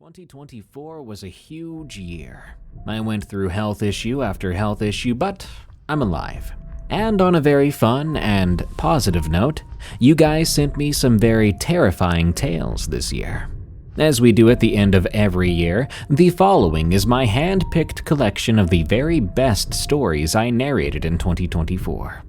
2024 was a huge year. I went through health issue after health issue, but I'm alive. And on a very fun and positive note, you guys sent me some very terrifying tales this year. As we do at the end of every year, the following is my hand-picked collection of the very best stories I narrated in 2024.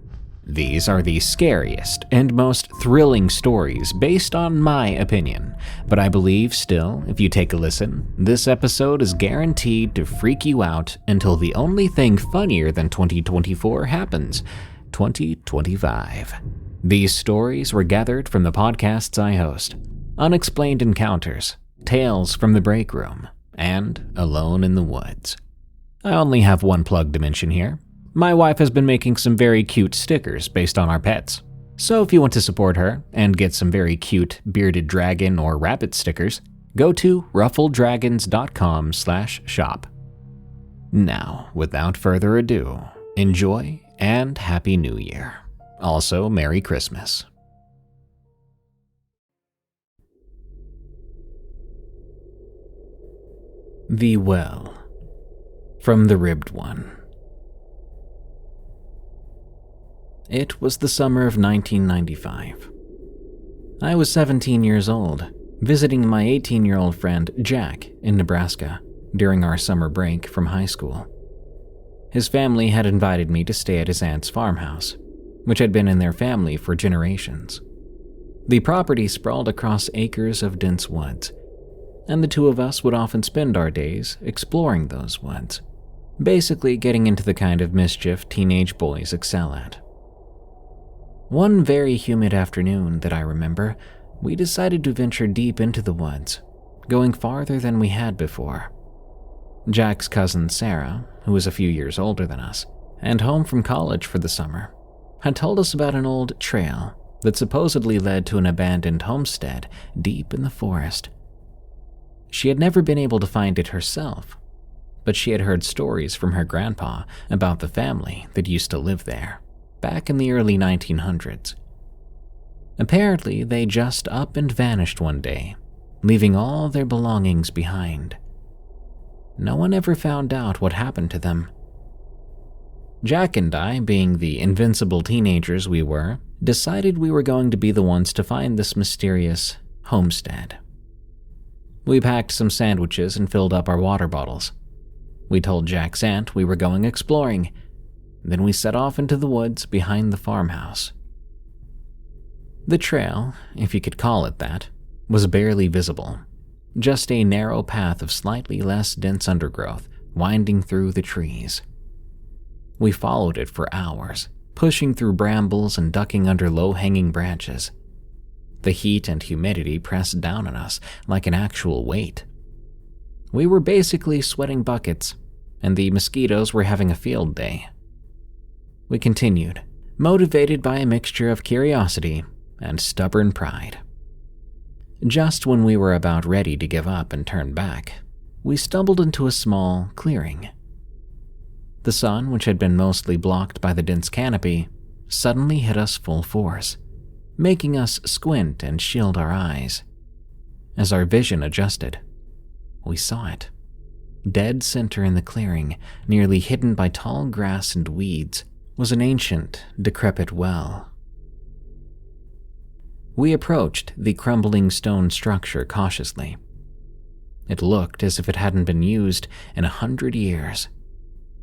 These are the scariest and most thrilling stories based on my opinion, but I believe still, if you take a listen, this episode is guaranteed to freak you out until the only thing funnier than 2024 happens, 2025. These stories were gathered from the podcasts I host, Unexplained Encounters, Tales from the Break Room, and Alone in the Woods. I only have one plug to mention here. My wife has been making some very cute stickers based on our pets. So if you want to support her and get some very cute bearded dragon or rabbit stickers, go to ruffledragons.com/shop. Now, without further ado, enjoy and Happy New Year. Also, Merry Christmas. The Well, from TheRibbedOne. It was the summer of 1995. I was 17 years old, visiting my 18-year-old friend Jack in Nebraska during our summer break from high school. His family had invited me to stay at his aunt's farmhouse, which had been in their family for generations. The property sprawled across acres of dense woods, and the two of us would often spend our days exploring those woods, basically getting into the kind of mischief teenage boys excel at. One very humid afternoon that I remember, we decided to venture deep into the woods, going farther than we had before. Jack's cousin Sarah, who was a few years older than us, and home from college for the summer, had told us about an old trail that supposedly led to an abandoned homestead deep in the forest. She had never been able to find it herself, but she had heard stories from her grandpa about the family that used to live there back in the early 1900s. Apparently, they just up and vanished one day, leaving all their belongings behind. No one ever found out what happened to them. Jack and I, being the invincible teenagers we were, decided we were going to be the ones to find this mysterious homestead. We packed some sandwiches and filled up our water bottles. We told Jack's aunt we were going exploring. Then we set off into the woods behind the farmhouse. The trail, if you could call it that, was barely visible, just a narrow path of slightly less dense undergrowth winding through the trees. We followed it for hours, pushing through brambles and ducking under low-hanging branches. The heat and humidity pressed down on us like an actual weight. We were basically sweating buckets, and the mosquitoes were having a field day. We continued, motivated by a mixture of curiosity and stubborn pride. Just when we were about ready to give up and turn back, we stumbled into a small clearing. The sun, which had been mostly blocked by the dense canopy, suddenly hit us full force, making us squint and shield our eyes. As our vision adjusted, we saw it. Dead center in the clearing, nearly hidden by tall grass and weeds, was an ancient, decrepit well. We approached the crumbling stone structure cautiously. It looked as if it hadn't been used in 100 years.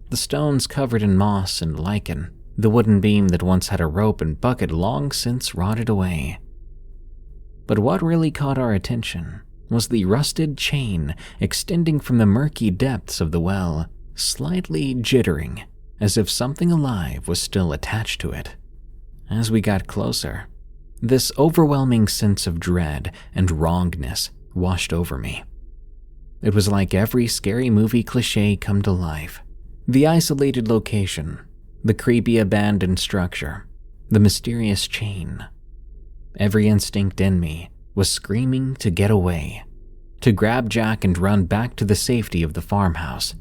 The stones covered in moss and lichen, the wooden beam that once had a rope and bucket long since rotted away. But what really caught our attention was the rusted chain extending from the murky depths of the well, slightly jittering, as if something alive was still attached to it. As we got closer, this overwhelming sense of dread and wrongness washed over me. It was like every scary movie cliché come to life. The isolated location, the creepy abandoned structure, the mysterious chain. Every instinct in me was screaming to get away, to grab Jack and run back to the safety of the farmhouse.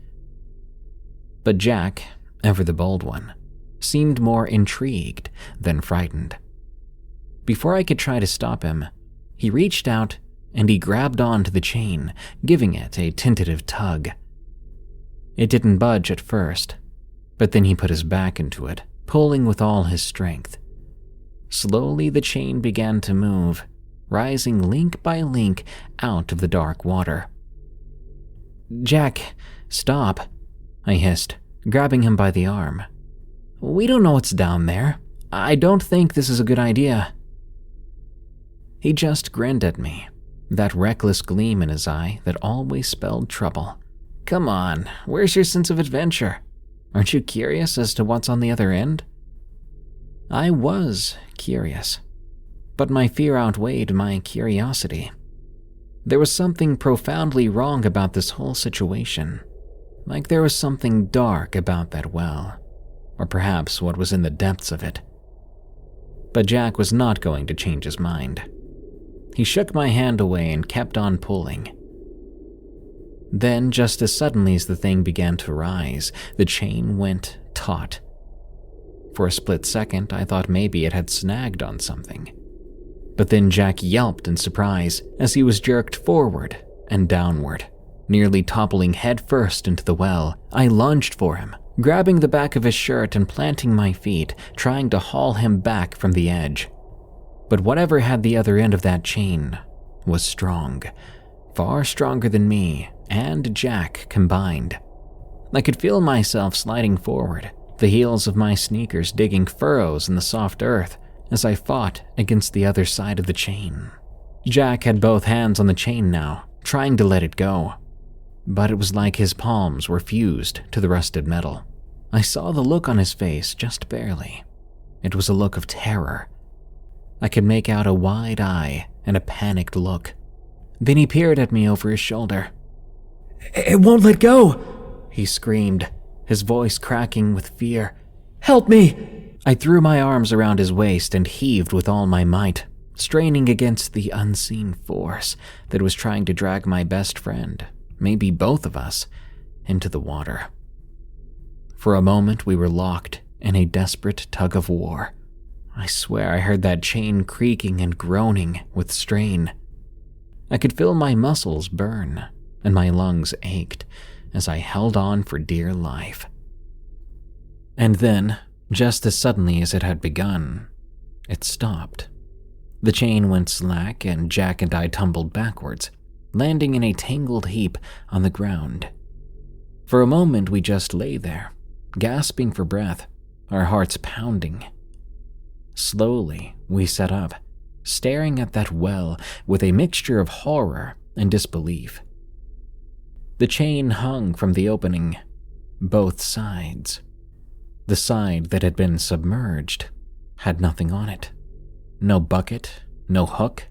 But Jack, ever the bold one, seemed more intrigued than frightened. Before I could try to stop him, he reached out and he grabbed onto the chain, giving it a tentative tug. It didn't budge at first, but then he put his back into it, pulling with all his strength. Slowly the chain began to move, rising link by link out of the dark water. "Jack, stop," I hissed, grabbing him by the arm. "We don't know what's down there. I don't think this is a good idea." He just grinned at me, that reckless gleam in his eye that always spelled trouble. "Come on, where's your sense of adventure? Aren't you curious as to what's on the other end?" I was curious, but my fear outweighed my curiosity. There was something profoundly wrong about this whole situation, like there was something dark about that well, or perhaps what was in the depths of it. But Jack was not going to change his mind. He shook my hand away and kept on pulling. Then, just as suddenly as the thing began to rise, the chain went taut. For a split second, I thought maybe it had snagged on something. But then Jack yelped in surprise as he was jerked forward and downward, nearly toppling headfirst into the well. I lunged for him, grabbing the back of his shirt and planting my feet, trying to haul him back from the edge. But whatever had the other end of that chain was strong, far stronger than me and Jack combined. I could feel myself sliding forward, the heels of my sneakers digging furrows in the soft earth as I fought against the other side of the chain. Jack had both hands on the chain now, trying to let it go, but it was like his palms were fused to the rusted metal. I saw the look on his face just barely. It was a look of terror. I could make out a wide eye and a panicked look. Then he peered at me over his shoulder. "It won't let go!" he screamed, his voice cracking with fear. "Help me!" I threw my arms around his waist and heaved with all my might, straining against the unseen force that was trying to drag my best friend, maybe both of us, into the water. For a moment we were locked in a desperate tug of war. I swear I heard that chain creaking and groaning with strain. I could feel my muscles burn, and my lungs ached as I held on for dear life. And then, just as suddenly as it had begun, it stopped. The chain went slack and Jack and I tumbled backwards, landing in a tangled heap on the ground. For a moment we just lay there, gasping for breath, our hearts pounding. Slowly we sat up, staring at that well with a mixture of horror and disbelief. The chain hung from the opening, both sides. The side that had been submerged had nothing on it. No bucket, no hook,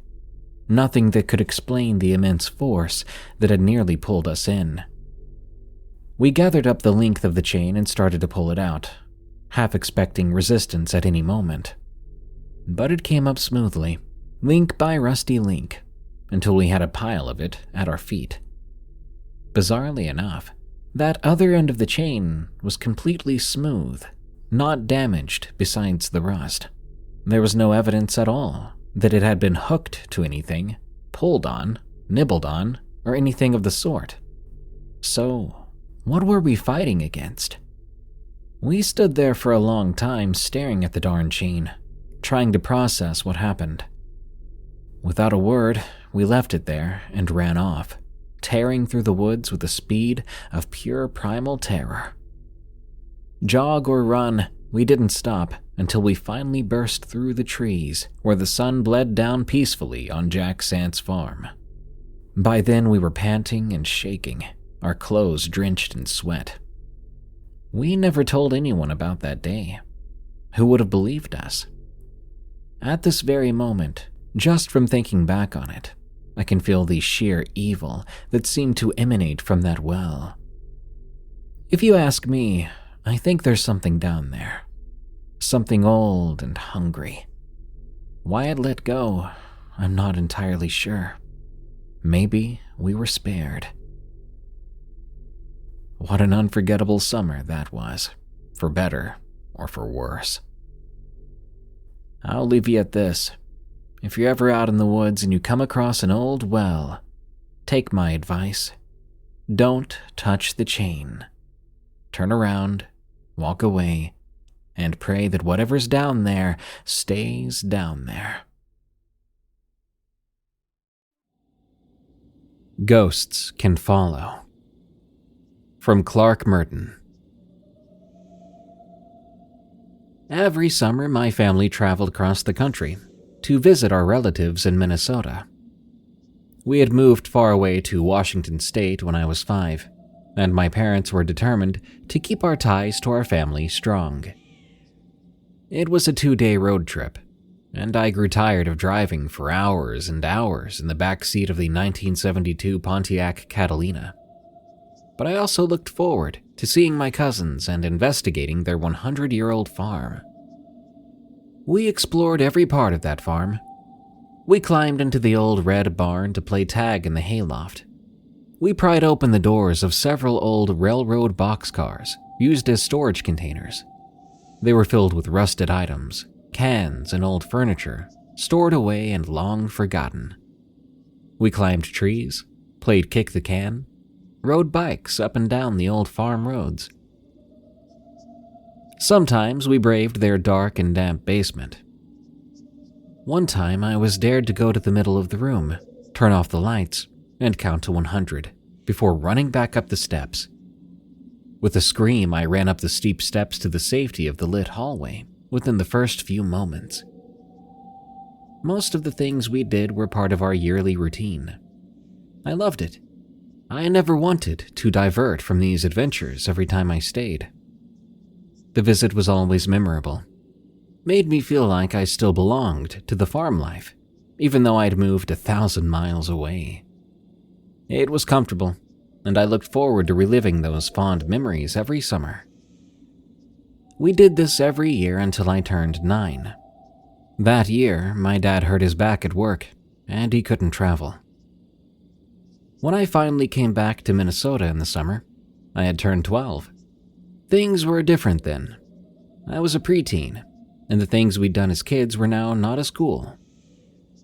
nothing that could explain the immense force that had nearly pulled us in. We gathered up the length of the chain and started to pull it out, half expecting resistance at any moment. But it came up smoothly, link by rusty link, until we had a pile of it at our feet. Bizarrely enough, that other end of the chain was completely smooth, not damaged besides the rust. There was no evidence at all that it had been hooked to anything, pulled on, nibbled on, or anything of the sort. So, what were we fighting against? We stood there for a long time staring at the darn chain, trying to process what happened. Without a word, we left it there and ran off, tearing through the woods with the speed of pure primal terror. Jog or run, we didn't stop until we finally burst through the trees where the sun bled down peacefully on Jack Sant's farm. By then we were panting and shaking, our clothes drenched in sweat. We never told anyone about that day. Who would have believed us? At this very moment, just from thinking back on it, I can feel the sheer evil that seemed to emanate from that well. If you ask me, I think there's something down there. Something old and hungry. Why it let go, I'm not entirely sure. Maybe we were spared. What an unforgettable summer that was, for better or for worse. I'll leave you at this. if you're ever out in the woods and you come across an old well, take my advice. Don't touch the chain. Turn around, walk away, and pray that whatever's down there stays down there. Ghosts Can Follow. From ClarkeMerten. Every summer, my family traveled across the country to visit our relatives in Minnesota. We had moved far away to Washington State when I was 5, and my parents were determined to keep our ties to our family strong. It was a 2-day road trip, and I grew tired of driving for hours and hours in the back seat of the 1972 Pontiac Catalina. But I also looked forward to seeing my cousins and investigating their 100-year-old farm. We explored every part of that farm. We climbed into the old red barn to play tag in the hayloft. We pried open the doors of several old railroad boxcars used as storage containers. They were filled with rusted items, cans, and old furniture, stored away and long forgotten. We climbed trees, played kick the can, rode bikes up and down the old farm roads. Sometimes we braved their dark and damp basement. One time I was dared to go to the middle of the room, turn off the lights, and count to 100 before running back up the steps. With a scream, I ran up the steep steps to the safety of the lit hallway within the first few moments. Most of the things we did were part of our yearly routine. I loved it. I never wanted to divert from these adventures every time I stayed. The visit was always memorable. Made me feel like I still belonged to the farm life, even though I'd moved 1,000 miles away. It was comfortable, and I looked forward to reliving those fond memories every summer. We did this every year until I turned 9. That year, my dad hurt his back at work, and he couldn't travel. When I finally came back to Minnesota in the summer, I had turned 12. Things were different then. I was a preteen, and the things we'd done as kids were now not as cool.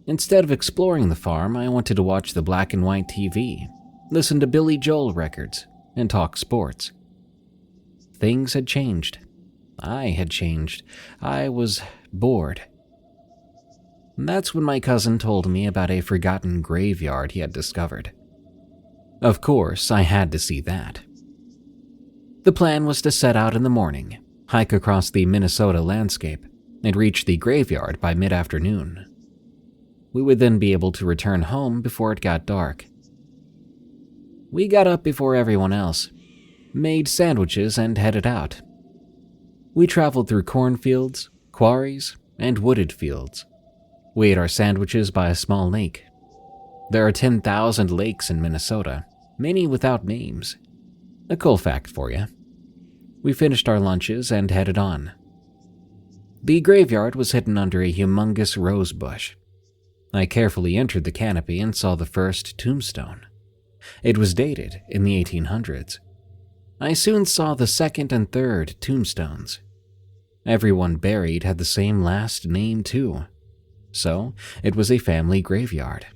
Instead of exploring the farm, I wanted to watch the black and white TV, listen to Billy Joel records, and talk sports. Things had changed. I had changed. I was bored. That's when my cousin told me about a forgotten graveyard he had discovered. Of course, I had to see that. The plan was to set out in the morning, hike across the Minnesota landscape, and reach the graveyard by mid-afternoon. We would then be able to return home before it got dark. We got up before everyone else, made sandwiches, and headed out. We traveled through cornfields, quarries, and wooded fields. We ate our sandwiches by a small lake. There are 10,000 lakes in Minnesota, many without names. A cool fact for you. We finished our lunches and headed on. The graveyard was hidden under a humongous rose bush. I carefully entered the canopy and saw the first tombstone. It was dated in the 1800s. I soon saw the second and third tombstones. Everyone buried had the same last name too. So, it was a family graveyard.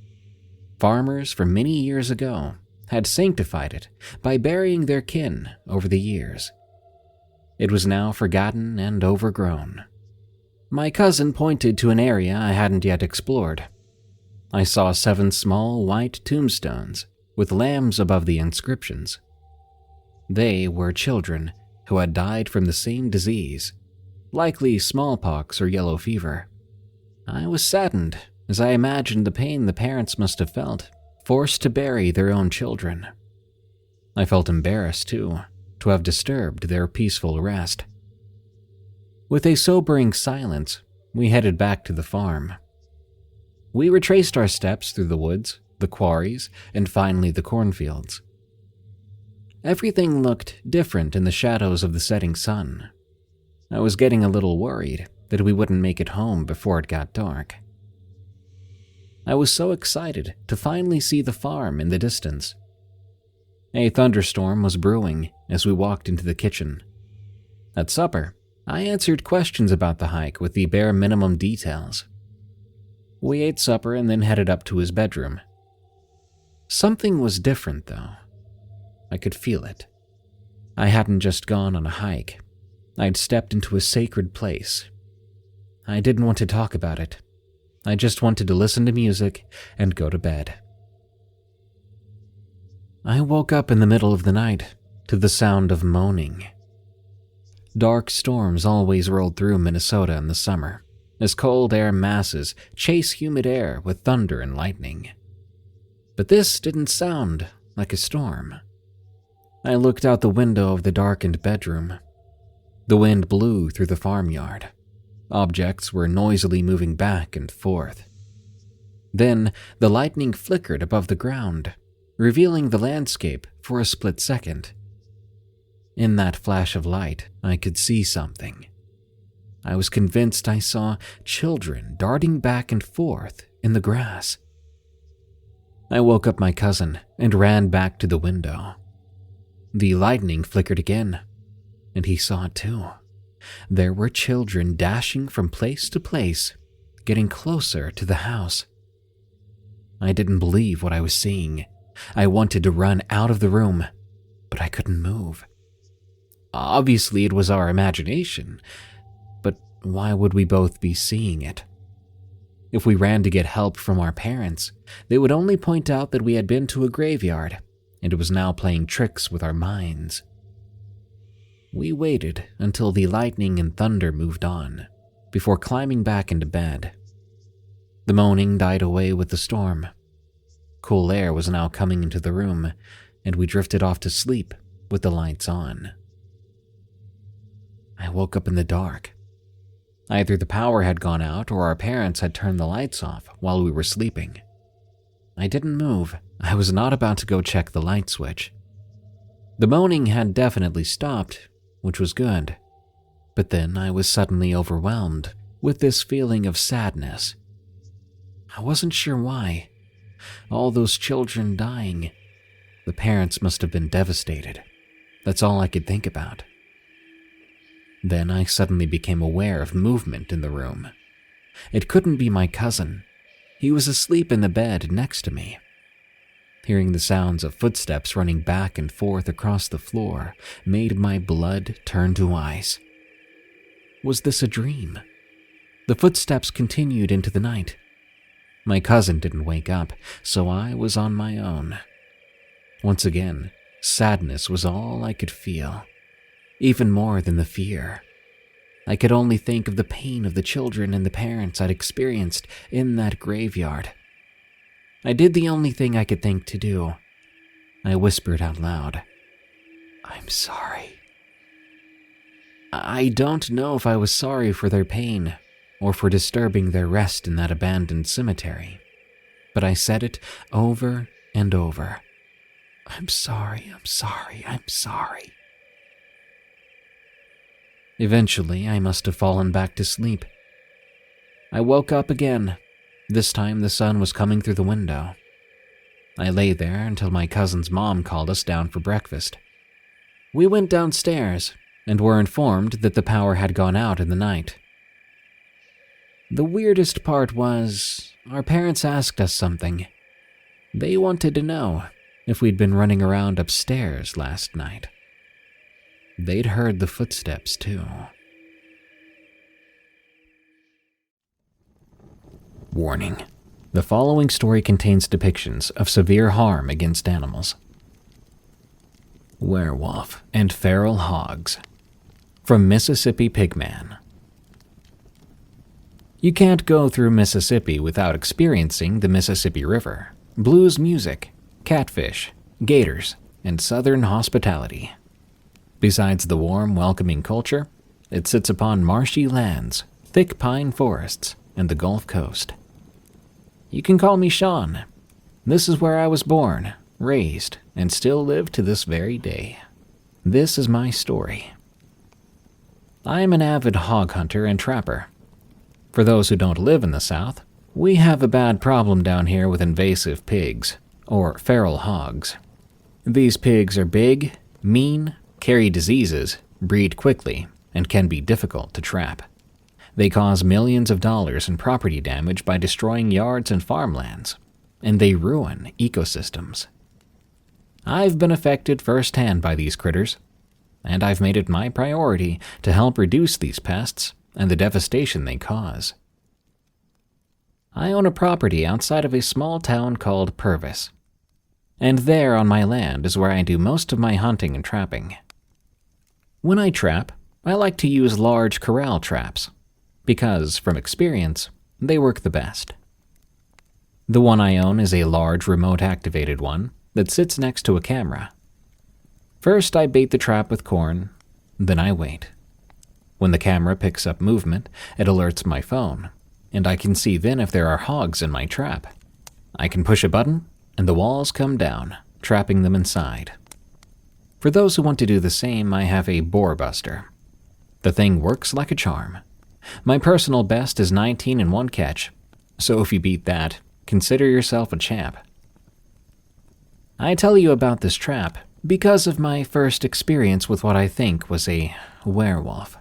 Farmers from many years ago had sanctified it by burying their kin over the years. It was now forgotten and overgrown. My cousin pointed to an area I hadn't yet explored. I saw 7 small white tombstones with lambs above the inscriptions. They were children who had died from the same disease, likely smallpox or yellow fever. I was saddened as I imagined the pain the parents must have felt, forced to bury their own children. I felt embarrassed, too, to have disturbed their peaceful rest. With a sobering silence, we headed back to the farm. We retraced our steps through the woods, the quarries, and finally the cornfields. Everything looked different in the shadows of the setting sun. I was getting a little worried that we wouldn't make it home before it got dark. I was so excited to finally see the farm in the distance. A thunderstorm was brewing as we walked into the kitchen. At supper, I answered questions about the hike with the bare minimum details. We ate supper and then headed up to his bedroom. Something was different, though. I could feel it. I hadn't just gone on a hike. I'd stepped into a sacred place. I didn't want to talk about it. I just wanted to listen to music and go to bed. I woke up in the middle of the night to the sound of moaning. Dark storms always rolled through Minnesota in the summer, as cold air masses chase humid air with thunder and lightning. But this didn't sound like a storm. I looked out the window of the darkened bedroom. The wind blew through the farmyard. Objects were noisily moving back and forth. Then the lightning flickered above the ground, revealing the landscape for a split second. In that flash of light, I could see something. I was convinced I saw children darting back and forth in the grass. I woke up my cousin and ran back to the window. The lightning flickered again, and he saw it too. There were children dashing from place to place, getting closer to the house. I didn't believe what I was seeing. I wanted to run out of the room, but I couldn't move. Obviously, it was our imagination, but why would we both be seeing it? If we ran to get help from our parents, they would only point out that we had been to a graveyard, and it was now playing tricks with our minds. We waited until the lightning and thunder moved on, before climbing back into bed. The moaning died away with the storm. Cool air was now coming into the room, and we drifted off to sleep with the lights on. I woke up in the dark. Either the power had gone out or our parents had turned the lights off while we were sleeping. I didn't move. I was not about to go check the light switch. The moaning had definitely stopped, which was good. But then I was suddenly overwhelmed with this feeling of sadness. I wasn't sure why. All those children dying. The parents must have been devastated. That's all I could think about. Then I suddenly became aware of movement in the room. It couldn't be my cousin. He was asleep in the bed next to me. Hearing the sounds of footsteps running back and forth across the floor made my blood turn to ice. Was this a dream? The footsteps continued into the night. My cousin didn't wake up, so I was on my own. Once again, sadness was all I could feel, even more than the fear. I could only think of the pain of the children and the parents I'd experienced in that graveyard. I did the only thing I could think to do. I whispered out loud, "I'm sorry." I don't know if I was sorry for their pain or for disturbing their rest in that abandoned cemetery, but I said it over and over. "I'm sorry, I'm sorry, I'm sorry." Eventually, I must have fallen back to sleep. I woke up again. This time the sun was coming through the window. I lay there until my cousin's mom called us down for breakfast. We went downstairs and were informed that the power had gone out in the night. The weirdest part was, our parents asked us something. They wanted to know if we'd been running around upstairs last night. They'd heard the footsteps too. Warning. The following story contains depictions of severe harm against animals. Werewolf and Feral Hogs. From Mississippi Pigman. You can't go through Mississippi without experiencing the Mississippi River, blues music, catfish, gators, and southern hospitality. Besides the warm, welcoming culture, it sits upon marshy lands, thick pine forests, and the Gulf Coast. You can call me Sean. This is where I was born, raised, and still live to this very day. This is my story. I am an avid hog hunter and trapper. For those who don't live in the South, we have a bad problem down here with invasive pigs, or feral hogs. These pigs are big, mean, carry diseases, breed quickly, and can be difficult to trap. They cause millions of dollars in property damage by destroying yards and farmlands, and they ruin ecosystems. I've been affected firsthand by these critters, and I've made it my priority to help reduce these pests and the devastation they cause. I own a property outside of a small town called Prevails, and there on my land is where I do most of my hunting and trapping. When I trap, I like to use large corral traps, because, from experience, they work the best. The one I own is a large remote-activated one that sits next to a camera. First, I bait the trap with corn, then I wait. When the camera picks up movement, it alerts my phone, and I can see then if there are hogs in my trap. I can push a button, and the walls come down, trapping them inside. For those who want to do the same, I have a boar buster. The thing works like a charm. My personal best is 19 in one catch, so if you beat that, consider yourself a champ. I tell you about this trap because of my first experience with what I think was a werewolf.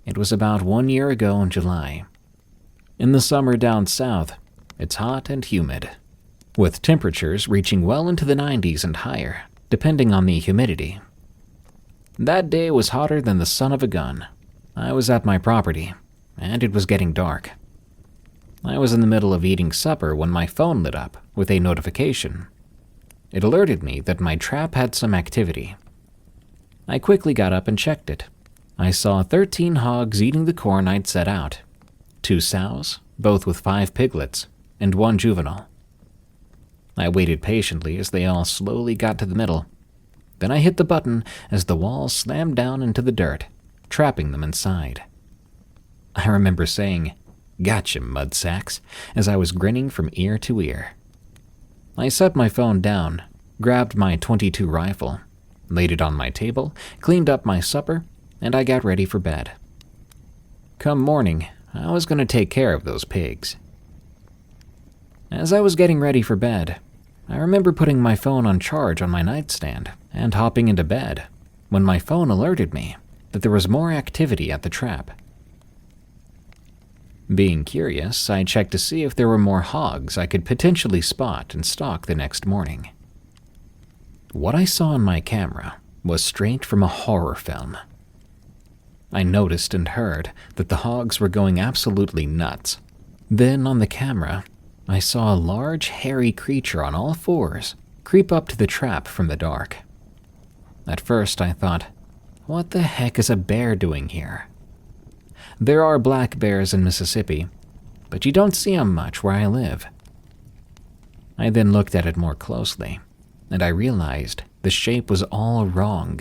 It was about 1 year ago in July. In the summer down south, it's hot and humid, with temperatures reaching well into the 90s and higher, depending on the humidity. That day was hotter than the son of a gun. I was at my property, and it was getting dark. I was in the middle of eating supper when my phone lit up with a notification. It alerted me that my trap had some activity. I quickly got up and checked it. I saw 13 hogs eating the corn I'd set out, 2 sows, both with 5 piglets, and 1 juvenile. I waited patiently as they all slowly got to the middle. Then I hit the button as the walls slammed down into the dirt, trapping them inside. I remember saying, "Gotcha, mudsacks," as I was grinning from ear to ear. I set my phone down, grabbed my .22 rifle, laid it on my table, cleaned up my supper, and I got ready for bed. Come morning, I was going to take care of those pigs. As I was getting ready for bed, I remember putting my phone on charge on my nightstand and hopping into bed when my phone alerted me that there was more activity at the trap. Being curious, I checked to see if there were more hogs I could potentially spot and stalk the next morning. What I saw on my camera was straight from a horror film. I noticed and heard that the hogs were going absolutely nuts. Then on the camera, I saw a large hairy creature on all fours creep up to the trap from the dark. At first I thought, what the heck is a bear doing here? There are black bears in Mississippi, but you don't see them much where I live. I then looked at it more closely, and I realized the shape was all wrong.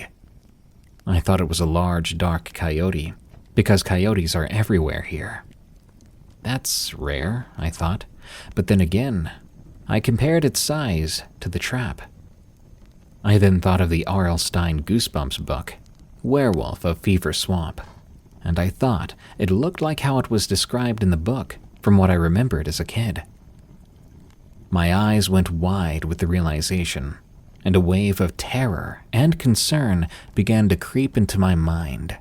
I thought it was a large, dark coyote, because coyotes are everywhere here. That's rare, I thought, but then again, I compared its size to the trap. I then thought of the R.L. Stine Goosebumps book, Werewolf of Fever Swamp, and I thought it looked like how it was described in the book from what I remembered as a kid. My eyes went wide with the realization, and a wave of terror and concern began to creep into my mind.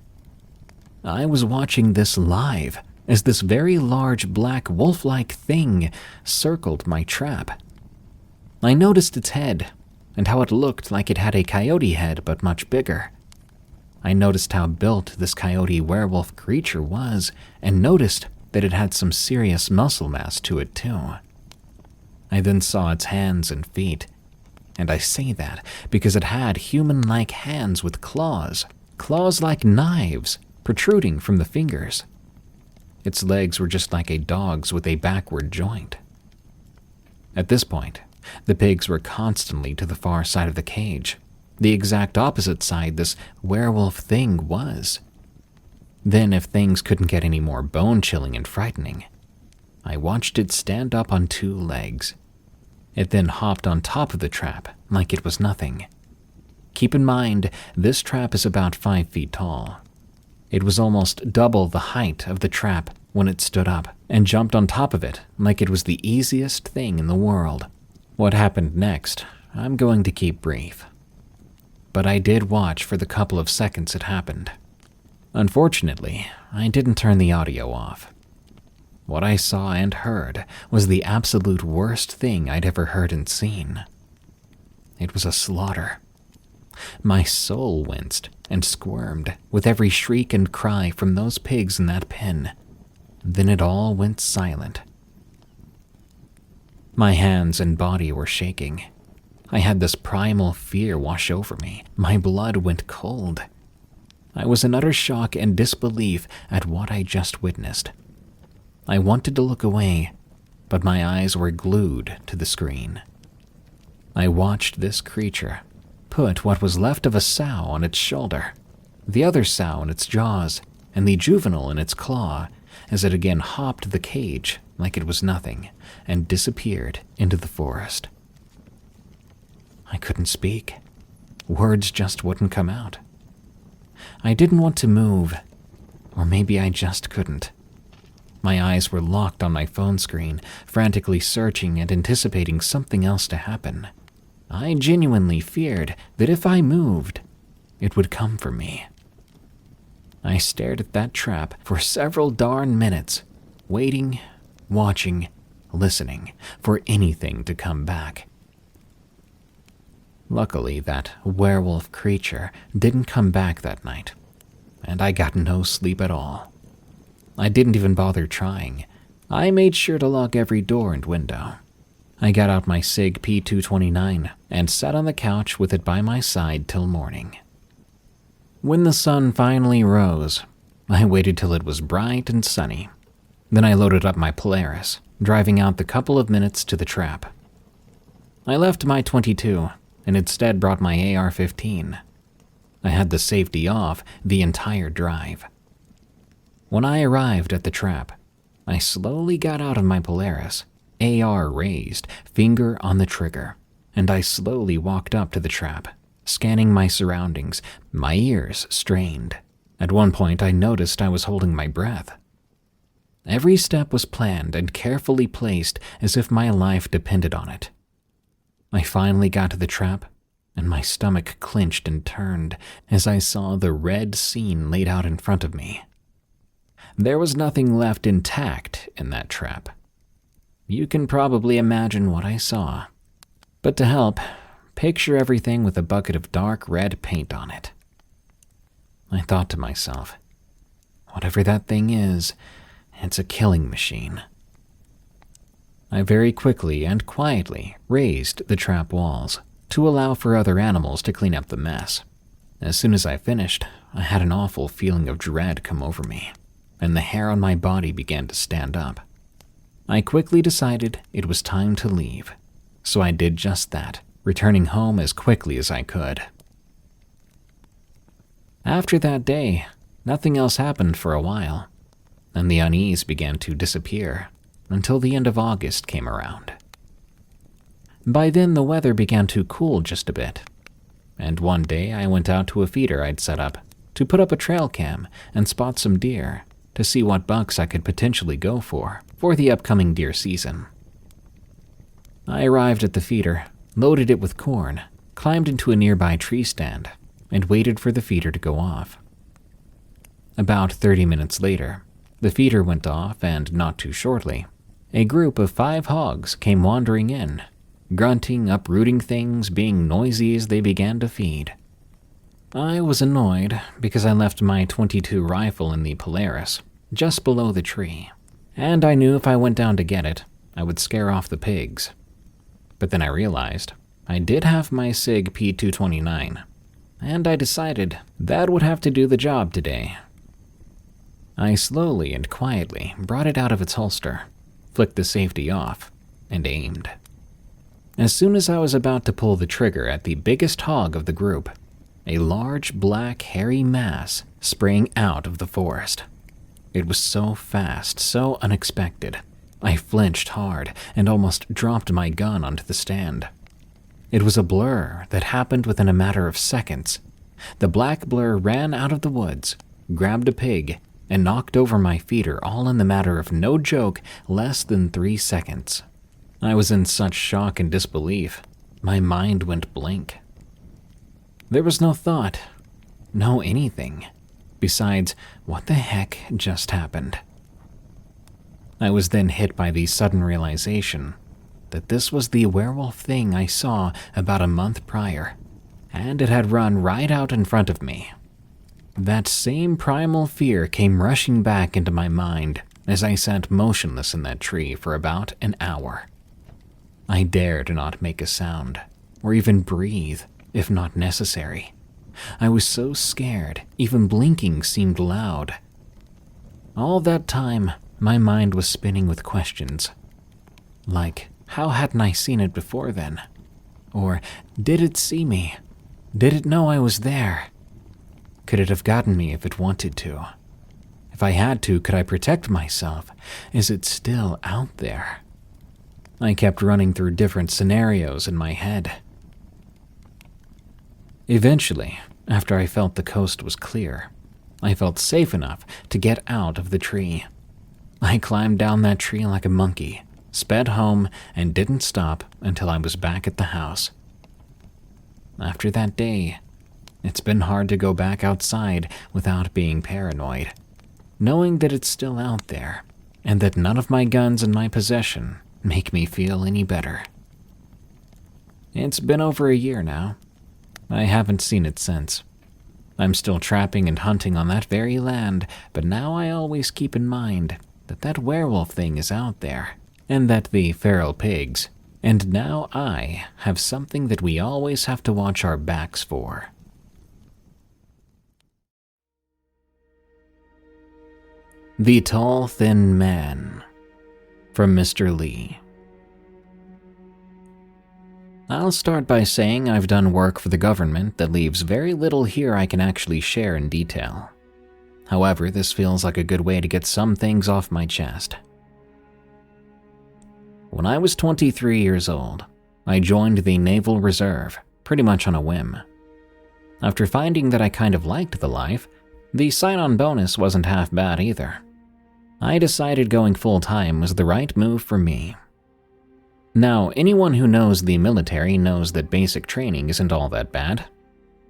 I was watching this live as this very large black wolf-like thing circled my trap. I noticed its head and how it looked like it had a coyote head but much bigger. I noticed how built this coyote werewolf creature was and noticed that it had some serious muscle mass to it too. I then saw its hands and feet, and I say that because it had human-like hands with claws like knives protruding from the fingers. Its legs were just like a dog's with a backward joint. At this point, the pigs were constantly to the far side of the cage, the exact opposite side this werewolf thing was. Then, if things couldn't get any more bone-chilling and frightening, I watched it stand up on 2 legs. It then hopped on top of the trap like it was nothing. Keep in mind, this trap is about 5 feet tall. It was almost double the height of the trap when it stood up and jumped on top of it like it was the easiest thing in the world. What happened next, I'm going to keep brief. But I did watch for the couple of seconds it happened. Unfortunately, I didn't turn the audio off. What I saw and heard was the absolute worst thing I'd ever heard and seen. It was a slaughter. My soul winced and squirmed with every shriek and cry from those pigs in that pen. Then it all went silent. My hands and body were shaking. I had this primal fear wash over me. My blood went cold. I was in utter shock and disbelief at what I just witnessed. I wanted to look away, but my eyes were glued to the screen. I watched this creature put what was left of a sow on its shoulder, the other sow in its jaws, and the juvenile in its claw, as it again hopped the cage like it was nothing and disappeared into the forest. I couldn't speak. Words just wouldn't come out. I didn't want to move, or maybe I just couldn't. My eyes were locked on my phone screen, frantically searching and anticipating something else to happen. I genuinely feared that if I moved, it would come for me. I stared at that trap for several darn minutes, waiting, watching, listening for anything to come back. Luckily, that werewolf creature didn't come back that night, and I got no sleep at all. I didn't even bother trying. I made sure to lock every door and window. I got out my SIG P229 and sat on the couch with it by my side till morning. When the sun finally rose, I waited till it was bright and sunny. Then I loaded up my Polaris, driving out the couple of minutes to the trap. I left my .22 and instead brought my AR-15. I had the safety off the entire drive. When I arrived at the trap, I slowly got out of my Polaris, AR raised, finger on the trigger, and I slowly walked up to the trap, scanning my surroundings, my ears strained. At one point, I noticed I was holding my breath. Every step was planned and carefully placed as if my life depended on it. I finally got to the trap, and my stomach clenched and turned as I saw the red scene laid out in front of me. There was nothing left intact in that trap. You can probably imagine what I saw. But to help, picture everything with a bucket of dark red paint on it. I thought to myself, whatever that thing is, it's a killing machine. I very quickly and quietly raised the trap walls to allow for other animals to clean up the mess. As soon as I finished, I had an awful feeling of dread come over me, and the hair on my body began to stand up. I quickly decided it was time to leave, so I did just that, returning home as quickly as I could. After that day, nothing else happened for a while, and the unease began to disappear until the end of August came around. By then, the weather began to cool just a bit, and one day I went out to a feeder I'd set up to put up a trail cam and spot some deer to see what bucks I could potentially go for the upcoming deer season. I arrived at the feeder, loaded it with corn, climbed into a nearby tree stand, and waited for the feeder to go off. About 30 minutes later, the feeder went off, and not too shortly, a group of 5 hogs came wandering in, grunting, uprooting things, being noisy as they began to feed. I was annoyed because I left my .22 rifle in the Polaris, just below the tree, and I knew if I went down to get it, I would scare off the pigs. But then I realized I did have my SIG P229, and I decided that would have to do the job today. I slowly and quietly brought it out of its holster, flicked the safety off, and aimed. As soon as I was about to pull the trigger at the biggest hog of the group, a large black hairy mass sprang out of the forest. It was so fast, so unexpected. I flinched hard and almost dropped my gun onto the stand. It was a blur that happened within a matter of seconds. The black blur ran out of the woods, grabbed a pig, and knocked over my feeder, all in the matter of, no joke, less than 3 seconds. I was in such shock and disbelief, my mind went blank. There was no thought, no anything. Besides, what the heck just happened? I was then hit by the sudden realization that this was the werewolf thing I saw about a month prior, and it had run right out in front of me. That same primal fear came rushing back into my mind as I sat motionless in that tree for about an hour. I dared not make a sound, or even breathe, if not necessary. I was so scared, even blinking seemed loud. All that time, my mind was spinning with questions. Like, how hadn't I seen it before then? Or, did it see me? Did it know I was there? Could it have gotten me if it wanted to? If I had to, could I protect myself? Is it still out there? I kept running through different scenarios in my head. Eventually, after I felt the coast was clear, I felt safe enough to get out of the tree. I climbed down that tree like a monkey, sped home, and didn't stop until I was back at the house. After that day, it's been hard to go back outside without being paranoid, knowing that it's still out there, and that none of my guns in my possession make me feel any better. It's been over a year now. I haven't seen it since. I'm still trapping and hunting on that very land, but now I always keep in mind that that werewolf thing is out there, and that the feral pigs, and now I have something that we always have to watch our backs for. The Tall, Thin Man, from Mr. Lee. I'll start by saying I've done work for the government that leaves very little here I can actually share in detail. However, this feels like a good way to get some things off my chest. When I was 23 years old, I joined the Naval Reserve, pretty much on a whim. After finding that I kind of liked the life, the sign-on bonus wasn't half bad either. I decided going full-time was the right move for me. Now, anyone who knows the military knows that basic training isn't all that bad.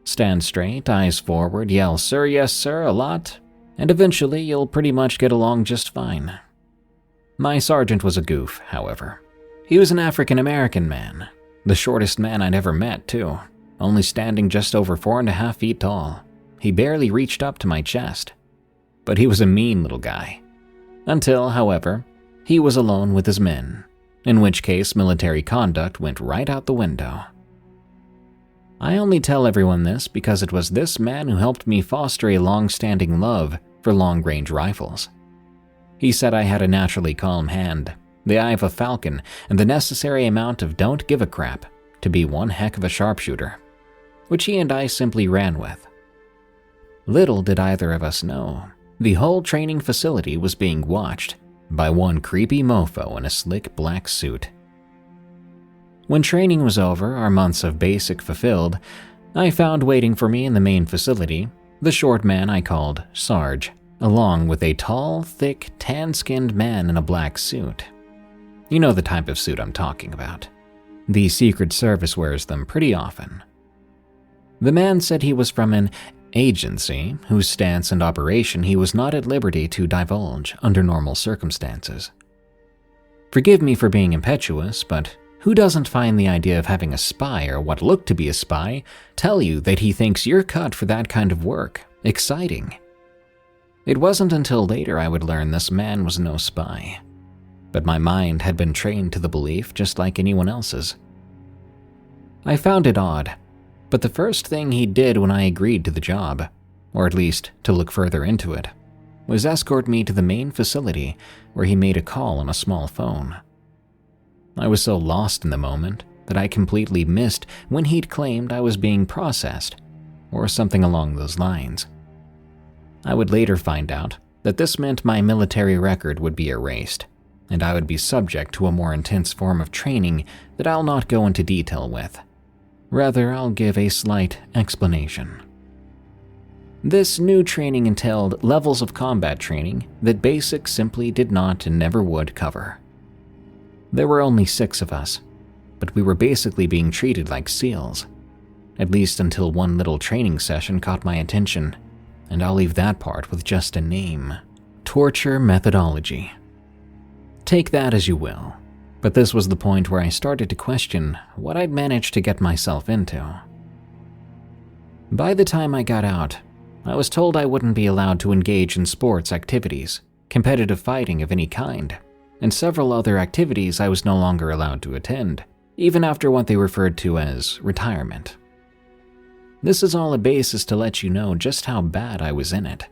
Stand straight, eyes forward, yell "Sir, yes sir" a lot, and eventually you'll pretty much get along just fine. My sergeant was a goof, however. He was an African-American man, the shortest man I'd ever met, too, only standing just over 4.5 feet tall. He barely reached up to my chest. But he was a mean little guy. Until, however, he was alone with his men, in which case military conduct went right out the window. I only tell everyone this because it was this man who helped me foster a long-standing love for long-range rifles. He said I had a naturally calm hand, the eye of a falcon, and the necessary amount of don't give a crap to be one heck of a sharpshooter, which he and I simply ran with. Little did either of us know, the whole training facility was being watched by one creepy mofo in a slick black suit. When training was over, our months of basic fulfilled, I found waiting for me in the main facility the short man I called Sarge, along with a tall, thick, tan-skinned man in a black suit. You know the type of suit I'm talking about. The Secret Service wears them pretty often. The man said he was from an agency whose stance and operation he was not at liberty to divulge under normal circumstances. Forgive me for being impetuous, but who doesn't find the idea of having a spy or what looked to be a spy tell you that he thinks you're cut for that kind of work exciting? It wasn't until later I would learn this man was no spy, but my mind had been trained to the belief just like anyone else's. I found it odd, but the first thing he did when I agreed to the job, or at least to look further into it, was escort me to the main facility where he made a call on a small phone. I was so lost in the moment that I completely missed when he'd claimed I was being processed, or something along those lines. I would later find out that this meant my military record would be erased, and I would be subject to a more intense form of training that I'll not go into detail with. Rather, I'll give a slight explanation. This new training entailed levels of combat training that basic simply did not and never would cover. There were only 6 of us, but we were basically being treated like SEALs, at least until one little training session caught my attention, and I'll leave that part with just a name: torture methodology. Take that as you will, but this was the point where I started to question what I'd managed to get myself into. By the time I got out, I was told I wouldn't be allowed to engage in sports activities, competitive fighting of any kind, and several other activities I was no longer allowed to attend, even after what they referred to as retirement. This is all a basis to let you know just how bad I was in it.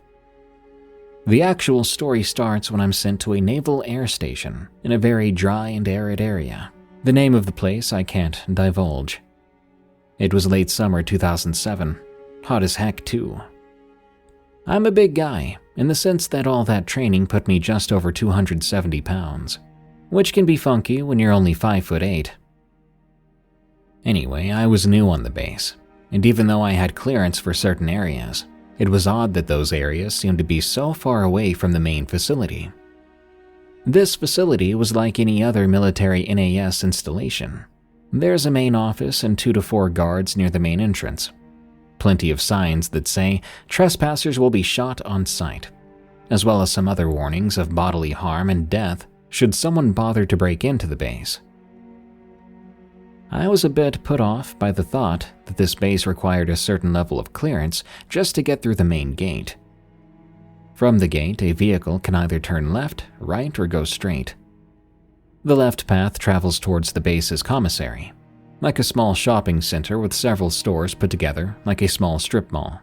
The actual story starts when I'm sent to a naval air station in a very dry and arid area. The name of the place I can't divulge. It was late summer 2007, hot as heck too. I'm a big guy, in the sense that all that training put me just over 270 pounds, which can be funky when you're only 5'8". Anyway, I was new on the base, and even though I had clearance for certain areas, it was odd that those areas seemed to be so far away from the main facility. This facility was like any other military NAS installation. There's a main office and 2 to 4 guards near the main entrance. Plenty of signs that say trespassers will be shot on sight, as well as some other warnings of bodily harm and death should someone bother to break into the base. I was a bit put off by the thought that this base required a certain level of clearance just to get through the main gate. From the gate, a vehicle can either turn left, right, or go straight. The left path travels towards the base's commissary, like a small shopping center with several stores put together like a small strip mall.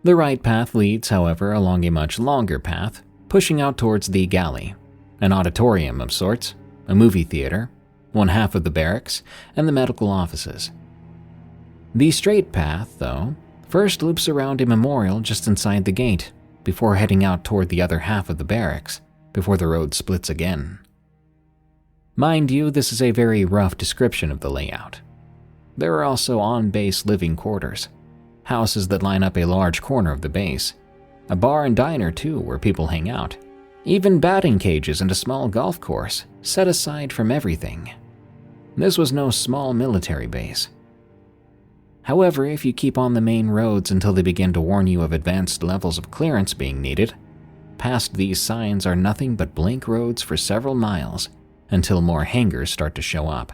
The right path leads, however, along a much longer path, pushing out towards the galley, an auditorium of sorts, a movie theater, one half of the barracks, and the medical offices. The straight path, though, first loops around a memorial just inside the gate before heading out toward the other half of the barracks, before the road splits again. Mind you, this is a very rough description of the layout. There are also on-base living quarters, houses that line up a large corner of the base, a bar and diner too where people hang out, even batting cages and a small golf course set aside from everything. This was no small military base. However, if you keep on the main roads until they begin to warn you of advanced levels of clearance being needed, past these signs are nothing but blank roads for several miles until more hangars start to show up.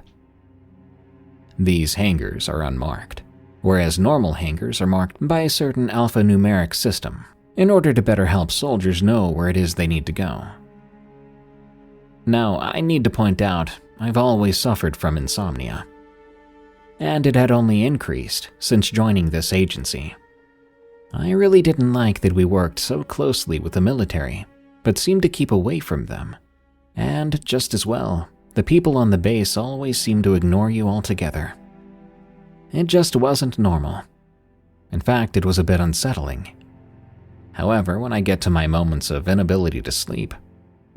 These hangars are unmarked, whereas normal hangars are marked by a certain alphanumeric system in order to better help soldiers know where it is they need to go. Now, I need to point out I've always suffered from insomnia, and it had only increased since joining this agency. I really didn't like that we worked so closely with the military, but seemed to keep away from them. And just as well, the people on the base always seemed to ignore you altogether. It just wasn't normal. In fact, it was a bit unsettling. However, when I get to my moments of inability to sleep,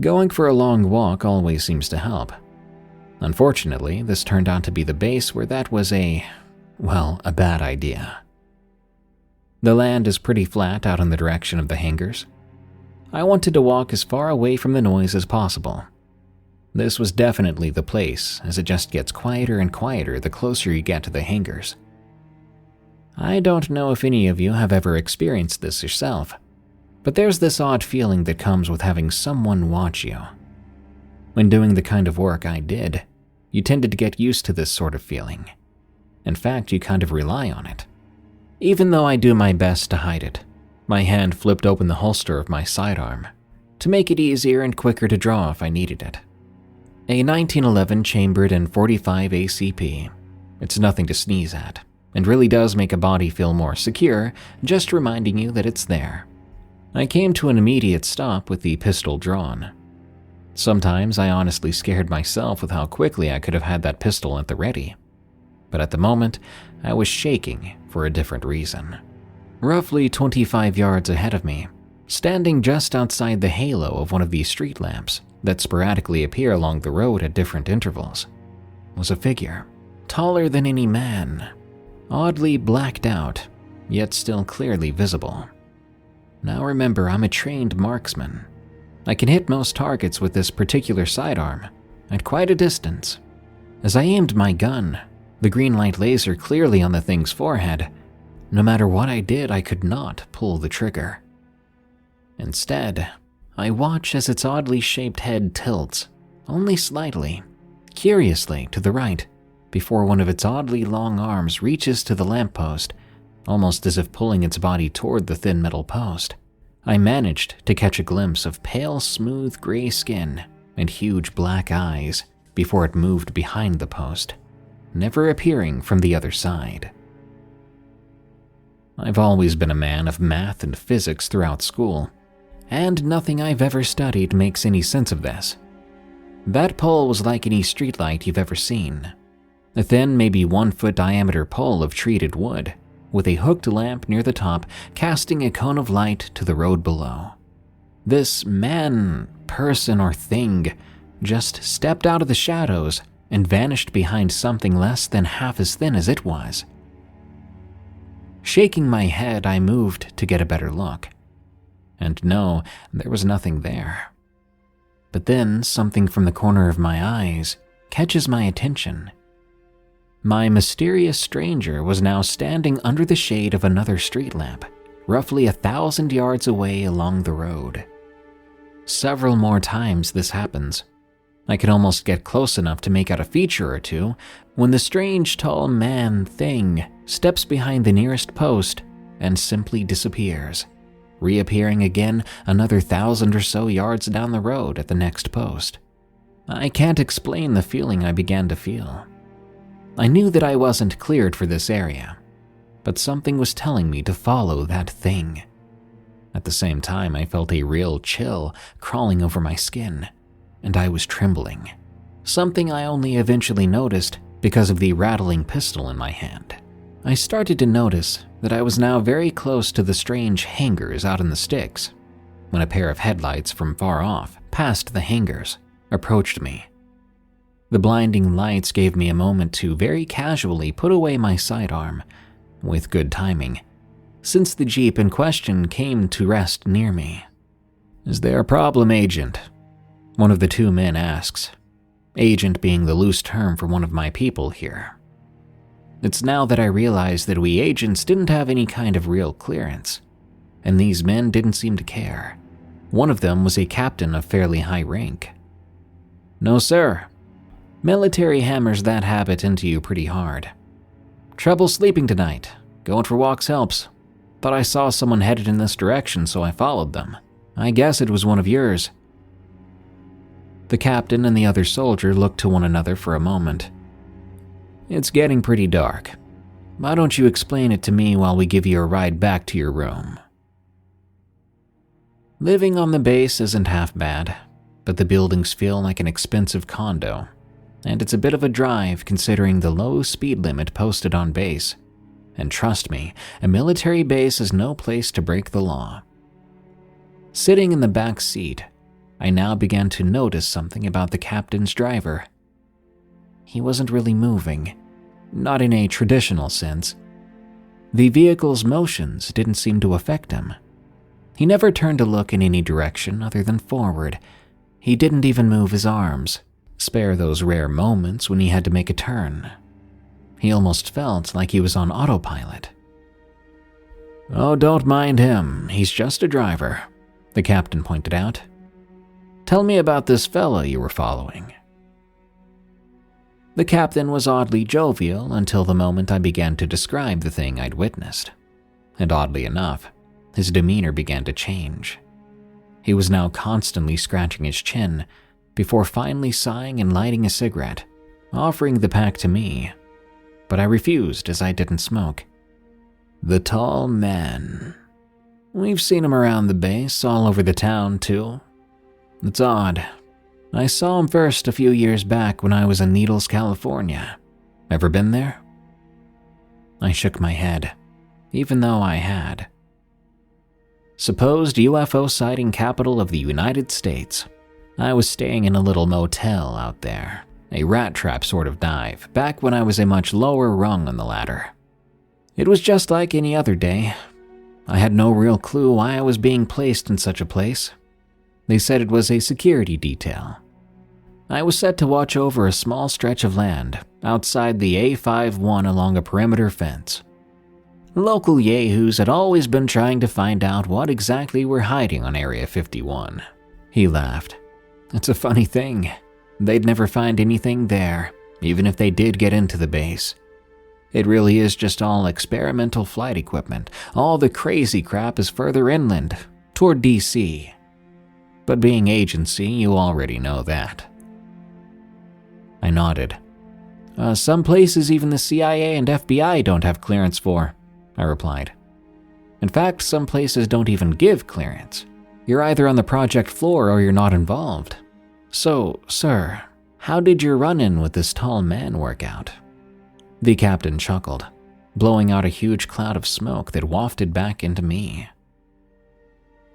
going for a long walk always seems to help. Unfortunately, this turned out to be the base where that was a bad idea. The land is pretty flat out in the direction of the hangars. I wanted to walk as far away from the noise as possible. This was definitely the place, as it just gets quieter and quieter the closer you get to the hangars. I don't know if any of you have ever experienced this yourself, but there's this odd feeling that comes with having someone watch you. When doing the kind of work I did, you tended to get used to this sort of feeling. In fact, you kind of rely on it. Even though I do my best to hide it, my hand flipped open the holster of my sidearm to make it easier and quicker to draw if I needed it. A 1911 chambered and .45 ACP. It's nothing to sneeze at, and really does make a body feel more secure, just reminding you that it's there. I came to an immediate stop with the pistol drawn. Sometimes I honestly scared myself with how quickly I could have had that pistol at the ready. But at the moment, I was shaking for a different reason. Roughly 25 yards ahead of me, standing just outside the halo of one of these street lamps that sporadically appear along the road at different intervals, was a figure, taller than any man, oddly blacked out, yet still clearly visible. Now remember, I'm a trained marksman. I can hit most targets with this particular sidearm at quite a distance. As I aimed my gun, the green light laser clearly on the thing's forehead, No matter what I did, I could not pull the trigger. Instead, I watch as its oddly shaped head tilts, only slightly, curiously to the right, before one of its oddly long arms reaches to the lamppost, almost as if pulling its body toward the thin metal post. I managed to catch a glimpse of pale, smooth gray skin and huge black eyes before it moved behind the post, never appearing from the other side. I've always been a man of math and physics throughout school, and nothing I've ever studied makes any sense of this. That pole was like any streetlight you've ever seen. A thin, maybe 1-foot diameter pole of treated wood, with a hooked lamp near the top casting a cone of light to the road below. This man, person, or thing just stepped out of the shadows and vanished behind something less than half as thin as it was. Shaking my head, I moved to get a better look. And no, there was nothing there. But then something from the corner of my eyes catches my attention. My mysterious stranger was now standing under the shade of another street lamp, roughly 1,000 yards away along the road. Several more times this happens. I can almost get close enough to make out a feature or two when the strange tall man thing steps behind the nearest post and simply disappears, reappearing again another 1,000 or so yards down the road at the next post. I can't explain the feeling I began to feel. I knew that I wasn't cleared for this area, but something was telling me to follow that thing. At the same time, I felt a real chill crawling over my skin, and I was trembling, something I only eventually noticed because of the rattling pistol in my hand. I started to notice that I was now very close to the strange hangers out in the sticks, when a pair of headlights from far off, past the hangers, approached me. The blinding lights gave me a moment to very casually put away my sidearm, with good timing, since the Jeep in question came to rest near me. "Is there a problem, Agent?" one of the two men asks, agent being the loose term for one of my people here. It's now that I realize that we agents didn't have any kind of real clearance, and these men didn't seem to care. One of them was a captain of fairly high rank. "No, sir. Military hammers that habit into you pretty hard. Trouble sleeping tonight. Going for walks helps. Thought I saw someone headed in this direction, so I followed them. I guess it was one of yours." The captain and the other soldier looked to one another for a moment. "It's getting pretty dark. Why don't you explain it to me while we give you a ride back to your room?" Living on the base isn't half bad, but the buildings feel like an expensive condo, and it's a bit of a drive considering the low speed limit posted on base. And trust me, a military base is no place to break the law. Sitting in the back seat, I now began to notice something about the captain's driver. He wasn't really moving, not in a traditional sense. The vehicle's motions didn't seem to affect him. He never turned to look in any direction other than forward. He didn't even move his arms, spare those rare moments when he had to make a turn. He almost felt like he was on autopilot. "Oh, don't mind him, he's just a driver," the captain pointed out. "Tell me about this fellow you were following." The captain was oddly jovial until the moment I began to describe the thing I'd witnessed. And oddly enough, his demeanor began to change. He was now constantly scratching his chin, before finally sighing and lighting a cigarette, offering the pack to me. But I refused as I didn't smoke. "The tall man. We've seen him around the base, all over the town too. It's odd. I saw him first a few years back when I was in Needles, California. Ever been there?" I shook my head, even though I had. Supposed UFO sighting capital of the United States. I was staying in a little motel out there, a rat trap sort of dive, back when I was a much lower rung on the ladder. It was just like any other day. I had no real clue why I was being placed in such a place. They said it was a security detail. I was set to watch over a small stretch of land outside the A51 along a perimeter fence. Local yahoos had always been trying to find out what exactly we're hiding on Area 51. He laughed. It's a funny thing. They'd never find anything there, even if they did get into the base. It really is just all experimental flight equipment. All the crazy crap is further inland, toward DC. But being agency, you already know that. I nodded. Some places even the CIA and FBI don't have clearance for, I replied. In fact, some places don't even give clearance. You're either on the project floor or you're not involved. So, sir, how did your run-in with this tall man work out? The captain chuckled, blowing out a huge cloud of smoke that wafted back into me.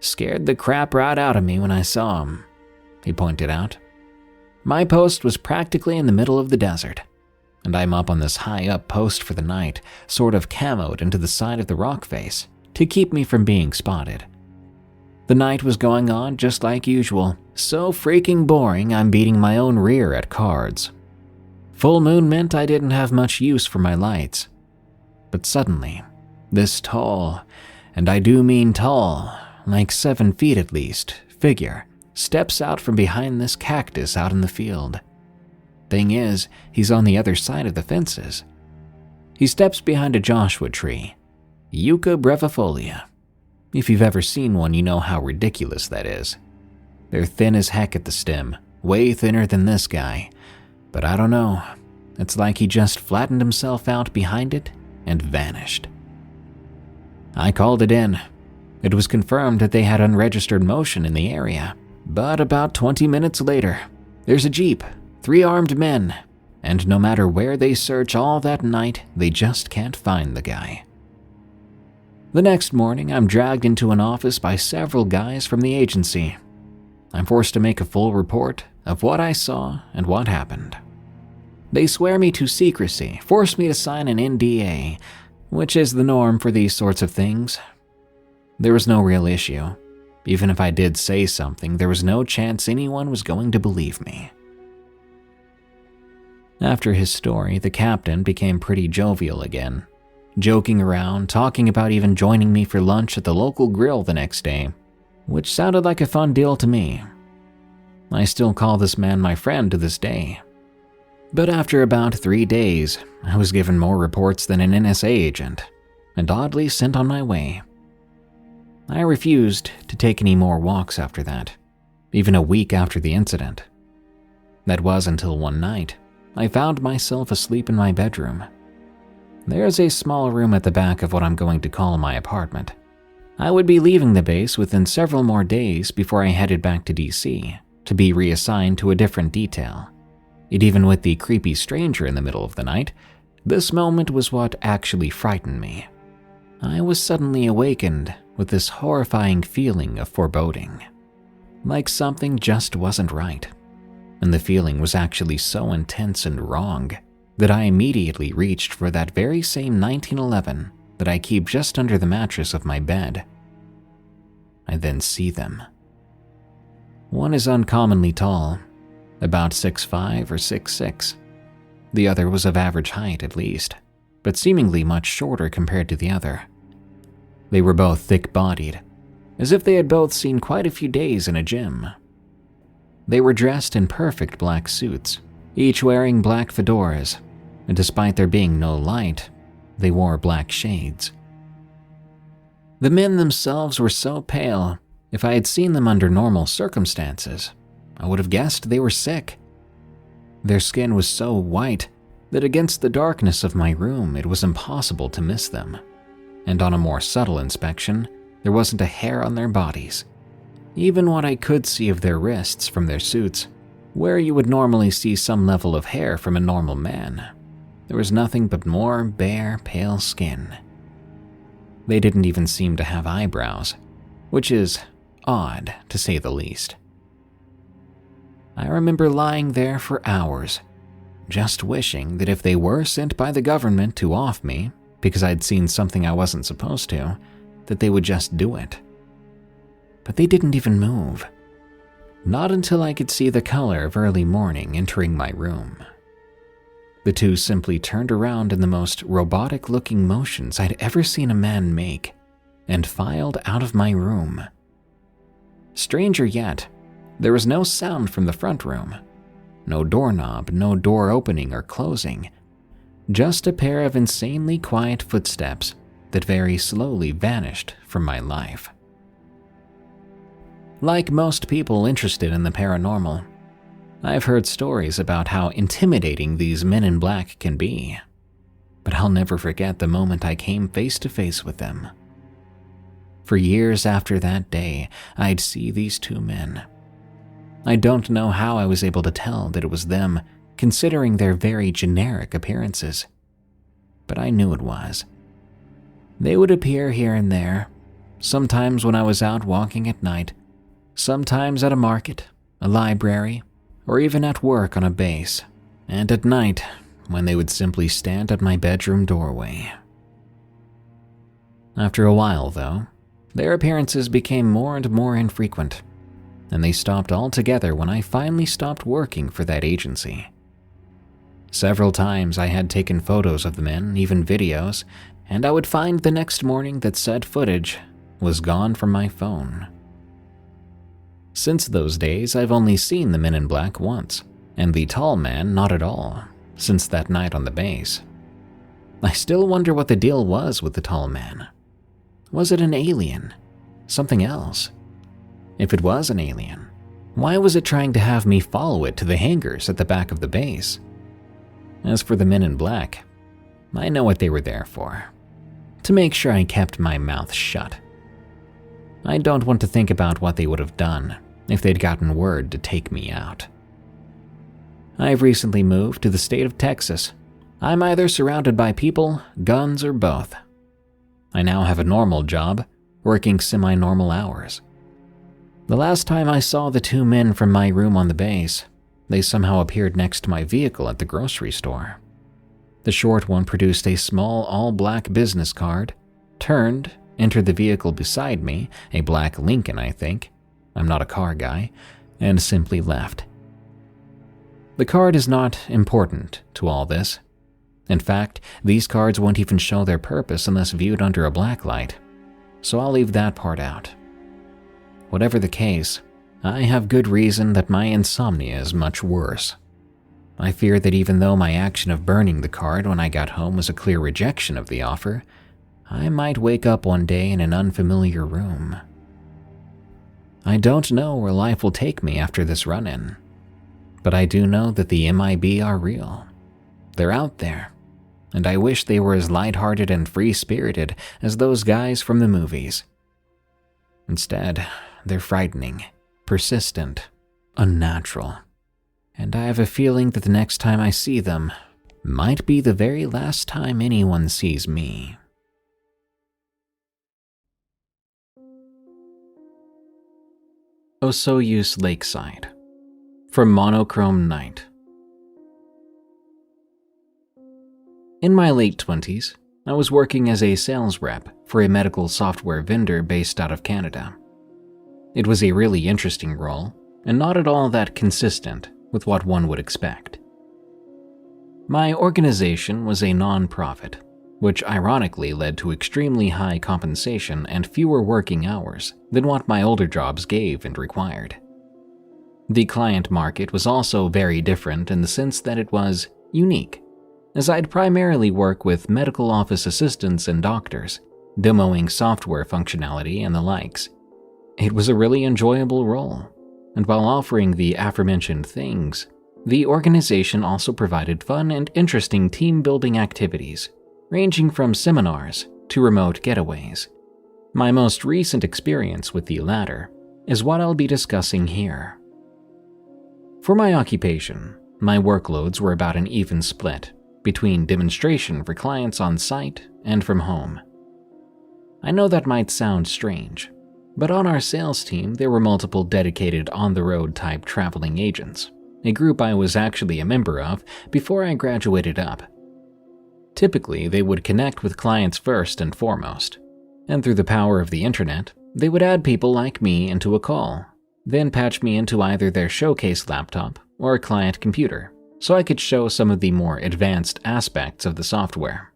Scared the crap right out of me when I saw him, he pointed out. My post was practically in the middle of the desert, and I'm up on this high-up post for the night, sort of camoed into the side of the rock face to keep me from being spotted. The night was going on just like usual, so freaking boring I'm beating my own rear at cards. Full moon meant I didn't have much use for my lights. But suddenly, this tall, and I do mean tall, like 7 feet at least, figure steps out from behind this cactus out in the field. Thing is, he's on the other side of the fences. He steps behind a Joshua tree, Yucca brevifolia. If you've ever seen one, you know how ridiculous that is. They're thin as heck at the stem, way thinner than this guy. But I don't know, it's like he just flattened himself out behind it and vanished. I called it in. It was confirmed that they had unregistered motion in the area. But about 20 minutes later, there's a jeep, 3 armed men, and no matter where they search all that night, they just can't find the guy. The next morning, I'm dragged into an office by several guys from the agency. I'm forced to make a full report of what I saw and what happened. They swear me to secrecy, force me to sign an NDA, which is the norm for these sorts of things. There was no real issue. Even if I did say something, there was no chance anyone was going to believe me. After his story, the captain became pretty jovial again, joking around, talking about even joining me for lunch at the local grill the next day, which sounded like a fun deal to me. I still call this man my friend to this day. But after about 3 days, I was given more reports than an NSA agent, and oddly sent on my way. I refused to take any more walks after that, even a week after the incident. That was until one night, I found myself asleep in my bedroom. There's a small room at the back of what I'm going to call my apartment. I would be leaving the base within several more days before I headed back to DC to be reassigned to a different detail. Yet even with the creepy stranger in the middle of the night, this moment was what actually frightened me. I was suddenly awakened with this horrifying feeling of foreboding. Like something just wasn't right. And the feeling was actually so intense and wrong that I immediately reached for that very same 1911 that I keep just under the mattress of my bed. I then see them. One is uncommonly tall, about 6'5" or 6'6". The other was of average height at least, but seemingly much shorter compared to the other. They were both thick-bodied, as if they had both seen quite a few days in a gym. They were dressed in perfect black suits, each wearing black fedoras, and despite there being no light, they wore black shades. The men themselves were so pale, if I had seen them under normal circumstances, I would have guessed they were sick. Their skin was so white that against the darkness of my room it was impossible to miss them. And on a more subtle inspection, there wasn't a hair on their bodies. Even what I could see of their wrists from their suits, where you would normally see some level of hair from a normal man, there was nothing but more bare, pale skin. They didn't even seem to have eyebrows, which is odd to say the least. I remember lying there for hours, just wishing that if they were sent by the government to off me, because I'd seen something I wasn't supposed to, that they would just do it. But they didn't even move. Not until I could see the color of early morning entering my room. The two simply turned around in the most robotic-looking motions I'd ever seen a man make and filed out of my room. Stranger yet, there was no sound from the front room. No doorknob, no door opening or closing. Just a pair of insanely quiet footsteps that very slowly vanished from my life. Like most people interested in the paranormal, I've heard stories about how intimidating these men in black can be, but I'll never forget the moment I came face to face with them. For years after that day, I'd see these two men. I don't know how I was able to tell that it was them, considering their very generic appearances, but I knew it was. They would appear here and there, sometimes when I was out walking at night, sometimes at a market, a library, or even at work on a base, and at night when they would simply stand at my bedroom doorway. After a while, though, their appearances became more and more infrequent, and they stopped altogether when I finally stopped working for that agency. Several times I had taken photos of the men, even videos, and I would find the next morning that said footage was gone from my phone. Since those days, I've only seen the men in black once, and the tall man not at all, since that night on the base. I still wonder what the deal was with the tall man. Was it an alien? Something else? If it was an alien, why was it trying to have me follow it to the hangars at the back of the base? As for the men in black, I know what they were there for. To make sure I kept my mouth shut. I don't want to think about what they would have done if they'd gotten word to take me out. I've recently moved to the state of Texas. I'm either surrounded by people, guns, or both. I now have a normal job, working semi-normal hours. The last time I saw the two men from my room on the base, they somehow appeared next to my vehicle at the grocery store. The short one produced a small all-black business card, turned, entered the vehicle beside me, a black Lincoln I think, I'm not a car guy, and simply left. The card is not important to all this. In fact, these cards won't even show their purpose unless viewed under a black light, so I'll leave that part out. Whatever the case, I have good reason that my insomnia is much worse. I fear that even though my action of burning the card when I got home was a clear rejection of the offer, I might wake up one day in an unfamiliar room. I don't know where life will take me after this run-in, but I do know that the MIB are real. They're out there, and I wish they were as lighthearted and free-spirited as those guys from the movies. Instead, they're frightening, persistent, unnatural, and I have a feeling that the next time I see them might be the very last time anyone sees me. Osoyos Lakeside, from Monochrome Night. In my late 20s, I was working as a sales rep for a medical software vendor based out of Canada. It was a really interesting role, and not at all that consistent with what one would expect. My organization was a non-profit, which ironically led to extremely high compensation and fewer working hours than what my older jobs gave and required. The client market was also very different in the sense that it was unique, as I'd primarily work with medical office assistants and doctors, demoing software functionality and the likes. It was a really enjoyable role, and while offering the aforementioned things, the organization also provided fun and interesting team-building activities, ranging from seminars to remote getaways. My most recent experience with the latter is what I'll be discussing here. For my occupation, my workloads were about an even split between demonstration for clients on site and from home. I know that might sound strange, but on our sales team there were multiple dedicated on-the-road type traveling agents, a group I was actually a member of before I graduated up. Typically, they would connect with clients first and foremost, and through the power of the internet, they would add people like me into a call, then patch me into either their showcase laptop or a client computer, so I could show some of the more advanced aspects of the software.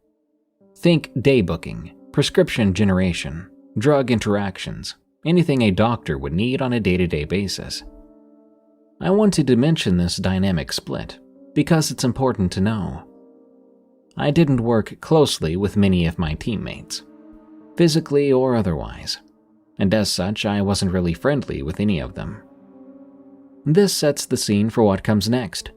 Think day booking, prescription generation, drug interactions, anything a doctor would need on a day-to-day basis. I wanted to mention this dynamic split because it's important to know. I didn't work closely with many of my teammates, physically or otherwise, and as such I wasn't really friendly with any of them. This sets the scene for what comes next.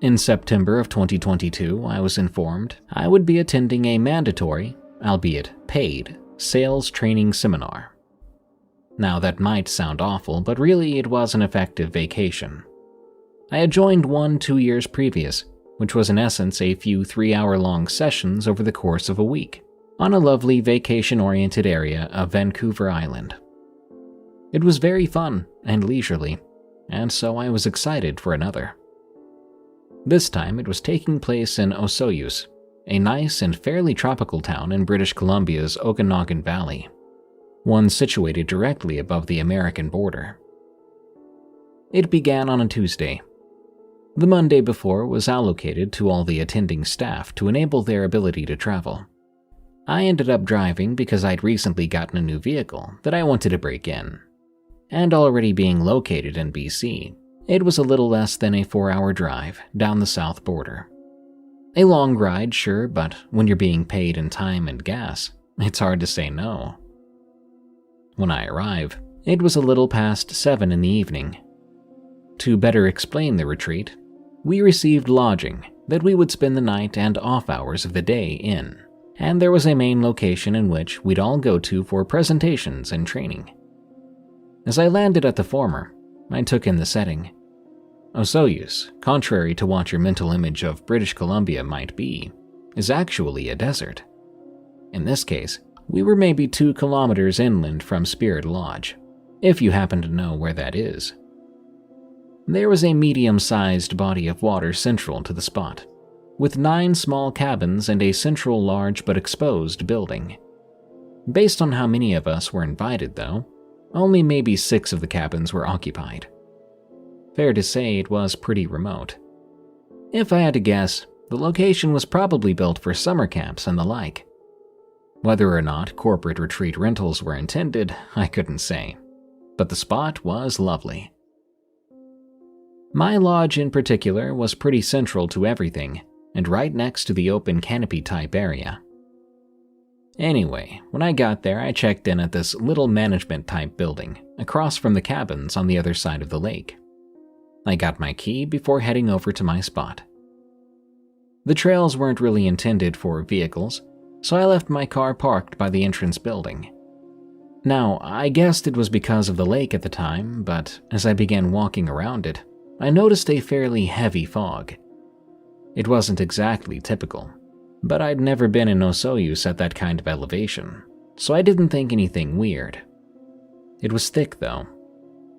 In September of 2022, I was informed I would be attending a mandatory, albeit paid, sales training seminar. Now that might sound awful, but really it was an effective vacation. I had joined one 2 years previous, which was in essence a few 3-hour-long sessions over the course of a week, on a lovely vacation-oriented area of Vancouver Island. It was very fun and leisurely, and so I was excited for another. This time it was taking place in Osoyos, a nice and fairly tropical town in British Columbia's Okanagan Valley, one situated directly above the American border. It began on a Tuesday. The Monday before was allocated to all the attending staff to enable their ability to travel. I ended up driving because I'd recently gotten a new vehicle that I wanted to break in. And already being located in BC, it was a little less than a 4-hour drive down the south border. A long ride, sure, but when you're being paid in time and gas, it's hard to say no. When I arrived, it was a little past 7 in the evening. To better explain the retreat, we received lodging that we would spend the night and off hours of the day in, and there was a main location in which we'd all go to for presentations and training. As I landed at the former, I took in the setting. Osoyos, contrary to what your mental image of British Columbia might be, is actually a desert. In this case, we were maybe 2 kilometers inland from Spirit Lodge, if you happen to know where that is. There was a medium-sized body of water central to the spot, with 9 small cabins and a central large but exposed building. Based on how many of us were invited, though, only maybe 6 of the cabins were occupied. Fair to say it was pretty remote. If I had to guess, the location was probably built for summer camps and the like. Whether or not corporate retreat rentals were intended, I couldn't say, but the spot was lovely. My lodge in particular was pretty central to everything, and right next to the open canopy-type area. Anyway, when I got there, I checked in at this little management-type building, across from the cabins on the other side of the lake. I got my key before heading over to my spot. The trails weren't really intended for vehicles, so I left my car parked by the entrance building. Now, I guessed it was because of the lake at the time, but as I began walking around it, I noticed a fairly heavy fog. It wasn't exactly typical, but I'd never been in Osoyos at that kind of elevation, so I didn't think anything weird. It was thick though.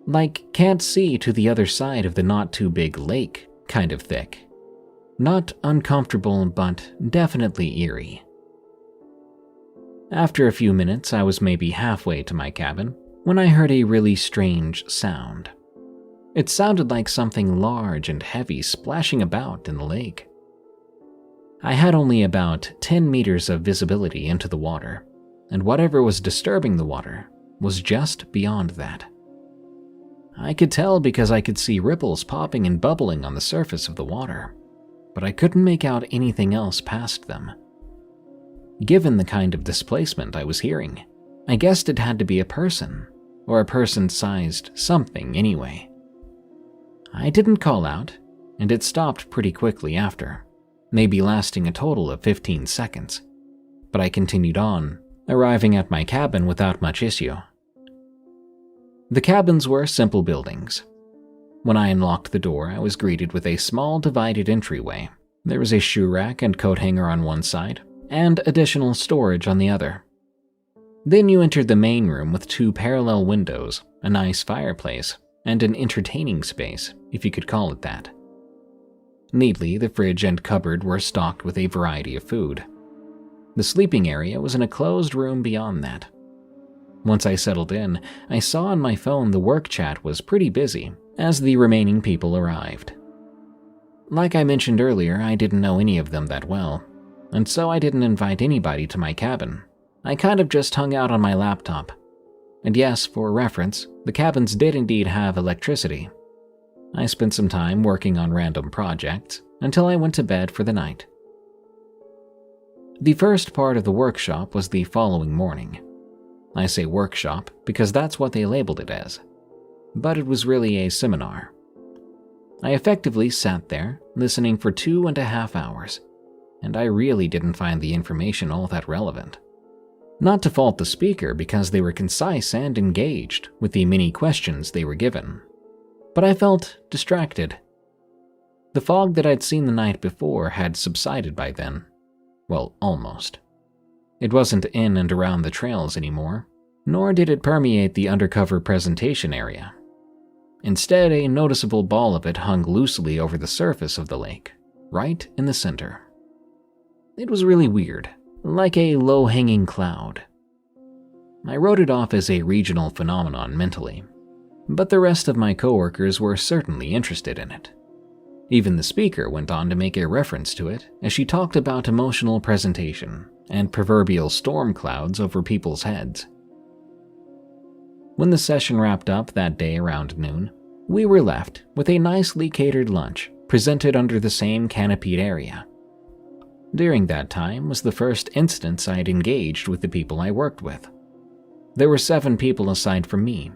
Like can't see to the other side of the not-too-big lake kind of thick. Not uncomfortable, but definitely eerie. After a few minutes, I was maybe halfway to my cabin when I heard a really strange sound. It sounded like something large and heavy splashing about in the lake. I had only about 10 meters of visibility into the water, and whatever was disturbing the water was just beyond that. I could tell because I could see ripples popping and bubbling on the surface of the water, but I couldn't make out anything else past them. Given the kind of displacement I was hearing, I guessed it had to be a person, or a person-sized something anyway. I didn't call out, and it stopped pretty quickly after, maybe lasting a total of 15 seconds, but I continued on, arriving at my cabin without much issue. The cabins were simple buildings. When I unlocked the door, I was greeted with a small divided entryway. There was a shoe rack and coat hanger on one side, and additional storage on the other. Then you entered the main room with 2 parallel windows, a nice fireplace, and an entertaining space, if you could call it that. Neatly, the fridge and cupboard were stocked with a variety of food. The sleeping area was in a closed room beyond that. Once I settled in, I saw on my phone the work chat was pretty busy as the remaining people arrived. Like I mentioned earlier, I didn't know any of them that well, and so I didn't invite anybody to my cabin. I kind of just hung out on my laptop. And yes, for reference, the cabins did indeed have electricity. I spent some time working on random projects until I went to bed for the night. The first part of the workshop was the following morning. I say workshop because that's what they labeled it as, but it was really a seminar. I effectively sat there, listening for 2.5 hours, and I really didn't find the information all that relevant. Not to fault the speaker because they were concise and engaged with the many questions they were given, but I felt distracted. The fog that I'd seen the night before had subsided by then. Well, almost. It wasn't in and around the trails anymore, nor did it permeate the undercover presentation area. Instead, a noticeable ball of it hung loosely over the surface of the lake, right in the center. It was really weird, like a low-hanging cloud. I wrote it off as a regional phenomenon mentally, but the rest of my coworkers were certainly interested in it. Even the speaker went on to make a reference to it as she talked about emotional presentation and proverbial storm clouds over people's heads. When the session wrapped up that day around noon, we were left with a nicely catered lunch presented under the same canopied area. During that time was the first instance I had engaged with the people I worked with. There were 7 people aside from me.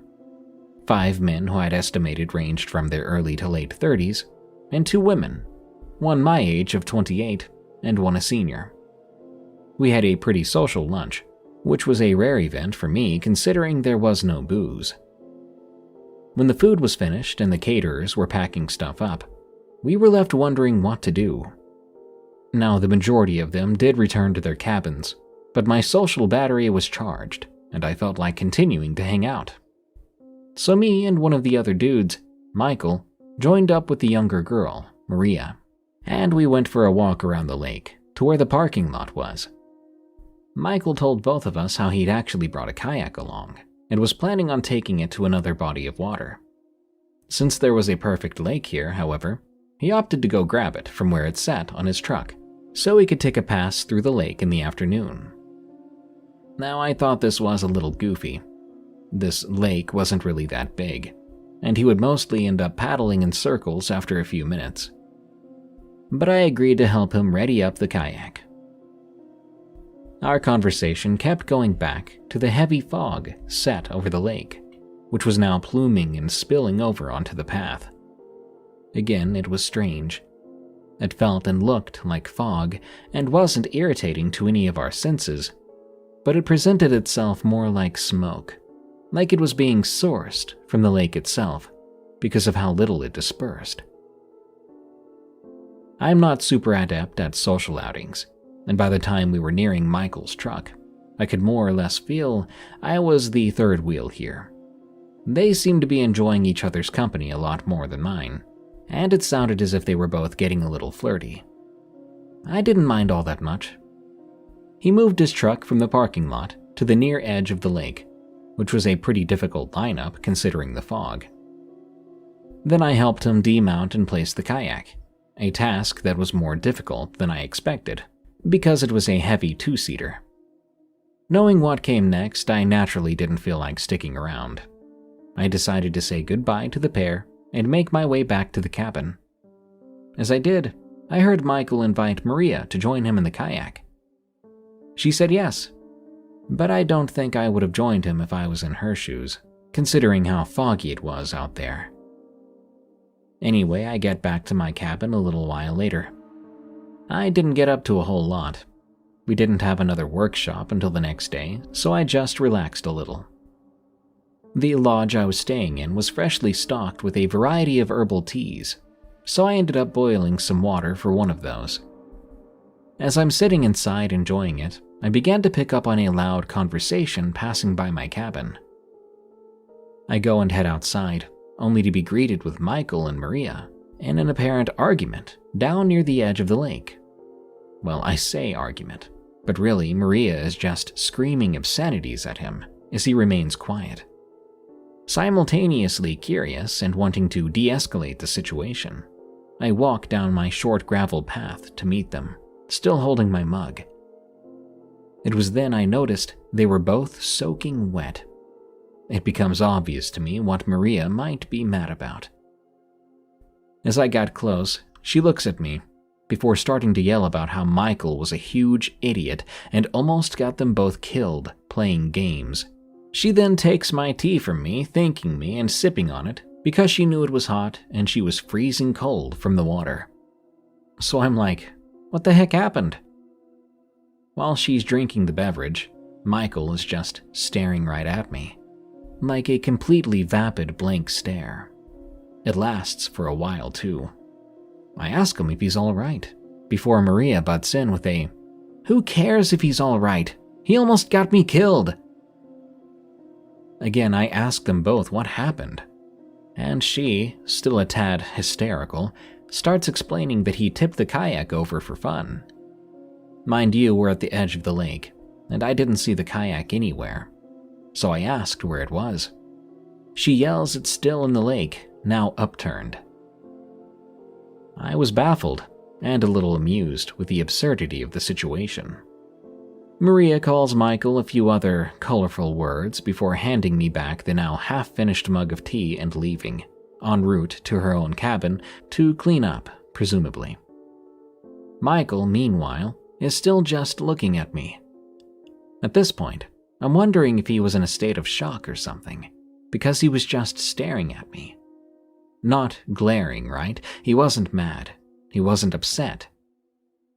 5 men who I'd estimated ranged from their early to late 30s, and 2 women, one my age of 28 and one a senior. We had a pretty social lunch, which was a rare event for me considering there was no booze. When the food was finished and the caterers were packing stuff up, we were left wondering what to do. Now, the majority of them did return to their cabins, but my social battery was charged, and I felt like continuing to hang out. So me and one of the other dudes, Michael, joined up with the younger girl, Maria, and we went for a walk around the lake to where the parking lot was. Michael told both of us how he'd actually brought a kayak along and was planning on taking it to another body of water. Since there was a perfect lake here, however, he opted to go grab it from where it sat on his truck so he could take a pass through the lake in the afternoon. Now, I thought this was a little goofy. This lake wasn't really that big, and he would mostly end up paddling in circles after a few minutes. But I agreed to help him ready up the kayak. Our conversation kept going back to the heavy fog set over the lake, which was now pluming and spilling over onto the path. Again, it was strange. It felt and looked like fog and wasn't irritating to any of our senses, but it presented itself more like smoke, like it was being sourced from the lake itself because of how little it dispersed. I'm not super adept at social outings, and by the time we were nearing Michael's truck, I could more or less feel I was the third wheel here. They seemed to be enjoying each other's company a lot more than mine, and it sounded as if they were both getting a little flirty. I didn't mind all that much. He moved his truck from the parking lot to the near edge of the lake, which was a pretty difficult lineup considering the fog. Then I helped him demount and place the kayak, a task that was more difficult than I expected, because it was a heavy 2-seater. Knowing what came next, I naturally didn't feel like sticking around. I decided to say goodbye to the pair and make my way back to the cabin. As I did, I heard Michael invite Maria to join him in the kayak. She said yes, but I don't think I would have joined him if I was in her shoes, considering how foggy it was out there. Anyway, I get back to my cabin a little while later. I didn't get up to a whole lot. We didn't have another workshop until the next day, so I just relaxed a little. The lodge I was staying in was freshly stocked with a variety of herbal teas, so I ended up boiling some water for one of those. As I'm sitting inside enjoying it, I began to pick up on a loud conversation passing by my cabin. I go and head outside, only to be greeted with Michael and Maria in an apparent argument down near the edge of the lake. Well, I say argument, but really Maria is just screaming obscenities at him as he remains quiet, simultaneously curious and wanting to de-escalate the situation. I walk down my short gravel path to meet them, still holding my mug. It was then I noticed they were both soaking wet. It becomes obvious to me what Maria might be mad about. As I got close, she looks at me, before starting to yell about how Michael was a huge idiot and almost got them both killed playing games. She then takes my tea from me, thanking me and sipping on it because she knew it was hot and she was freezing cold from the water. So I'm like, what the heck happened? While she's drinking the beverage, Michael is just staring right at me, like a completely vapid blank stare. It lasts for a while too. I ask him if he's alright, before Maria butts in with a, "Who cares if he's alright? He almost got me killed." Again, I ask them both what happened, and she, still a tad hysterical, starts explaining that he tipped the kayak over for fun. Mind you, we're at the edge of the lake, and I didn't see the kayak anywhere, so I asked where it was. She yells it's still in the lake, now upturned. I was baffled and a little amused with the absurdity of the situation. Maria calls Michael a few other colorful words before handing me back the now half-finished mug of tea and leaving, en route to her own cabin to clean up, presumably. Michael, meanwhile, is still just looking at me. At this point, I'm wondering if he was in a state of shock or something, because he was just staring at me. Not glaring, right? He wasn't mad. He wasn't upset.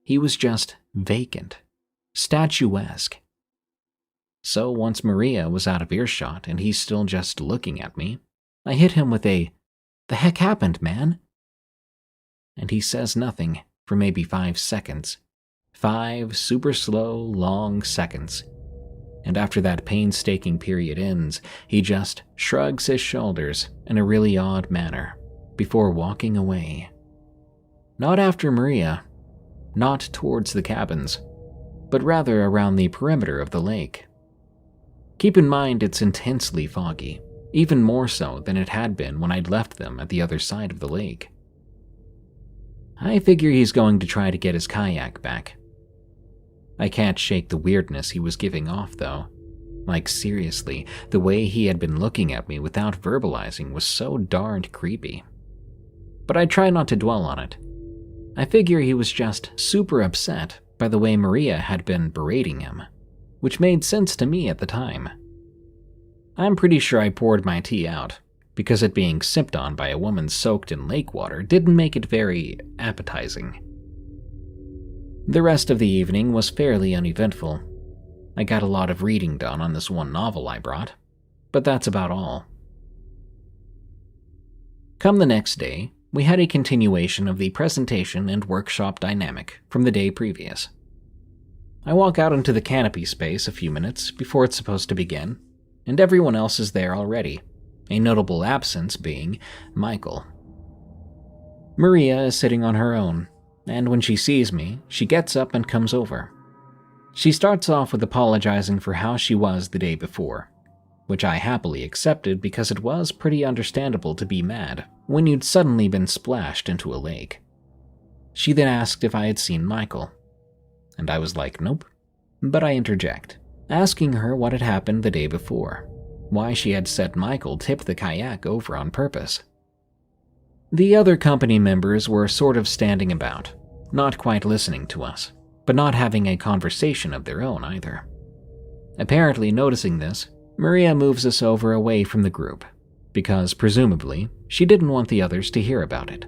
He was just vacant, statuesque. So once Maria was out of earshot and he's still just looking at me, I hit him with a, "The heck happened, man?" And he says nothing for maybe 5 seconds. 5 super slow, long seconds. And after that painstaking period ends, he just shrugs his shoulders in a really odd manner before walking away. Not after Maria, not towards the cabins, but rather around the perimeter of the lake. Keep in mind it's intensely foggy, even more so than it had been when I'd left them at the other side of the lake. I figure he's going to try to get his kayak back. I can't shake the weirdness he was giving off, though. Like, seriously, the way he had been looking at me without verbalizing was so darned creepy. But I try not to dwell on it. I figure he was just super upset by the way Maria had been berating him, which made sense to me at the time. I'm pretty sure I poured my tea out, because it being sipped on by a woman soaked in lake water didn't make it very appetizing. The rest of the evening was fairly uneventful. I got a lot of reading done on this one novel I brought, but that's about all. Come the next day, we had a continuation of the presentation and workshop dynamic from the day previous. I walk out into the canopy space a few minutes before it's supposed to begin, and everyone else is there already, a notable absence being Michael. Maria is sitting on her own, and when she sees me, she gets up and comes over. She starts off with apologizing for how she was the day before, which I happily accepted because it was pretty understandable to be mad when you'd suddenly been splashed into a lake. She then asked if I had seen Michael, and I was like, nope, but I interject, asking her what had happened the day before, why she had said Michael tipped the kayak over on purpose. The other company members were sort of standing about, not quite listening to us, but not having a conversation of their own either. Apparently noticing this, Maria moves us over away from the group, because presumably she didn't want the others to hear about it.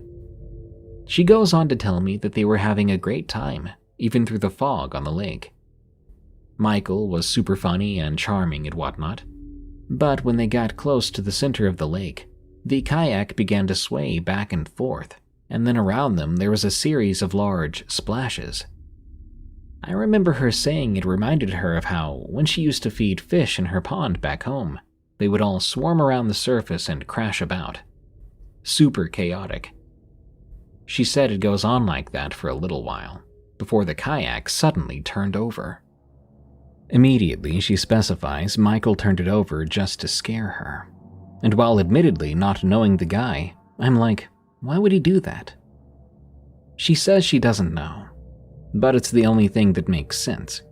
She goes on to tell me that they were having a great time, even through the fog on the lake. Michael was super funny and charming and whatnot, but when they got close to the center of the lake, the kayak began to sway back and forth, and then around them there was a series of large splashes. I remember her saying it reminded her of how, when she used to feed fish in her pond back home, they would all swarm around the surface and crash about. Super chaotic. She said it goes on like that for a little while, before the kayak suddenly turned over. Immediately, she specifies Michael turned it over just to scare her. And while admittedly not knowing the guy, I'm like, why would he do that? She says she doesn't know, but it's the only thing that makes sense,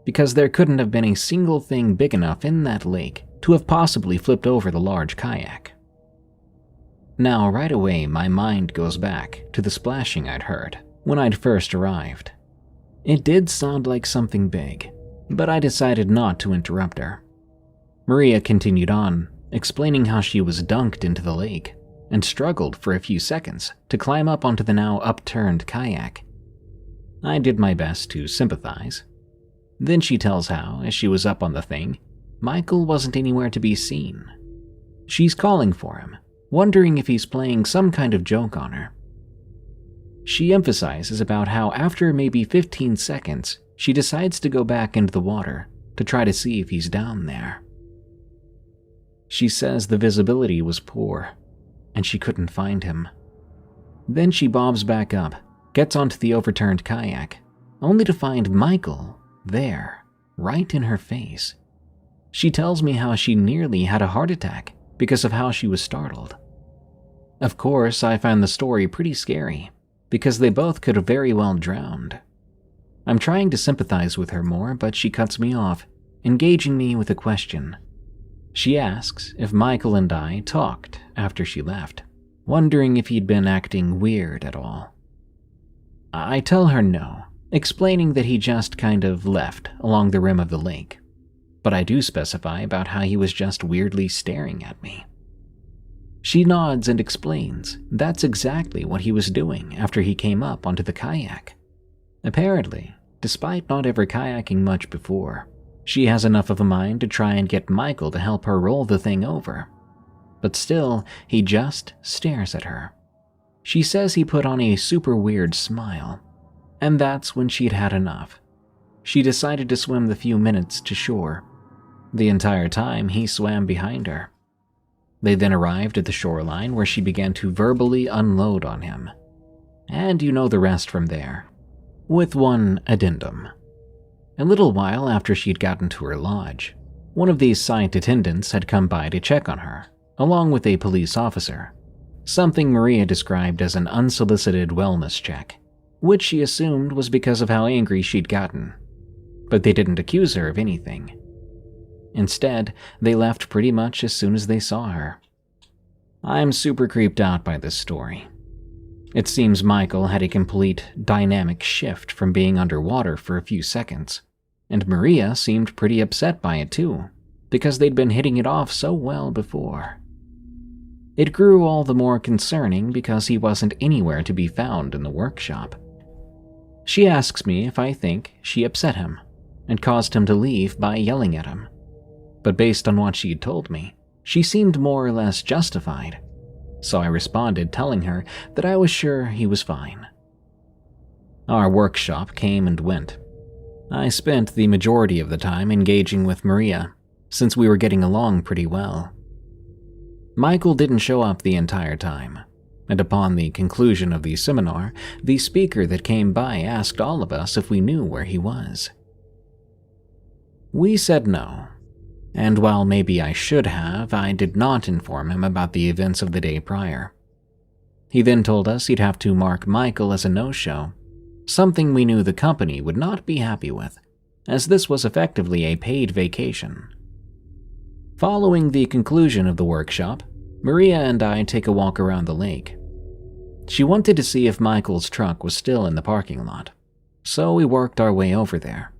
because there couldn't have been a single thing big enough in that lake to have possibly flipped over the large kayak. Now, right away, my mind goes back to the splashing I'd heard when I'd first arrived. It did sound like something big, but I decided not to interrupt her. Maria continued on, explaining how she was dunked into the lake and struggled for a few seconds to climb up onto the now upturned kayak. I did my best to sympathize. Then she tells how, as she was up on the thing, Michael wasn't anywhere to be seen. She's calling for him, wondering if he's playing some kind of joke on her. She emphasizes about how after maybe 15 seconds, she decides to go back into the water to try to see if he's down there. She says the visibility was poor, and she couldn't find him. Then she bobs back up, gets onto the overturned kayak, only to find Michael there, right in her face. She tells me how she nearly had a heart attack because of how she was startled. Of course, I find the story pretty scary, because they both could have very well drowned. I'm trying to sympathize with her more, but she cuts me off, engaging me with a question. She asks if Michael and I talked after she left, wondering if he'd been acting weird at all. I tell her no, explaining that he just kind of left along the rim of the lake, but I do specify about how he was just weirdly staring at me. She nods and explains that's exactly what he was doing after he came up onto the kayak. Apparently, despite not ever kayaking much before, she has enough of a mind to try and get Michael to help her roll the thing over. But still, he just stares at her. She says he put on a super weird smile, and that's when she'd had enough. She decided to swim the few minutes to shore. The entire time, he swam behind her. They then arrived at the shoreline where she began to verbally unload on him. And you know the rest from there, with one addendum. A little while after she'd gotten to her lodge, one of these site attendants had come by to check on her, along with a police officer, something Maria described as an unsolicited wellness check, which she assumed was because of how angry she'd gotten. But they didn't accuse her of anything. Instead, they left pretty much as soon as they saw her. I'm super creeped out by this story. It seems Michael had a complete dynamic shift from being underwater for a few seconds, and Maria seemed pretty upset by it too, because they'd been hitting it off so well before. It grew all the more concerning because he wasn't anywhere to be found in the workshop. She asks me if I think she upset him and caused him to leave by yelling at him. But based on what she had told me, she seemed more or less justified, so I responded telling her that I was sure he was fine. Our workshop came and went. I spent the majority of the time engaging with Maria, since we were getting along pretty well. Michael didn't show up the entire time, and upon the conclusion of the seminar, the speaker that came by asked all of us if we knew where he was. We said no. And while maybe I should have, I did not inform him about the events of the day prior. He then told us he'd have to mark Michael as a no-show, something we knew the company would not be happy with, as this was effectively a paid vacation. Following the conclusion of the workshop, Maria and I take a walk around the lake. She wanted to see if Michael's truck was still in the parking lot, so we worked our way over there.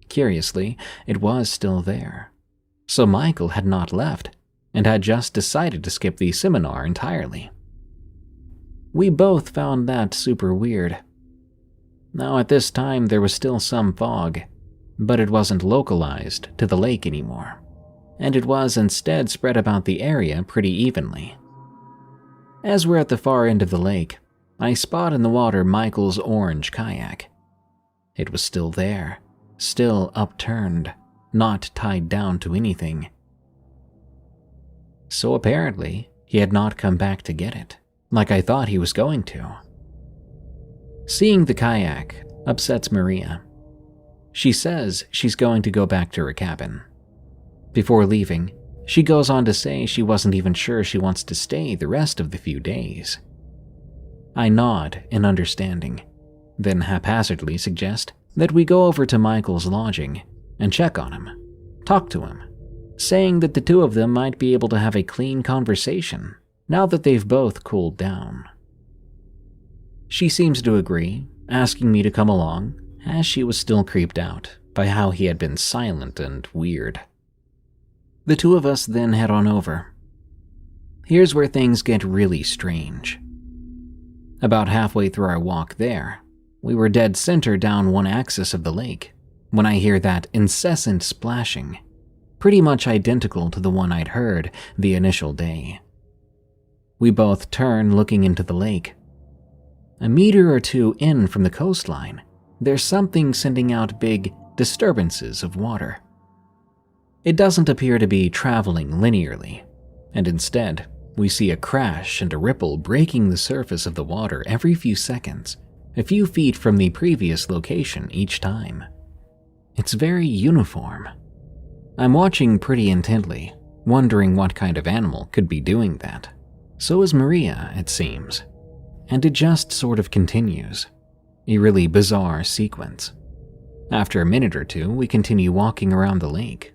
Curiously, it was still there, so Michael had not left and had just decided to skip the seminar entirely. We both found that super weird. Now at this time there was still some fog, but it wasn't localized to the lake anymore, and it was instead spread about the area pretty evenly. As we're at the far end of the lake, I spot in the water Michael's orange kayak. It was still there, still upturned, not tied down to anything. So apparently, he had not come back to get it, like I thought he was going to. Seeing the kayak upsets Maria. She says she's going to go back to her cabin. Before leaving, she goes on to say she wasn't even sure she wants to stay the rest of the few days. I nod in understanding, then haphazardly suggest that we go over to Michael's lodging and check on him, talk to him, saying that the two of them might be able to have a clean conversation now that they've both cooled down. She seems to agree, asking me to come along, as she was still creeped out by how he had been silent and weird. The two of us then head on over. Here's where things get really strange. About halfway through our walk there, we were dead center down one axis of the lake when I hear that incessant splashing, pretty much identical to the one I'd heard the initial day. We both turn looking into the lake. A meter or two in from the coastline, there's something sending out big disturbances of water. It doesn't appear to be traveling linearly, and instead, we see a crash and a ripple breaking the surface of the water every few seconds, a few feet from the previous location each time. It's very uniform. I'm watching pretty intently, wondering what kind of animal could be doing that. So is Maria, it seems. And it just sort of continues. A really bizarre sequence. After a minute or two, we continue walking around the lake.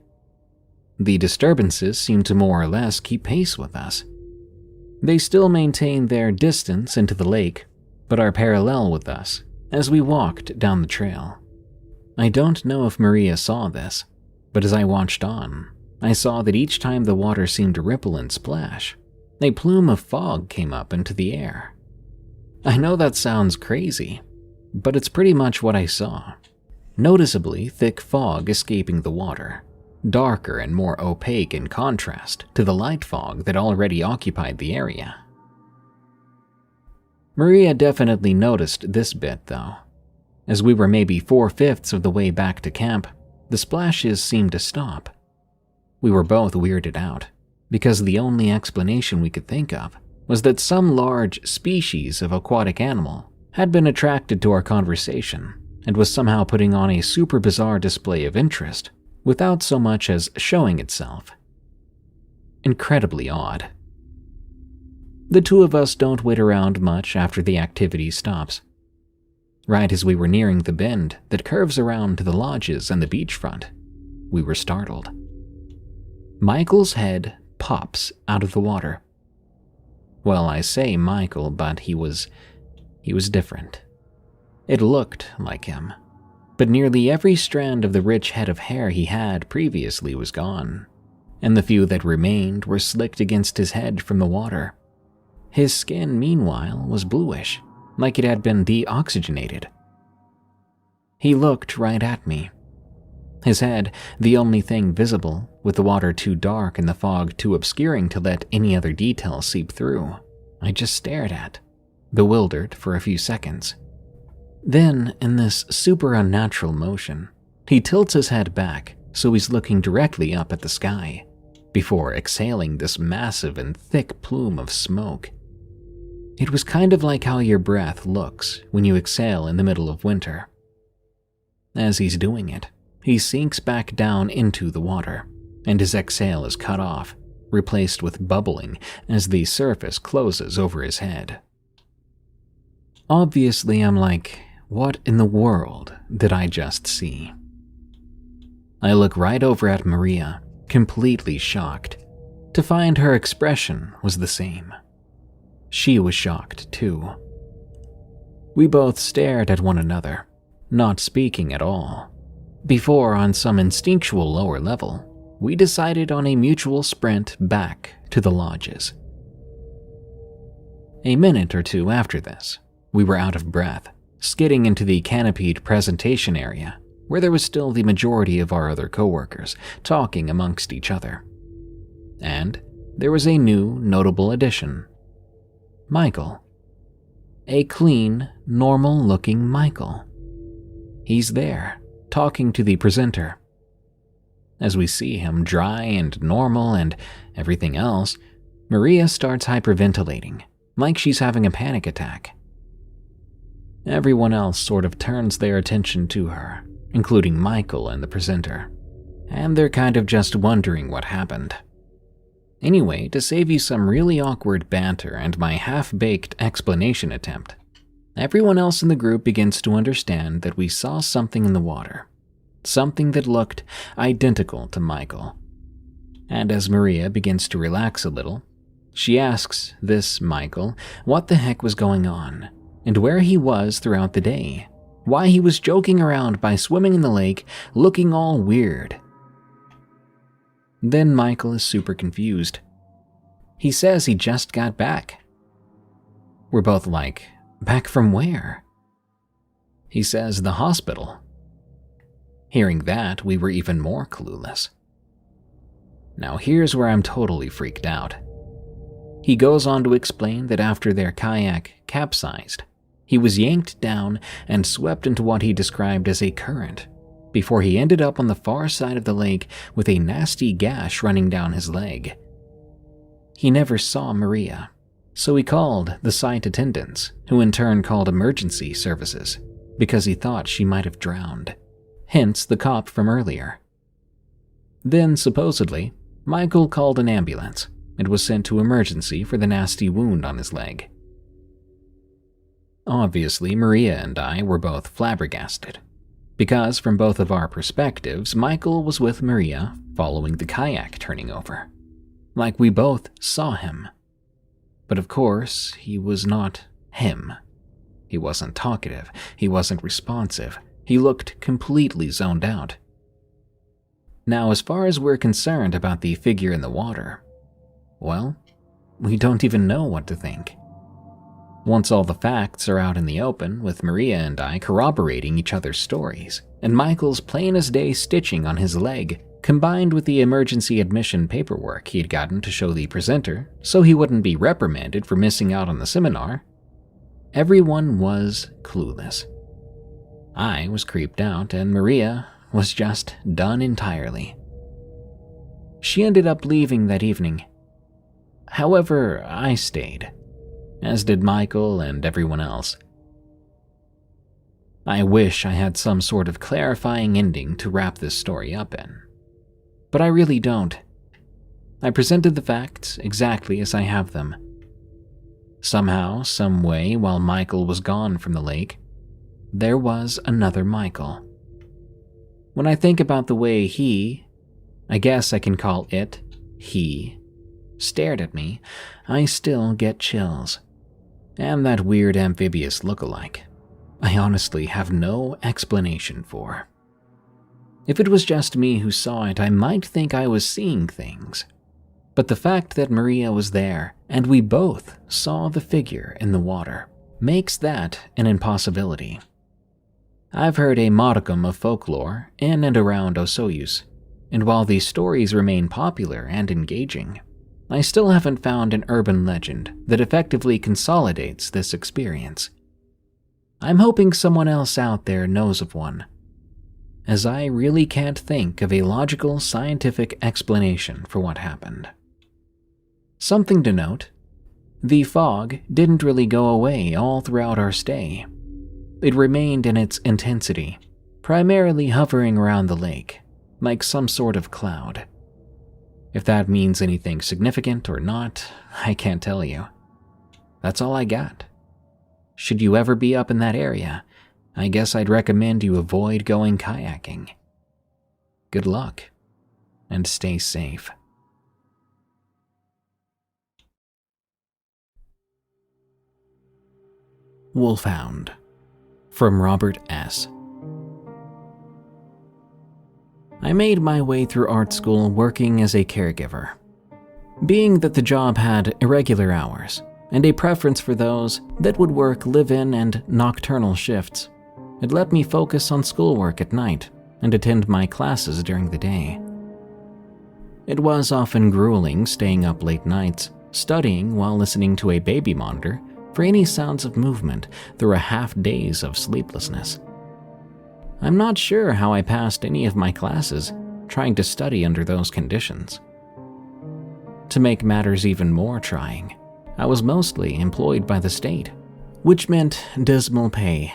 The disturbances seem to more or less keep pace with us. They still maintain their distance into the lake, but are parallel with us as we walked down the trail. I don't know if Maria saw this, but as I watched on, I saw that each time the water seemed to ripple and splash, a plume of fog came up into the air. I know that sounds crazy, but it's pretty much what I saw. Noticeably thick fog escaping the water, darker and more opaque in contrast to the light fog that already occupied the area. Maria definitely noticed this bit, though. As we were maybe 4/5 of the way back to camp, the splashes seemed to stop. We were both weirded out, because the only explanation we could think of was that some large species of aquatic animal had been attracted to our conversation and was somehow putting on a super bizarre display of interest without so much as showing itself. Incredibly odd. The two of us don't wait around much after the activity stops. Right as we were nearing the bend that curves around to the lodges and the beachfront, we were startled. Michael's head pops out of the water. Well, I say Michael, but he was different. It looked like him, but nearly every strand of the rich head of hair he had previously was gone, and the few that remained were slicked against his head from the water. His skin, meanwhile, was bluish, like it had been deoxygenated. He looked right at me. His head, the only thing visible, with the water too dark and the fog too obscuring to let any other detail seep through, I just stared at, bewildered for a few seconds. Then, in this super unnatural motion, he tilts his head back so he's looking directly up at the sky, before exhaling this massive and thick plume of smoke. It was kind of like how your breath looks when you exhale in the middle of winter. As he's doing it, he sinks back down into the water, and his exhale is cut off, replaced with bubbling as the surface closes over his head. Obviously, I'm like, what in the world did I just see? I look right over at Maria, completely shocked, to find her expression was the same. She was shocked too. We both stared at one another, not speaking at all, before on some instinctual lower level, we decided on a mutual sprint back to the lodges. A minute or two after this, we were out of breath, skidding into the canopied presentation area, where there was still the majority of our other coworkers talking amongst each other. And there was a new, notable addition. Michael. A clean, normal-looking Michael. He's there, talking to the presenter. As we see him dry and normal and everything else, Maria starts hyperventilating, like she's having a panic attack. Everyone else sort of turns their attention to her, including Michael and the presenter, and they're kind of just wondering what happened. Anyway, to save you some really awkward banter and my half-baked explanation attempt, everyone else in the group begins to understand that we saw something in the water. Something that looked identical to Michael. And as Maria begins to relax a little, she asks this Michael what the heck was going on, and where he was throughout the day, why he was joking around by swimming in the lake looking all weird. Then Michael is super confused. He says he just got back. We're both like, back from where? He says the hospital. Hearing that, we were even more clueless. Now here's where I'm totally freaked out. He goes on to explain that after their kayak capsized, he was yanked down and swept into what he described as a current, before he ended up on the far side of the lake with a nasty gash running down his leg. He never saw Maria, so he called the site attendants, who in turn called emergency services, because he thought she might have drowned, hence the cop from earlier. Then, supposedly, Michael called an ambulance and was sent to emergency for the nasty wound on his leg. Obviously, Maria and I were both flabbergasted, because from both of our perspectives, Michael was with Maria following the kayak turning over, like we both saw him. But of course, he was not him. He wasn't talkative, he wasn't responsive, he looked completely zoned out. Now, as far as we're concerned about the figure in the water, well, we don't even know what to think. Once all the facts are out in the open, with Maria and I corroborating each other's stories, and Michael's plain-as-day stitching on his leg, combined with the emergency admission paperwork he had gotten to show the presenter so he wouldn't be reprimanded for missing out on the seminar, everyone was clueless. I was creeped out, and Maria was just done entirely. She ended up leaving that evening. However, I stayed, as did Michael and everyone else. I wish I had some sort of clarifying ending to wrap this story up in, but I really don't. I presented the facts exactly as I have them. Somehow, some way, while Michael was gone from the lake, there was another Michael. When I think about the way he, I guess I can call it he, stared at me, I still get chills. And that weird amphibious look-alike, I honestly have no explanation for. If it was just me who saw it, I might think I was seeing things. But the fact that Maria was there, and we both saw the figure in the water, makes that an impossibility. I've heard a modicum of folklore in and around Osoyos, and while these stories remain popular and engaging, I still haven't found an urban legend that effectively consolidates this experience. I'm hoping someone else out there knows of one, as I really can't think of a logical scientific explanation for what happened. Something to note, the fog didn't really go away all throughout our stay. It remained in its intensity, primarily hovering around the lake, like some sort of cloud. If that means anything significant or not, I can't tell you. That's all I got. Should you ever be up in that area, I guess I'd recommend you avoid going kayaking. Good luck, and stay safe. Wolfhound, from Robert S. I made my way through art school working as a caregiver. Being that the job had irregular hours and a preference for those that would work live-in and nocturnal shifts, it let me focus on schoolwork at night and attend my classes during the day. It was often grueling staying up late nights, studying while listening to a baby monitor for any sounds of movement through a half days of sleeplessness. I'm not sure how I passed any of my classes trying to study under those conditions. To make matters even more trying, I was mostly employed by the state, which meant dismal pay,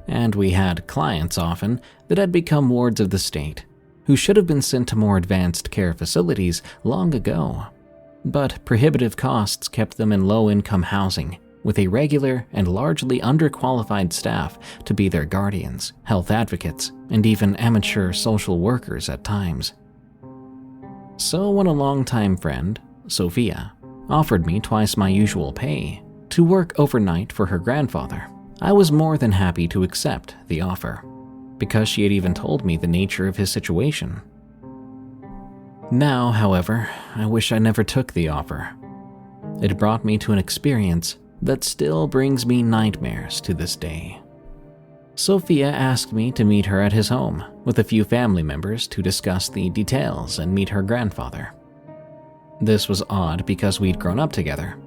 and we had clients often that had become wards of the state, who should have been sent to more advanced care facilities long ago. but prohibitive costs kept them in low-income housing, with a regular and largely underqualified staff to be their guardians, health advocates, and even amateur social workers at times. So when a longtime friend, Sophia, offered me twice my usual pay to work overnight for her grandfather, I was more than happy to accept the offer, because she had even told me the nature of his situation. Now, however, I wish I never took the offer. It brought me to an experience that still brings me nightmares to this day. Sophia asked me to meet her at his home with a few family members to discuss the details and meet her grandfather. This was odd because we'd grown up together.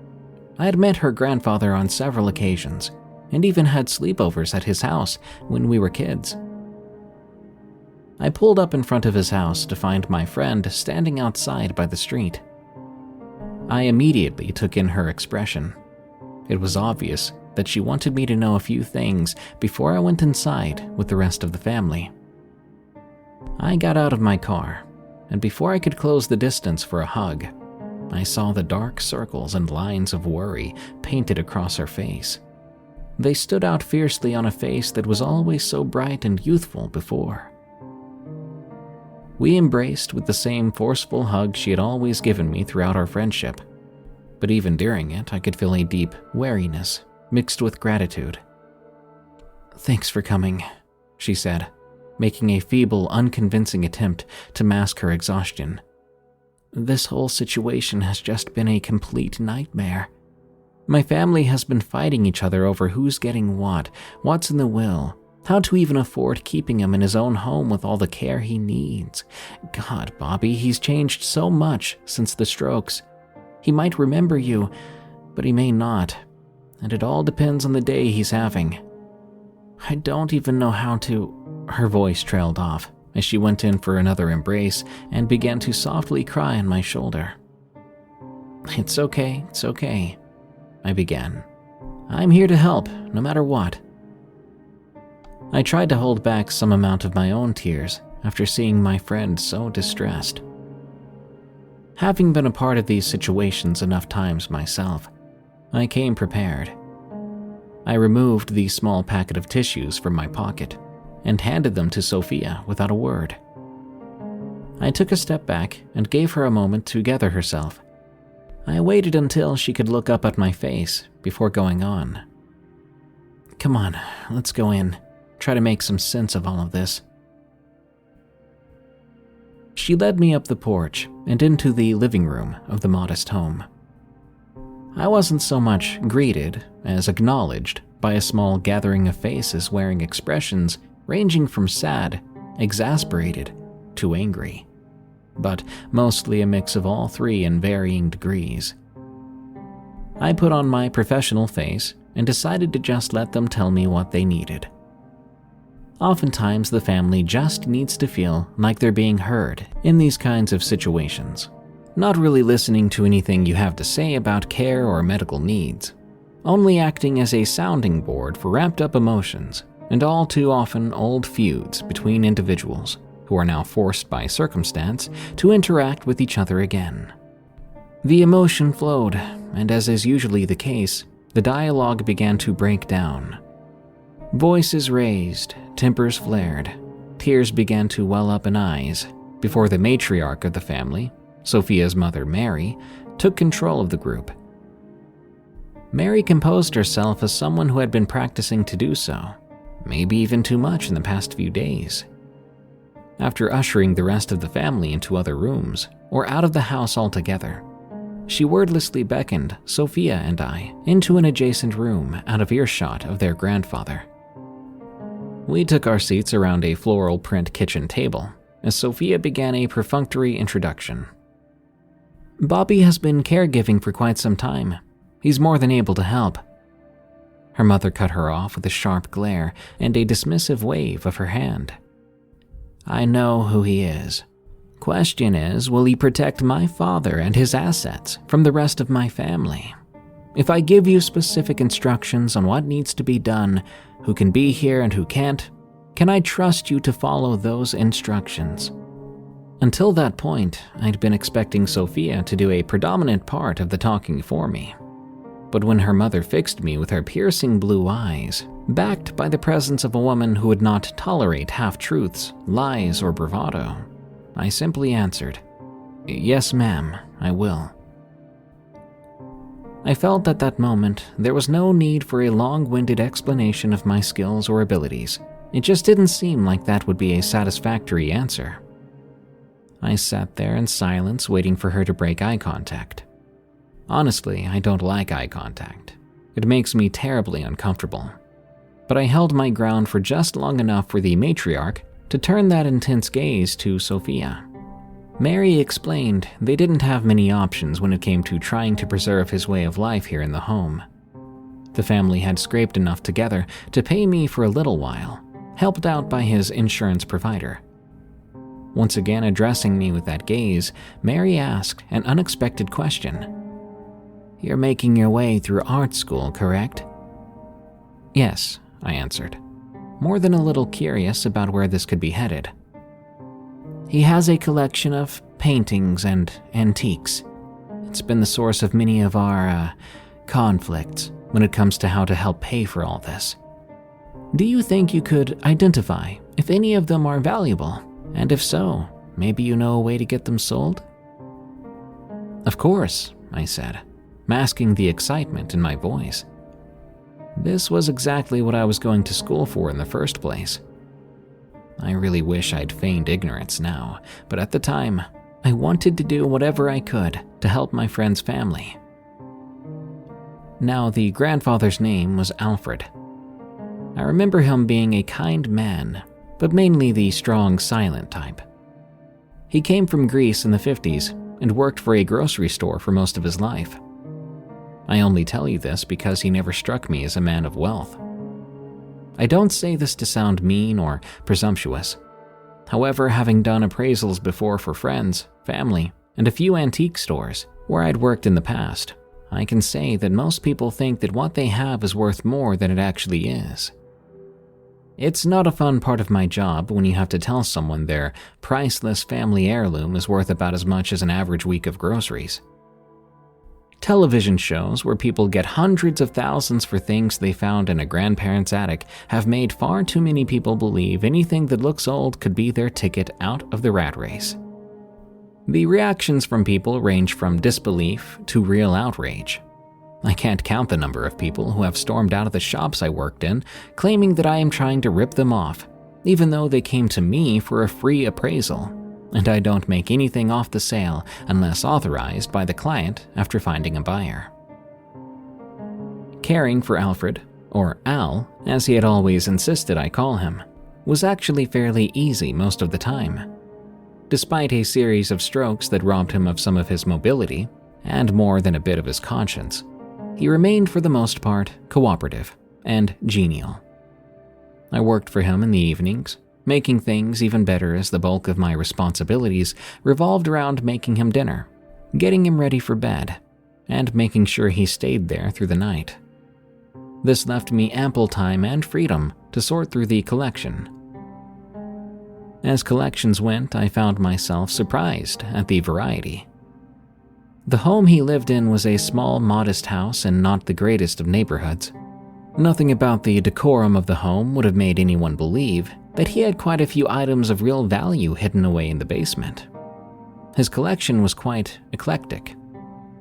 I had met her grandfather on several occasions and even had sleepovers at his house when we were kids. I pulled up in front of his house to find my friend standing outside by the street. I immediately took in her expression. It was obvious that she wanted me to know a few things before I went inside with the rest of the family. I got out of my car, and before I could close the distance for a hug, I saw the dark circles and lines of worry painted across her face. They stood out fiercely on a face that was always so bright and youthful before. We embraced with the same forceful hug she had always given me throughout our friendship, but even during it, I could feel a deep wariness mixed with gratitude. "Thanks for coming," she said, making a feeble, unconvincing attempt to mask her exhaustion. "This whole situation has just been a complete nightmare. My family has been fighting each other over who's getting what, what's in the will, how to even afford keeping him in his own home with all the care he needs. God, Bobby, he's changed so much since the strokes. He might remember you, but he may not, and it all depends on the day he's having. I don't even know how to—" Her voice trailed off as she went in for another embrace and began to softly cry on my shoulder. It's okay, I began. "I'm here to help, no matter what." I tried to hold back some amount of my own tears after seeing my friend so distressed. Having been a part of these situations enough times myself, I came prepared. I removed the small packet of tissues from my pocket and handed them to Sophia without a word. I took a step back and gave her a moment to gather herself. I waited until she could look up at my face before going on. "Come on, let's go in. Try to make some sense of all of this." She led me up the porch and into the living room of the modest home. I wasn't so much greeted as acknowledged by a small gathering of faces wearing expressions ranging from sad, exasperated, to angry, but mostly a mix of all three in varying degrees. I put on my professional face and decided to just let them tell me what they needed. Oftentimes, the family just needs to feel like they're being heard in these kinds of situations, not really listening to anything you have to say about care or medical needs, only acting as a sounding board for wrapped-up emotions and all too often old feuds between individuals who are now forced by circumstance to interact with each other again. The emotion flowed, and as is usually the case, the dialogue began to break down. Voices raised, tempers flared, tears began to well up in eyes before the matriarch of the family, Sophia's mother Mary, took control of the group. Mary composed herself as someone who had been practicing to do so, maybe even too much in the past few days. After ushering the rest of the family into other rooms or out of the house altogether, she wordlessly beckoned Sophia and I into an adjacent room out of earshot of their grandfather. We took our seats around a floral print kitchen table as Sophia began a perfunctory introduction. "Bobby has been caregiving for quite some time. He's more than able to help." Her mother cut her off with a sharp glare and a dismissive wave of her hand. "I know who he is. Question is, will he protect my father and his assets from the rest of my family? If I give you specific instructions on what needs to be done, who can be here and who can't, can I trust you to follow those instructions?" Until that point, I'd been expecting Sophia to do a predominant part of the talking for me. But when her mother fixed me with her piercing blue eyes, backed by the presence of a woman who would not tolerate half-truths, lies, or bravado, I simply answered, "Yes, ma'am, I will." I felt at that moment there was no need for a long-winded explanation of my skills or abilities. It just didn't seem like that would be a satisfactory answer. I sat there in silence waiting for her to break eye contact. Honestly, I don't like eye contact. It makes me terribly uncomfortable. But I held my ground for just long enough for the matriarch to turn that intense gaze to Sophia. Mary explained they didn't have many options when it came to trying to preserve his way of life here in the home. The family had scraped enough together to pay me for a little while, helped out by his insurance provider. Once again addressing me with that gaze, Mary asked an unexpected question. "You're making your way through art school, correct?" "Yes," I answered, more than a little curious about where this could be headed. "He has a collection of paintings and antiques. It's been the source of many of our conflicts when it comes to how to help pay for all this. Do you think you could identify if any of them are valuable? And if so, maybe you know a way to get them sold?" "Of course," I said, masking the excitement in my voice. This was exactly what I was going to school for in the first place. I really wish I'd feigned ignorance now, but at the time, I wanted to do whatever I could to help my friend's family. Now, the grandfather's name was Alfred. I remember him being a kind man, but mainly the strong, silent type. He came from Greece in the 50s and worked for a grocery store for most of his life. I only tell you this because he never struck me as a man of wealth. I don't say this to sound mean or presumptuous. However, having done appraisals before for friends, family, and a few antique stores where I'd worked in the past, I can say that most people think that what they have is worth more than it actually is. It's not a fun part of my job when you have to tell someone their priceless family heirloom is worth about as much as an average week of groceries. Television shows where people get hundreds of thousands for things they found in a grandparent's attic have made far too many people believe anything that looks old could be their ticket out of the rat race. The reactions from people range from disbelief to real outrage. I can't count the number of people who have stormed out of the shops I worked in, claiming that I am trying to rip them off, even though they came to me for a free appraisal, and I don't make anything off the sale unless authorized by the client after finding a buyer. Caring for Alfred, or Al, as he had always insisted I call him, was actually fairly easy most of the time. Despite a series of strokes that robbed him of some of his mobility, and more than a bit of his conscience, he remained for the most part cooperative and genial. I worked for him in the evenings, making things even better as the bulk of my responsibilities revolved around making him dinner, getting him ready for bed, and making sure he stayed there through the night. This left me ample time and freedom to sort through the collection. As collections went, I found myself surprised at the variety. The home he lived in was a small, modest house in not the greatest of neighborhoods. Nothing about the decorum of the home would have made anyone believe that he had quite a few items of real value hidden away in the basement. His collection was quite eclectic.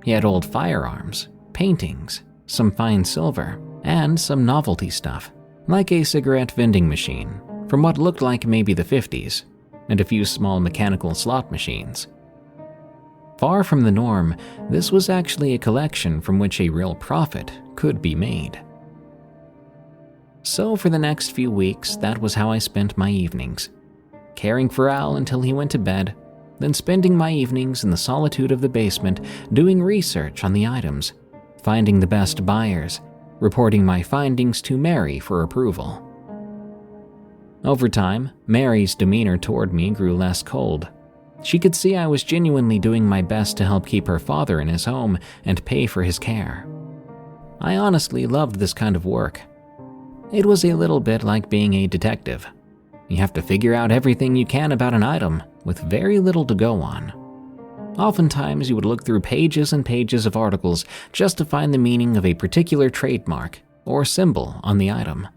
He had old firearms, paintings, some fine silver, and some novelty stuff, like a cigarette vending machine from what looked like maybe the 50s, and a few small mechanical slot machines. Far from the norm, this was actually a collection from which a real profit could be made. So for the next few weeks, that was how I spent my evenings. Caring for Al until he went to bed, then spending my evenings in the solitude of the basement doing research on the items, finding the best buyers, reporting my findings to Mary for approval. Over time, Mary's demeanor toward me grew less cold. She could see I was genuinely doing my best to help keep her father in his home and pay for his care. I honestly loved this kind of work. It was a little bit like being a detective. You have to figure out everything you can about an item with very little to go on. Oftentimes, you would look through pages and pages of articles just to find the meaning of a particular trademark or symbol on the item.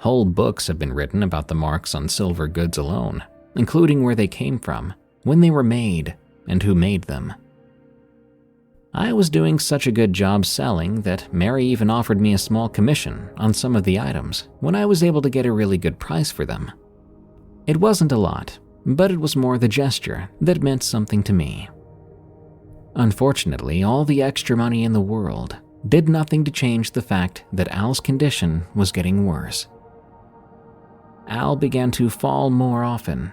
Whole books have been written about the marks on silver goods alone, including where they came from, when they were made, and who made them. I was doing such a good job selling that Mary even offered me a small commission on some of the items when I was able to get a really good price for them. It wasn't a lot, but it was more the gesture that meant something to me. Unfortunately, all the extra money in the world did nothing to change the fact that Al's condition was getting worse. Al began to fall more often.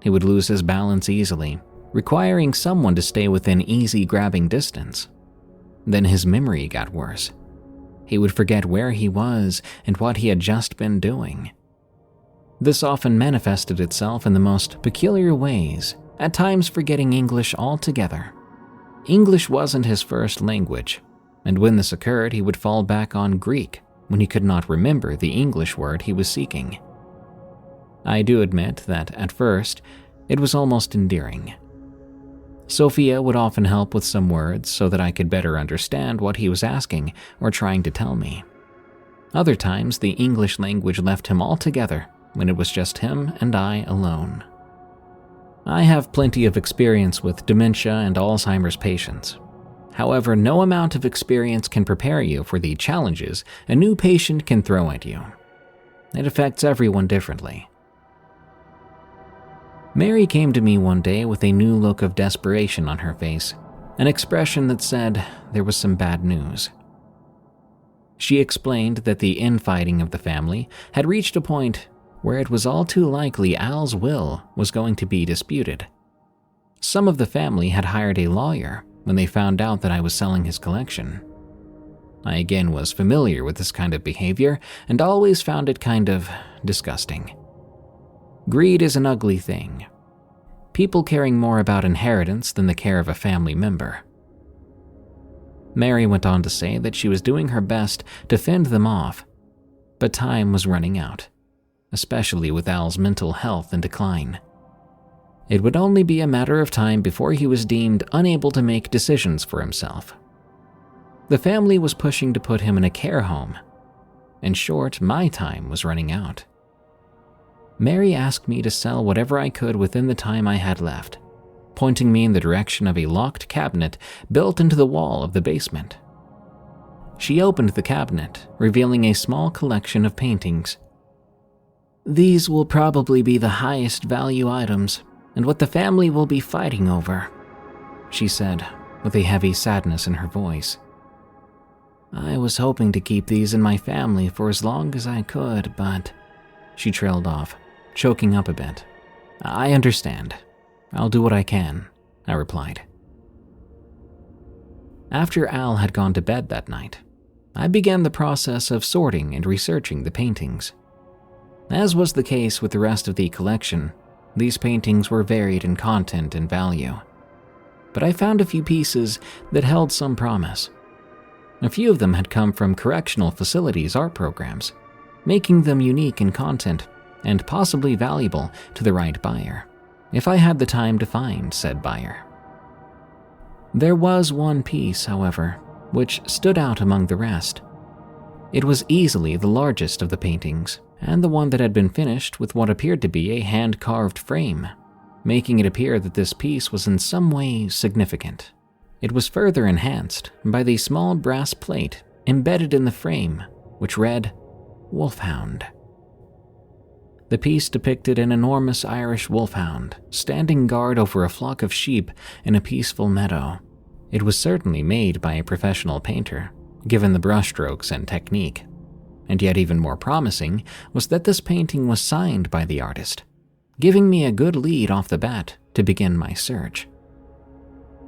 He would lose his balance easily, requiring someone to stay within easy grabbing distance. Then his memory got worse. He would forget where he was and what he had just been doing. This often manifested itself in the most peculiar ways, at times forgetting English altogether. English wasn't his first language, and when this occurred, he would fall back on Greek when he could not remember the English word he was seeking. I do admit that, at first, it was almost endearing. Sophia would often help with some words so that I could better understand what he was asking or trying to tell me. Other times, the English language left him altogether when it was just him and I alone. I have plenty of experience with dementia and Alzheimer's patients. However, no amount of experience can prepare you for the challenges a new patient can throw at you. It affects everyone differently. Mary came to me one day with a new look of desperation on her face, an expression that said there was some bad news. She explained that the infighting of the family had reached a point where it was all too likely Al's will was going to be disputed. Some of the family had hired a lawyer when they found out that I was selling his collection. I again was familiar with this kind of behavior and always found it kind of disgusting. Greed is an ugly thing. People caring more about inheritance than the care of a family member. Mary went on to say that she was doing her best to fend them off, but time was running out, especially with Al's mental health in decline. It would only be a matter of time before he was deemed unable to make decisions for himself. The family was pushing to put him in a care home. In short, my time was running out. Mary asked me to sell whatever I could within the time I had left, pointing me in the direction of a locked cabinet built into the wall of the basement. She opened the cabinet, revealing a small collection of paintings. "These will probably be the highest value items, and what the family will be fighting over," she said, with a heavy sadness in her voice. "I was hoping to keep these in my family for as long as I could, but..." She trailed off, choking up a bit. "I understand. I'll do what I can," I replied. After Al had gone to bed that night, I began the process of sorting and researching the paintings. As was the case with the rest of the collection, these paintings were varied in content and value. But I found a few pieces that held some promise. A few of them had come from correctional facilities' art programs, making them unique in content and possibly valuable to the right buyer, if I had the time to find said buyer. There was one piece, however, which stood out among the rest. It was easily the largest of the paintings, and the one that had been finished with what appeared to be a hand-carved frame, making it appear that this piece was in some way significant. It was further enhanced by the small brass plate embedded in the frame, which read, "Wolfhound." The piece depicted an enormous Irish wolfhound standing guard over a flock of sheep in a peaceful meadow. It was certainly made by a professional painter, given the brushstrokes and technique. And yet even more promising was that this painting was signed by the artist, giving me a good lead off the bat to begin my search.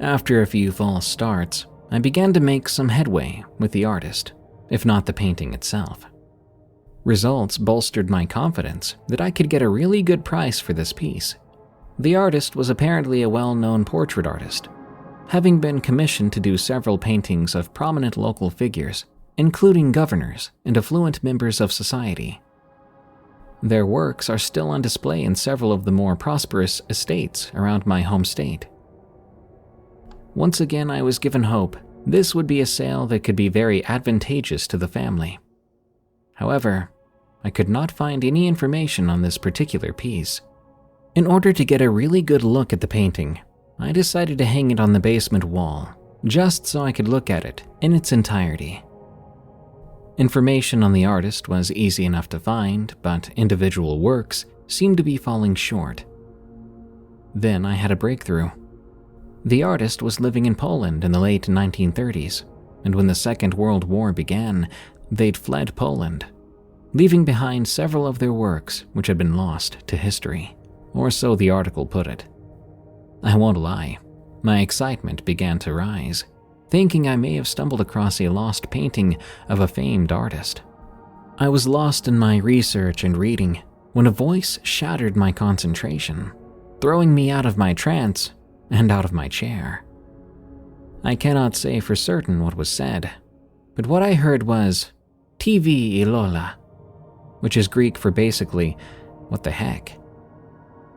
After a few false starts, I began to make some headway with the artist, if not the painting itself. Results bolstered my confidence that I could get a really good price for this piece. The artist was apparently a well-known portrait artist, having been commissioned to do several paintings of prominent local figures, including governors and affluent members of society. Their works are still on display in several of the more prosperous estates around my home state. Once again, I was given hope. This would be a sale that could be very advantageous to the family. However, I could not find any information on this particular piece. In order to get a really good look at the painting, I decided to hang it on the basement wall, just so I could look at it in its entirety. Information on the artist was easy enough to find, but individual works seemed to be falling short. Then I had a breakthrough. The artist was living in Poland in the late 1930s, and when the Second World War began, they'd fled Poland, leaving behind several of their works which had been lost to history, or so the article put it. I won't lie, my excitement began to rise, thinking I may have stumbled across a lost painting of a famed artist. I was lost in my research and reading when a voice shattered my concentration, throwing me out of my trance and out of my chair. I cannot say for certain what was said, but what I heard was TV Ilola, which is Greek for basically, what the heck.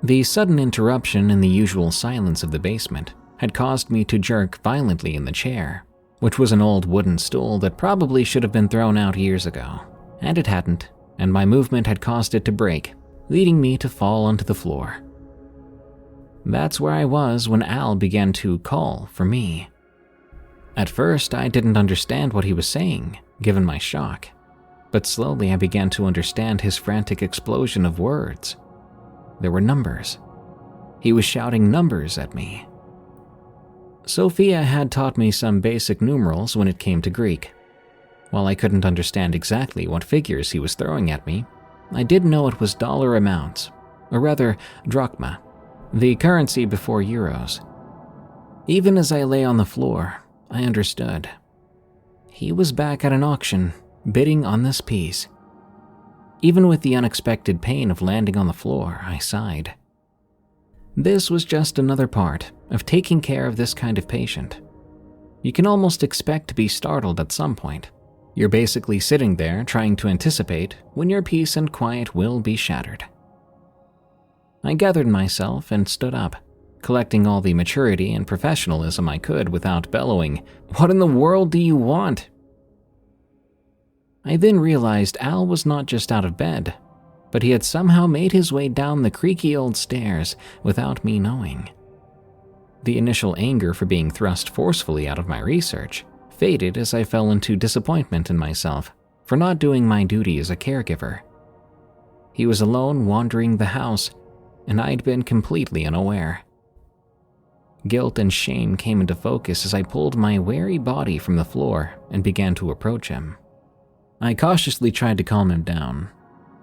The sudden interruption in the usual silence of the basement had caused me to jerk violently in the chair, which was an old wooden stool that probably should have been thrown out years ago, and it hadn't, and my movement had caused it to break, leading me to fall onto the floor. That's where I was when Al began to call for me. At first, I didn't understand what he was saying, given my shock, but slowly I began to understand his frantic explosion of words. There were numbers. He was shouting numbers at me. Sophia had taught me some basic numerals when it came to Greek. While I couldn't understand exactly what figures he was throwing at me, I did know it was dollar amounts, or rather drachma, the currency before euros. Even as I lay on the floor, I understood. He was back at an auction, bidding on this piece. Even with the unexpected pain of landing on the floor, I sighed. This was just another part of taking care of this kind of patient. You can almost expect to be startled at some point. You're basically sitting there trying to anticipate when your peace and quiet will be shattered. I gathered myself and stood up, collecting all the maturity and professionalism I could without bellowing, "What in the world do you want?" I then realized Al was not just out of bed, but he had somehow made his way down the creaky old stairs without me knowing. The initial anger for being thrust forcefully out of my research faded as I fell into disappointment in myself for not doing my duty as a caregiver. He was alone wandering the house, and I'd been completely unaware. Guilt and shame came into focus as I pulled my wary body from the floor and began to approach him. I cautiously tried to calm him down.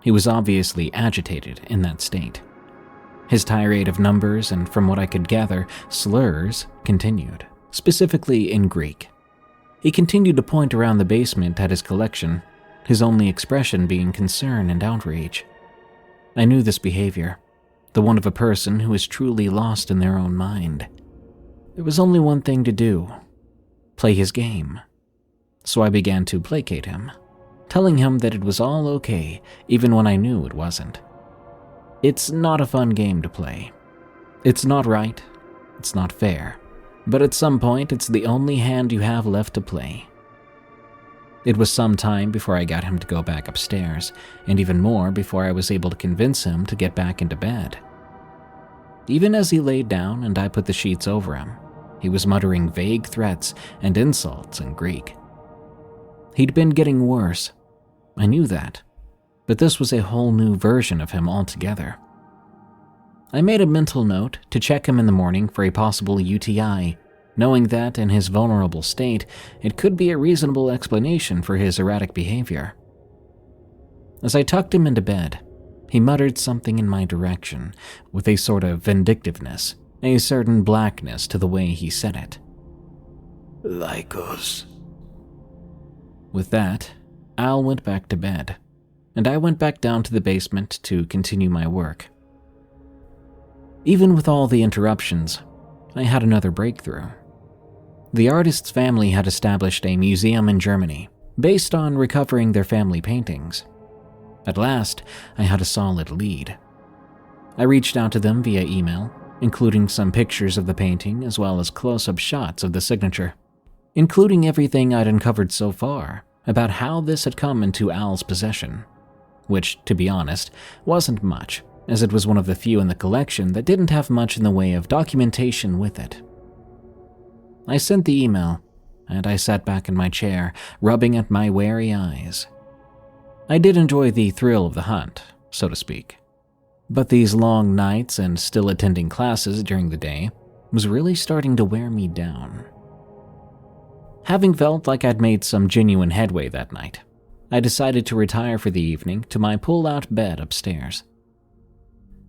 He was obviously agitated in that state. His tirade of numbers and, from what I could gather, slurs continued, specifically in Greek. He continued to point around the basement at his collection, his only expression being concern and outrage. I knew this behavior, the one of a person who is truly lost in their own mind. There was only one thing to do: play his game. So I began to placate him, telling him that it was all okay, even when I knew it wasn't. It's not a fun game to play. It's not right, it's not fair, but at some point it's the only hand you have left to play. It was some time before I got him to go back upstairs, and even more before I was able to convince him to get back into bed. Even as he laid down and I put the sheets over him, he was muttering vague threats and insults in Greek. He'd been getting worse. I knew that, but this was a whole new version of him altogether. I made a mental note to check him in the morning for a possible UTI, knowing that in his vulnerable state, it could be a reasonable explanation for his erratic behavior. As I tucked him into bed, he muttered something in my direction with a sort of vindictiveness, a certain blackness to the way he said it. "Lycos." With that, Al went back to bed, and I went back down to the basement to continue my work. Even with all the interruptions, I had another breakthrough. The artist's family had established a museum in Germany based on recovering their family paintings. At last, I had a solid lead. I reached out to them via email, including some pictures of the painting as well as close-up shots of the signature, including everything I'd uncovered so far about how this had come into Al's possession, which, to be honest, wasn't much, as it was one of the few in the collection that didn't have much in the way of documentation with it. I sent the email, and I sat back in my chair, rubbing at my wary eyes. I did enjoy the thrill of the hunt, so to speak, but these long nights and still attending classes during the day was really starting to wear me down. Having felt like I'd made some genuine headway that night, I decided to retire for the evening to my pull-out bed upstairs.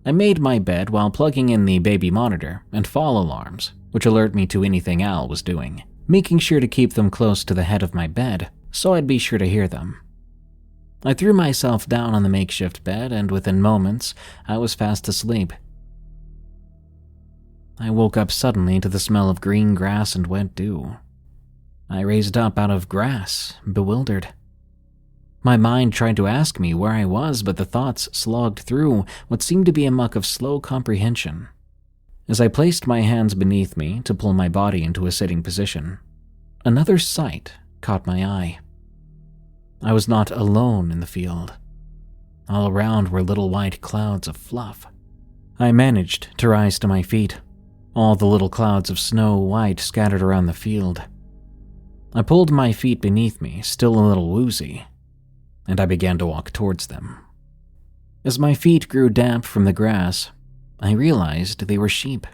I made my bed while plugging in the baby monitor and fall alarms, which alert me to anything Al was doing, making sure to keep them close to the head of my bed so I'd be sure to hear them. I threw myself down on the makeshift bed, and within moments, I was fast asleep. I woke up suddenly to the smell of green grass and wet dew. I raised up out of grass, bewildered. My mind tried to ask me where I was, but the thoughts slogged through what seemed to be a muck of slow comprehension. As I placed my hands beneath me to pull my body into a sitting position, another sight caught my eye. I was not alone in the field. All around were little white clouds of fluff. I managed to rise to my feet, all the little clouds of snow white scattered around the field. I pulled my feet beneath me, still a little woozy, and I began to walk towards them. As my feet grew damp from the grass, I realized they were sheep.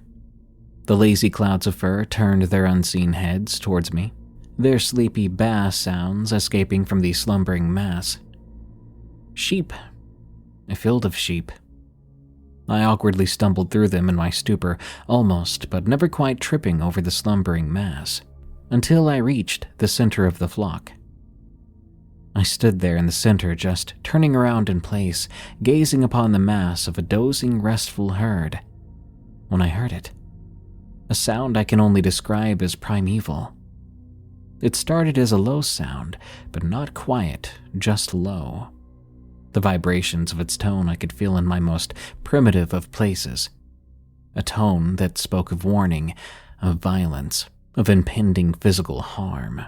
The lazy clouds of fur turned their unseen heads towards me, their sleepy bass sounds escaping from the slumbering mass. Sheep. A field of sheep. I awkwardly stumbled through them in my stupor, almost but never quite tripping over the slumbering mass, until I reached the center of the flock. I stood there in the center, just turning around in place, gazing upon the mass of a dozing, restful herd, when I heard it. A sound I can only describe as primeval. It started as a low sound, but not quiet, just low. The vibrations of its tone I could feel in my most primitive of places. A tone that spoke of warning, of violence, of impending physical harm.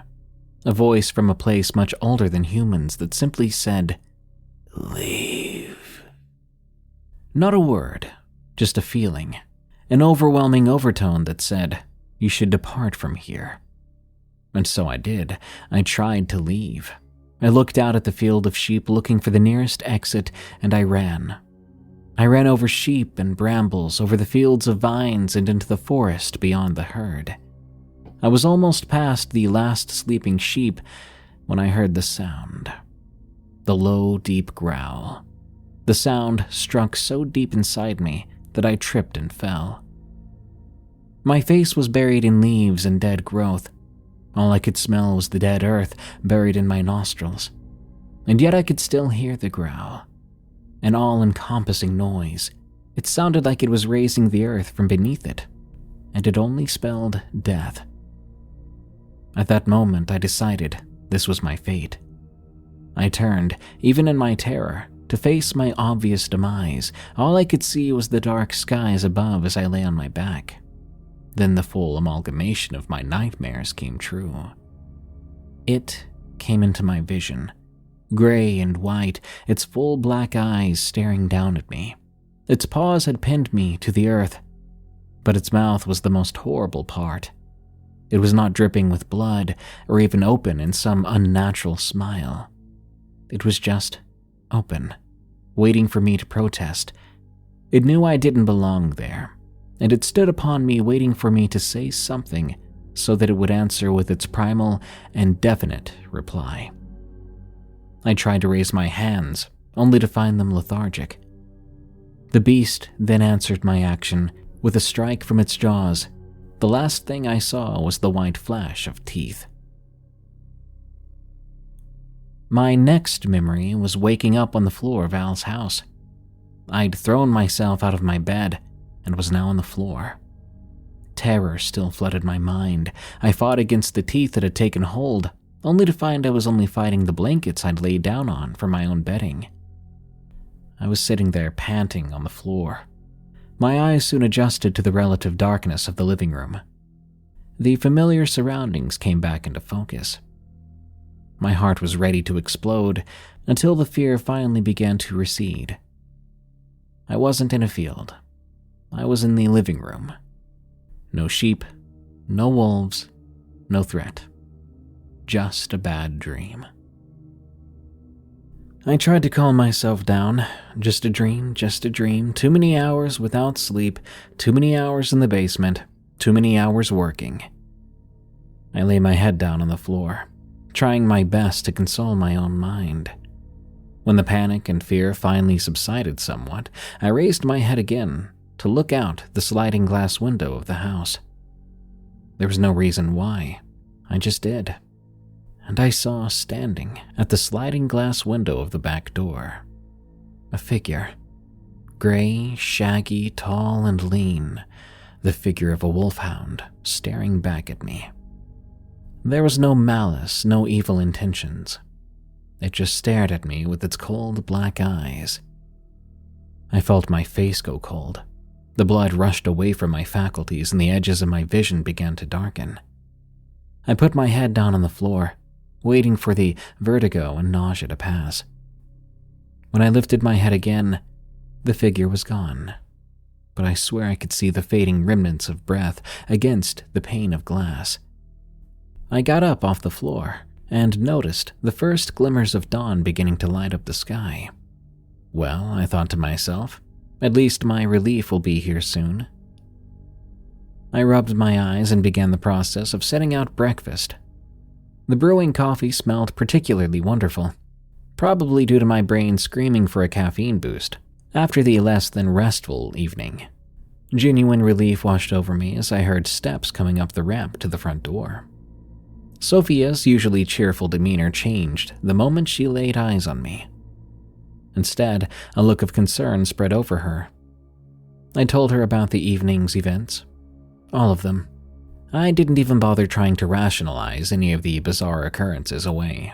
A voice from a place much older than humans that simply said, "Leave." Not a word, just a feeling. An overwhelming overtone that said, "You should depart from here." And so I did. I tried to leave. I looked out at the field of sheep looking for the nearest exit, and I ran. I ran over sheep and brambles, over the fields of vines and into the forest beyond the herd. I was almost past the last sleeping sheep when I heard the sound. The low, deep growl. The sound struck so deep inside me that I tripped and fell. My face was buried in leaves and dead growth. All I could smell was the dead earth buried in my nostrils. And yet I could still hear the growl. An all-encompassing noise. It sounded like it was raising the earth from beneath it, and it only spelled death. At that moment, I decided this was my fate. I turned, even in my terror, to face my obvious demise. All I could see was the dark skies above as I lay on my back. Then the full amalgamation of my nightmares came true. It came into my vision, gray and white, its full black eyes staring down at me. Its paws had pinned me to the earth, but its mouth was the most horrible part. It was not dripping with blood or even open in some unnatural smile. It was just open, waiting for me to protest. It knew I didn't belong there, and it stood upon me waiting for me to say something so that it would answer with its primal and definite reply. I tried to raise my hands, only to find them lethargic. The beast then answered my action with a strike from its jaws. The last thing I saw was the white flash of teeth. My next memory was waking up on the floor of Al's house. I'd thrown myself out of my bed and was now on the floor. Terror still flooded my mind. I fought against the teeth that had taken hold, only to find I was only fighting the blankets I'd laid down on for my own bedding. I was sitting there panting on the floor. My eyes soon adjusted to the relative darkness of the living room. The familiar surroundings came back into focus. My heart was ready to explode until the fear finally began to recede. I wasn't in a field. I was in the living room. No sheep, no wolves, no threat. Just a bad dream. I tried to calm myself down. Just a dream, just a dream. Too many hours without sleep, too many hours in the basement, too many hours working. I lay my head down on the floor, trying my best to console my own mind. When the panic and fear finally subsided somewhat, I raised my head again to look out the sliding glass window of the house. There was no reason why. I just did. And I saw standing at the sliding glass window of the back door a figure. Gray, shaggy, tall, and lean. The figure of a wolfhound staring back at me. There was no malice, no evil intentions. It just stared at me with its cold black eyes. I felt my face go cold. The blood rushed away from my faculties and the edges of my vision began to darken. I put my head down on the floor, waiting for the vertigo and nausea to pass. When I lifted my head again, the figure was gone, but I swear I could see the fading remnants of breath against the pane of glass. I got up off the floor and noticed the first glimmers of dawn beginning to light up the sky. Well, I thought to myself, at least my relief will be here soon. I rubbed my eyes and began the process of setting out breakfast. The brewing coffee smelled particularly wonderful, probably due to my brain screaming for a caffeine boost after the less than restful evening. Genuine relief washed over me as I heard steps coming up the ramp to the front door. Sophia's usually cheerful demeanor changed the moment she laid eyes on me. Instead, a look of concern spread over her. I told her about the evening's events. All of them. I didn't even bother trying to rationalize any of the bizarre occurrences away.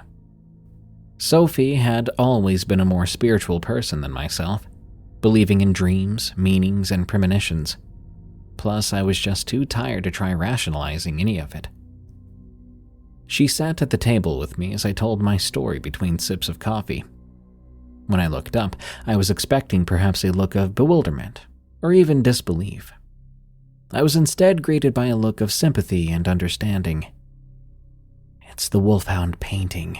Sophie had always been a more spiritual person than myself, believing in dreams, meanings, and premonitions. Plus, I was just too tired to try rationalizing any of it. She sat at the table with me as I told my story between sips of coffee. When I looked up, I was expecting perhaps a look of bewilderment, or even disbelief. I was instead greeted by a look of sympathy and understanding. "It's the Wolfhound painting,"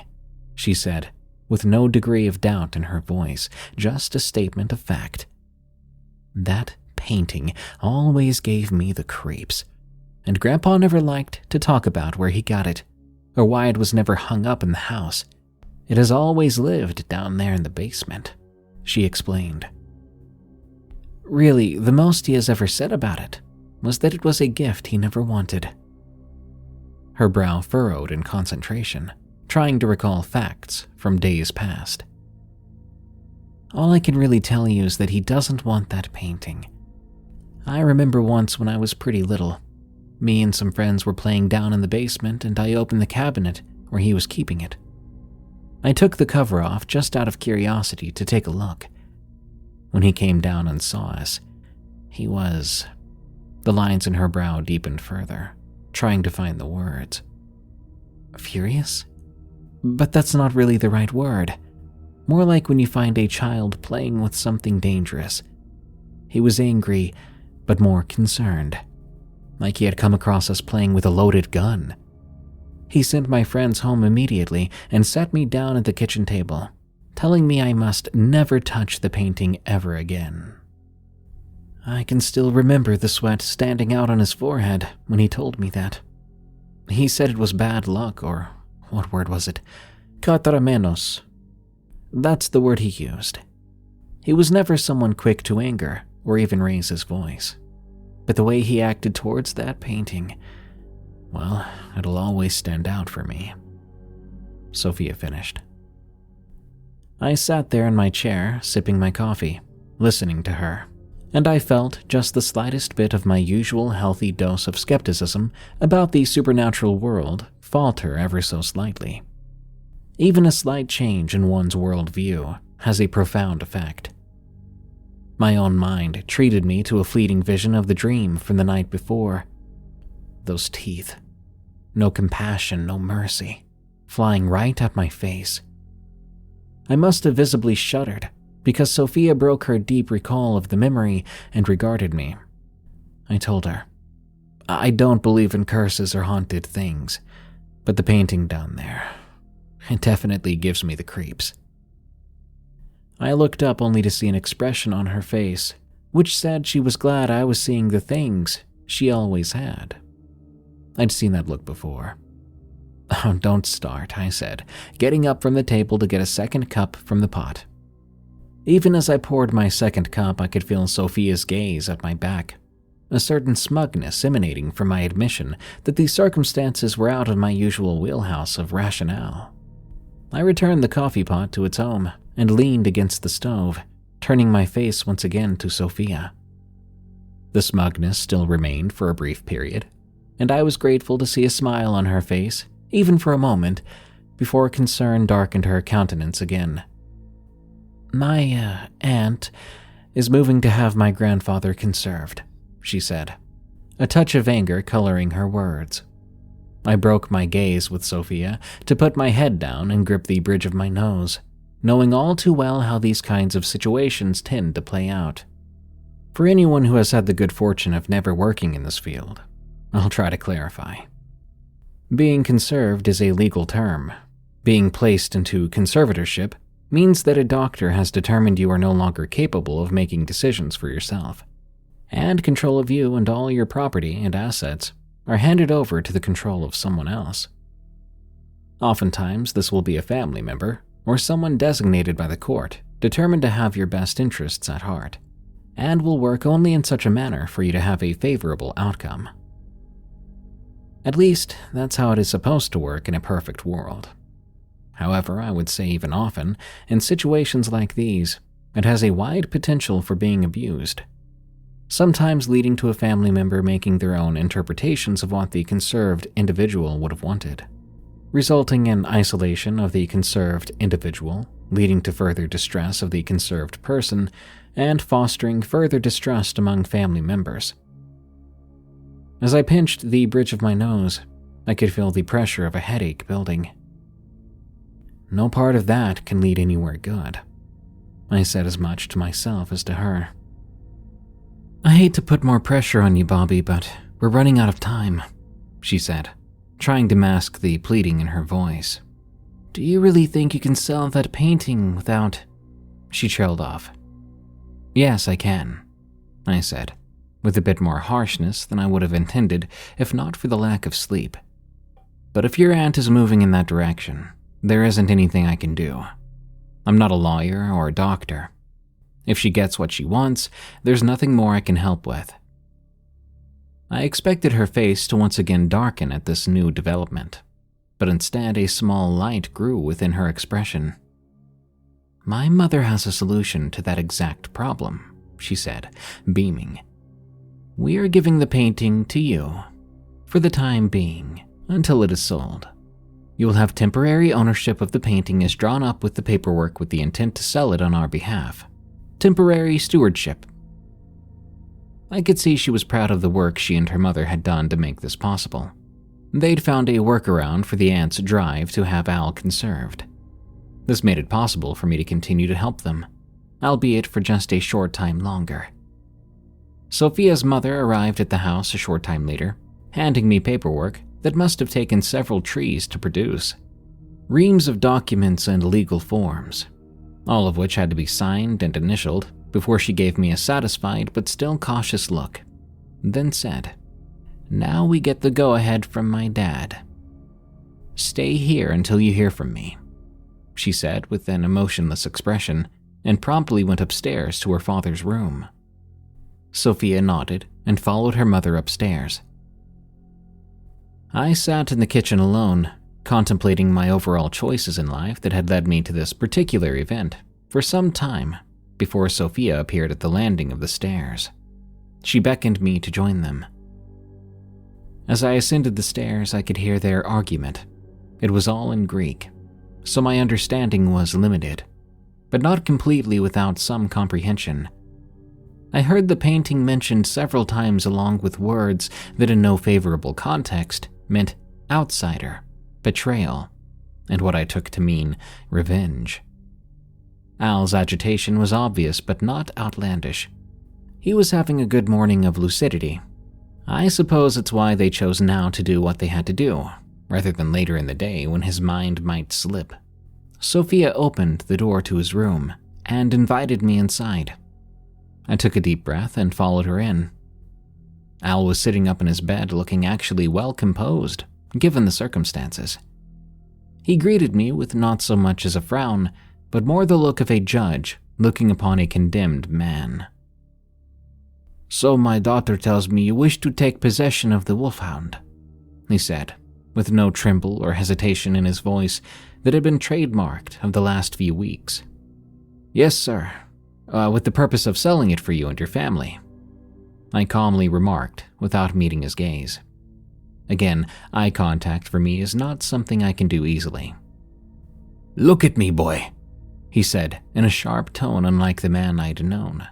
she said, with no degree of doubt in her voice, just a statement of fact. That painting always gave me the creeps, and Grandpa never liked to talk about where he got it, or why it was never hung up in the house. It has always lived down there in the basement, she explained. Really, the most he has ever said about it was that it was a gift he never wanted. Her brow furrowed in concentration, trying to recall facts from days past. All I can really tell you is that he doesn't want that painting. I remember once when I was pretty little, me and some friends were playing down in the basement and I opened the cabinet where he was keeping it. I took the cover off just out of curiosity to take a look. When he came down and saw us, he was... The lines in her brow deepened further, trying to find the words. Furious? But that's not really the right word. More like when you find a child playing with something dangerous. He was angry, but more concerned. Like he had come across us playing with a loaded gun. He sent my friends home immediately and sat me down at the kitchen table, telling me I must never touch the painting ever again. I can still remember the sweat standing out on his forehead when he told me that. He said it was bad luck, or what word was it? Kataramenos. That's the word he used. He was never someone quick to anger or even raise his voice. But the way he acted towards that painting, well, it'll always stand out for me. Sophia finished. I sat there in my chair, sipping my coffee, listening to her, and I felt just the slightest bit of my usual healthy dose of skepticism about the supernatural world falter ever so slightly. Even a slight change in one's worldview has a profound effect, My own mind treated me to a fleeting vision of the dream from the night before. Those teeth. No compassion, no mercy, flying right at my face. I must have visibly shuddered, because Sophia broke her deep recall of the memory and regarded me. I told her, "I don't believe in curses or haunted things, but the painting down there, it definitely gives me the creeps." I looked up only to see an expression on her face, which said she was glad I was seeing the things she always had. I'd seen that look before. "Oh, don't start," I said, getting up from the table to get a second cup from the pot. Even as I poured my second cup, I could feel Sophia's gaze at my back, a certain smugness emanating from my admission that these circumstances were out of my usual wheelhouse of rationale. I returned the coffee pot to its home and leaned against the stove, turning my face once again to Sophia. The smugness still remained for a brief period, and I was grateful to see a smile on her face, even for a moment, before concern darkened her countenance again. "My aunt is moving to have my grandfather conserved," she said, a touch of anger coloring her words. I broke my gaze with Sophia to put my head down and grip the bridge of my nose, knowing all too well how these kinds of situations tend to play out. For anyone who has had the good fortune of never working in this field, I'll try to clarify. Being conserved is a legal term. Being placed into conservatorship means that a doctor has determined you are no longer capable of making decisions for yourself, and control of you and all your property and assets are handed over to the control of someone else. Oftentimes, this will be a family member or someone designated by the court, determined to have your best interests at heart, and will work only in such a manner for you to have a favorable outcome. At least, that's how it is supposed to work in a perfect world. However, I would say even often, in situations like these, it has a wide potential for being abused, sometimes leading to a family member making their own interpretations of what the conserved individual would have wanted, resulting in isolation of the conserved individual, leading to further distress of the conserved person, and fostering further distrust among family members. As I pinched the bridge of my nose, I could feel the pressure of a headache building. No part of that can lead anywhere good. I said as much to myself as to her. "I hate to put more pressure on you, Bobby, but we're running out of time," she said, trying to mask the pleading in her voice. "Do you really think you can sell that painting without—" She trailed off. "Yes, I can," I said, with a bit more harshness than I would have intended if not for the lack of sleep. "But if your aunt is moving in that direction, there isn't anything I can do. I'm not a lawyer or a doctor. If she gets what she wants, there's nothing more I can help with." I expected her face to once again darken at this new development, but instead a small light grew within her expression. "My mother has a solution to that exact problem," she said, beaming. "We are giving the painting to you, for the time being, until it is sold. You will have temporary ownership of the painting as drawn up with the paperwork with the intent to sell it on our behalf. Temporary stewardship." I could see she was proud of the work she and her mother had done to make this possible. They'd found a workaround for the aunt's drive to have Al conserved. This made it possible for me to continue to help them, albeit for just a short time longer. Sophia's mother arrived at the house a short time later, handing me paperwork that must have taken several trees to produce. Reams of documents and legal forms, all of which had to be signed and initialed before she gave me a satisfied but still cautious look, then said, "Now we get the go-ahead from my dad. Stay here until you hear from me," she said with an emotionless expression, and promptly went upstairs to her father's room. Sophia nodded and followed her mother upstairs. I sat in the kitchen alone, contemplating my overall choices in life that had led me to this particular event for some time before Sophia appeared at the landing of the stairs. She beckoned me to join them. As I ascended the stairs, I could hear their argument. It was all in Greek, so my understanding was limited, but not completely without some comprehension. I heard the painting mentioned several times along with words that in no favorable context meant outsider, betrayal, and what I took to mean revenge. Al's agitation was obvious but not outlandish. He was having a good morning of lucidity. I suppose it's why they chose now to do what they had to do, rather than later in the day when his mind might slip. Sophia opened the door to his room and invited me inside. I took a deep breath and followed her in. Al was sitting up in his bed looking actually well composed, given the circumstances. He greeted me with not so much as a frown, but more the look of a judge looking upon a condemned man. "So my daughter tells me you wish to take possession of the Wolfhound," he said, with no tremble or hesitation in his voice that had been trademarked of the last few weeks. "Yes, sir, with the purpose of selling it for you and your family," I calmly remarked without meeting his gaze. Again, eye contact for me is not something I can do easily. "Look at me, boy," he said in a sharp tone unlike the man I'd known.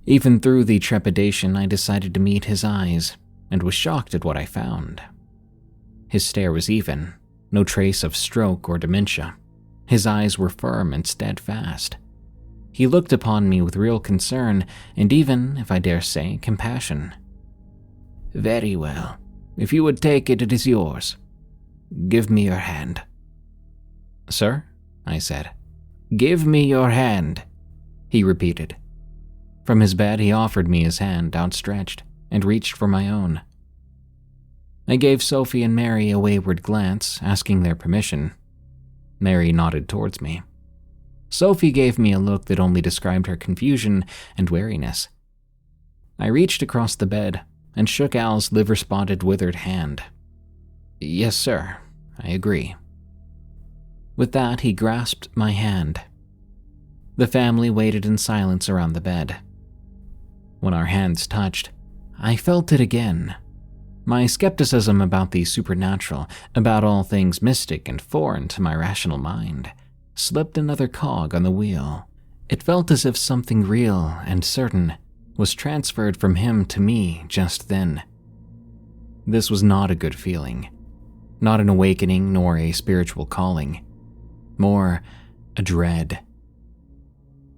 Even through the trepidation, I decided to meet his eyes and was shocked at what I found. His stare was even, no trace of stroke or dementia. His eyes were firm and steadfast. He looked upon me with real concern and even, if I dare say, compassion. "Very well. If you would take it, it is yours. Give me your hand." "Sir?" I said. "Give me your hand," he repeated. From his bed, he offered me his hand outstretched and reached for my own. I gave Sophie and Mary a wayward glance, asking their permission. Mary nodded towards me. Sophie gave me a look that only described her confusion and wariness. I reached across the bed and shook Al's liver-spotted, withered hand. "Yes, sir, I agree." With that, he grasped my hand. The family waited in silence around the bed. When our hands touched, I felt it again. My skepticism about the supernatural, about all things mystic and foreign to my rational mind, slipped another cog on the wheel. It felt as if something real and certain was transferred from him to me just then. This was not a good feeling. Not an awakening nor a spiritual calling. More a dread.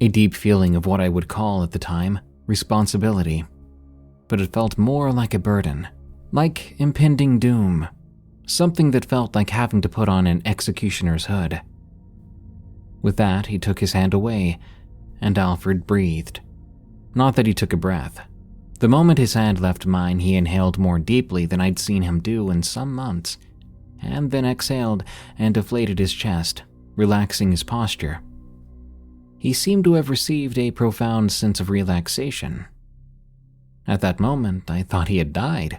A deep feeling of what I would call at the time responsibility. But it felt more like a burden, like impending doom. Something that felt like having to put on an executioner's hood. With that, he took his hand away, and Alfred breathed. Not that he took a breath. The moment his hand left mine, he inhaled more deeply than I'd seen him do in some months, and then exhaled and deflated his chest, relaxing his posture. He seemed to have received a profound sense of relaxation. At that moment, I thought he had died.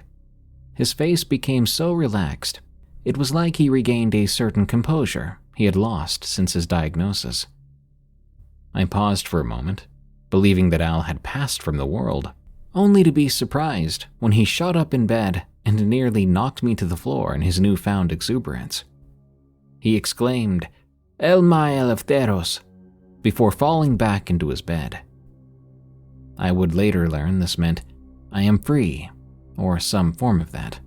His face became so relaxed, it was like he regained a certain composure he had lost since his diagnosis. I paused for a moment, believing that Al had passed from the world, only to be surprised when he shot up in bed and nearly knocked me to the floor in his newfound exuberance. He exclaimed, "El my eleftheros," before falling back into his bed. I would later learn this meant, "I am free," or some form of that.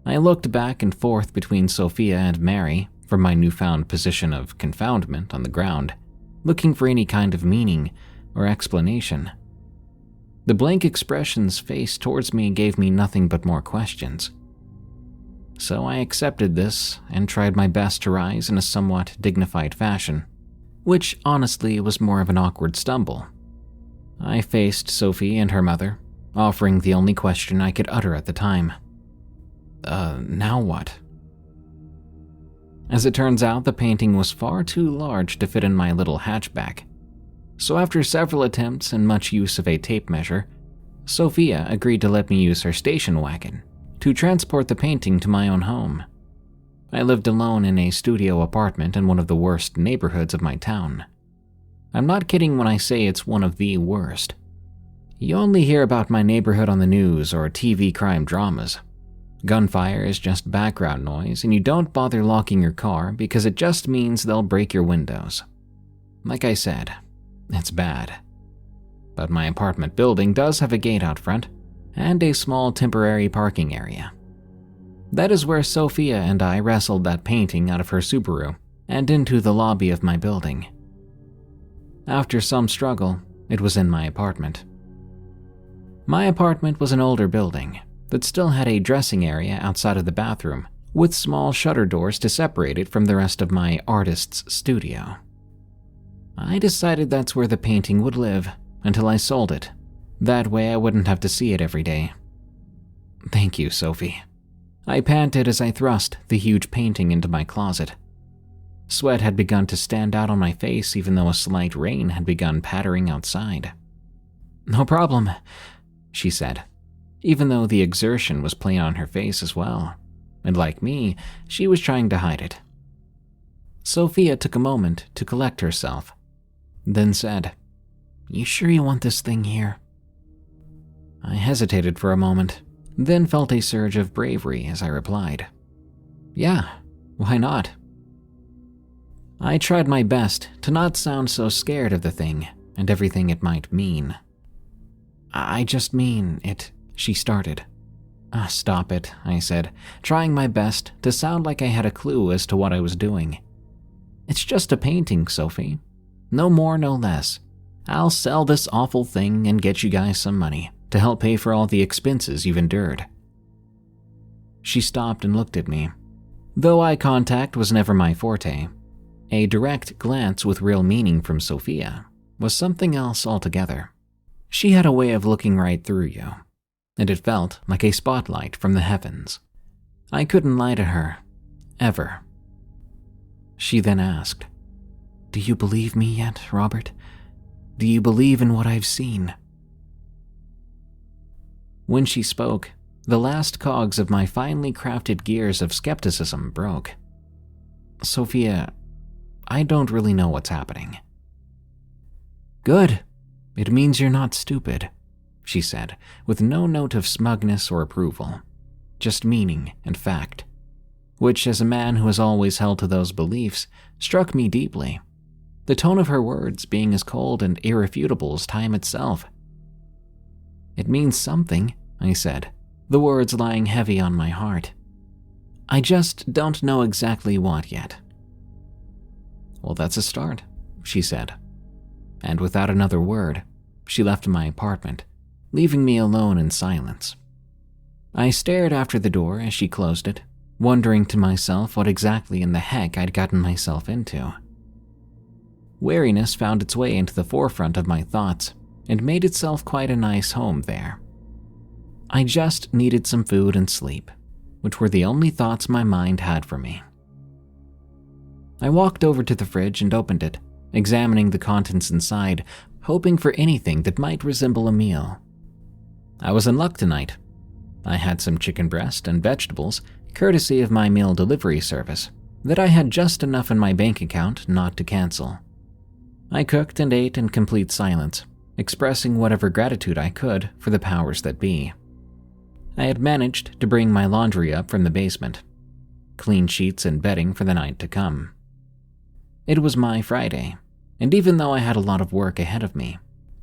I looked back and forth between Sophia and Mary from my newfound position of confoundment on the ground, looking for any kind of meaning or explanation. The blank expressions faced towards me gave me nothing but more questions. So I accepted this and tried my best to rise in a somewhat dignified fashion, which honestly was more of an awkward stumble. I faced Sophie and her mother, offering the only question I could utter at the time. Now what? As it turns out, the painting was far too large to fit in my little hatchback. So after several attempts and much use of a tape measure, Sophia agreed to let me use her station wagon to transport the painting to my own home. I lived alone in a studio apartment in one of the worst neighborhoods of my town. I'm not kidding when I say it's one of the worst. You only hear about my neighborhood on the news or TV crime dramas. Gunfire is just background noise, and you don't bother locking your car because it just means they'll break your windows. Like I said, it's bad. but my apartment building does have a gate out front and a small temporary parking area. That is where Sophia and I wrestled that painting out of her Subaru and into the lobby of my building. After some struggle, it was in my apartment. My apartment was an older building that still had a dressing area outside of the bathroom with small shutter doors to separate it from the rest of my artist's studio. I decided that's where the painting would live until I sold it. That way I wouldn't have to see it every day. Thank you, Sophie. I panted as I thrust the huge painting into my closet. Sweat had begun to stand out on my face even though a slight rain had begun pattering outside. No problem, she said, even though the exertion was plain on her face as well, and like me, she was trying to hide it. Sophia took a moment to collect herself, then said, "You sure you want this thing here?" I hesitated for a moment, then felt a surge of bravery as I replied, "Yeah, why not?" I tried my best to not sound so scared of the thing and everything it might mean. "I just mean it," she started. Stop it," I said, trying my best to sound like I had a clue as to what I was doing. "It's just a painting, Sophie. No more, no less. I'll sell this awful thing and get you guys some money to help pay for all the expenses you've endured." She stopped and looked at me. Though eye contact was never my forte, a direct glance with real meaning from Sophia was something else altogether. She had a way of looking right through you, and it felt like a spotlight from the heavens. I couldn't lie to her, ever. She then asked, "Do you believe me yet, Robert? Do you believe in what I've seen?" When she spoke, the last cogs of my finely crafted gears of skepticism broke. "Sophia, I don't really know what's happening." "Good. It means you're not stupid," she said, with no note of smugness or approval, just meaning and fact, which, as a man who has always held to those beliefs, struck me deeply, the tone of her words being as cold and irrefutable as time itself. "It means something," I said, the words lying heavy on my heart. "I just don't know exactly what yet." "Well, that's a start," she said. And without another word, she left my apartment, leaving me alone in silence. I stared after the door as she closed it, wondering to myself what exactly in the heck I'd gotten myself into. Wariness found its way into the forefront of my thoughts and made itself quite a nice home there. I just needed some food and sleep, which were the only thoughts my mind had for me. I walked over to the fridge and opened it, examining the contents inside, hoping for anything that might resemble a meal. I was in luck tonight. I had some chicken breast and vegetables, courtesy of my meal delivery service, that I had just enough in my bank account not to cancel. I cooked and ate in complete silence, expressing whatever gratitude I could for the powers that be. I had managed to bring my laundry up from the basement, clean sheets and bedding for the night to come. It was my Friday, and even though I had a lot of work ahead of me,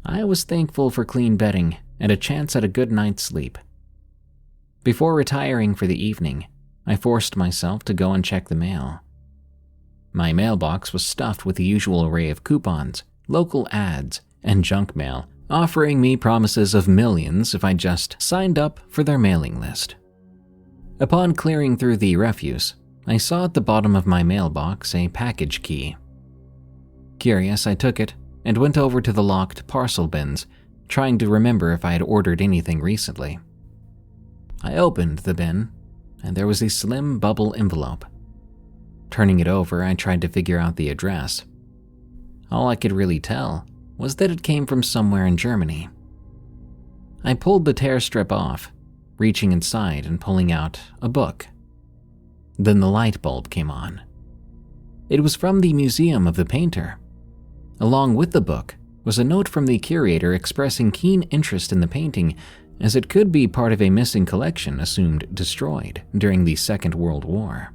I was thankful for clean bedding and a chance at a good night's sleep. Before retiring for the evening, I forced myself to go and check the mail. My mailbox was stuffed with the usual array of coupons, local ads, and junk mail, offering me promises of millions if I just signed up for their mailing list. Upon clearing through the refuse, I saw at the bottom of my mailbox a package key. Curious, I took it and went over to the locked parcel bins, trying to remember if I had ordered anything recently. I opened the bin, and there was a slim bubble envelope. Turning it over, I tried to figure out the address. All I could really tell was that it came from somewhere in Germany. I pulled the tear strip off, reaching inside and pulling out a book. Then the light bulb came on. It was from the Museum of the Painter. Along with the book was a note from the curator expressing keen interest in the painting, as it could be part of a missing collection assumed destroyed during the Second World War.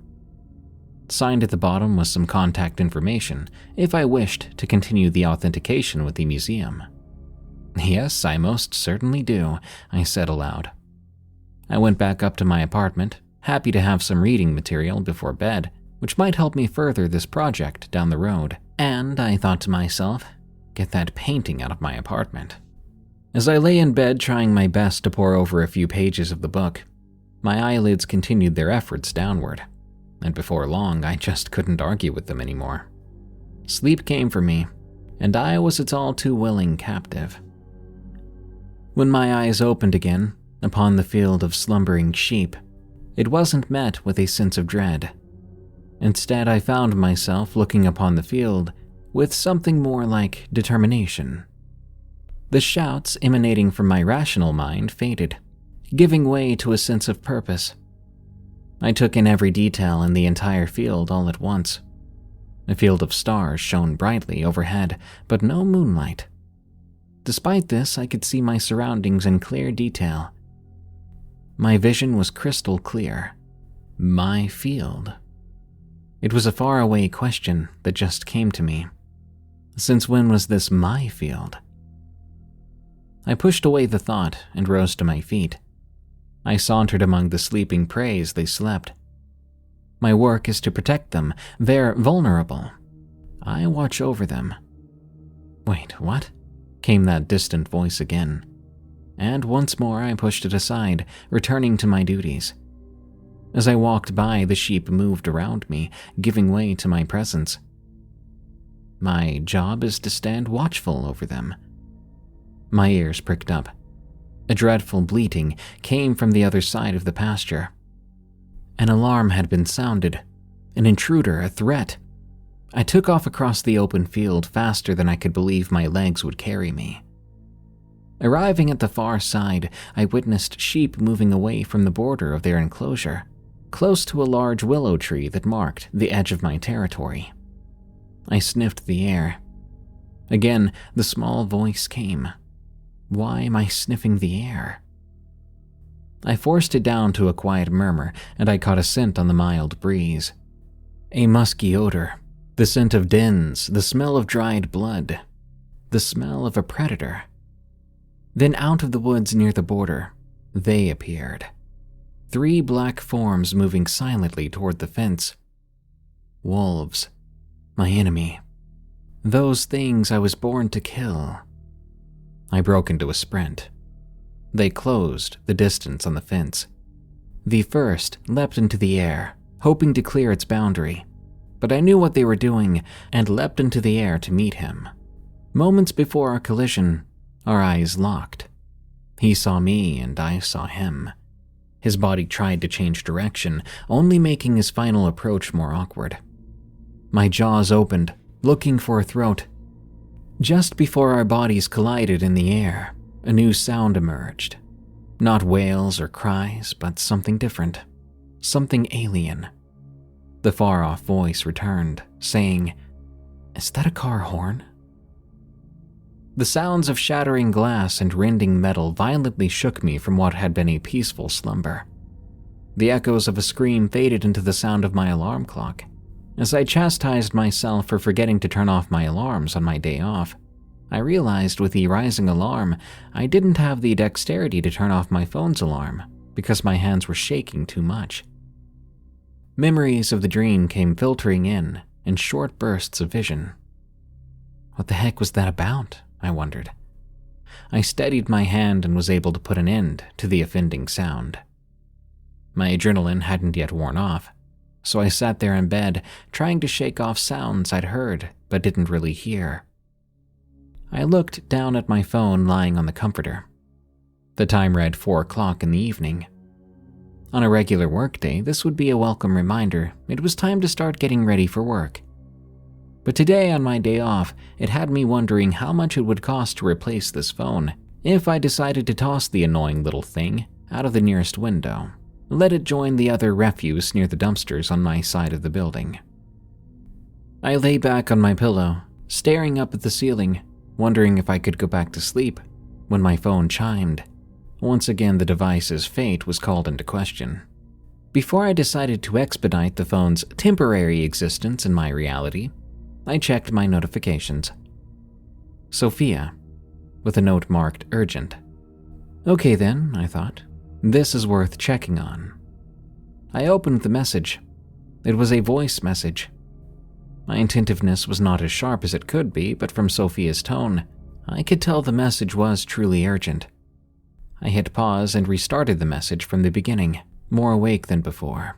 Signed at the bottom was some contact information if I wished to continue the authentication with the museum. Yes, I most certainly do, I said aloud. I went back up to my apartment, happy to have some reading material before bed, which might help me further this project down the road. And I thought to myself, get that painting out of my apartment. As I lay in bed trying my best to pore over a few pages of the book, my eyelids continued their efforts downward, and before long I just couldn't argue with them anymore. Sleep came for me, and I was its all too willing captive. When my eyes opened again, upon the field of slumbering sheep, it wasn't met with a sense of dread. Instead, I found myself looking upon the field with something more like determination. The shouts emanating from my rational mind faded, giving way to a sense of purpose. I took in every detail in the entire field all at once. A field of stars shone brightly overhead, but no moonlight. Despite this, I could see my surroundings in clear detail. My vision was crystal clear. My field. It was a faraway question that just came to me. Since when was this my field? I pushed away the thought and rose to my feet. I sauntered among the sleeping prey as they slept. My work is to protect them. They're vulnerable. I watch over them. Wait, what? Came that distant voice again. And once more I pushed it aside, returning to my duties. As I walked by, the sheep moved around me, giving way to my presence. My job is to stand watchful over them. My ears pricked up. A dreadful bleating came from the other side of the pasture. An alarm had been sounded. An intruder, a threat. I took off across the open field faster than I could believe my legs would carry me. Arriving at the far side, I witnessed sheep moving away from the border of their enclosure, close to a large willow tree that marked the edge of my territory. I sniffed the air. Again, the small voice came. Why am I sniffing the air? I forced it down to a quiet murmur, and I caught a scent on the mild breeze. A musky odor, the scent of dens, the smell of dried blood, the smell of a predator. Then out of the woods near the border, they appeared. 3 black forms moving silently toward the fence. Wolves, my enemy. Those things I was born to kill. I broke into a sprint. They closed the distance on the fence. The first leapt into the air, hoping to clear its boundary, but I knew what they were doing and leapt into the air to meet him. Moments before our collision, our eyes locked. He saw me and I saw him. His body tried to change direction, only making his final approach more awkward. My jaws opened, looking for a throat. Just before our bodies collided in the air, a new sound emerged. Not wails or cries, but something different. Something alien. The far-off voice returned, saying, "Is that a car horn?" The sounds of shattering glass and rending metal violently shook me from what had been a peaceful slumber. The echoes of a scream faded into the sound of my alarm clock. As I chastised myself for forgetting to turn off my alarms on my day off, I realized with the rising alarm, I didn't have the dexterity to turn off my phone's alarm because my hands were shaking too much. Memories of the dream came filtering in short bursts of vision. What the heck was that about? I wondered. I steadied my hand and was able to put an end to the offending sound. My adrenaline hadn't yet worn off, so I sat there in bed trying to shake off sounds I'd heard but didn't really hear. I looked down at my phone lying on the comforter. The time read 4 o'clock in the evening. On a regular workday, this would be a welcome reminder it was time to start getting ready for work. But today, on my day off, it had me wondering how much it would cost to replace this phone if I decided to toss the annoying little thing out of the nearest window, let it join the other refuse near the dumpsters on my side of the building. I lay back on my pillow, staring up at the ceiling, wondering if I could go back to sleep, when my phone chimed. Once again, the device's fate was called into question. Before I decided to expedite the phone's temporary existence in my reality, I checked my notifications. Sophia. with a note marked urgent. Okay then, I thought. This is worth checking on. I opened the message. It was a voice message. My attentiveness was not as sharp as it could be, but from Sophia's tone, I could tell the message was truly urgent. I hit pause and restarted the message from the beginning, more awake than before.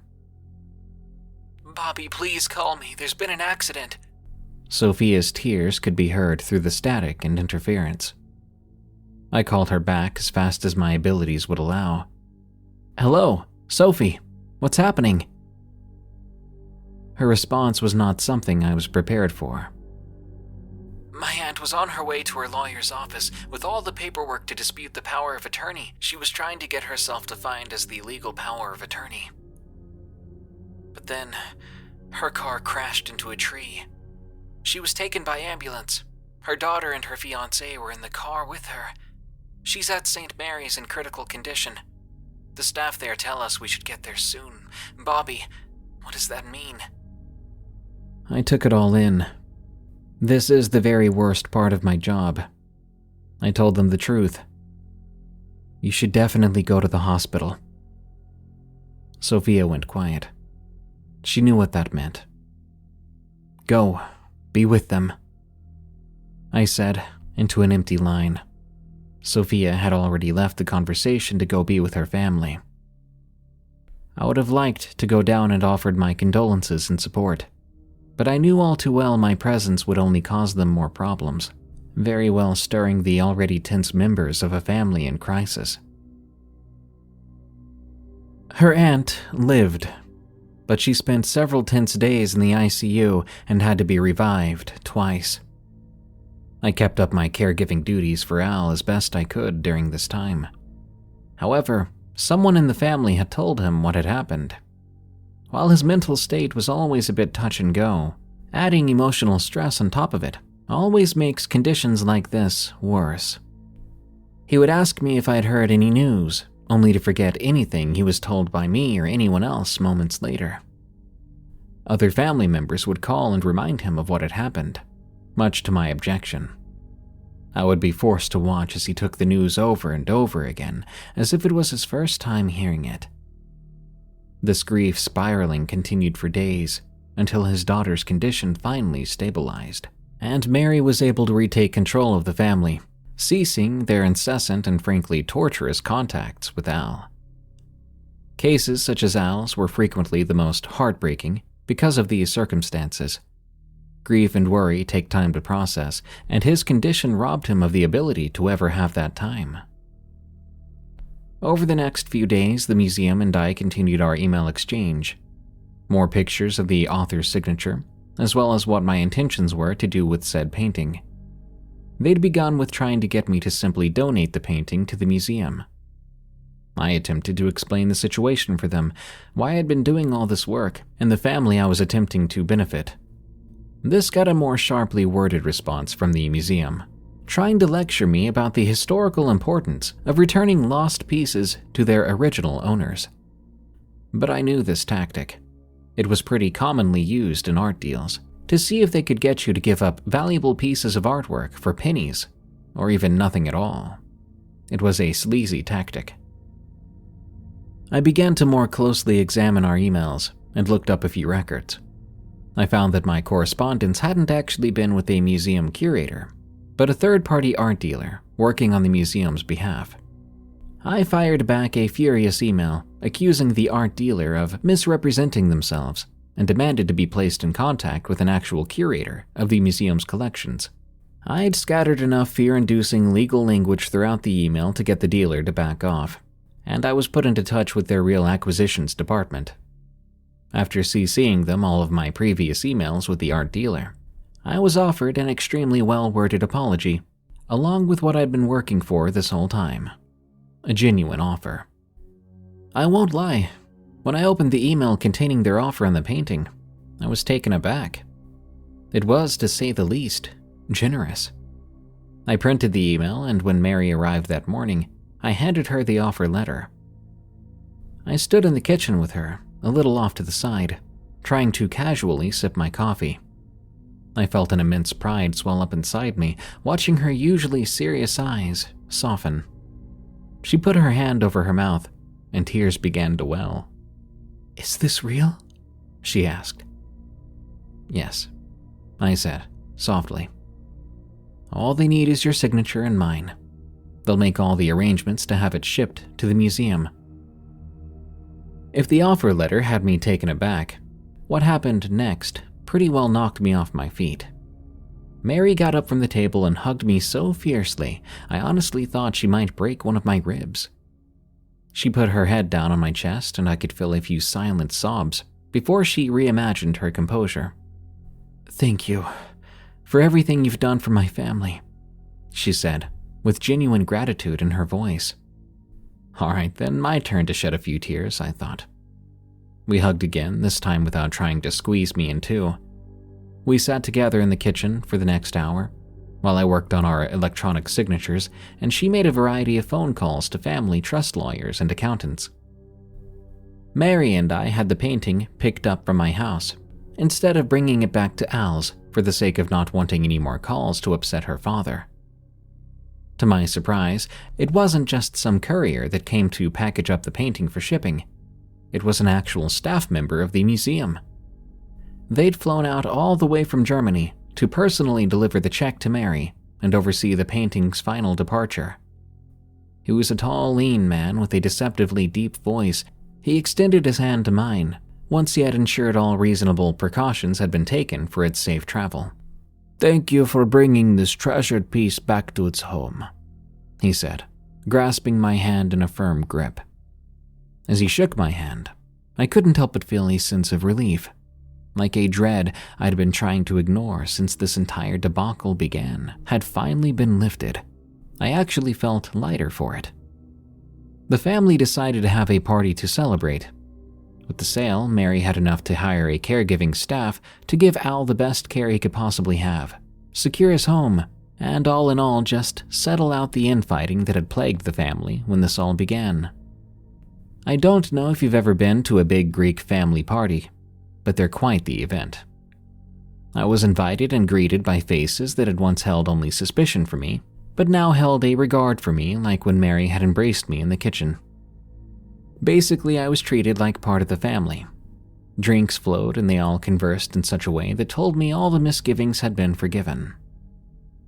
Bobby, please call me. There's been an accident. Sophia's tears could be heard through the static and interference. I called her back as fast as my abilities would allow. Hello, Sophie. What's happening? Her response was not something I was prepared for. My aunt was on her way to her lawyer's office with all the paperwork to dispute the power of attorney she was trying to get herself defined as the legal power of attorney. But then, her car crashed into a tree. She was taken by ambulance. Her daughter and her fiancé were in the car with her. She's at St. Mary's in critical condition. The staff there tell us we should get there soon. Bobby, what does that mean? I took it all in. This is the very worst part of my job. I told them the truth. You should definitely go to the hospital. Sophia went quiet. She knew what that meant. Go, be with them, I said into an empty line. Sophia had already left the conversation to go be with her family. I would have liked to go down and offered my condolences and support, but I knew all too well my presence would only cause them more problems, very well stirring the already tense members of a family in crisis. Her aunt lived, but she spent several tense days in the ICU and had to be revived twice. I kept up my caregiving duties for Al as best I could during this time. However, someone in the family had told him what had happened. While his mental state was always a bit touch and go, adding emotional stress on top of it always makes conditions like this worse. He would ask me if I had heard any news, only to forget anything he was told by me or anyone else moments later. Other family members would call and remind him of what had happened, much to my objection. I would be forced to watch as he took the news over and over again, as if it was his first time hearing it. This grief spiraling continued for days, until his daughter's condition finally stabilized, and Mary was able to retake control of the family, ceasing their incessant and frankly torturous contacts with Al. Cases such as Al's were frequently the most heartbreaking because of these circumstances. Grief and worry take time to process, and his condition robbed him of the ability to ever have that time. Over the next few days, the museum and I continued our email exchange. More pictures of the author's signature, as well as what my intentions were to do with said painting. They'd begun with trying to get me to simply donate the painting to the museum. I attempted to explain the situation for them, why I had been doing all this work, and the family I was attempting to benefit. This got a more sharply worded response from the museum, trying to lecture me about the historical importance of returning lost pieces to their original owners. But I knew this tactic. It was pretty commonly used in art deals, to see if they could get you to give up valuable pieces of artwork for pennies, or even nothing at all. It was a sleazy tactic. I began to more closely examine our emails and looked up a few records. I found that my correspondence hadn't actually been with a museum curator, but a third-party art dealer working on the museum's behalf. I fired back a furious email accusing the art dealer of misrepresenting themselves and demanded to be placed in contact with an actual curator of the museum's collections. I'd scattered enough fear-inducing legal language throughout the email to get the dealer to back off, and I was put into touch with their real acquisitions department. After CCing them all of my previous emails with the art dealer, I was offered an extremely well-worded apology, along with what I'd been working for this whole time. A genuine offer. I won't lie, when I opened the email containing their offer on the painting, I was taken aback. It was, to say the least, generous. I printed the email, and when Mary arrived that morning, I handed her the offer letter. I stood in the kitchen with her, a little off to the side, trying to casually sip my coffee. I felt an immense pride swell up inside me, watching her usually serious eyes soften. She put her hand over her mouth, and tears began to well. "Is this real?" she asked. "Yes," I said, softly. "All they need is your signature and mine. They'll make all the arrangements to have it shipped to the museum." If the offer letter had me taken aback, what happened next pretty well knocked me off my feet. Mary got up from the table and hugged me so fiercely, I honestly thought she might break one of my ribs. She put her head down on my chest, and I could feel a few silent sobs before she reimagined her composure. "Thank you for everything you've done for my family," she said, with genuine gratitude in her voice. All right, then my turn to shed a few tears, I thought. We hugged again, this time without trying to squeeze me in two. We sat together in the kitchen for the next hour, while I worked on our electronic signatures, and she made a variety of phone calls to family trust lawyers and accountants. Mary and I had the painting picked up from my house, instead of bringing it back to Al's for the sake of not wanting any more calls to upset her father. To my surprise, it wasn't just some courier that came to package up the painting for shipping. It was an actual staff member of the museum. They'd flown out all the way from Germany to personally deliver the check to Mary and oversee the painting's final departure. He was a tall, lean man with a deceptively deep voice. He extended his hand to mine, once he had ensured all reasonable precautions had been taken for its safe travel. "Thank you for bringing this treasured piece back to its home," he said, grasping my hand in a firm grip. As he shook my hand, I couldn't help but feel a sense of relief, like a dread I'd been trying to ignore since this entire debacle began had finally been lifted. I actually felt lighter for it. The family decided to have a party to celebrate. With the sale, Mary had enough to hire a caregiving staff to give Al the best care he could possibly have, secure his home, and all in all just settle out the infighting that had plagued the family when this all began. I don't know if you've ever been to a big Greek family party, but they're quite the event. I was invited and greeted by faces that had once held only suspicion for me, but now held a regard for me like when Mary had embraced me in the kitchen. Basically, I was treated like part of the family. Drinks flowed and they all conversed in such a way that told me all the misgivings had been forgiven.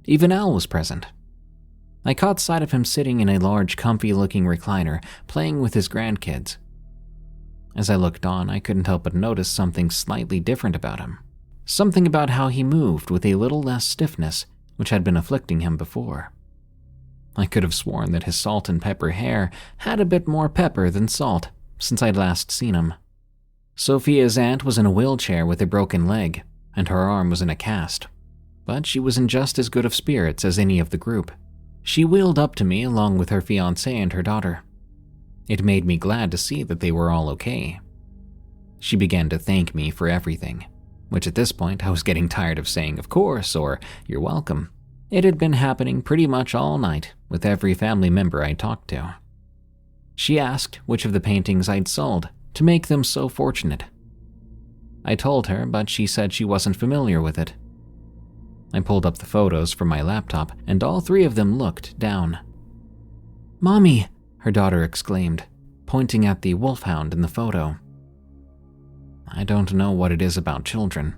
Even Al was present. I caught sight of him sitting in a large, comfy-looking recliner, playing with his grandkids. As I looked on, I couldn't help but notice something slightly different about him. Something about how he moved with a little less stiffness, which had been afflicting him before. I could have sworn that his salt and pepper hair had a bit more pepper than salt since I'd last seen him. Sophia's aunt was in a wheelchair with a broken leg, and her arm was in a cast, but she was in just as good of spirits as any of the group. She wheeled up to me along with her fiancé and her daughter. It made me glad to see that they were all okay. She began to thank me for everything, which at this point I was getting tired of saying of course or you're welcome. It had been happening pretty much all night with every family member I talked to. She asked which of the paintings I'd sold to make them so fortunate. I told her, but she said she wasn't familiar with it. I pulled up the photos from my laptop, and all three of them looked down. "Mommy!" her daughter exclaimed, pointing at the Wolfhound in the photo. I don't know what it is about children.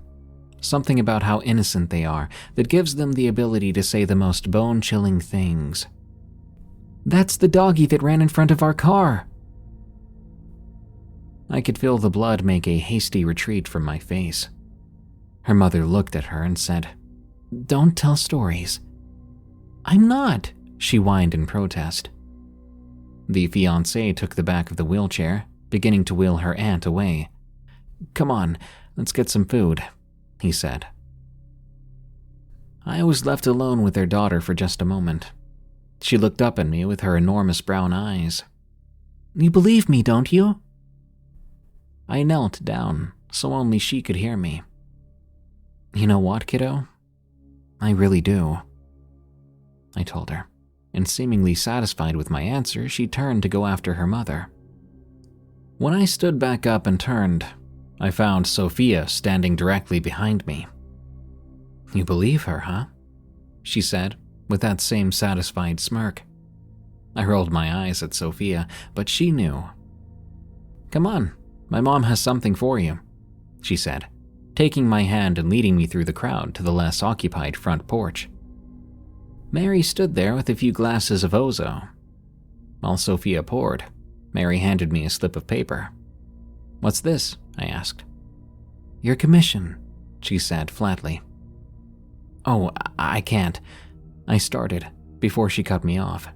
Something about how innocent they are that gives them the ability to say the most bone-chilling things. "That's the doggy that ran in front of our car!" I could feel the blood make a hasty retreat from my face. Her mother looked at her and said, "Don't tell stories." "I'm not," she whined in protest. The fiancé took the back of the wheelchair, beginning to wheel her aunt away. "Come on, let's get some food," he said. I was left alone with their daughter for just a moment. She looked up at me with her enormous brown eyes. "You believe me, don't you?" I knelt down so only she could hear me. "You know what, kiddo? I really do," I told her, and seemingly satisfied with my answer, she turned to go after her mother. When I stood back up and turned, I found Sophia standing directly behind me. You believe her, huh? She said, with that same satisfied smirk. I rolled my eyes at Sophia, but she knew. Come on, my mom has something for you, she said, taking my hand and leading me through the crowd to the less occupied front porch. Mary stood there with a few glasses of ouzo. While Sophia poured, Mary handed me a slip of paper. What's this? I asked. Your commission, she said flatly. Oh, I can't, I started before she cut me off.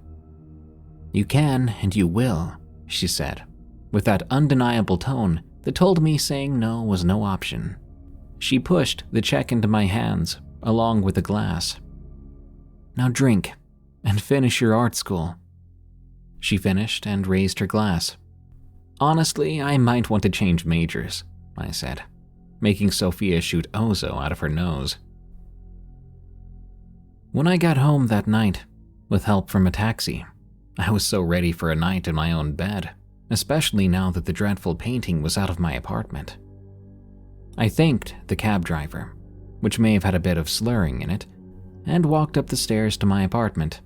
You can and you will, she said, with that undeniable tone that told me saying no was no option. She pushed the check into my hands, along with the glass. Now drink, and finish your art school. She finished and raised her glass. Honestly, I might want to change majors, I said, making Sophia shoot ouzo out of her nose. When I got home that night, with help from a taxi, I was so ready for a night in my own bed, especially now that the dreadful painting was out of my apartment. I thanked the cab driver, which may have had a bit of slurring in it, and walked up the stairs to my apartment.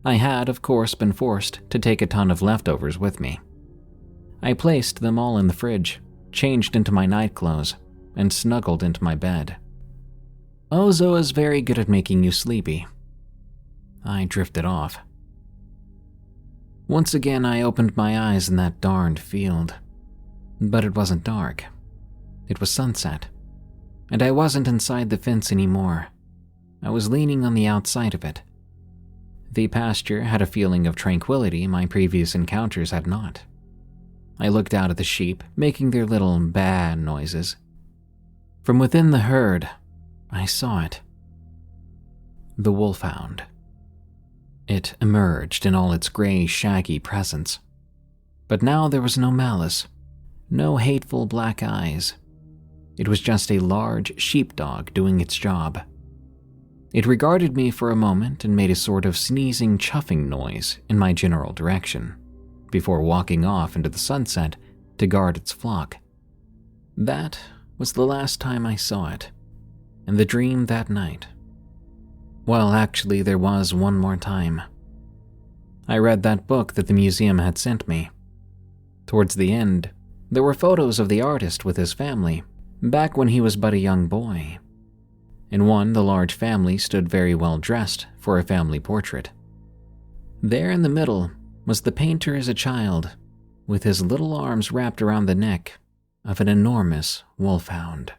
I had, of course, been forced to take a ton of leftovers with me. I placed them all in the fridge, changed into my nightclothes, and snuggled into my bed. Ouzo is very good at making you sleepy. I drifted off. Once again, I opened my eyes in that darned field. But it wasn't dark. It was sunset. And I wasn't inside the fence anymore. I was leaning on the outside of it. The pasture had a feeling of tranquility my previous encounters had not. I looked out at the sheep, making their little baa noises. From within the herd, I saw it. The Wolfhound. It emerged in all its gray, shaggy presence. But now there was no malice, no hateful black eyes. It was just a large sheepdog doing its job. It regarded me for a moment and made a sort of sneezing, chuffing noise in my general direction, before walking off into the sunset to guard its flock. That was the last time I saw it, and the dream that night. Well, actually, there was one more time. I read that book that the museum had sent me. Towards the end, there were photos of the artist with his family, back when he was but a young boy. In one, the large family stood very well dressed for a family portrait. There in the middle was the painter as a child, with his little arms wrapped around the neck of an enormous wolfhound.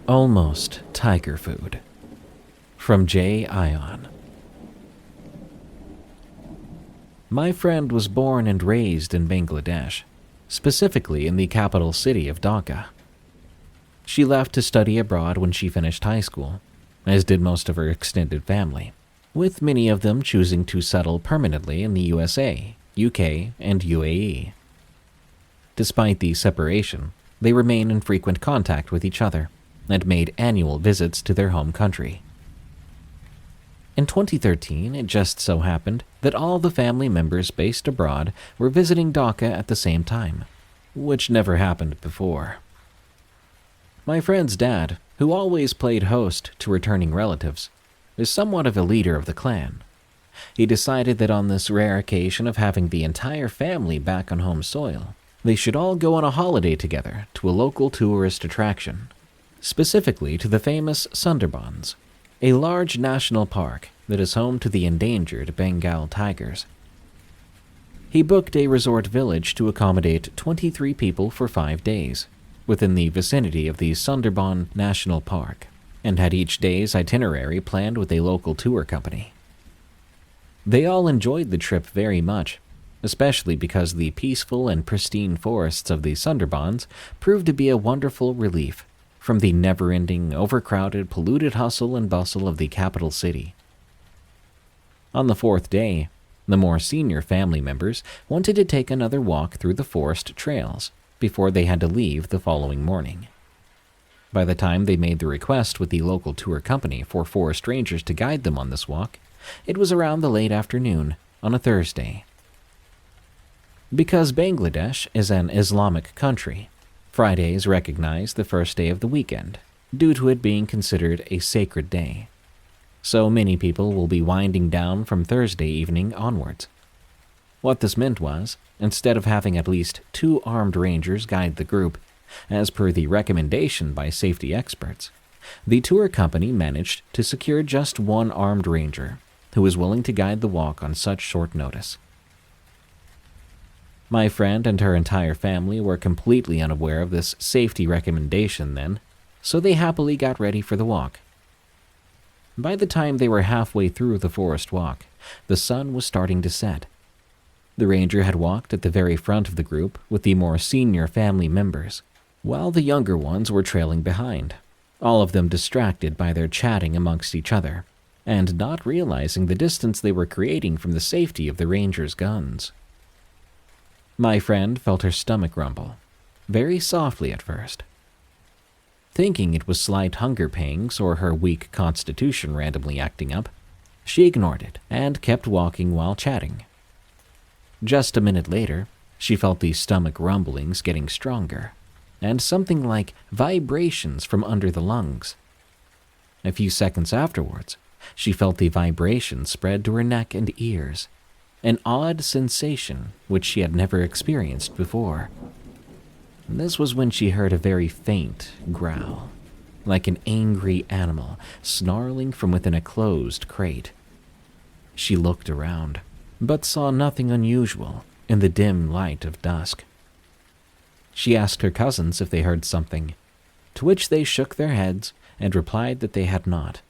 Almost tiger food. From J. Ion. My friend was born and raised in Bangladesh, specifically in the capital city of Dhaka. She left to study abroad when she finished high school, as did most of her extended family, with many of them choosing to settle permanently in the USA, UK, and UAE. Despite the separation, they remain in frequent contact with each other and made annual visits to their home country. In 2013, it just so happened that all the family members based abroad were visiting Dhaka at the same time, which never happened before. My friend's dad, who always played host to returning relatives, is somewhat of a leader of the clan. He decided that on this rare occasion of having the entire family back on home soil, they should all go on a holiday together to a local tourist attraction, specifically to the famous Sundarbans, a large national park that is home to the endangered Bengal tigers. He booked a resort village to accommodate 23 people for 5 days, within the vicinity of the Sundarban National Park, and had each day's itinerary planned with a local tour company. They all enjoyed the trip very much, especially because the peaceful and pristine forests of the Sundarbans proved to be a wonderful relief from the never-ending, overcrowded, polluted hustle and bustle of the capital city. On the 4th day, the more senior family members wanted to take another walk through the forest trails before they had to leave the following morning. By the time they made the request with the local tour company for 4 strangers to guide them on this walk, it was around the late afternoon on a Thursday. Because Bangladesh is an Islamic country, Friday is recognized the first day of the weekend, due to it being considered a sacred day. So many people will be winding down from Thursday evening onwards. What this meant was, instead of having at least 2 armed rangers guide the group, as per the recommendation by safety experts, the tour company managed to secure just 1 armed ranger who was willing to guide the walk on such short notice. My friend and her entire family were completely unaware of this safety recommendation then, so they happily got ready for the walk. By the time they were halfway through the forest walk, the sun was starting to set. The ranger had walked at the very front of the group with the more senior family members, while the younger ones were trailing behind, all of them distracted by their chatting amongst each other, and not realizing the distance they were creating from the safety of the ranger's guns. My friend felt her stomach rumble, very softly at first. Thinking it was slight hunger pangs or her weak constitution randomly acting up, she ignored it and kept walking while chatting. Just a minute later, she felt the stomach rumblings getting stronger, and something like vibrations from under the lungs. A few seconds afterwards, she felt the vibrations spread to her neck and ears, an odd sensation which she had never experienced before. This was when she heard a very faint growl, like an angry animal snarling from within a closed crate. She looked around, but saw nothing unusual in the dim light of dusk. She asked her cousins if they heard something, to which they shook their heads and replied that they had not.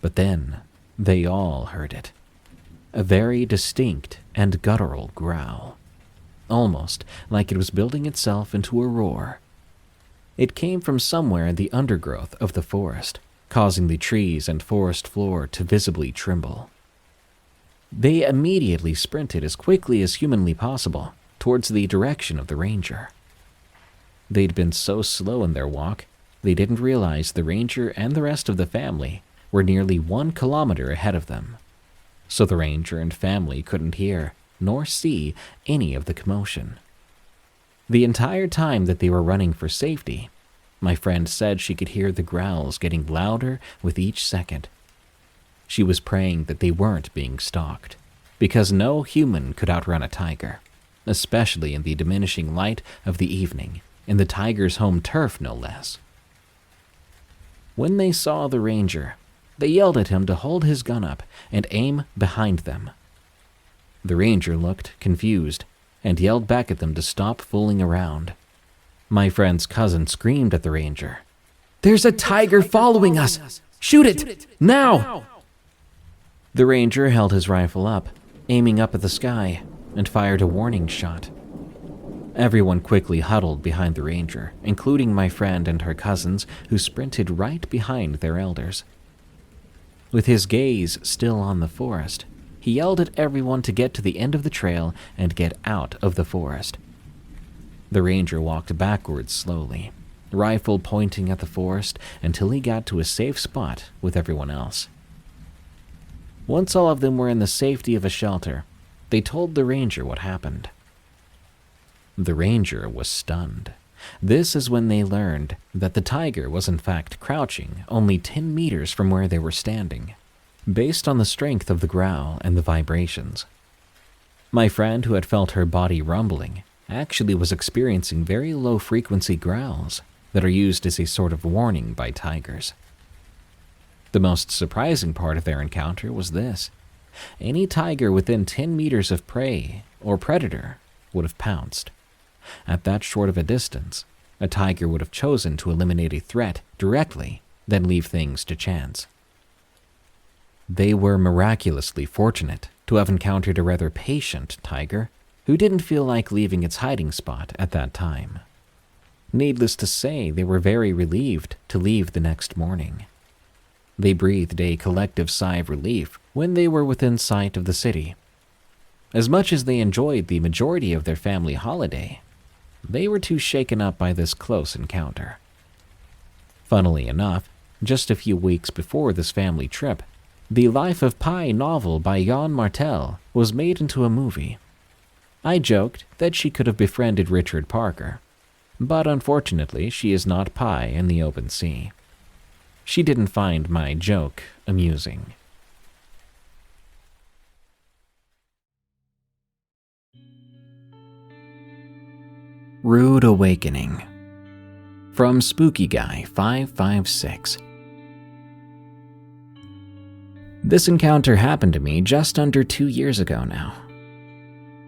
But then they all heard it. A very distinct and guttural growl, almost like it was building itself into a roar. It came from somewhere in the undergrowth of the forest, causing the trees and forest floor to visibly tremble. They immediately sprinted as quickly as humanly possible towards the direction of the ranger. They'd been so slow in their walk, they didn't realize the ranger and the rest of the family were nearly 1 kilometer ahead of them. So the ranger and family couldn't hear nor see any of the commotion. The entire time that they were running for safety, my friend said she could hear the growls getting louder with each second. She was praying that they weren't being stalked, because no human could outrun a tiger, especially in the diminishing light of the evening, in the tiger's home turf no less. When they saw the ranger, they yelled at him to hold his gun up and aim behind them. The ranger looked confused and yelled back at them to stop fooling around. My friend's cousin screamed at the ranger, "There's a tiger following us! Shoot it! Now!" The ranger held his rifle up, aiming up at the sky, and fired a warning shot. Everyone quickly huddled behind the ranger, including my friend and her cousins, who sprinted right behind their elders. With his gaze still on the forest, he yelled at everyone to get to the end of the trail and get out of the forest. The ranger walked backwards slowly, rifle pointing at the forest until he got to a safe spot with everyone else. Once all of them were in the safety of a shelter, they told the ranger what happened. The ranger was stunned. This is when they learned that the tiger was in fact crouching only 10 meters from where they were standing, based on the strength of the growl and the vibrations. My friend, who had felt her body rumbling, actually was experiencing very low-frequency growls that are used as a sort of warning by tigers. The most surprising part of their encounter was this: any tiger within 10 meters of prey or predator would have pounced. At that short of a distance, a tiger would have chosen to eliminate a threat directly, then leave things to chance. They were miraculously fortunate to have encountered a rather patient tiger who didn't feel like leaving its hiding spot at that time. Needless to say, they were very relieved to leave the next morning. They breathed a collective sigh of relief when they were within sight of the city. As much as they enjoyed the majority of their family holiday, they were too shaken up by this close encounter. Funnily enough, just a few weeks before this family trip, the Life of Pi novel by Jan Martel was made into a movie. I joked that she could have befriended Richard Parker, But unfortunately, she is not pie in the open sea. She didn't find my joke amusing. Rude Awakening from Spooky Guy 556. This encounter happened to me just under 2 years ago now.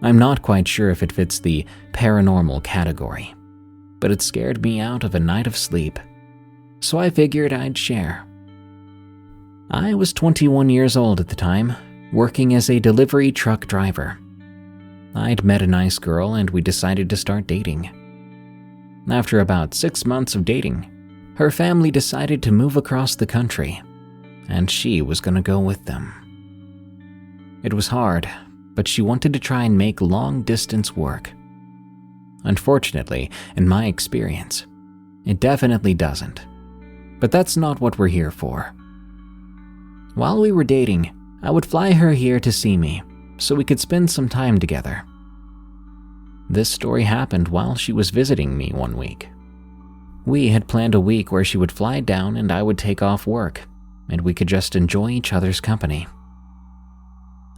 I'm not quite sure if it fits the paranormal category, but it scared me out of a night of sleep, so I figured I'd share. I was 21 years old at the time, working as a delivery truck driver. I'd met a nice girl and we decided to start dating. After about 6 months of dating, her family decided to move across the country, and she was going to go with them. It was hard, but she wanted to try and make long-distance work. Unfortunately, in my experience, it definitely doesn't. But that's not what we're here for. While we were dating, I would fly her here to see me, so we could spend some time together. This story happened while she was visiting me one week. We had planned a week where she would fly down and I would take off work, and we could just enjoy each other's company.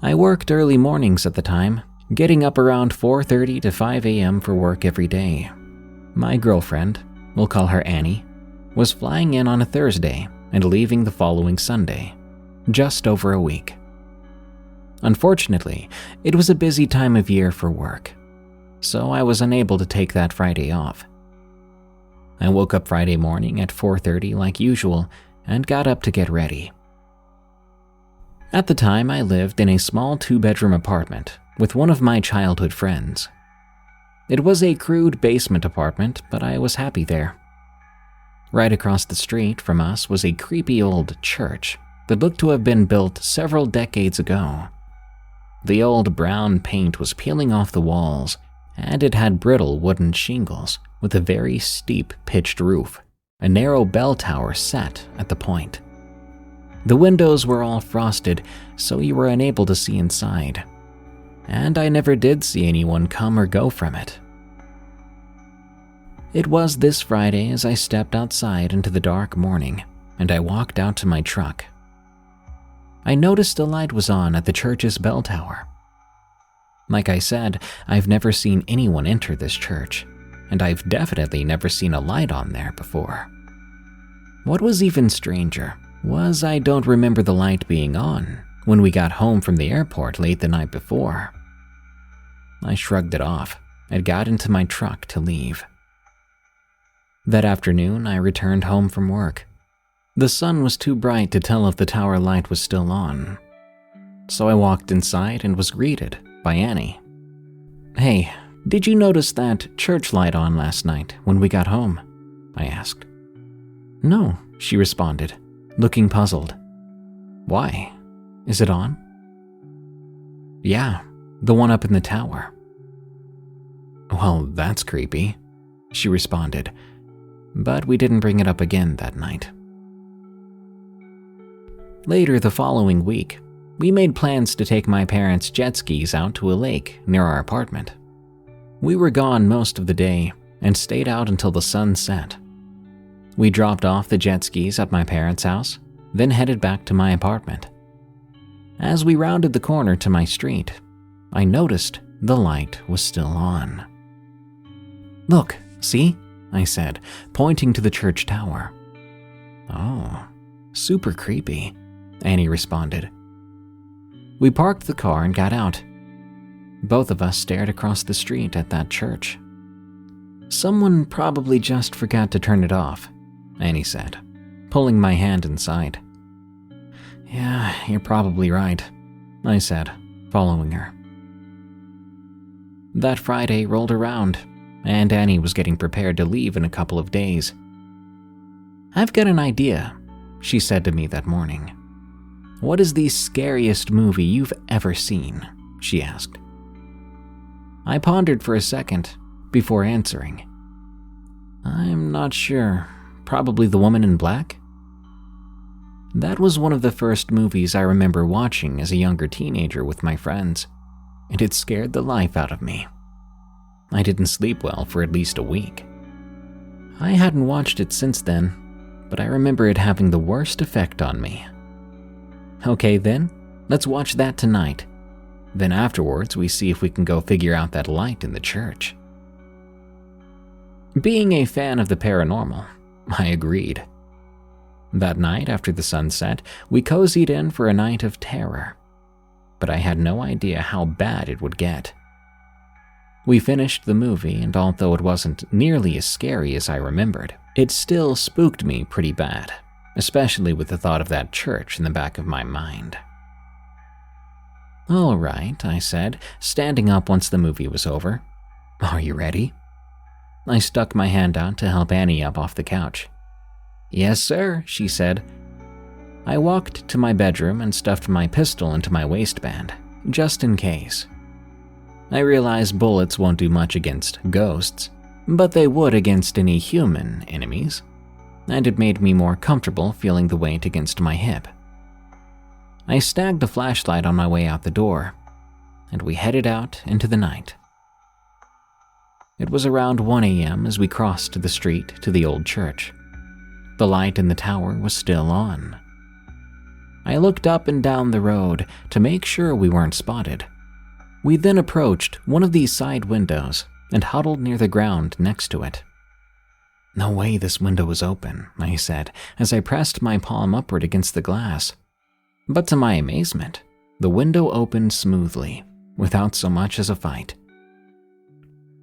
I worked early mornings at the time, getting up around 4:30 to 5 a.m. for work every day. My girlfriend, we'll call her Annie, was flying in on a Thursday and leaving the following Sunday, just over a week. Unfortunately, it was a busy time of year for work, so I was unable to take that Friday off. I woke up Friday morning at 4:30 like usual and got up to get ready. At the time, I lived in a small 2-bedroom apartment with one of my childhood friends. It was a crude basement apartment, but I was happy there. Right across the street from us was a creepy old church that looked to have been built several decades ago. The old brown paint was peeling off the walls, and it had brittle wooden shingles with a very steep pitched roof, a narrow bell tower set at the point. The windows were all frosted, so you were unable to see inside, and I never did see anyone come or go from it. It was this Friday as I stepped outside into the dark morning, and I walked out to my truck. I noticed a light was on at the church's bell tower. Like I said, I've never seen anyone enter this church, and I've definitely never seen a light on there before. What was even stranger was I don't remember the light being on when we got home from the airport late the night before. I shrugged it off and got into my truck to leave. That afternoon, I returned home from work. The sun was too bright to tell if the tower light was still on, so I walked inside and was greeted by Annie. "Hey, did you notice that church light on last night when we got home?" I asked. "No," she responded, looking puzzled. "Why? Is it on?" "Yeah, the one up in the tower." "Well, that's creepy," she responded, but we didn't bring it up again that night. Later the following week, we made plans to take my parents' jet skis out to a lake near our apartment. We were gone most of the day and stayed out until the sun set. We dropped off the jet skis at my parents' house, then headed back to my apartment. As we rounded the corner to my street, I noticed the light was still on. "Look, see?" I said, pointing to the church tower. "Oh, super creepy," Annie responded. We parked the car and got out. Both of us stared across the street at that church. "Someone probably just forgot to turn it off," Annie said, pulling my hand inside. "Yeah, you're probably right," I said, following her. That Friday rolled around, and Annie was getting prepared to leave in a couple of days. "I've got an idea," she said to me that morning. "What is the scariest movie you've ever seen?" she asked. I pondered for a second before answering. "I'm not sure. Probably The Woman in Black?" That was one of the first movies I remember watching as a younger teenager with my friends, and it scared the life out of me. I didn't sleep well for at least a week. I hadn't watched it since then, but I remember it having the worst effect on me. Okay then, let's watch that tonight. Then afterwards, we see if we can go figure out that light in the church. Being a fan of the paranormal, I agreed. That night after the sun set, we cozied in for a night of terror, but I had no idea how bad it would get. We finished the movie, and although it wasn't nearly as scary as I remembered, it still spooked me pretty bad, especially with the thought of that church in the back of my mind. "All right," I said, standing up once the movie was over. "Are you ready?" I stuck my hand out to help Annie up off the couch. "Yes, sir," she said. I walked to my bedroom and stuffed my pistol into my waistband, just in case. I realize bullets won't do much against ghosts, but they would against any human enemies, and it made me more comfortable feeling the weight against my hip. I snagged a flashlight on my way out the door, and we headed out into the night. It was around 1 a.m. as we crossed the street to the old church. The light in the tower was still on. I looked up and down the road to make sure we weren't spotted. We then approached one of these side windows and huddled near the ground next to it. "No way this window is open," I said as I pressed my palm upward against the glass. But to my amazement, the window opened smoothly, without so much as a fight.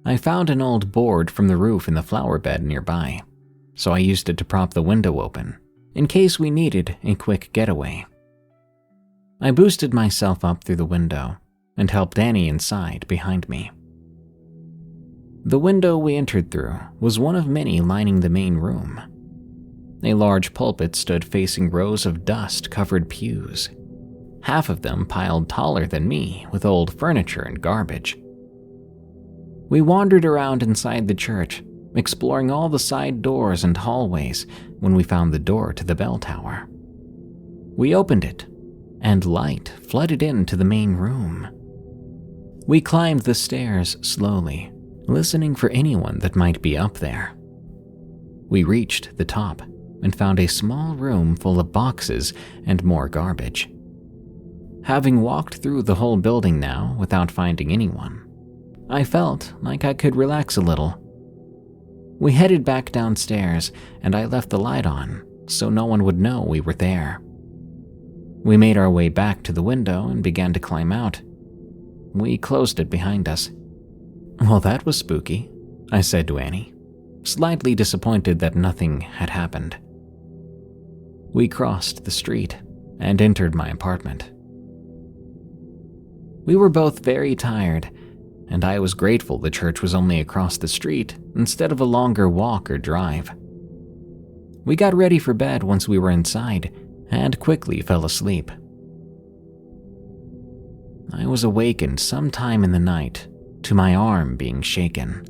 I found an old board from the roof in the flower bed nearby, so I used it to prop the window open, in case we needed a quick getaway. I boosted myself up through the window and helped Annie inside behind me. The window we entered through was one of many lining the main room. A large pulpit stood facing rows of dust-covered pews, half of them piled taller than me with old furniture and garbage. We wandered around inside the church, exploring all the side doors and hallways when we found the door to the bell tower. We opened it, and light flooded into the main room. We climbed the stairs slowly, listening for anyone that might be up there. We reached the top and found a small room full of boxes and more garbage. Having walked through the whole building now without finding anyone, I felt like I could relax a little. We headed back downstairs, and I left the light on so no one would know we were there. We made our way back to the window and began to climb out. We closed it behind us. "Well, that was spooky," I said to Annie, slightly disappointed that nothing had happened. We crossed the street and entered my apartment. We were both very tired, and I was grateful the church was only across the street instead of a longer walk or drive. We got ready for bed once we were inside and quickly fell asleep. I was awakened sometime in the night to my arm being shaken.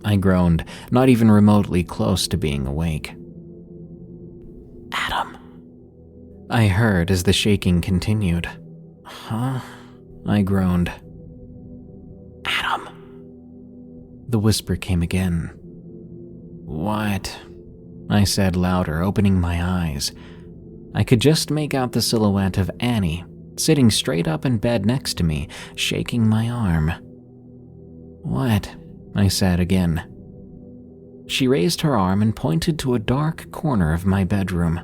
I groaned, not even remotely close to being awake. "Adam," I heard as the shaking continued. "Huh?" I groaned. "Adam." The whisper came again. "What?" I said louder, opening my eyes. I could just make out the silhouette of Annie, sitting straight up in bed next to me, shaking my arm. "What?" I said again. She raised her arm and pointed to a dark corner of my bedroom.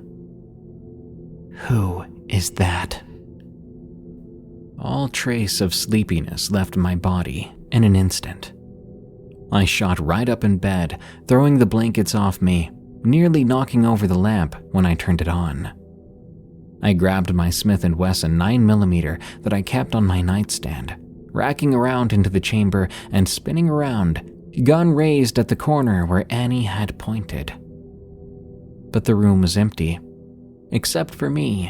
"Who is that?" All trace of sleepiness left my body in an instant. I shot right up in bed, throwing the blankets off me, nearly knocking over the lamp when I turned it on. I grabbed my Smith & Wesson 9mm that I kept on my nightstand, racking around into the chamber and spinning around, gun raised at the corner where Annie had pointed. But the room was empty, except for me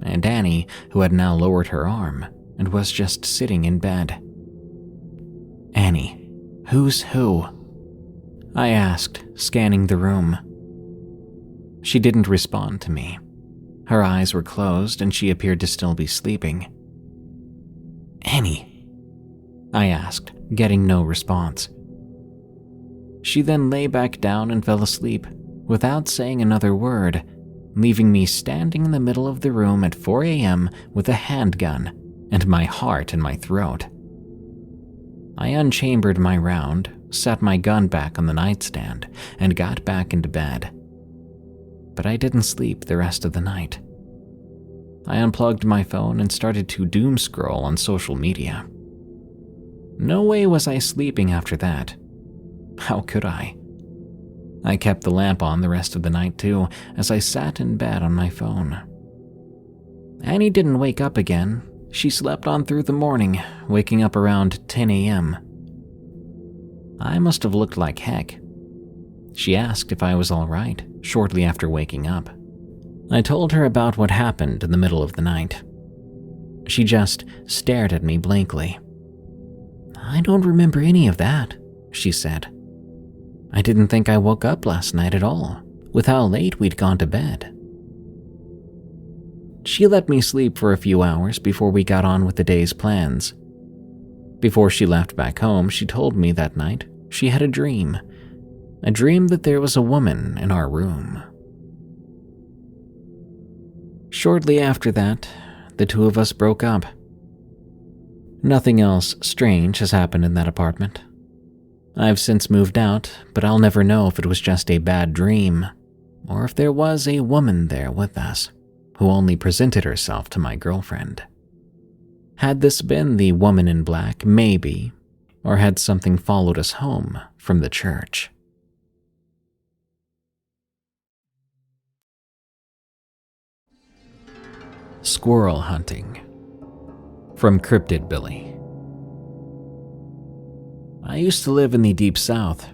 and Annie, who had now lowered her arm and was just sitting in bed. "Annie, who's who?" I asked, scanning the room. She didn't respond to me. Her eyes were closed and she appeared to still be sleeping. "Annie?" I asked, getting no response. She then lay back down and fell asleep without saying another word, leaving me standing in the middle of the room at 4 a.m. with a handgun and my heart in my throat. I unchambered my round, set my gun back on the nightstand, and got back into bed. But I didn't sleep the rest of the night. I unplugged my phone and started to doom scroll on social media. No way was I sleeping after that. How could I? I kept the lamp on the rest of the night too, as I sat in bed on my phone. Annie didn't wake up again. She slept on through the morning, waking up around 10 a.m. I must have looked like heck. She asked if I was all right shortly after waking up. I told her about what happened in the middle of the night. She just stared at me blankly. "I don't remember any of that," she said. "I didn't think I woke up last night at all, with how late we'd gone to bed." She let me sleep for a few hours before we got on with the day's plans. Before she left back home, she told me that night she had a dream that there was a woman in our room. Shortly after that, the two of us broke up. Nothing else strange has happened in that apartment. I've since moved out, but I'll never know if it was just a bad dream, or if there was a woman there with us, who only presented herself to my girlfriend. Had this been the woman in black, maybe, or had something followed us home from the church? Squirrel Hunting from CryptidBilly. I used to live in the Deep South.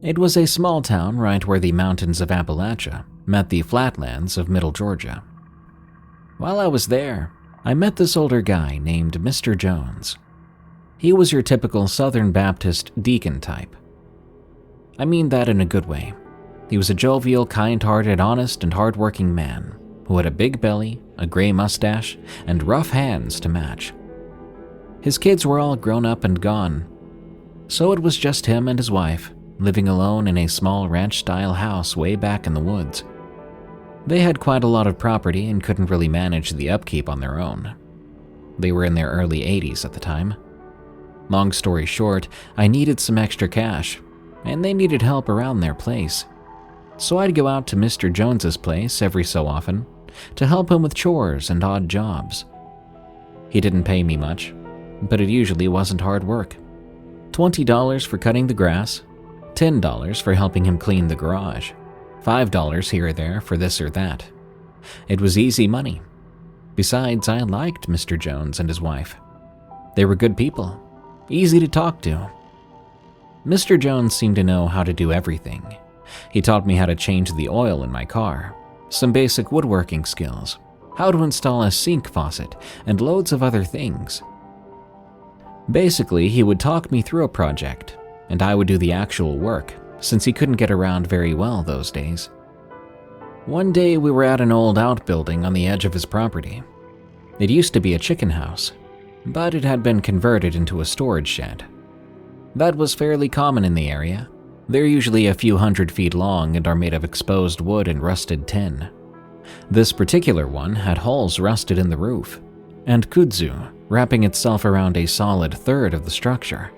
It was a small town right where the mountains of Appalachia met the flatlands of Middle Georgia. While I was there, I met this older guy named Mr. Jones. He was your typical Southern Baptist deacon type. I mean that in a good way. He was a jovial, kind-hearted, honest, and hard-working man who had a big belly, a gray mustache, and rough hands to match. His kids were all grown up and gone, so it was just him and his wife, living alone in a small ranch-style house way back in the woods. They had quite a lot of property and couldn't really manage the upkeep on their own. They were in their early 80s at the time. Long story short, I needed some extra cash, and they needed help around their place. So I'd go out to Mr. Jones's place every so often to help him with chores and odd jobs. He didn't pay me much, but it usually wasn't hard work. $20 for cutting the grass, $10 for helping him clean the garage, $5 here or there for this or that. It was easy money. Besides, I liked Mr. Jones and his wife. They were good people, easy to talk to. Mr. Jones seemed to know how to do everything. He taught me how to change the oil in my car, some basic woodworking skills, how to install a sink faucet, and loads of other things. Basically, he would talk me through a project, and I would do the actual work, since he couldn't get around very well those days. One day we were at an old outbuilding on the edge of his property. It used to be a chicken house, but it had been converted into a storage shed. That was fairly common in the area. They're usually a few 100 feet long and are made of exposed wood and rusted tin. This particular one had holes rusted in the roof, and kudzu wrapping itself around a solid third of the structure.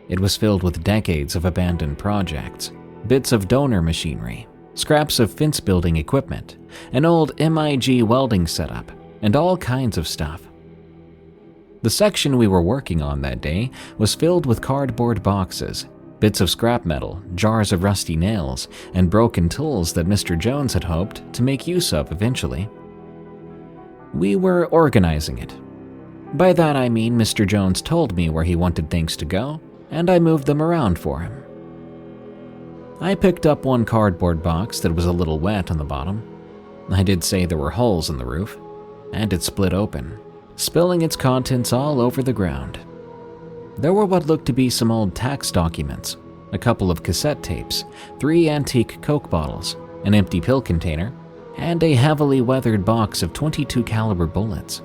It was filled with decades of abandoned projects, bits of donor machinery, scraps of fence building equipment, an old MIG welding setup, and all kinds of stuff. The section we were working on that day was filled with cardboard boxes, bits of scrap metal, jars of rusty nails, and broken tools that Mr. Jones had hoped to make use of eventually. We were organizing it. By that I mean Mr. Jones told me where he wanted things to go, and I moved them around for him. I picked up one cardboard box that was a little wet on the bottom. I did say there were holes in the roof, and it split open, spilling its contents all over the ground. There were what looked to be some old tax documents, a couple of cassette tapes, 3 antique Coke bottles, an empty pill container, and a heavily weathered box of .22 caliber bullets.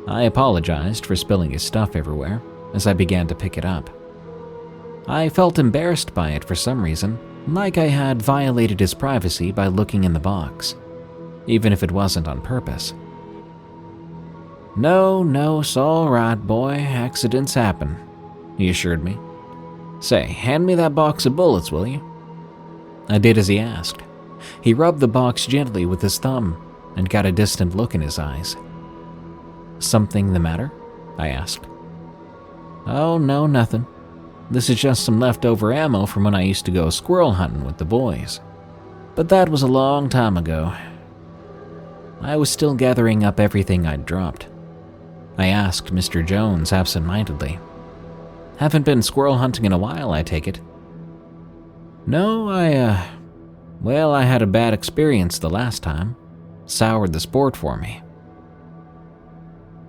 I apologized for spilling his stuff everywhere as I began to pick it up. I felt embarrassed by it for some reason, like I had violated his privacy by looking in the box, even if it wasn't on purpose. No, it's all right, boy. Accidents happen, he assured me. Say, hand me that box of bullets, will you? I did as he asked. He rubbed the box gently with his thumb and got a distant look in his eyes. Something the matter? I asked. Oh, no, nothing. This is just some leftover ammo from when I used to go squirrel hunting with the boys. But that was a long time ago. I was still gathering up everything I'd dropped. I asked Mr. Jones absent-mindedly. Haven't been squirrel hunting in a while, I take it. No, I had a bad experience the last time. Soured the sport for me.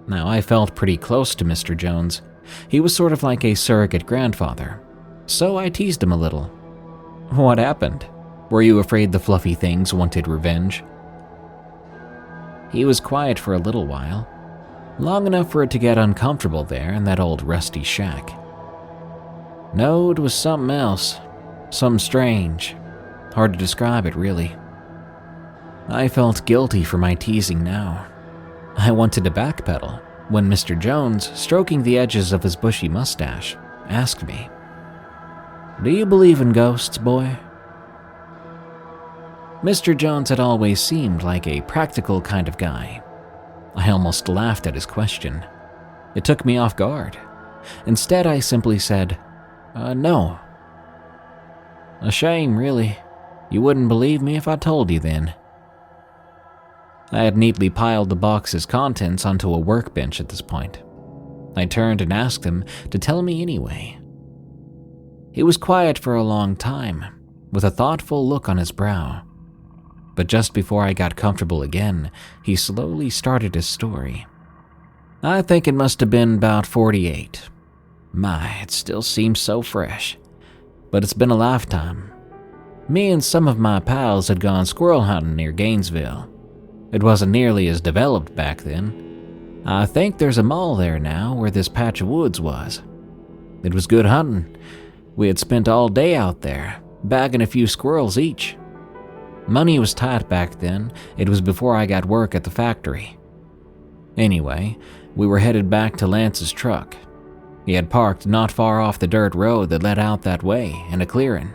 Now, I felt pretty close to Mr. Jones. He was sort of like a surrogate grandfather, so I teased him a little. What happened? Were you afraid the fluffy things wanted revenge? He was quiet for a little while, long enough for it to get uncomfortable there in that old rusty shack. No, it was something else. Something strange. Hard to describe it, really. I felt guilty for my teasing now. I wanted to backpedal when Mr. Jones, stroking the edges of his bushy mustache, asked me, "Do you believe in ghosts, boy?" Mr. Jones had always seemed like a practical kind of guy. I almost laughed at his question. It took me off guard. Instead, I simply said, no. A shame, really. You wouldn't believe me if I told you then. I had neatly piled the box's contents onto a workbench at this point. I turned and asked him to tell me anyway. He was quiet for a long time, with a thoughtful look on his brow. But just before I got comfortable again, he slowly started his story. I think it must have been about 48. My, it still seems so fresh. But it's been a lifetime. Me and some of my pals had gone squirrel hunting near Gainesville. It wasn't nearly as developed back then. I think there's a mall there now where this patch of woods was. It was good hunting. We had spent all day out there, bagging a few squirrels each. Money was tight back then. It was before I got work at the factory. Anyway, we were headed back to Lance's truck. He had parked not far off the dirt road that led out that way in a clearing.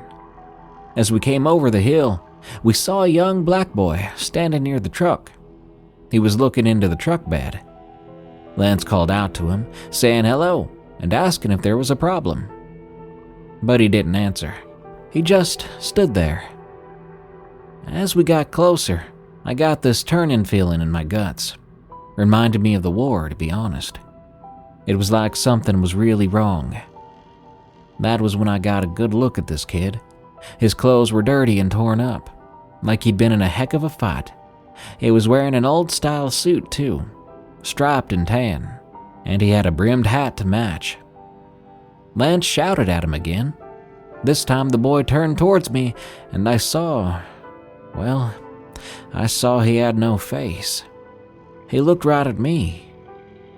As we came over the hill, we saw a young black boy standing near the truck. He was looking into the truck bed. Lance called out to him, saying hello and asking if there was a problem. But he didn't answer. He just stood there. As we got closer, I got this turning feeling in my guts. Reminded me of the war, to be honest. It was like something was really wrong. That was when I got a good look at this kid. His clothes were dirty and torn up, like he'd been in a heck of a fight. He was wearing an old-style suit, too, striped and tan, and he had a brimmed hat to match. Lance shouted at him again. This time the boy turned towards me, and I saw he had no face. He looked right at me.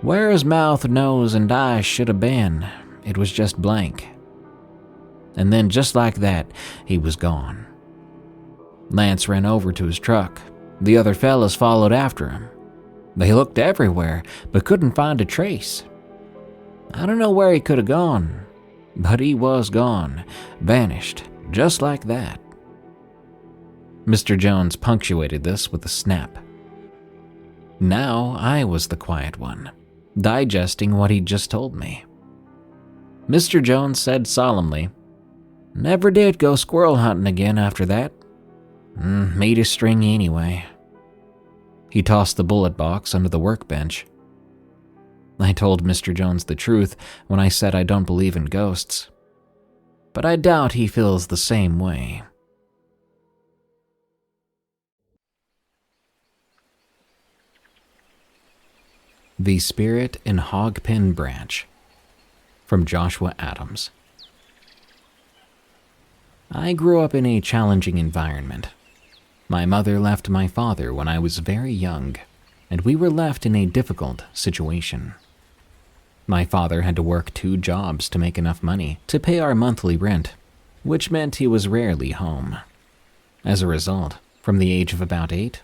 Where his mouth, nose, and eyes should have been, it was just blank. And then just like that, he was gone. Lance ran over to his truck. The other fellas followed after him. They looked everywhere, but couldn't find a trace. I don't know where he could have gone, but he was gone, vanished, just like that. Mr. Jones punctuated this with a snap. Now I was the quiet one, digesting what he'd just told me. Mr. Jones said solemnly, "Never did go squirrel hunting again after that. Meat is stringy anyway." He tossed the bullet box under the workbench. I told Mr. Jones the truth when I said I don't believe in ghosts, but I doubt he feels the same way. The Spirit in HogPen Branch, from JoshuaAddams. I grew up in a challenging environment. My mother left my father when I was very young, and we were left in a difficult situation. My father had to work 2 jobs to make enough money to pay our monthly rent, which meant he was rarely home. As a result, from the age of about 8,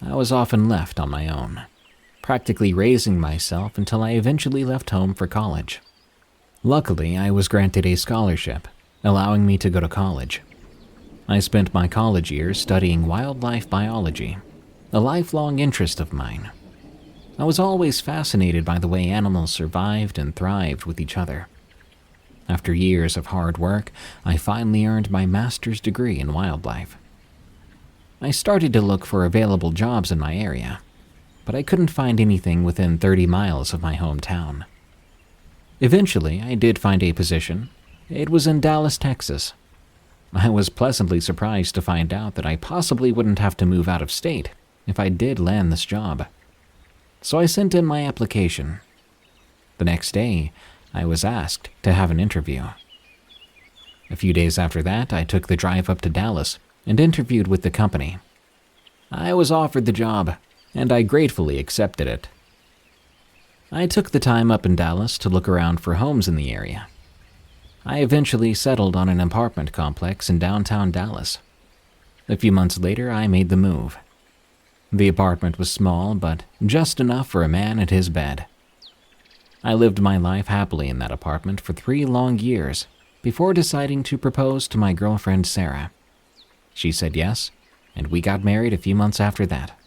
I was often left on my own, practically raising myself until I eventually left home for college. Luckily, I was granted a scholarship, allowing me to go to college. I spent my college years studying wildlife biology, a lifelong interest of mine. I was always fascinated by the way animals survived and thrived with each other. After years of hard work, I finally earned my master's degree in wildlife. I started to look for available jobs in my area, but I couldn't find anything within 30 miles of my hometown. Eventually, I did find a position. It was in Dallas, Texas. I was pleasantly surprised to find out that I possibly wouldn't have to move out of state if I did land this job. So I sent in my application. The next day, I was asked to have an interview. A few days after that, I took the drive up to Dallas and interviewed with the company. I was offered the job, and I gratefully accepted it. I took the time up in Dallas to look around for homes in the area. I eventually settled on an apartment complex in downtown Dallas. A few months later, I made the move. The apartment was small, but just enough for a man at his bed. I lived my life happily in that apartment for 3 long years before deciding to propose to my girlfriend Sarah. She said yes, and we got married a few months after that.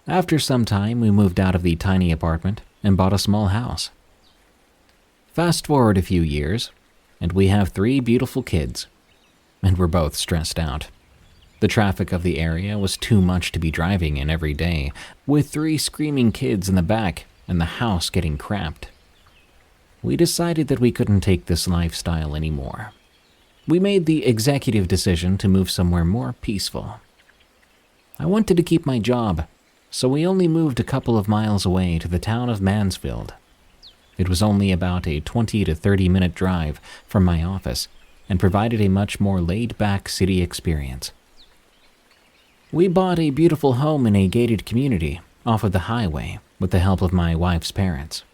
After some time, we moved out of the tiny apartment and bought a small house. Fast forward a few years, and we have 3 beautiful kids, and we're both stressed out. The traffic of the area was too much to be driving in every day, with 3 screaming kids in the back and the house getting cramped. We decided that we couldn't take this lifestyle anymore. We made the executive decision to move somewhere more peaceful. I wanted to keep my job, so we only moved a couple of miles away to the town of Mansfield. It was only about a 20 to 30-minute drive from my office and provided a much more laid-back city experience. We bought a beautiful home in a gated community off of the highway with the help of my wife's parents.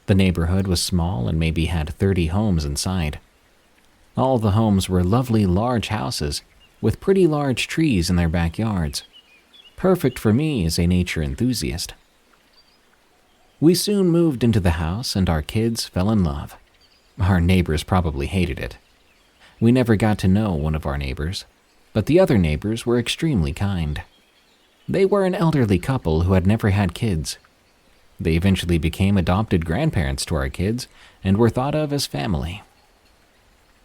The neighborhood was small and maybe had 30 homes inside. All the homes were lovely large houses with pretty large trees in their backyards, perfect for me as a nature enthusiast. We soon moved into the house and our kids fell in love. Our neighbors probably hated it. We never got to know one of our neighbors, but the other neighbors were extremely kind. They were an elderly couple who had never had kids. They eventually became adopted grandparents to our kids and were thought of as family.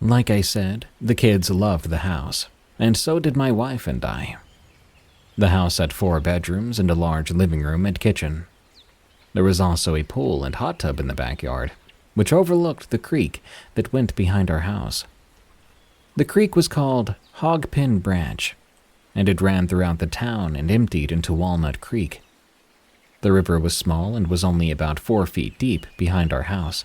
Like I said, the kids loved the house, and so did my wife and I. The house had 4 bedrooms and a large living room and kitchen. There was also a pool and hot tub in the backyard, which overlooked the creek that went behind our house. The creek was called HogPen Branch, and it ran throughout the town and emptied into Walnut Creek. The river was small and was only about 4 feet deep behind our house.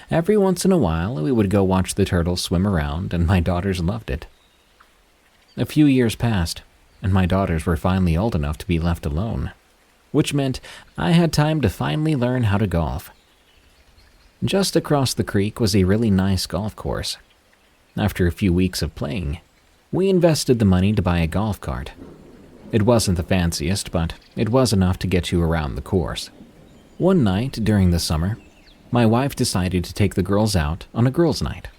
Every once in a while, we would go watch the turtles swim around, and my daughters loved it. A few years passed, and my daughters were finally old enough to be left alone, which meant I had time to finally learn how to golf. Just across the creek was a really nice golf course. After a few weeks of playing, we invested the money to buy a golf cart. It wasn't the fanciest, but it was enough to get you around the course. One night during the summer, my wife decided to take the girls out on a girls' night.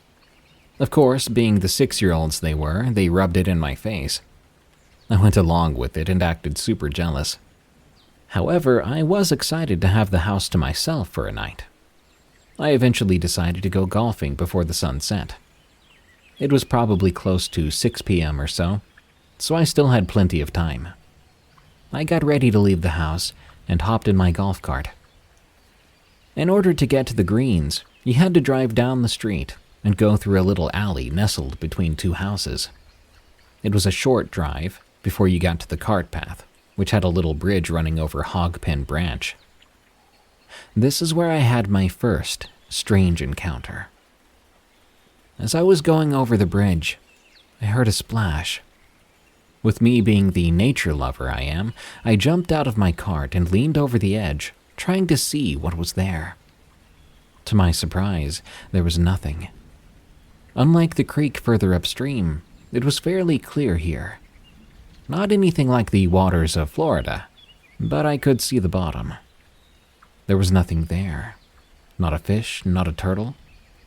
Of course, being the 6-year-olds they were, they rubbed it in my face. I went along with it and acted super jealous. However, I was excited to have the house to myself for a night. I eventually decided to go golfing before the sun set. It was probably close to 6 p.m. or so I still had plenty of time. I got ready to leave the house and hopped in my golf cart. In order to get to the greens, you had to drive down the street and go through a little alley nestled between 2 houses. It was a short drive before you got to the cart path, which had a little bridge running over HogPen Branch. This is where I had my first strange encounter. As I was going over the bridge, I heard a splash. With me being the nature lover I am, I jumped out of my cart and leaned over the edge, trying to see what was there. To my surprise, there was nothing. Unlike the creek further upstream, it was fairly clear here. Not anything like the waters of Florida, but I could see the bottom. There was nothing there. Not a fish, not a turtle,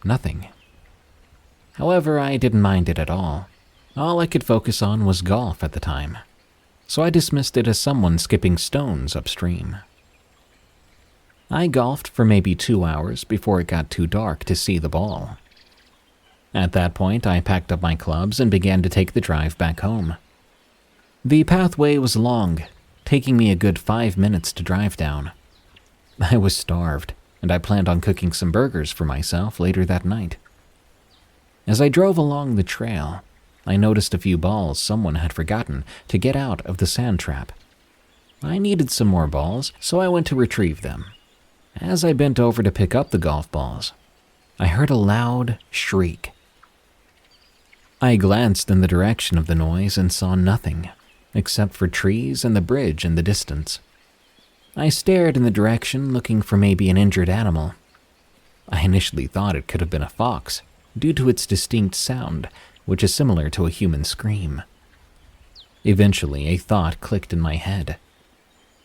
nothing. However, I didn't mind it at all. All I could focus on was golf at the time, so I dismissed it as someone skipping stones upstream. I golfed for maybe 2 hours before it got too dark to see the ball. At that point, I packed up my clubs and began to take the drive back home. The pathway was long, taking me a good 5 minutes to drive down. I was starved, and I planned on cooking some burgers for myself later that night. As I drove along the trail, I noticed a few balls someone had forgotten to get out of the sand trap. I needed some more balls, so I went to retrieve them. As I bent over to pick up the golf balls, I heard a loud shriek. I glanced in the direction of the noise and saw nothing, except for trees and the bridge in the distance. I stared in the direction looking for maybe an injured animal. I initially thought it could have been a fox, due to its distinct sound, which is similar to a human scream. Eventually, a thought clicked in my head.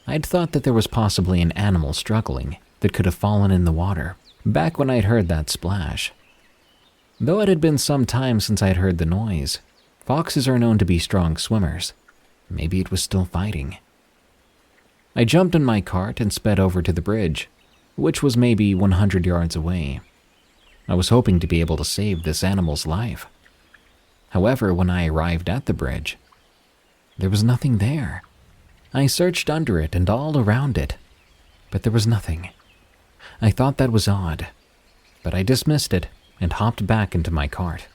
I'd thought that there was possibly an animal struggling that could have fallen in the water, back when I'd heard that splash. Though it had been some time since I'd heard the noise, foxes are known to be strong swimmers. Maybe it was still fighting. I jumped in my cart and sped over to the bridge, which was maybe 100 yards away. I was hoping to be able to save this animal's life. However, when I arrived at the bridge, there was nothing there. I searched under it and all around it, but there was nothing. I thought that was odd, but I dismissed it and hopped back into my cart.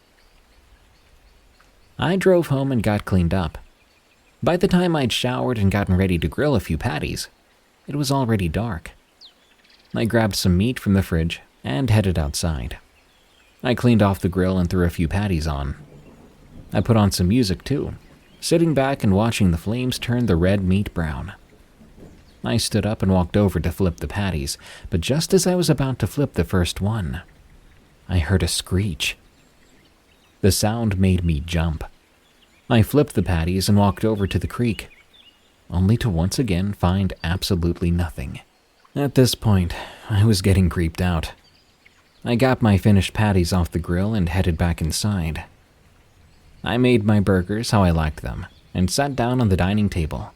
I drove home and got cleaned up. By the time I'd showered and gotten ready to grill a few patties, it was already dark. I grabbed some meat from the fridge and headed outside. I cleaned off the grill and threw a few patties on. I put on some music too, sitting back and watching the flames turn the red meat brown. I stood up and walked over to flip the patties, but just as I was about to flip the first one, I heard a screech. The sound made me jump. I flipped the patties and walked over to the creek, only to once again find absolutely nothing. At this point, I was getting creeped out. I got my finished patties off the grill and headed back inside. I made my burgers how I liked them and sat down on the dining table.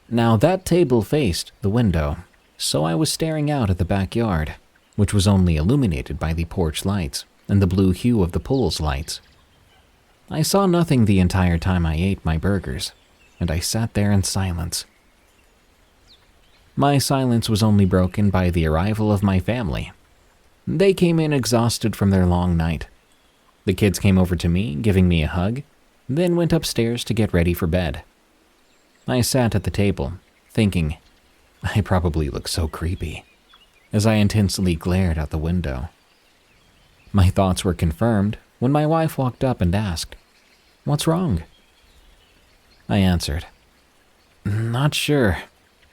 Now that table faced the window, so I was staring out at the backyard, which was only illuminated by the porch lights and the blue hue of the pool's lights. I saw nothing the entire time I ate my burgers, and I sat there in silence. My silence was only broken by the arrival of my family. They came in exhausted from their long night. The kids came over to me, giving me a hug, then went upstairs to get ready for bed. I sat at the table, thinking, I probably look so creepy, as I intensely glared out the window. My thoughts were confirmed when my wife walked up and asked, "What's wrong?" I answered, "Not sure.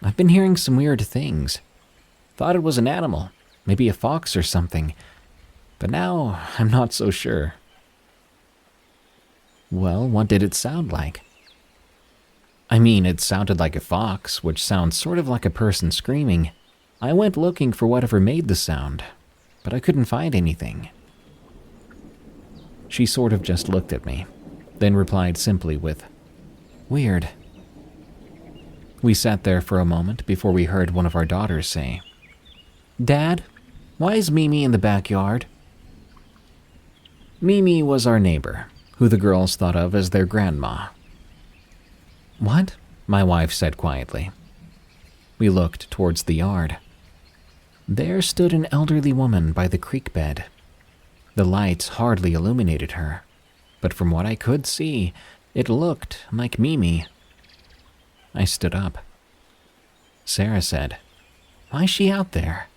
I've been hearing some weird things. Thought it was an animal, maybe a fox or something, but now I'm not so sure." "Well, what did it sound like?" "I mean, it sounded like a fox, which sounds sort of like a person screaming. I went looking for whatever made the sound, but I couldn't find anything." She sort of just looked at me, then replied simply with, "Weird." We sat there for a moment before we heard one of our daughters say, "Dad, why is Mimi in the backyard?" Mimi was our neighbor, who the girls thought of as their grandma. "What?" my wife said quietly. We looked towards the yard. There stood an elderly woman by the creek bed. The lights hardly illuminated her, but from what I could see, it looked like Mimi. I stood up. Sarah said, "Why is she out there?"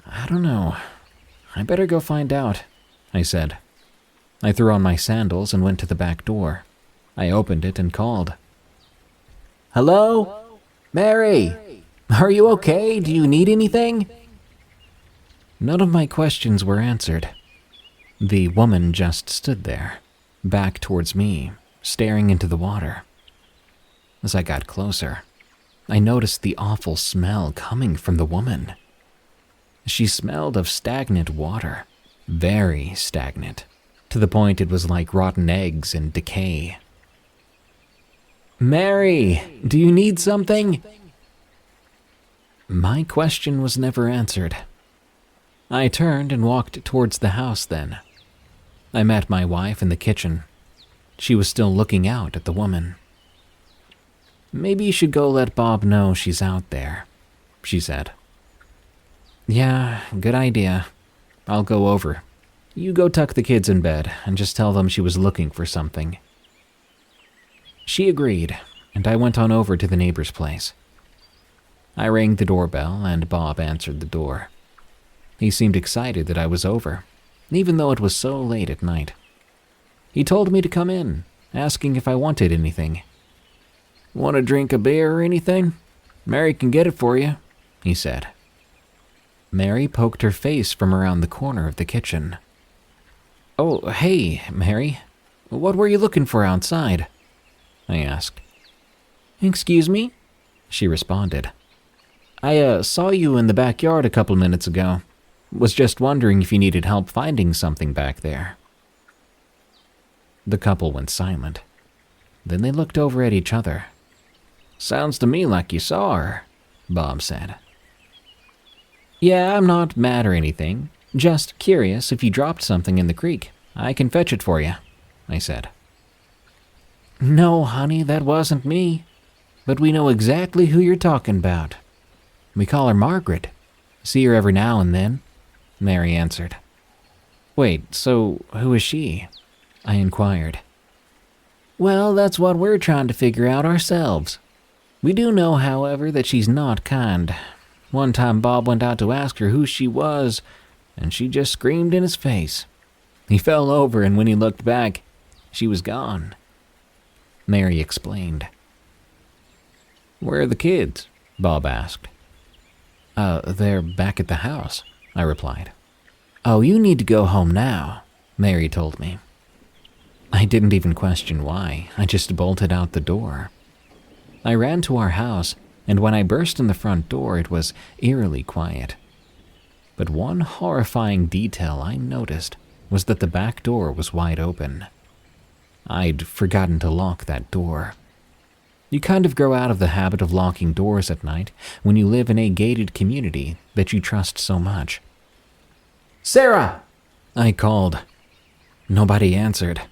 "I don't know. I better go find out," I said. I threw on my sandals and went to the back door. I opened it and called. "Hello? Mary? Are you okay? Do you need anything?" None of my questions were answered. The woman just stood there, back towards me, staring into the water. As I got closer, I noticed the awful smell coming from the woman. She smelled of stagnant water, very stagnant, to the point it was like rotten eggs and decay. "Mary, do you need something?" My question was never answered. I turned and walked towards the house then. I met my wife in the kitchen. She was still looking out at the woman. "Maybe you should go let Bob know she's out there," she said. "Yeah, good idea. I'll go over. You go tuck the kids in bed and just tell them she was looking for something." She agreed, and I went on over to the neighbor's place. I rang the doorbell and Bob answered the door. He seemed excited that I was over, even though it was so late at night. He told me to come in, asking if I wanted anything. "Want to drink a beer or anything? Mary can get it for you," he said. Mary poked her face from around the corner of the kitchen. "Oh, hey, Mary. What were you looking for outside?" I asked. "Excuse me?" she responded. "I saw you in the backyard a couple minutes ago. Was just wondering if you needed help finding something back there." The couple went silent. Then they looked over at each other. "Sounds to me like you saw her," Bob said. "Yeah, I'm not mad or anything. Just curious if you dropped something in the creek. I can fetch it for you," I said. "No, honey, that wasn't me. But we know exactly who you're talking about. We call her Margaret. See her every now and then," Mary answered. "Wait, so who is she?" I inquired. "Well, that's what we're trying to figure out ourselves. We do know, however, that she's not kind. One time Bob went out to ask her who she was, and she just screamed in his face. He fell over, and when he looked back, she was gone," Mary explained. "Where are the kids?" Bob asked. They're back at the house," I replied. "Oh, you need to go home now," Mary told me. I didn't even question why. I just bolted out the door. I ran to our house, and when I burst in the front door, it was eerily quiet. But one horrifying detail I noticed was that the back door was wide open. I'd forgotten to lock that door. You kind of grow out of the habit of locking doors at night when you live in a gated community that you trust so much. "Sarah!" I called. Nobody answered.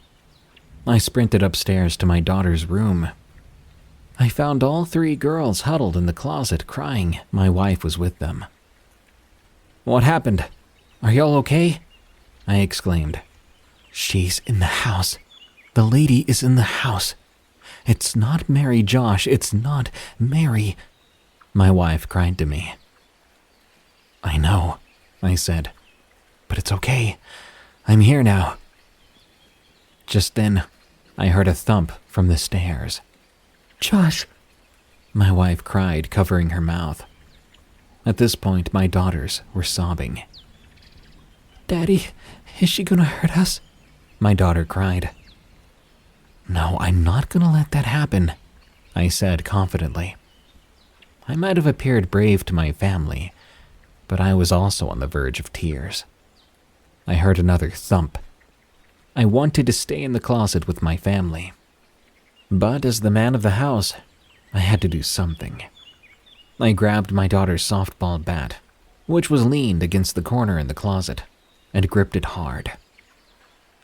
I sprinted upstairs to my daughter's room. I found all 3 girls huddled in the closet crying. My wife was with them. "What happened? Are y'all okay?" I exclaimed. "She's in the house. The lady is in the house. It's not Mary, Josh. It's not Mary," my wife cried to me. "I know," I said, "but it's okay. I'm here now." Just then, I heard a thump from the stairs. "Josh!" my wife cried, covering her mouth. At this point, my daughters were sobbing. "Daddy, is she gonna hurt us?" my daughter cried. "No, I'm not gonna let that happen," I said confidently. I might have appeared brave to my family, but I was also on the verge of tears. I heard another thump. I wanted to stay in the closet with my family. But as the man of the house, I had to do something. I grabbed my daughter's softball bat, which was leaned against the corner in the closet, and gripped it hard.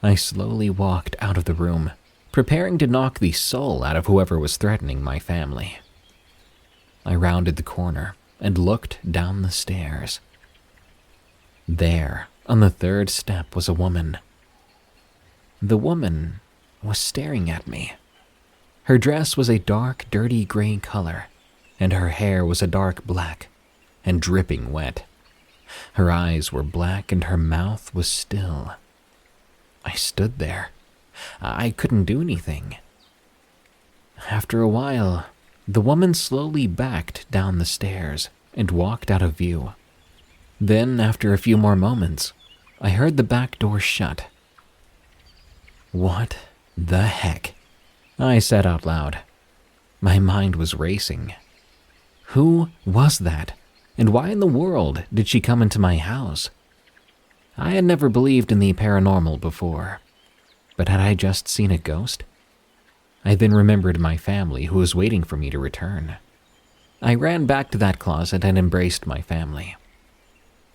I slowly walked out of the room, preparing to knock the soul out of whoever was threatening my family. I rounded the corner and looked down the stairs. There, on the 3rd step, was a woman. The woman was staring at me. Her dress was a dark, dirty gray color, and her hair was a dark black and dripping wet. Her eyes were black and her mouth was still. I stood there. I couldn't do anything. After a while, the woman slowly backed down the stairs and walked out of view. Then, after a few more moments, I heard the back door shut. What the heck? I said out loud. My mind was racing. Who was that? And why in the world did she come into my house? I had never believed in the paranormal before, but had I just seen a ghost? I then remembered my family who was waiting for me to return. I ran back to that closet and embraced my family.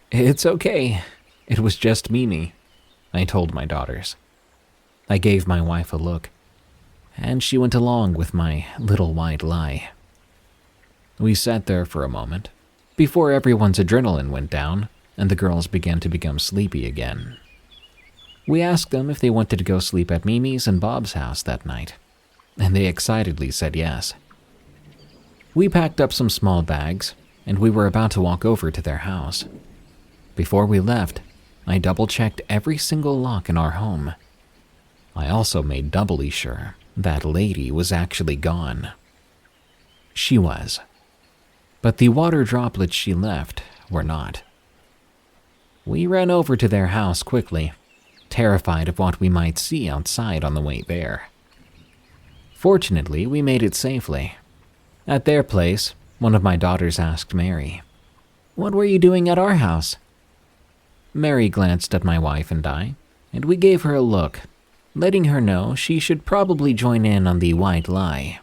It's okay. It was just Mimi, I told my daughters. I gave my wife a look, and she went along with my little white lie. We sat there for a moment, before everyone's adrenaline went down and the girls began to become sleepy again. We asked them if they wanted to go sleep at Mimi's and Bob's house that night, and they excitedly said yes. We packed up some small bags, and we were about to walk over to their house. Before we left, I double-checked every single lock in our home. I also made doubly sure that lady was actually gone. She was. But the water droplets she left were not. We ran over to their house quickly, terrified of what we might see outside on the way there. Fortunately, we made it safely. At their place, one of my daughters asked Mary, "What were you doing at our house?" Mary glanced at my wife and I, and we gave her a look, letting her know she should probably join in on the white lie.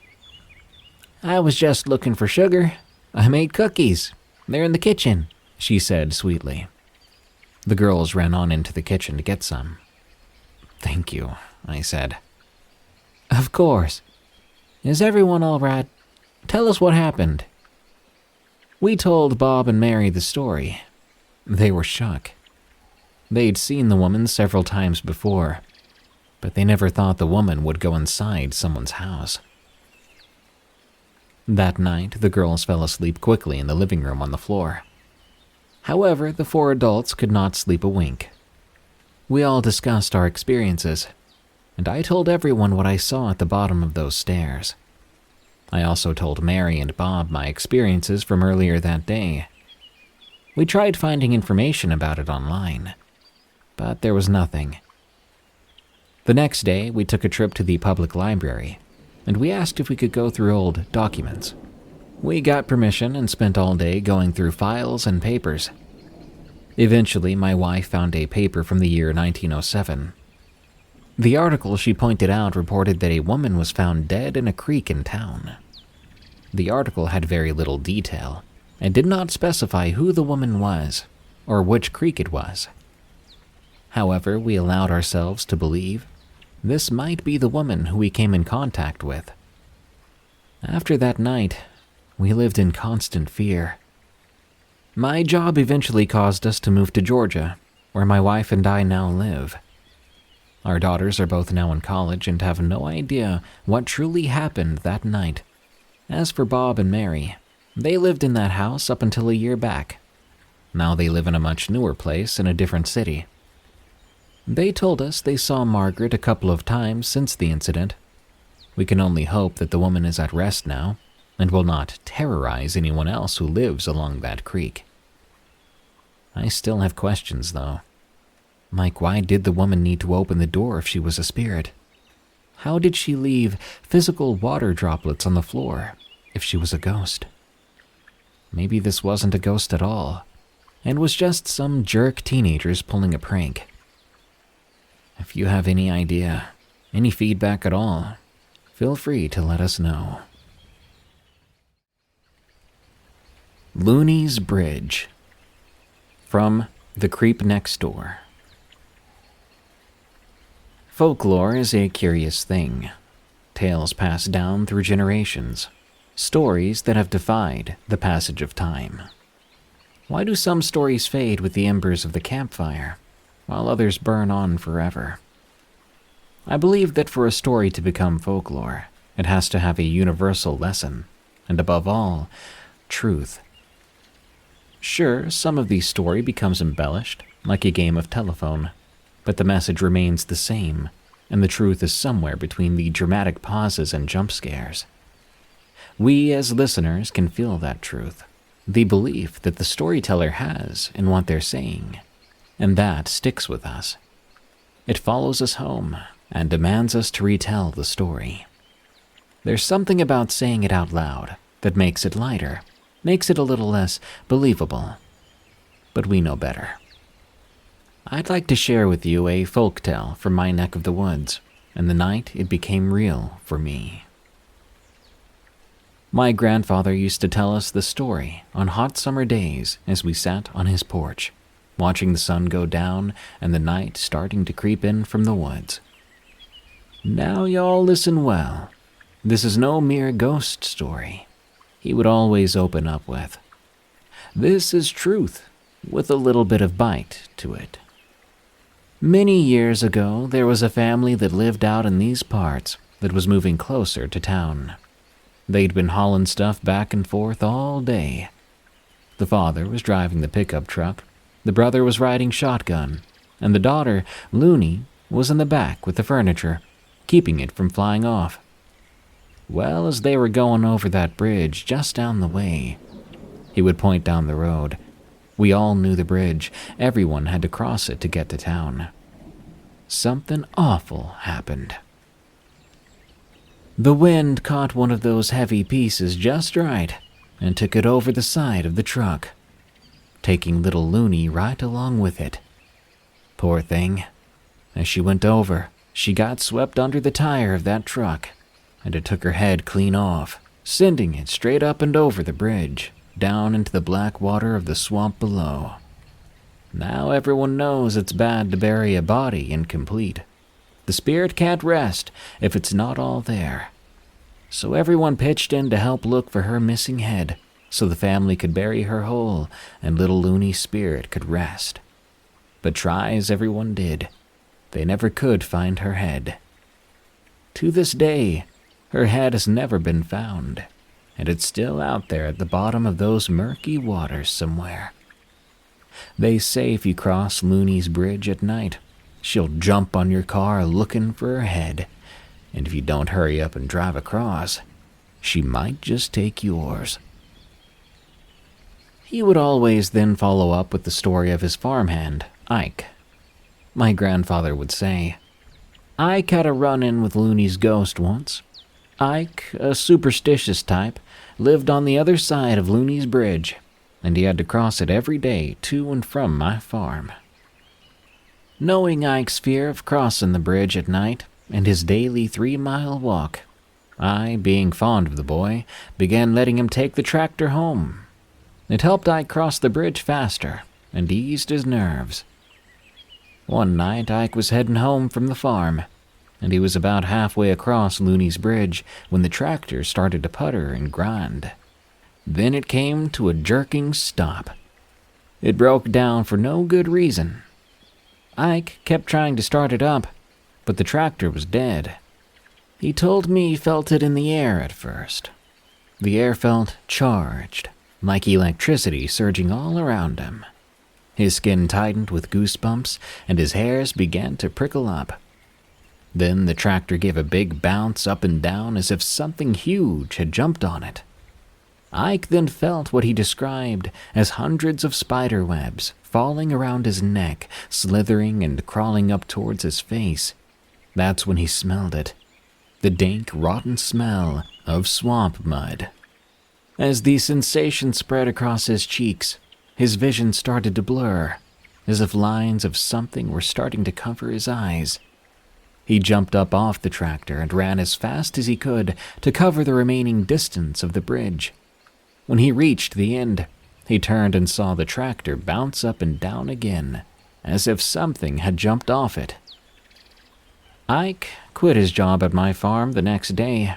"I was just looking for sugar. I made cookies. They're in the kitchen," she said sweetly. The girls ran on into the kitchen to get some. "Thank you," I said. "Of course. Is everyone all right? Tell us what happened." We told Bob and Mary the story. They were shook. They'd seen the woman several times before, but they never thought the woman would go inside someone's house. That night, the girls fell asleep quickly in the living room on the floor. However, the four adults could not sleep a wink. We all discussed our experiences, and I told everyone what I saw at the bottom of those stairs. I also told Mary and Bob my experiences from earlier that day. We tried finding information about it online, but there was nothing. The next day, we took a trip to the public library, and we asked if we could go through old documents. We got permission and spent all day going through files and papers. Eventually, my wife found a paper from the year 1907. The article she pointed out reported that a woman was found dead in a creek in town. The article had very little detail and did not specify who the woman was or which creek it was. However, we allowed ourselves to believe this might be the woman who we came in contact with. After that night, we lived in constant fear. My job eventually caused us to move to Georgia, where my wife and I now live. Our daughters are both now in college and have no idea what truly happened that night. As for Bob and Mary, they lived in that house up until a year back. Now they live in a much newer place in a different city. They told us they saw Margaret a couple of times since the incident. We can only hope that the woman is at rest now and will not terrorize anyone else who lives along that creek. I still have questions, though. Like, why did the woman need to open the door if she was a spirit? How did she leave physical water droplets on the floor if she was a ghost? Maybe this wasn't a ghost at all, and was just some jerk teenagers pulling a prank. If you have any idea, any feedback at all, feel free to let us know. Loonies Bridge, from TheCreepNextDoor. Folklore is a curious thing. Tales passed down through generations. Stories that have defied the passage of time. Why do some stories fade with the embers of the campfire, while others burn on forever? I believe that for a story to become folklore, it has to have a universal lesson, and above all, truth. Sure, some of the story becomes embellished, like a game of telephone, but the message remains the same, and the truth is somewhere between the dramatic pauses and jump scares. We as listeners can feel that truth, the belief that the storyteller has in what they're saying, and that sticks with us. It follows us home and demands us to retell the story. There's something about saying it out loud that makes it lighter, makes it a little less believable. But we know better. I'd like to share with you a folktale from my neck of the woods, and the night it became real for me. My grandfather used to tell us the story on hot summer days as we sat on his porch, watching the sun go down and the night starting to creep in from the woods. Now y'all listen well. This is no mere ghost story, he would always open up with. This is truth, with a little bit of bite to it. Many years ago, there was a family that lived out in these parts that was moving closer to town. They'd been hauling stuff back and forth all day. The father was driving the pickup truck, the brother was riding shotgun, and the daughter, Looney, was in the back with the furniture, keeping it from flying off. Well, as they were going over that bridge just down the way, he would point down the road. We all knew the bridge. Everyone had to cross it to get to town. Something awful happened. The wind caught one of those heavy pieces just right and took it over the side of the truck, taking little Looney right along with it. Poor thing. As she went over, she got swept under the tire of that truck, and it took her head clean off, sending it straight up and over the bridge, down into the black water of the swamp below. Now everyone knows it's bad to bury a body incomplete. The spirit can't rest if it's not all there. So everyone pitched in to help look for her missing head, so the family could bury her whole and little Looney's spirit could rest. But try as everyone did, they never could find her head. To this day, her head has never been found, and it's still out there at the bottom of those murky waters somewhere. They say if you cross Loonies Bridge at night, she'll jump on your car looking for her head, and if you don't hurry up and drive across, she might just take yours. He would always then follow up with the story of his farmhand, Ike. My grandfather would say, Ike had a run-in with Looney's ghost once. Ike, a superstitious type, lived on the other side of Loonies Bridge, and he had to cross it every day to and from my farm. Knowing Ike's fear of crossing the bridge at night and his daily 3-mile walk, I, being fond of the boy, began letting him take the tractor home. It helped Ike cross the bridge faster and eased his nerves. One night, Ike was heading home from the farm, and he was about halfway across Loonies Bridge when the tractor started to putter and grind. Then it came to a jerking stop. It broke down for no good reason. Ike kept trying to start it up, but the tractor was dead. He told me he felt it in the air at first. The air felt charged, like electricity surging all around him. His skin tightened with goosebumps, and his hairs began to prickle up. Then the tractor gave a big bounce up and down as if something huge had jumped on it. Ike then felt what he described as hundreds of spider webs falling around his neck, slithering and crawling up towards his face. That's when he smelled it. The dank, rotten smell of swamp mud. As the sensation spread across his cheeks, his vision started to blur, as if lines of something were starting to cover his eyes. He jumped up off the tractor and ran as fast as he could to cover the remaining distance of the bridge. When he reached the end, he turned and saw the tractor bounce up and down again, as if something had jumped off it. Ike quit his job at my farm the next day,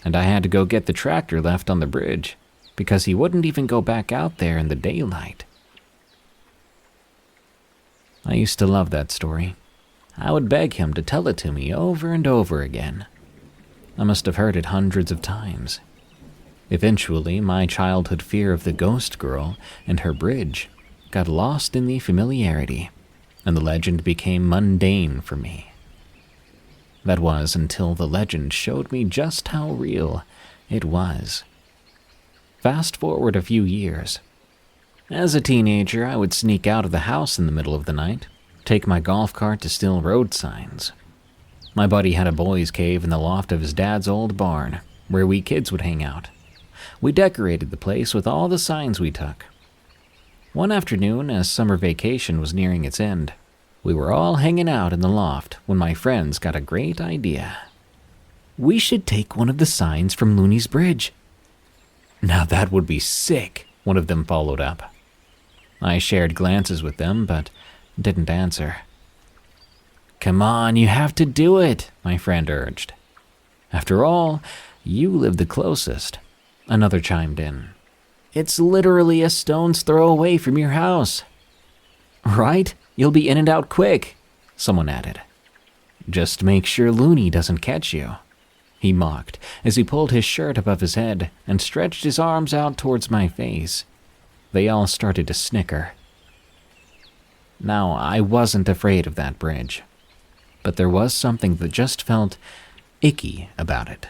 and I had to go get the tractor left on the bridge, because he wouldn't even go back out there in the daylight. I used to love that story. I would beg him to tell it to me over and over again. I must have heard it hundreds of times. Eventually, my childhood fear of the ghost girl and her bridge got lost in the familiarity, and the legend became mundane for me. That was until the legend showed me just how real it was. Fast forward a few years. As a teenager, I would sneak out of the house in the middle of the night, take my golf cart to steal road signs. My buddy had a boys' cave in the loft of his dad's old barn, where we kids would hang out. We decorated the place with all the signs we took. One afternoon, as summer vacation was nearing its end, we were all hanging out in the loft when my friends got a great idea. "We should take one of the signs from Loonies Bridge." "Now that would be sick," one of them followed up. I shared glances with them, but didn't answer. "Come on, you have to do it," my friend urged. "After all, you live the closest," another chimed in. "It's literally a stone's throw away from your house." "Right? You'll be in and out quick," someone added. "Just make sure Looney doesn't catch you," he mocked as he pulled his shirt above his head and stretched his arms out towards my face. They all started to snicker. Now, I wasn't afraid of that bridge, but there was something that just felt icky about it.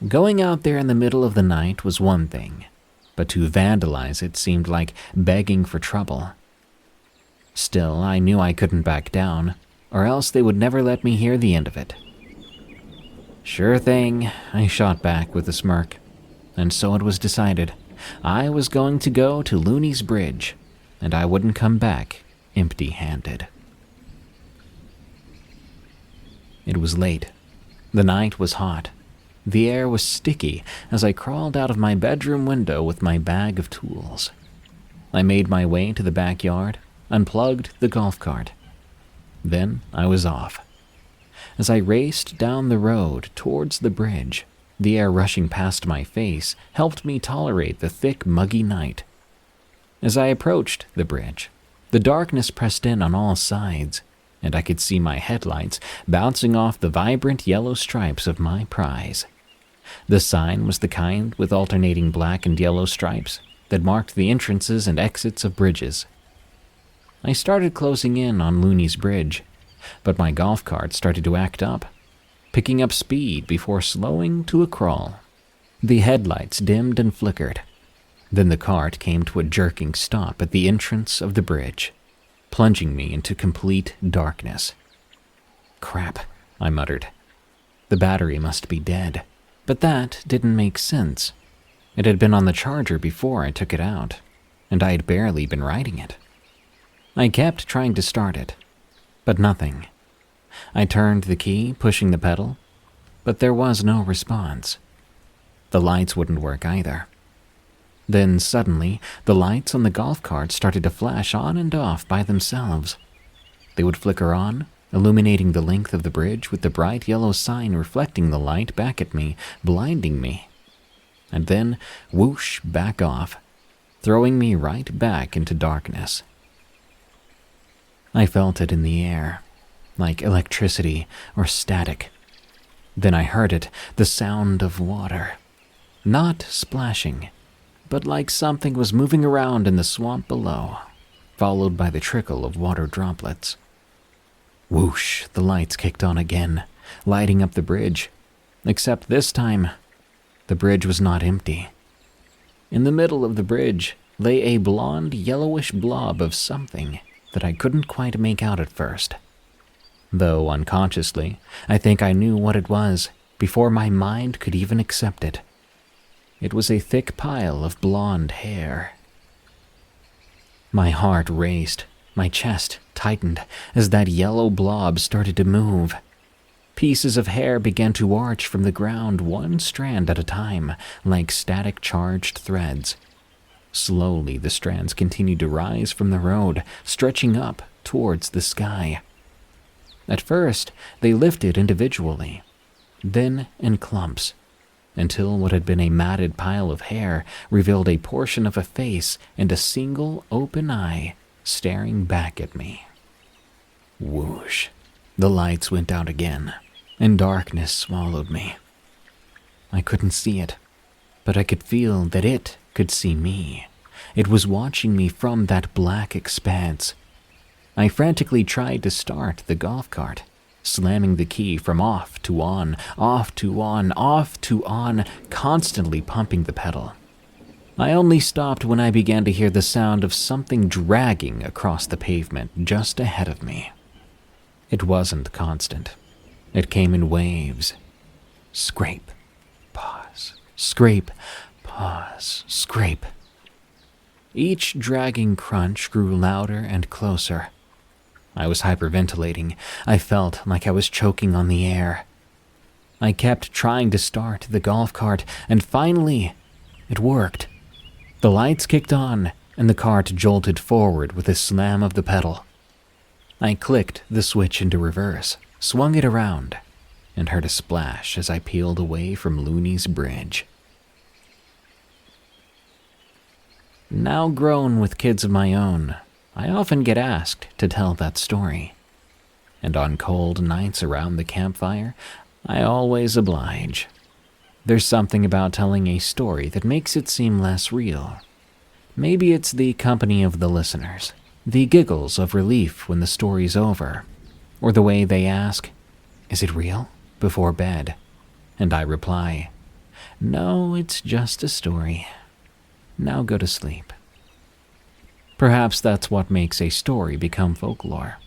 Going out there in the middle of the night was one thing, but to vandalize it seemed like begging for trouble. Still, I knew I couldn't back down, or else they would never let me hear the end of it. "Sure thing," I shot back with a smirk, and so it was decided. I was going to go to Loonies Bridge, and I wouldn't come back empty-handed. It was late. The night was hot. The air was sticky as I crawled out of my bedroom window with my bag of tools. I made my way to the backyard, unplugged the golf cart. Then I was off. As I raced down the road towards the bridge, the air rushing past my face helped me tolerate the thick, muggy night. As I approached the bridge, the darkness pressed in on all sides, and I could see my headlights bouncing off the vibrant yellow stripes of my prize. The sign was the kind with alternating black and yellow stripes that marked the entrances and exits of bridges. I started closing in on Loonies Bridge, but my golf cart started to act up, picking up speed before slowing to a crawl. The headlights dimmed and flickered. Then the cart came to a jerking stop at the entrance of the bridge, plunging me into complete darkness. "Crap," I muttered. The battery must be dead, but that didn't make sense. It had been on the charger before I took it out, and I had barely been riding it. I kept trying to start it, but nothing. I turned the key, pushing the pedal, but there was no response. The lights wouldn't work either. Then suddenly, the lights on the golf cart started to flash on and off by themselves. They would flicker on, illuminating the length of the bridge with the bright yellow sign reflecting the light back at me, blinding me. And then whoosh back off, throwing me right back into darkness. I felt it in the air, like electricity or static. Then I heard it, the sound of water. Not splashing, but like something was moving around in the swamp below, followed by the trickle of water droplets. Whoosh, the lights kicked on again, lighting up the bridge, except this time, the bridge was not empty. In the middle of the bridge lay a blonde, yellowish blob of something that I couldn't quite make out at first. Though unconsciously, I think I knew what it was before my mind could even accept it. It was a thick pile of blonde hair. My heart raced, my chest tightened as that yellow blob started to move. Pieces of hair began to arch from the ground one strand at a time, like static charged threads. Slowly, the strands continued to rise from the road, stretching up towards the sky. At first, they lifted individually, then in clumps, until what had been a matted pile of hair revealed a portion of a face and a single open eye staring back at me. Whoosh! The lights went out again, and darkness swallowed me. I couldn't see it, but I could feel that it could see me. It was watching me from that black expanse. I frantically tried to start the golf cart, slamming the key from off to on, off to on, off to on, constantly pumping the pedal. I only stopped when I began to hear the sound of something dragging across the pavement just ahead of me. It wasn't constant. It came in waves. Scrape, pause, scrape, pause, scrape. Each dragging crunch grew louder and closer. I was hyperventilating. I felt like I was choking on the air. I kept trying to start the golf cart, and finally, it worked. The lights kicked on, and the cart jolted forward with a slam of the pedal. I clicked the switch into reverse, swung it around, and heard a splash as I peeled away from Loonies Bridge. Now grown with kids of my own, I often get asked to tell that story. And on cold nights around the campfire, I always oblige. There's something about telling a story that makes it seem less real. Maybe it's the company of the listeners, the giggles of relief when the story's over, or the way they ask, "Is it real?" before bed. And I reply, "No, it's just a story. Now go to sleep." Perhaps that's what makes a story become folklore.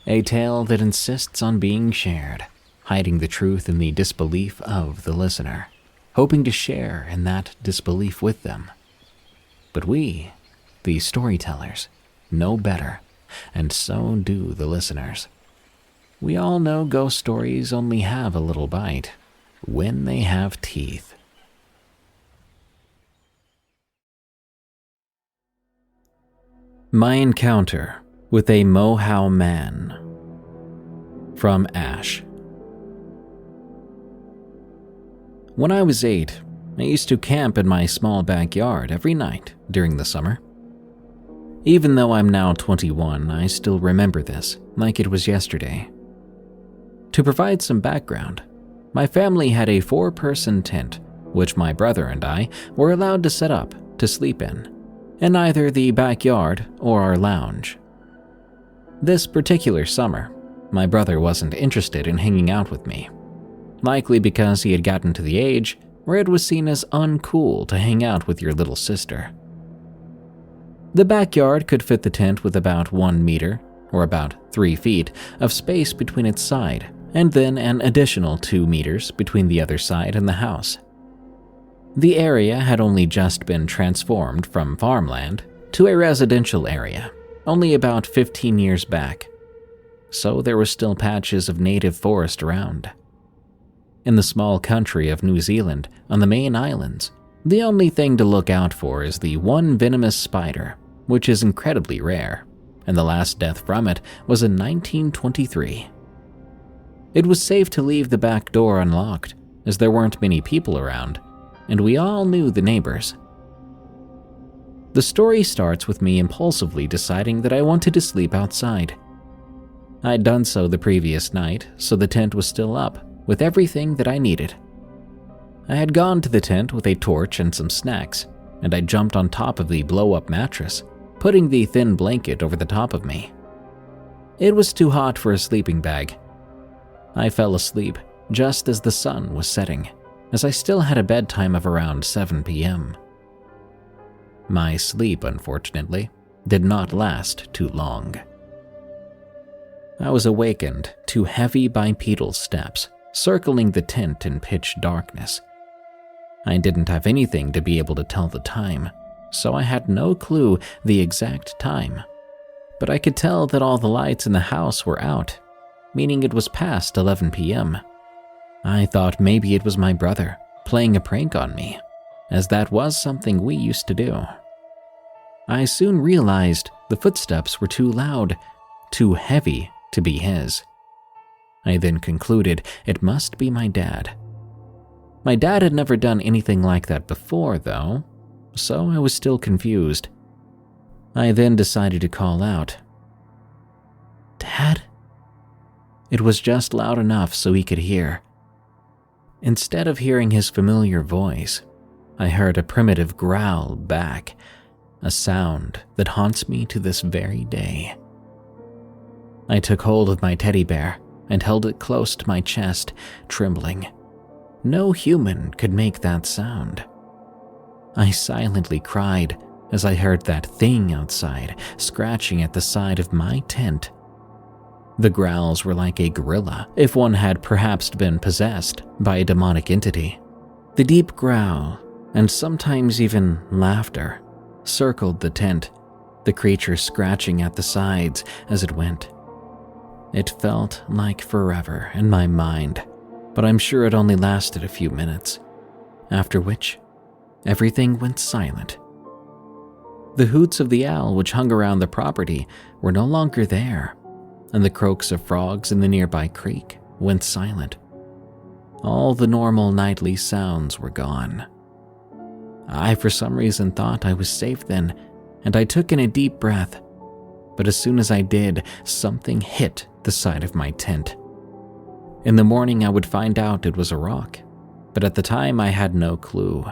A tale that insists on being shared, hiding the truth in the disbelief of the listener, hoping to share in that disbelief with them. But we, the storytellers, know better, and so do the listeners. We all know ghost stories only have a little bite when they have teeth. My encounter with a Moehau Man. From Ash. When I was 8, I used to camp in my small backyard every night during the summer. Even though I'm now 21, I still remember this like it was yesterday. To provide some background, my family had a 4-person tent, which my brother and I were allowed to set up to sleep in either the backyard or our lounge. This particular summer, my brother wasn't interested in hanging out with me, likely because he had gotten to the age where it was seen as uncool to hang out with your little sister. The backyard could fit the tent with about 1 meter, or about 3 feet, of space between its side, and then an additional 2 meters between the other side and the house. The area had only just been transformed from farmland to a residential area, only about 15 years back, so there were still patches of native forest around. In the small country of New Zealand, on the main islands, the only thing to look out for is the one venomous spider, which is incredibly rare, and the last death from it was in 1923. It was safe to leave the back door unlocked, as there weren't many people around, and we all knew the neighbors. The story starts with me impulsively deciding that I wanted to sleep outside. I'd done so the previous night, so the tent was still up, with everything that I needed. I had gone to the tent with a torch and some snacks, and I jumped on top of the blow-up mattress, putting the thin blanket over the top of me. It was too hot for a sleeping bag. I fell asleep just as the sun was setting, as I still had a bedtime of around 7 p.m. My sleep, unfortunately, did not last too long. I was awakened to heavy bipedal steps circling the tent in pitch darkness. I didn't have anything to be able to tell the time, so I had no clue the exact time. But I could tell that all the lights in the house were out, meaning it was past 11 p.m. I thought maybe it was my brother playing a prank on me, as that was something we used to do. I soon realized the footsteps were too loud, too heavy to be his. I then concluded it must be my dad. My dad had never done anything like that before, though, so I was still confused. I then decided to call out, "Dad?" It was just loud enough so he could hear. Instead of hearing his familiar voice, I heard a primitive growl back, a sound that haunts me to this very day. I took hold of my teddy bear and held it close to my chest, trembling. No human could make that sound. I silently cried as I heard that thing outside scratching at the side of my tent. The growls were like a gorilla, if one had perhaps been possessed by a demonic entity. The deep growl, and sometimes even laughter, circled the tent, the creature scratching at the sides as it went. It felt like forever in my mind, but I'm sure it only lasted a few minutes, after which everything went silent. The hoots of the owl which hung around the property were no longer there, and the croaks of frogs in the nearby creek went silent. All the normal nightly sounds were gone. I, for some reason, thought I was safe then, and I took in a deep breath. But as soon as I did, something hit the side of my tent. In the morning, I would find out it was a rock, but at the time I had no clue.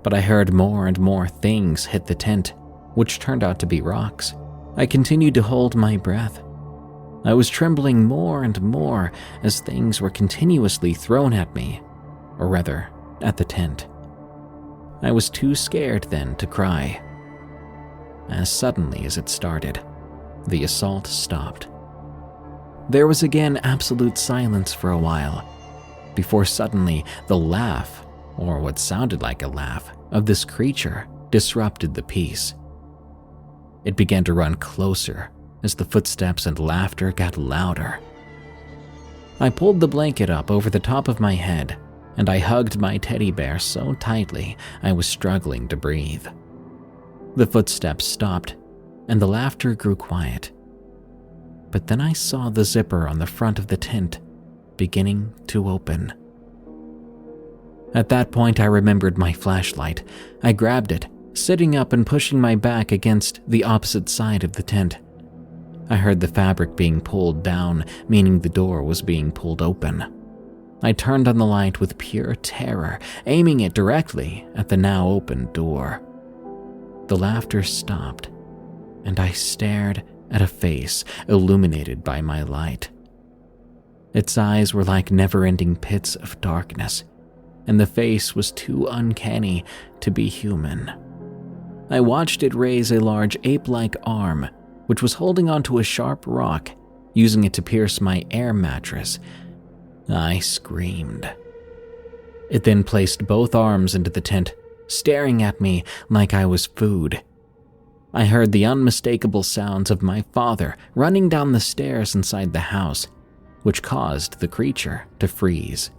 But I heard more and more things hit the tent, which turned out to be rocks. I continued to hold my breath. I was trembling more and more as things were continuously thrown at me, or rather, at the tent. I was too scared then to cry. As suddenly as it started, the assault stopped. There was again absolute silence for a while, before suddenly the laugh, or what sounded like a laugh, of this creature disrupted the peace. It began to run closer as the footsteps and laughter got louder. I pulled the blanket up over the top of my head, and I hugged my teddy bear so tightly I was struggling to breathe. The footsteps stopped, and the laughter grew quiet. But then I saw the zipper on the front of the tent beginning to open. At that point, I remembered my flashlight. I grabbed it, sitting up and pushing my back against the opposite side of the tent. I heard the fabric being pulled down, meaning the door was being pulled open. I turned on the light with pure terror, aiming it directly at the now open door. The laughter stopped, and I stared at a face illuminated by my light. Its eyes were like never-ending pits of darkness, and the face was too uncanny to be human. I watched it raise a large ape-like arm, which was holding onto a sharp rock, using it to pierce my air mattress. I screamed. It then placed both arms into the tent, staring at me like I was food. I heard the unmistakable sounds of my father running down the stairs inside the house, which caused the creature to freeze.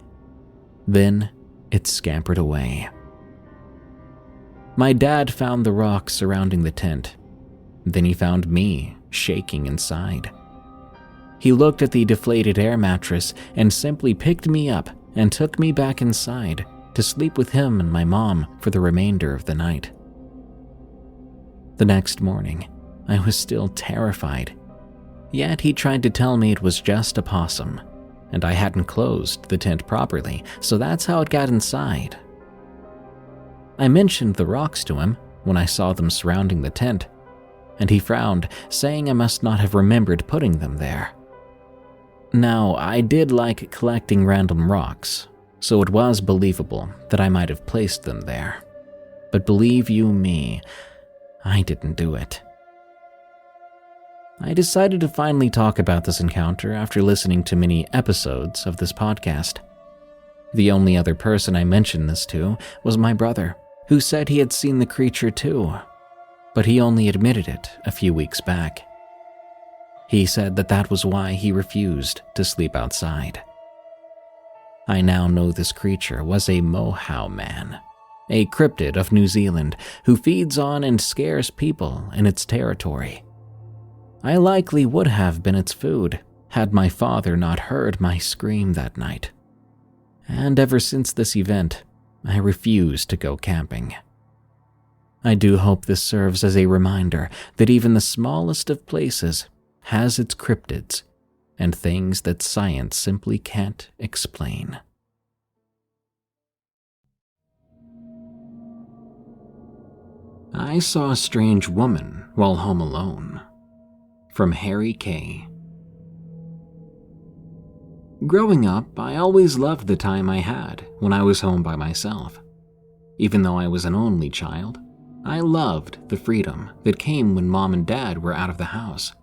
Then it scampered away. My dad found the rocks surrounding the tent. Then he found me shaking inside. He looked at the deflated air mattress and simply picked me up and took me back inside to sleep with him and my mom for the remainder of the night. The next morning, I was still terrified. Yet he tried to tell me it was just a possum, and I hadn't closed the tent properly, so that's how it got inside. I mentioned the rocks to him when I saw them surrounding the tent, and he frowned, saying I must not have remembered putting them there. Now, I did like collecting random rocks, so it was believable that I might have placed them there. But believe you me, I didn't do it. I decided to finally talk about this encounter after listening to many episodes of this podcast. The only other person I mentioned this to was my brother, who said he had seen the creature too, but he only admitted it a few weeks back. He said that was why he refused to sleep outside. I now know this creature was a Moehau Man, a cryptid of New Zealand who feeds on and scares people in its territory. I likely would have been its food had my father not heard my scream that night. And ever since this event, I refuse to go camping. I do hope this serves as a reminder that even the smallest of places has its cryptids and things that science simply can't explain. I saw a strange woman while home alone. From Harry K. Growing up, I always loved the time I had when I was home by myself. Even though I was an only child, I loved the freedom that came when Mom and Dad were out of the house.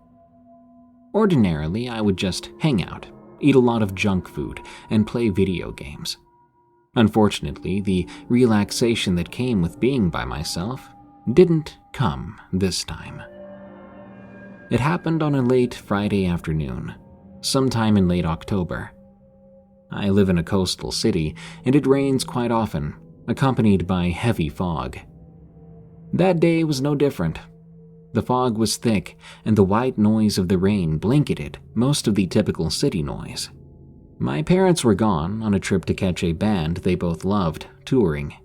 Ordinarily, I would just hang out, eat a lot of junk food, and play video games. Unfortunately, the relaxation that came with being by myself didn't come this time. It happened on a late Friday afternoon, sometime in late October. I live in a coastal city, and it rains quite often, accompanied by heavy fog. That day was no different. The fog was thick, and the white noise of the rain blanketed most of the typical city noise. My parents were gone on a trip to catch a band they both loved, touring.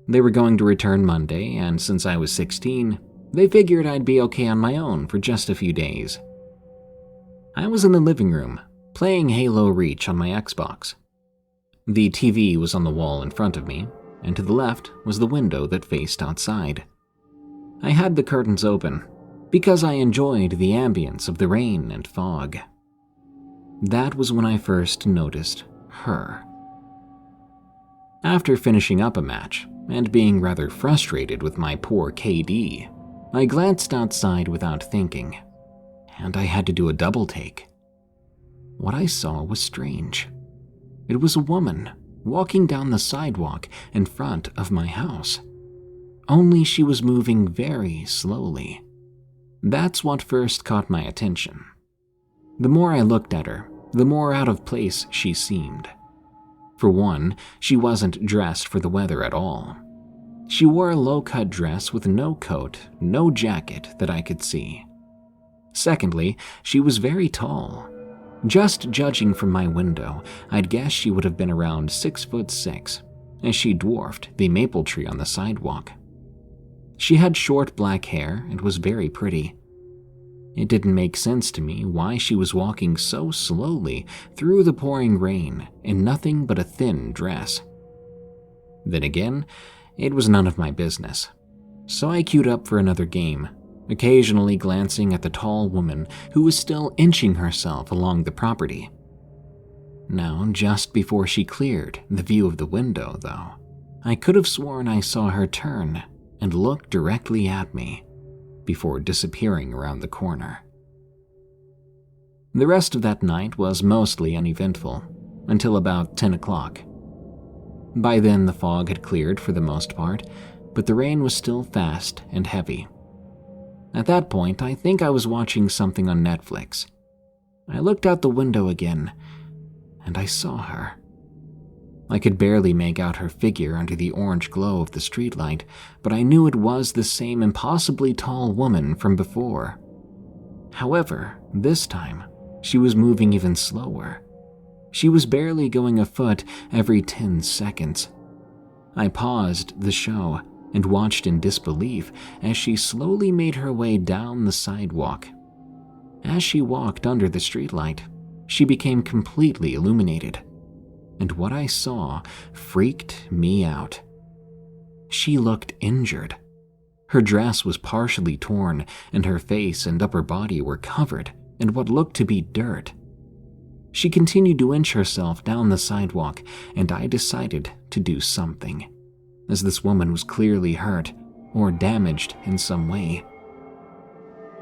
They were going to return Monday, and since I was 16, they figured I'd be okay on my own for just a few days. I was in the living room, playing Halo Reach on my Xbox. The TV was on the wall in front of me, and to the left was the window that faced outside. I had the curtains open because I enjoyed the ambience of the rain and fog. That was when I first noticed her. After finishing up a match and being rather frustrated with my poor KD, I glanced outside without thinking, and I had to do a double take. What I saw was strange. It was a woman walking down the sidewalk in front of my house. Only she was moving very slowly. That's what first caught my attention. The more I looked at her, the more out of place she seemed. For one, she wasn't dressed for the weather at all. She wore a low-cut dress with no coat, no jacket that I could see. Secondly, she was very tall. Just judging from my window, I'd guess she would have been around 6'6", as she dwarfed the maple tree on the sidewalk. She had short black hair and was very pretty. It didn't make sense to me why she was walking so slowly through the pouring rain in nothing but a thin dress. Then again, it was none of my business, so I queued up for another game, occasionally glancing at the tall woman who was still inching herself along the property. Now, just before she cleared the view of the window, though, I could have sworn I saw her turn and look directly at me before disappearing around the corner. The rest of that night was mostly uneventful, until about 10 o'clock. By then the fog had cleared for the most part, but the rain was still fast and heavy. At that point, I think I was watching something on Netflix. I looked out the window again, and I saw her. I could barely make out her figure under the orange glow of the streetlight, but I knew it was the same impossibly tall woman from before. However, this time, she was moving even slower. She was barely going a foot every 10 seconds. I paused the show and watched in disbelief as she slowly made her way down the sidewalk. As she walked under the streetlight, she became completely illuminated, and what I saw freaked me out. She looked injured. Her dress was partially torn, and her face and upper body were covered in what looked to be dirt. She continued to inch herself down the sidewalk, and I decided to do something, as this woman was clearly hurt or damaged in some way.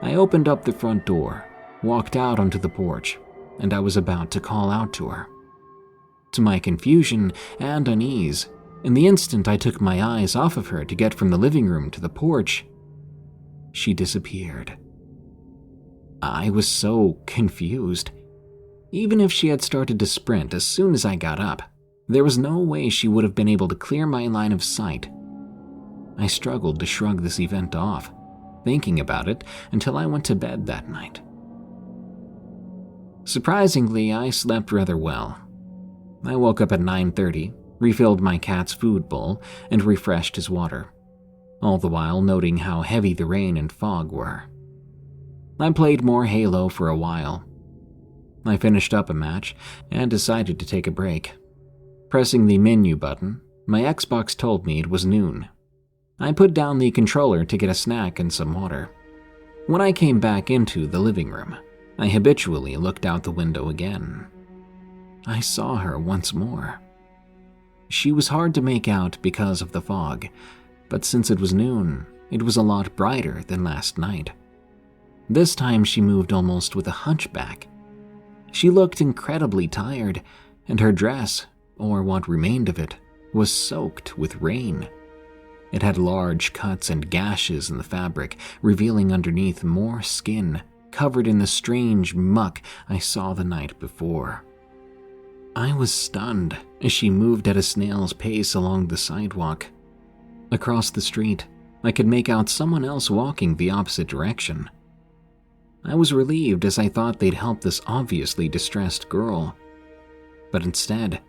I opened up the front door, walked out onto the porch, and I was about to call out to her. To my confusion and unease, in the instant I took my eyes off of her to get from the living room to the porch, she disappeared. I was so confused. Even if she had started to sprint as soon as I got up, there was no way she would have been able to clear my line of sight. I struggled to shrug this event off, thinking about it until I went to bed that night. Surprisingly, I slept rather well. I woke up at 9:30, refilled my cat's food bowl, and refreshed his water, all the while noting how heavy the rain and fog were. I played more Halo for a while. I finished up a match and decided to take a break. Pressing the menu button, my Xbox told me it was noon. I put down the controller to get a snack and some water. When I came back into the living room, I habitually looked out the window again. I saw her once more. She was hard to make out because of the fog, but since it was noon, it was a lot brighter than last night. This time she moved almost with a hunchback. She looked incredibly tired, and her dress, or what remained of it, was soaked with rain. It had large cuts and gashes in the fabric, revealing underneath more skin, covered in the strange muck I saw the night before. I was stunned as she moved at a snail's pace along the sidewalk. Across the street, I could make out someone else walking the opposite direction. I was relieved as I thought they'd help this obviously distressed girl. But instead,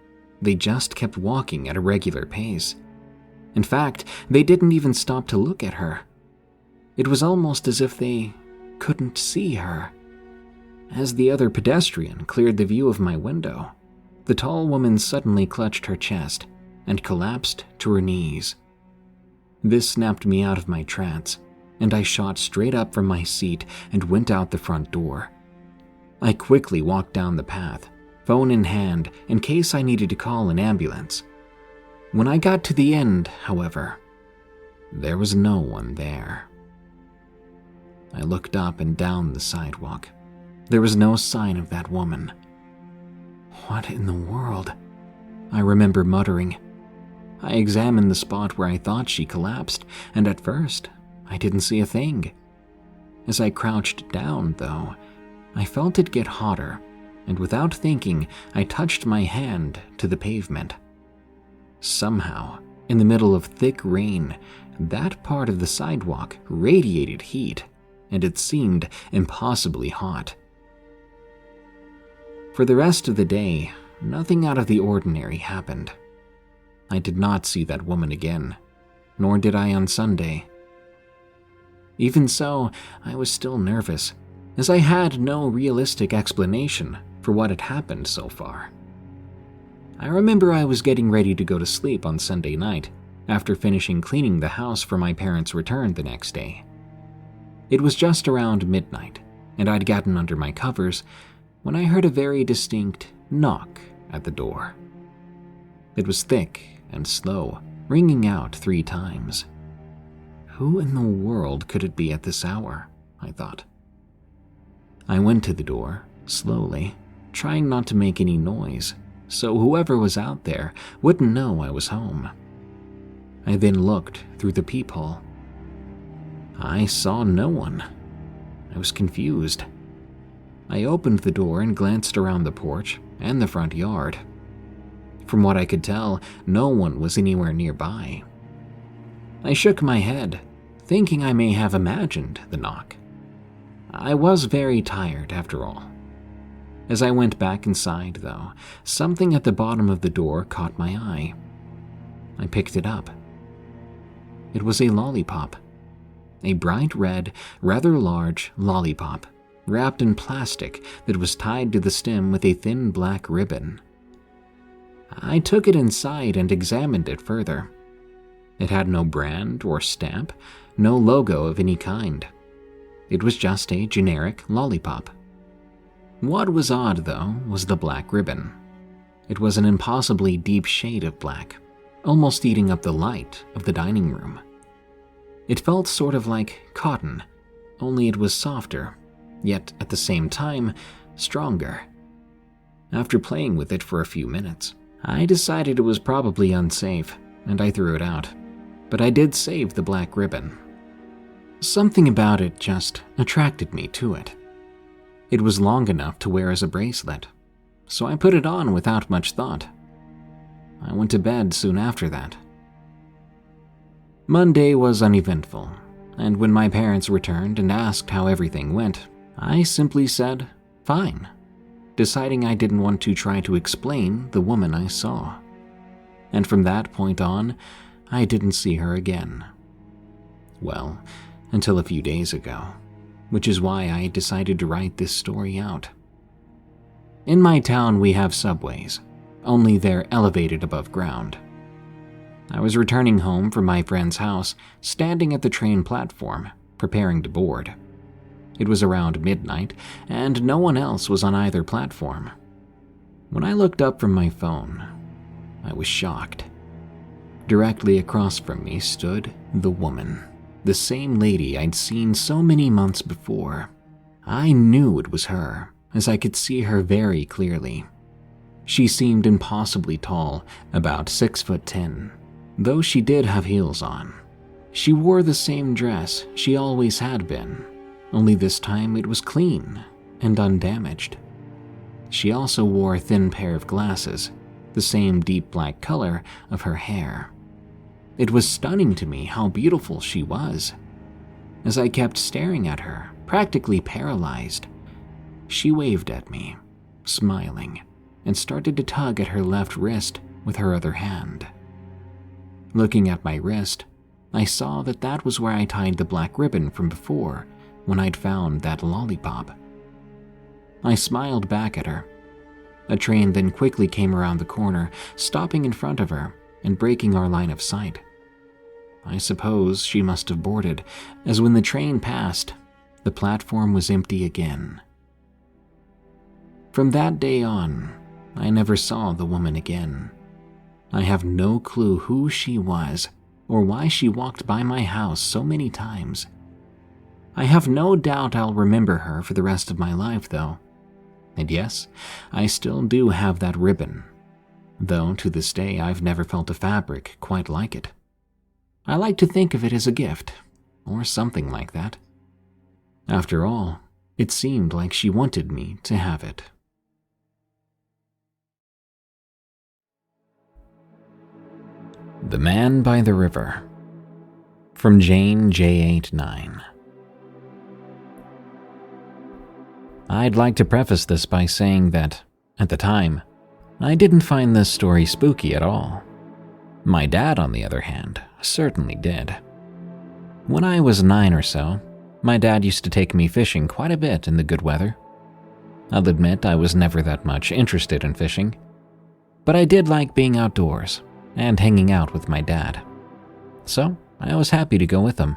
they just kept walking at a regular pace. In fact, they didn't even stop to look at her. It was almost as if they couldn't see her. As the other pedestrian cleared the view of my window, the tall woman suddenly clutched her chest and collapsed to her knees. This snapped me out of my trance, and I shot straight up from my seat and went out the front door. I quickly walked down the path, phone in hand in case I needed to call an ambulance. When I got to the end, however, there was no one there. I looked up and down the sidewalk. There was no sign of that woman. What in the world? I remember muttering. I examined the spot where I thought she collapsed, and at first, I didn't see a thing. As I crouched down, though, I felt it get hotter, and without thinking, I touched my hand to the pavement. Somehow, in the middle of thick rain, that part of the sidewalk radiated heat, and it seemed impossibly hot. For the rest of the day, nothing out of the ordinary happened. I did not see that woman again, nor did I on Sunday. Even so, I was still nervous, as I had no realistic explanation for what had happened so far. I remember I was getting ready to go to sleep on Sunday night, after finishing cleaning the house for my parents' return the next day. It was just around midnight, and I'd gotten under my covers when I heard a very distinct knock at the door. It was thick and slow, ringing out 3 times. Who in the world could it be at this hour? I thought. I went to the door, slowly, trying not to make any noise, so whoever was out there wouldn't know I was home. I then looked through the peephole. I saw no one. I was confused. I opened the door and glanced around the porch and the front yard. From what I could tell, no one was anywhere nearby. I shook my head, thinking I may have imagined the knock. I was very tired after all. As I went back inside, though, something at the bottom of the door caught my eye. I picked it up. It was a lollipop. A bright red, rather large lollipop, wrapped in plastic that was tied to the stem with a thin black ribbon. I took it inside and examined it further. It had no brand or stamp, no logo of any kind. It was just a generic lollipop. What was odd, though, was the black ribbon. It was an impossibly deep shade of black, almost eating up the light of the dining room. It felt sort of like cotton, only it was softer, yet at the same time, stronger. After playing with it for a few minutes, I decided it was probably unsafe, and I threw it out. But I did save the black ribbon. Something about it just attracted me to it. It was long enough to wear as a bracelet, so I put it on without much thought. I went to bed soon after that. Monday was uneventful, and when my parents returned and asked how everything went, I simply said, fine, deciding I didn't want to try to explain the woman I saw. And from that point on, I didn't see her again. Well, until a few days ago, which is why I decided to write this story out. In my town, we have subways, only they're elevated above ground. I was returning home from my friend's house, standing at the train platform, preparing to board. It was around midnight, and no one else was on either platform. When I looked up from my phone, I was shocked. Directly across from me stood the woman, the same lady I'd seen so many months before. I knew it was her, as I could see her very clearly. She seemed impossibly tall, about 6'10", though she did have heels on. She wore the same dress she always had been, only this time it was clean and undamaged. She also wore a thin pair of glasses, the same deep black color of her hair. It was stunning to me how beautiful she was. As I kept staring at her, practically paralyzed, she waved at me, smiling, and started to tug at her left wrist with her other hand. Looking at my wrist, I saw that that was where I tied the black ribbon from before when I'd found that lollipop. I smiled back at her. A train then quickly came around the corner, stopping in front of her and breaking our line of sight. I suppose she must have boarded, as when the train passed, the platform was empty again. From that day on, I never saw the woman again. I have no clue who she was or why she walked by my house so many times. I have no doubt I'll remember her for the rest of my life, though. And yes, I still do have that ribbon, though to this day I've never felt a fabric quite like it. I like to think of it as a gift, or something like that. After all, it seemed like she wanted me to have it. The Man by the River, from Jane J89. I'd like to preface this by saying that, at the time, I didn't find this story spooky at all. My dad, on the other hand, certainly did. When I was 9 or so, my dad used to take me fishing quite a bit in the good weather. I'll admit I was never that much interested in fishing, but I did like being outdoors and hanging out with my dad. So I was happy to go with him.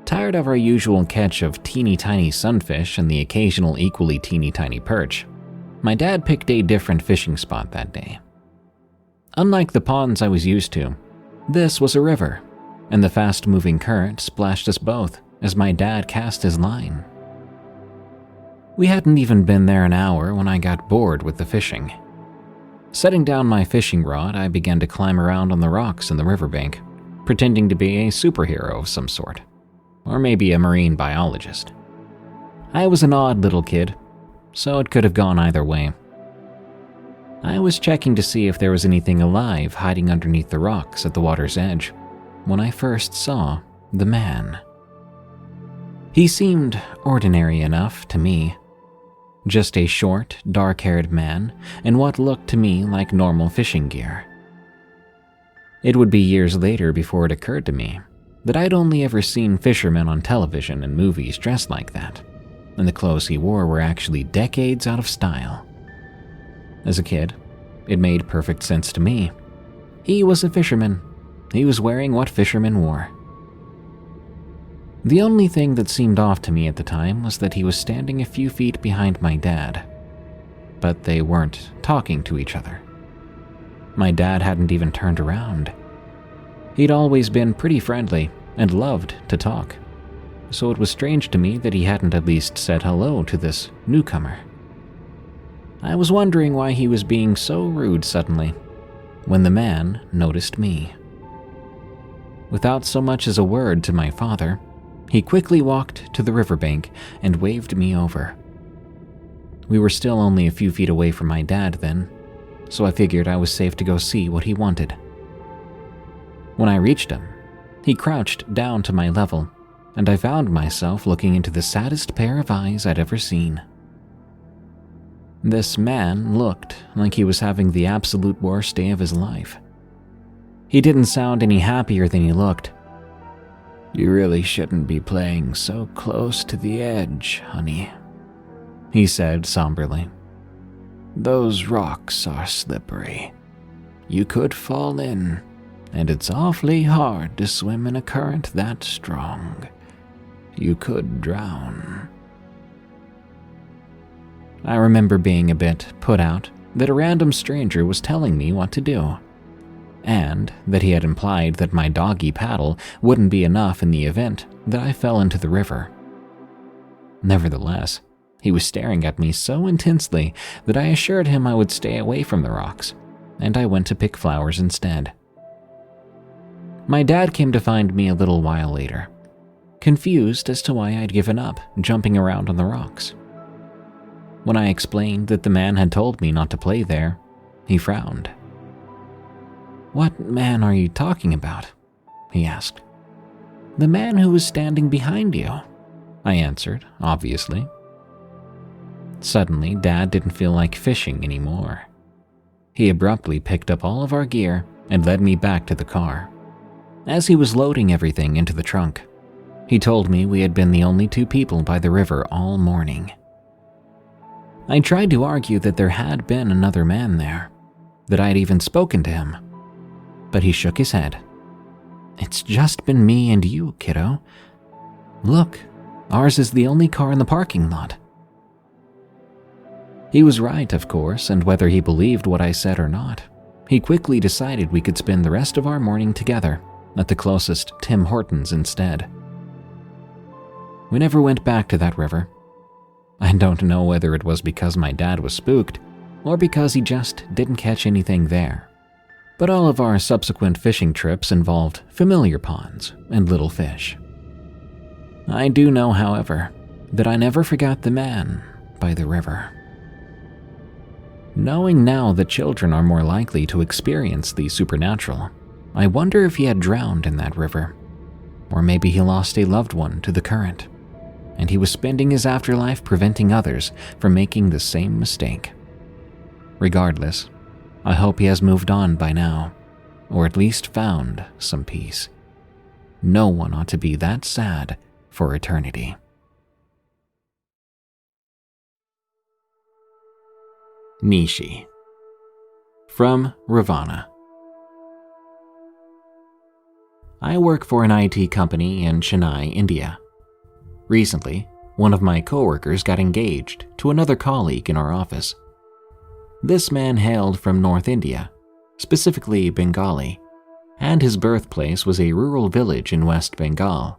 Tired of our usual catch of teeny tiny sunfish and the occasional equally teeny tiny perch, my dad picked a different fishing spot that day. Unlike the ponds I was used to, this was a river, and the fast-moving current splashed us both as my dad cast his line. We hadn't even been there an hour when I got bored with the fishing. Setting down my fishing rod, I began to climb around on the rocks in the riverbank, pretending to be a superhero of some sort, or maybe a marine biologist. I was an odd little kid, so it could have gone either way. I was checking to see if there was anything alive hiding underneath the rocks at the water's edge when I first saw the man. He seemed ordinary enough to me. Just a short, dark-haired man in what looked to me like normal fishing gear. It would be years later before it occurred to me that I'd only ever seen fishermen on television and movies dressed like that, and the clothes he wore were actually decades out of style. As a kid, it made perfect sense to me. He was a fisherman. He was wearing what fishermen wore. The only thing that seemed off to me at the time was that he was standing a few feet behind my dad, but they weren't talking to each other. My dad hadn't even turned around. He'd always been pretty friendly and loved to talk, so it was strange to me that he hadn't at least said hello to this newcomer. I was wondering why he was being so rude suddenly, when the man noticed me. Without so much as a word to my father, he quickly walked to the riverbank and waved me over. We were still only a few feet away from my dad then, so I figured I was safe to go see what he wanted. When I reached him, he crouched down to my level, and I found myself looking into the saddest pair of eyes I'd ever seen. This man looked like he was having the absolute worst day of his life. He didn't sound any happier than he looked. "You really shouldn't be playing so close to the edge, honey," he said somberly. "Those rocks are slippery. You could fall in, and it's awfully hard to swim in a current that strong. You could drown." I remember being a bit put out that a random stranger was telling me what to do. and that he had implied that my doggy paddle wouldn't be enough in the event that I fell into the river. Nevertheless, he was staring at me so intensely that I assured him I would stay away from the rocks, and I went to pick flowers instead. My dad came to find me a little while later, confused as to why I'd given up jumping around on the rocks. When I explained that the man had told me not to play there, he frowned. "What man are you talking about?" he asked. "The man who was standing behind you," I answered, obviously. Suddenly, Dad didn't feel like fishing anymore. He abruptly picked up all of our gear and led me back to the car. As he was loading everything into the trunk, he told me we had been the only two people by the river all morning. I tried to argue that there had been another man there, that I'd even spoken to him, but he shook his head. "It's just been me and you, kiddo. Look, ours is the only car in the parking lot." He was right, of course, and whether he believed what I said or not, he quickly decided we could spend the rest of our morning together at the closest Tim Hortons instead. We never went back to that river. I don't know whether it was because my dad was spooked or because he just didn't catch anything there, but all of our subsequent fishing trips involved familiar ponds and little fish. I do know, however, that I never forgot the man by the river. Knowing now that children are more likely to experience the supernatural, I wonder if he had drowned in that river, or maybe he lost a loved one to the current, and he was spending his afterlife preventing others from making the same mistake. Regardless, I hope he has moved on by now, or at least found some peace. No one ought to be that sad for eternity. Nishi. From Ravanna. I work for an IT company in Chennai, India. Recently, one of my coworkers got engaged to another colleague in our office. This man hailed from North India, specifically Bengali, and his birthplace was a rural village in West Bengal.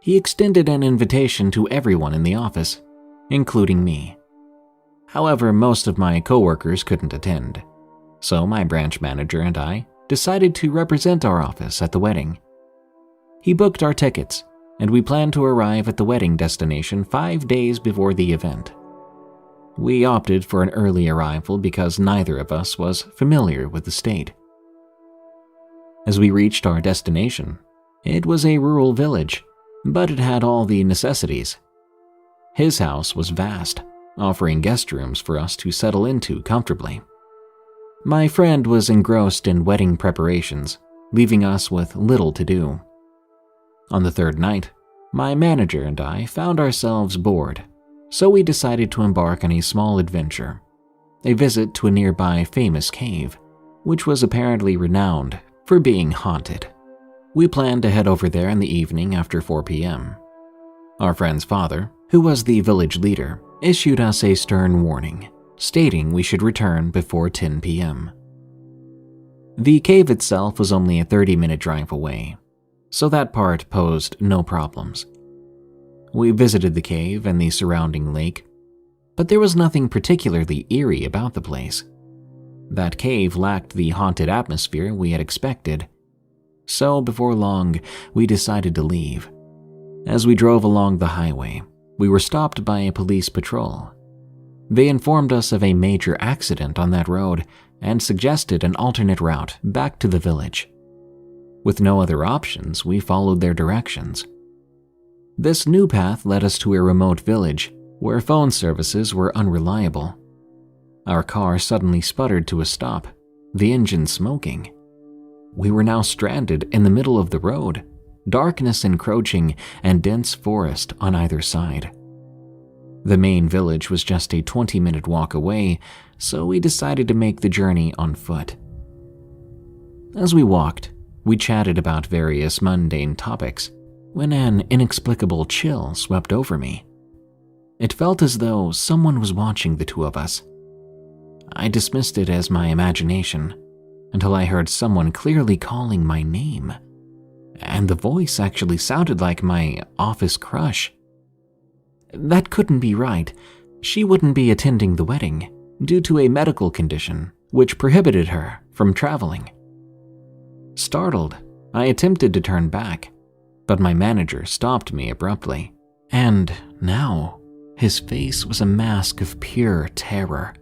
He extended an invitation to everyone in the office, including me. However, most of my coworkers couldn't attend, so my branch manager and I decided to represent our office at the wedding. He booked our tickets, and we planned to arrive at the wedding destination 5 days before the event. We opted for an early arrival because neither of us was familiar with the state. As we reached our destination, it was a rural village, but it had all the necessities. His house was vast, offering guest rooms for us to settle into comfortably. My friend was engrossed in wedding preparations, leaving us with little to do. On the third night, my manager and I found ourselves bored, so we decided to embark on a small adventure, a visit to a nearby famous cave, which was apparently renowned for being haunted. We planned to head over there in the evening after 4 p.m. Our friend's father, who was the village leader, issued us a stern warning, stating we should return before 10 p.m. The cave itself was only a 30-minute drive away, so that part posed no problems. We visited the cave and the surrounding lake, but there was nothing particularly eerie about the place. That cave lacked the haunted atmosphere we had expected, so before long, we decided to leave. As we drove along the highway, we were stopped by a police patrol. They informed us of a major accident on that road and suggested an alternate route back to the village. With no other options, we followed their directions. This new path led us to a remote village where phone services were unreliable. Our car suddenly sputtered to a stop, the engine smoking. We were now stranded in the middle of the road, darkness encroaching and dense forest on either side. The main village was just a 20-minute walk away, so we decided to make the journey on foot. As we walked, we chatted about various mundane topics when an inexplicable chill swept over me. It felt as though someone was watching the two of us. I dismissed it as my imagination, until I heard someone clearly calling my name. And the voice actually sounded like my office crush. That couldn't be right. She wouldn't be attending the wedding due to a medical condition which prohibited her from traveling. Startled, I attempted to turn back, but my manager stopped me abruptly, and now his face was a mask of pure terror.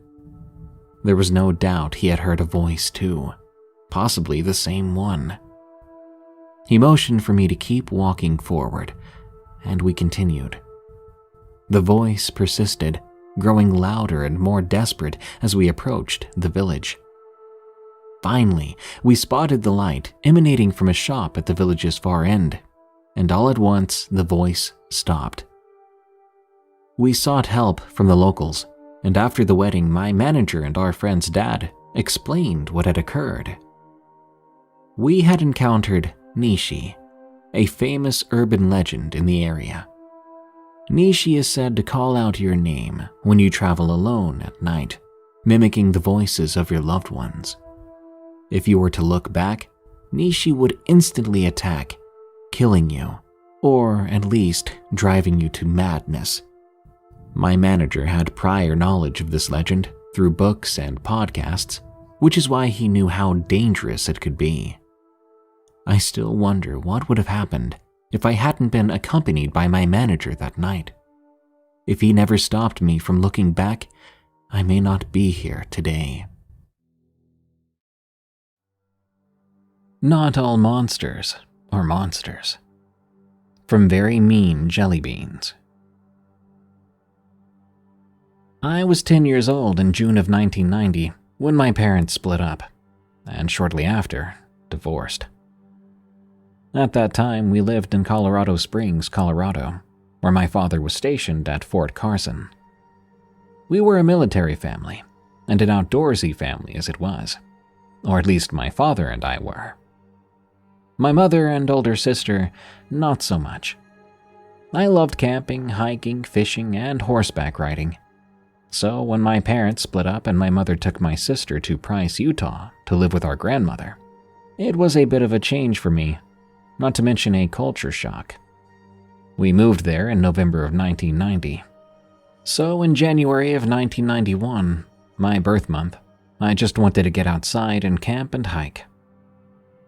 There was no doubt he had heard a voice too, possibly the same one. He motioned for me to keep walking forward, and we continued. The voice persisted, growing louder and more desperate as we approached the village. Finally, we spotted the light emanating from a shop at the village's far end, and all at once the voice stopped. We sought help from the locals, and after the wedding, my manager and our friend's dad explained what had occurred. We had encountered Nishi, a famous urban legend in the area. Nishi is said to call out your name when you travel alone at night, mimicking the voices of your loved ones. If you were to look back, Nishi would instantly attack, killing you, or at least driving you to madness. My manager had prior knowledge of this legend through books and podcasts, which is why he knew how dangerous it could be. I still wonder what would have happened if I hadn't been accompanied by my manager that night. If he never stopped me from looking back, I may not be here today. Not all monsters are monsters. From Very Mean Jelly Beans. I was 10 years old in June of 1990 when my parents split up, and shortly after, divorced. At that time, we lived in Colorado Springs, Colorado, where my father was stationed at Fort Carson. We were a military family, and an outdoorsy family as it was, or at least my father and I were. My mother and older sister, not so much. I loved camping, hiking, fishing, and horseback riding. So when my parents split up and my mother took my sister to Price, Utah to live with our grandmother, it was a bit of a change for me, not to mention a culture shock. We moved there in November of 1990. So in January of 1991, my birth month, I just wanted to get outside and camp and hike.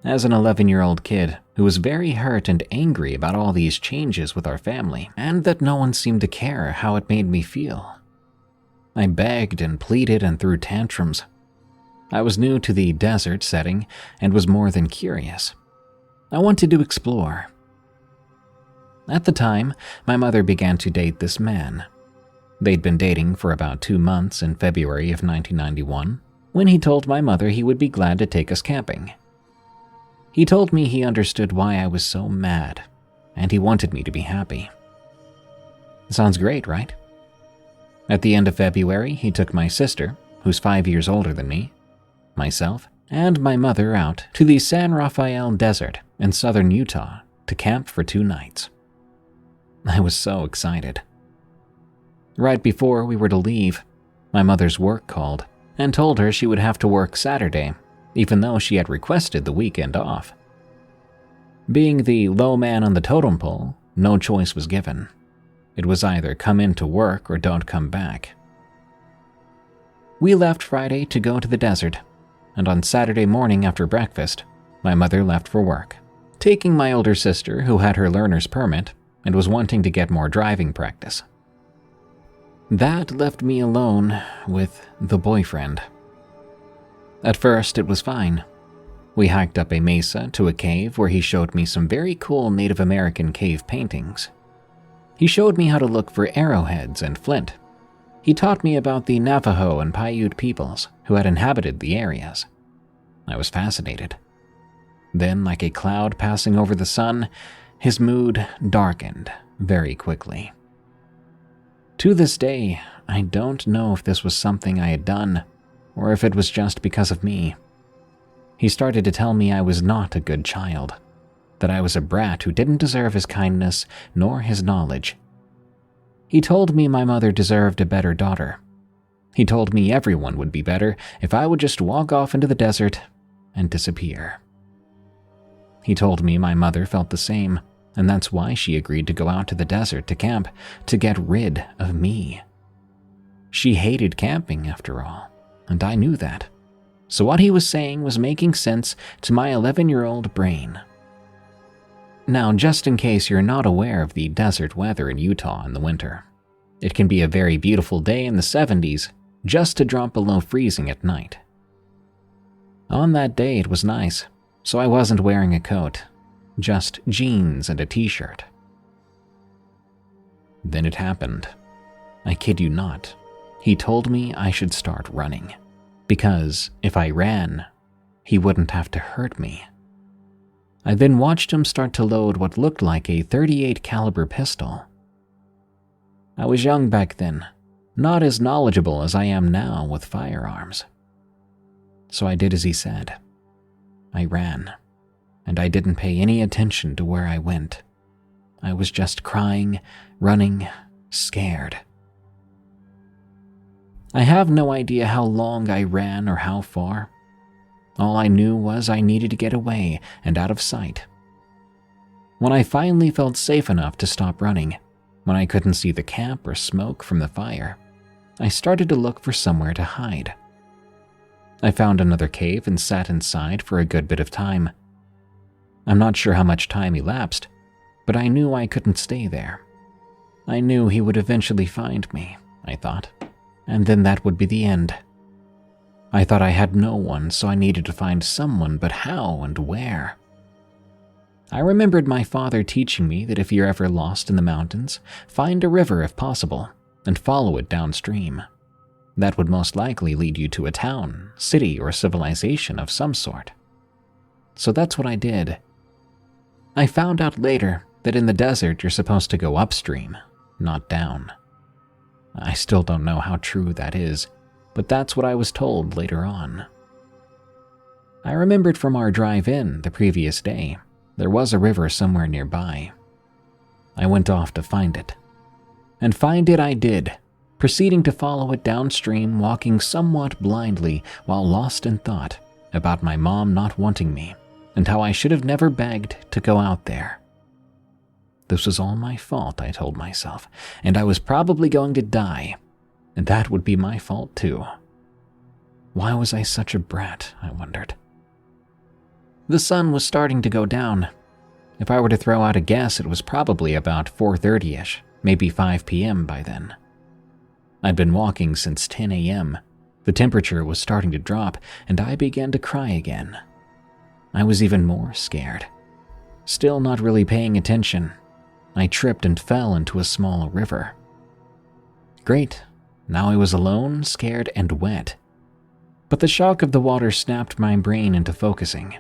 As an 11-year-old kid who was very hurt and angry about all these changes with our family, and that no one seemed to care how it made me feel, I begged and pleaded and threw tantrums. I was new to the desert setting and was more than curious. I wanted to explore. At the time, my mother began to date this man. They'd been dating for about 2 months in February of 1991, when he told my mother he would be glad to take us camping. He told me he understood why I was so mad, and he wanted me to be happy. Sounds great, right? At the end of February, he took my sister, who's 5 years older than me, myself, and my mother out to the San Rafael Desert in southern Utah to camp for 2 nights. I was so excited. Right before we were to leave, my mother's work called and told her she would have to work Saturday, even though she had requested the weekend off. Being the low man on the totem pole, no choice was given. It was either come in to work or don't come back. We left Friday to go to the desert, and on Saturday morning after breakfast, my mother left for work, taking my older sister who had her learner's permit and was wanting to get more driving practice. That left me alone with the boyfriend. At first, it was fine. We hiked up a mesa to a cave where he showed me some very cool Native American cave paintings. He showed me how to look for arrowheads and flint. He taught me about the Navajo and Paiute peoples who had inhabited the areas. I was fascinated. Then, like a cloud passing over the sun, his mood darkened very quickly. To this day, I don't know if this was something I had done, or if it was just because of me. He started to tell me I was not a good child, that I was a brat who didn't deserve his kindness nor his knowledge. He told me my mother deserved a better daughter. He told me everyone would be better if I would just walk off into the desert and disappear. He told me my mother felt the same, and that's why she agreed to go out to the desert to camp to get rid of me. She hated camping, after all, and I knew that. So what he was saying was making sense to my 11-year-old brain. Now, just in case you're not aware of the desert weather in Utah in the winter, it can be a very beautiful day in the 70s just to drop below freezing at night. On that day it was nice, so I wasn't wearing a coat, just jeans and a t-shirt. Then it happened. I kid you not. He told me I should start running, because if I ran, he wouldn't have to hurt me. I then watched him start to load what looked like a .38 caliber pistol. I was young back then, not as knowledgeable as I am now with firearms. So I did as he said. I ran, and I didn't pay any attention to where I went. I was just crying, running, scared. I have no idea how long I ran or how far. All I knew was I needed to get away and out of sight. When I finally felt safe enough to stop running, when I couldn't see the camp or smoke from the fire, I started to look for somewhere to hide. I found another cave and sat inside for a good bit of time. I'm not sure how much time elapsed, but I knew I couldn't stay there. I knew he would eventually find me, I thought, and then that would be the end. I thought I had no one, so I needed to find someone, but how and where? I remembered my father teaching me that if you're ever lost in the mountains, find a river if possible, and follow it downstream. That would most likely lead you to a town, city, or civilization of some sort. So that's what I did. I found out later that in the desert you're supposed to go upstream, not down. I still don't know how true that is, but that's what I was told later on. I remembered from our drive-in the previous day, there was a river somewhere nearby. I went off to find it. And find it I did, proceeding to follow it downstream, walking somewhat blindly while lost in thought about my mom not wanting me and how I should have never begged to go out there. This was all my fault, I told myself, and I was probably going to die, and that would be my fault too. Why was I such a brat, I wondered. The sun was starting to go down. If I were to throw out a guess, it was probably about 4:30ish, maybe 5 p.m. by then. I'd been walking since 10 a.m. The temperature was starting to drop, and I began to cry again. I was even more scared. Still not really paying attention, I tripped and fell into a small river. Great, now I was alone, scared, and wet. But the shock of the water snapped my brain into focusing.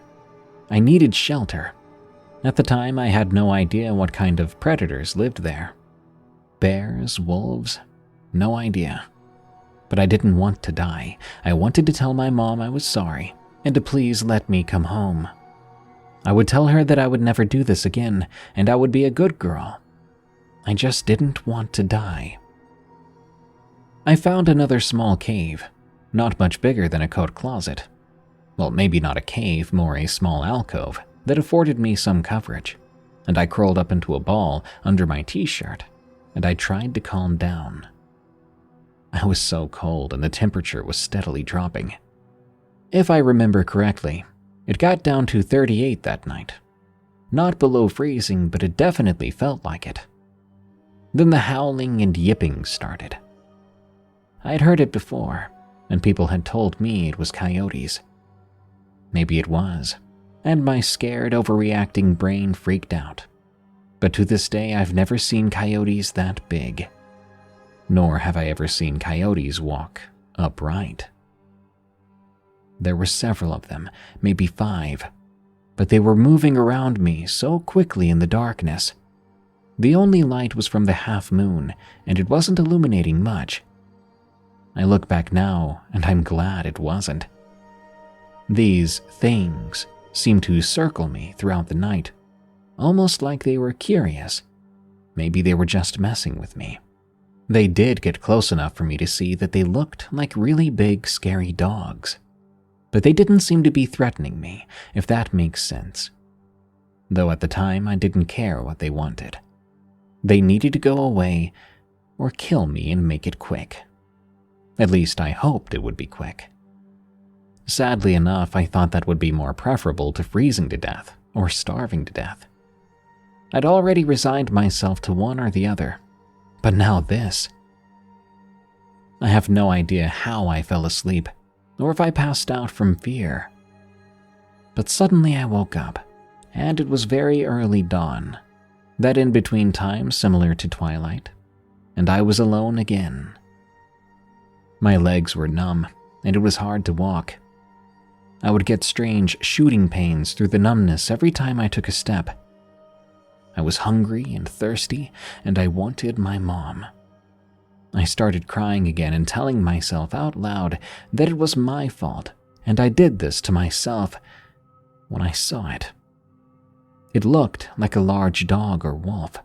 I needed shelter. At the time, I had no idea what kind of predators lived there. Bears, wolves, no idea. But I didn't want to die. I wanted to tell my mom I was sorry and to please let me come home. I would tell her that I would never do this again and I would be a good girl. I just didn't want to die. I found another small cave, not much bigger than a coat closet. Well, maybe not a cave, more a small alcove that afforded me some coverage, and I crawled up into a ball under my t-shirt, and I tried to calm down. I was so cold and the temperature was steadily dropping. If I remember correctly, it got down to 38 that night. Not below freezing, but it definitely felt like it. Then the howling and yipping started. I'd heard it before, and people had told me it was coyotes. Maybe it was, and my scared, overreacting brain freaked out. But to this day, I've never seen coyotes that big. Nor have I ever seen coyotes walk upright. There were several of them, maybe 5, but they were moving around me so quickly in the darkness. The only light was from the half moon, and it wasn't illuminating much. I look back now, and I'm glad it wasn't. These things seemed to circle me throughout the night, almost like they were curious. Maybe they were just messing with me. They did get close enough for me to see that they looked like really big, scary dogs. but they didn't seem to be threatening me, if that makes sense. Though at the time I didn't care what they wanted. They needed to go away or kill me and make it quick. At least I hoped it would be quick. Sadly enough, I thought that would be more preferable to freezing to death or starving to death. I'd already resigned myself to one or the other, but now this. I have no idea how I fell asleep or if I passed out from fear. But suddenly I woke up, and it was very early dawn, that in-between time similar to twilight, and I was alone again. My legs were numb, and it was hard to walk. I would get strange shooting pains through the numbness every time I took a step. I was hungry and thirsty, and I wanted my mom. I started crying again and telling myself out loud that it was my fault, and I did this to myself when I saw it. It looked like a large dog or wolf.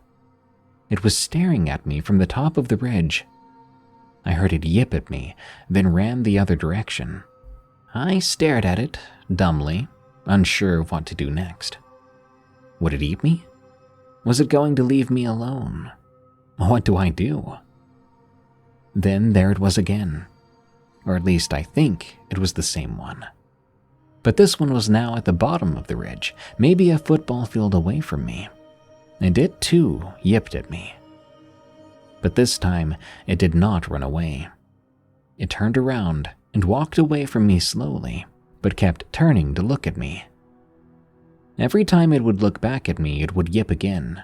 It was staring at me from the top of the ridge. I heard it yip at me, then ran the other direction. I stared at it, dumbly, unsure of what to do next. Would it eat me? Was it going to leave me alone? What do I do? Then there it was again. Or at least I think it was the same one. But this one was now at the bottom of the ridge, maybe a football field away from me. And it too yipped at me. But this time, it did not run away. It turned around and walked away from me slowly, but kept turning to look at me. Every time it would look back at me, it would yip again,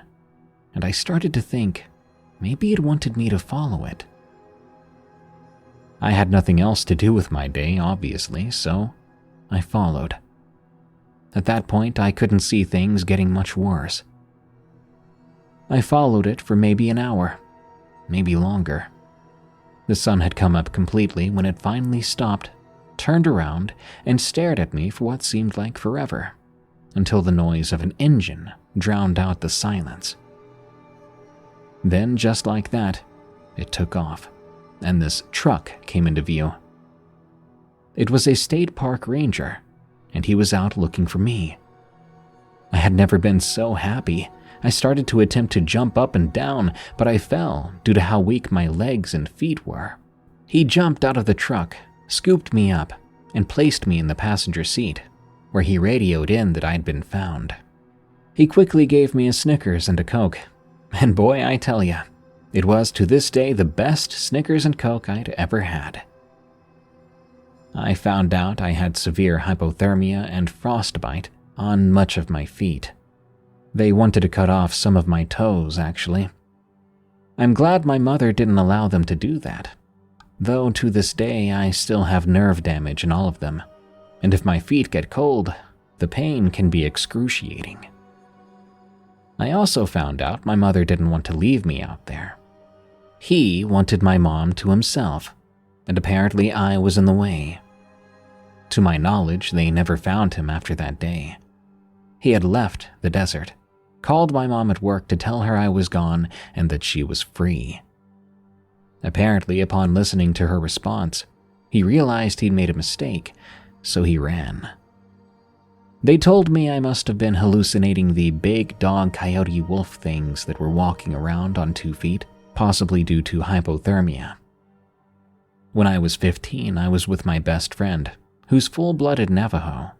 and I started to think maybe it wanted me to follow it. I had nothing else to do with my day, obviously, so I followed. At that point, I couldn't see things getting much worse. I followed it for maybe an hour, maybe longer. The sun had come up completely when it finally stopped, turned around, and stared at me for what seemed like forever, until the noise of an engine drowned out the silence. Then, just like that, it took off, and this truck came into view. It was a state park ranger, and he was out looking for me. I had never been so happy. I started to attempt to jump up and down, but I fell due to how weak my legs and feet were. He jumped out of the truck, scooped me up, and placed me in the passenger seat, where he radioed in that I'd been found. He quickly gave me a Snickers and a Coke, and boy, I tell ya, it was to this day the best Snickers and Coke I'd ever had. I found out I had severe hypothermia and frostbite on much of my feet. They wanted to cut off some of my toes, actually. I'm glad my mother didn't allow them to do that, though to this day I still have nerve damage in all of them, and if my feet get cold, the pain can be excruciating. I also found out my mother didn't want to leave me out there. He wanted my mom to himself, and apparently I was in the way. To my knowledge, they never found him after that day. He had left the desert, called my mom at work to tell her I was gone and that she was free. Apparently, upon listening to her response, he realized he'd made a mistake, so he ran. They told me I must have been hallucinating the big dog coyote wolf things that were walking around on 2 feet, possibly due to hypothermia. When I was 15, I was with my best friend, who's full-blooded Navajo.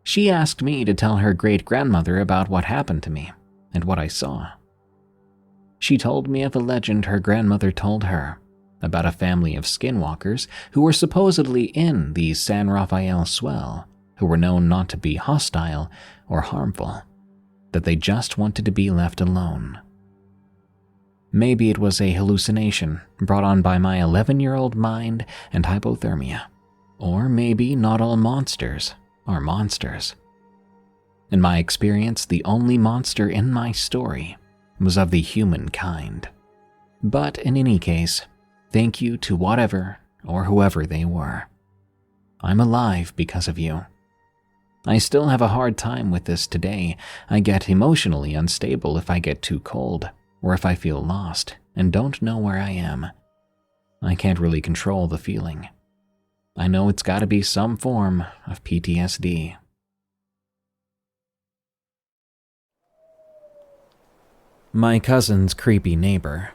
She asked me to tell her great-grandmother about what happened to me and what I saw. She told me of a legend her grandmother told her about a family of skinwalkers who were supposedly in the San Rafael Swell, who were known not to be hostile or harmful, that they just wanted to be left alone. Maybe it was a hallucination brought on by my 11-year-old mind and hypothermia. Or maybe not all monsters are monsters. In my experience, the only monster in my story was of the human kind. But in any case, thank you to whatever or whoever they were. I'm alive because of you. I still have a hard time with this today. I get emotionally unstable if I get too cold, or if I feel lost and don't know where I am. I can't really control the feeling. I know it's gotta be some form of PTSD. My cousin's creepy neighbor.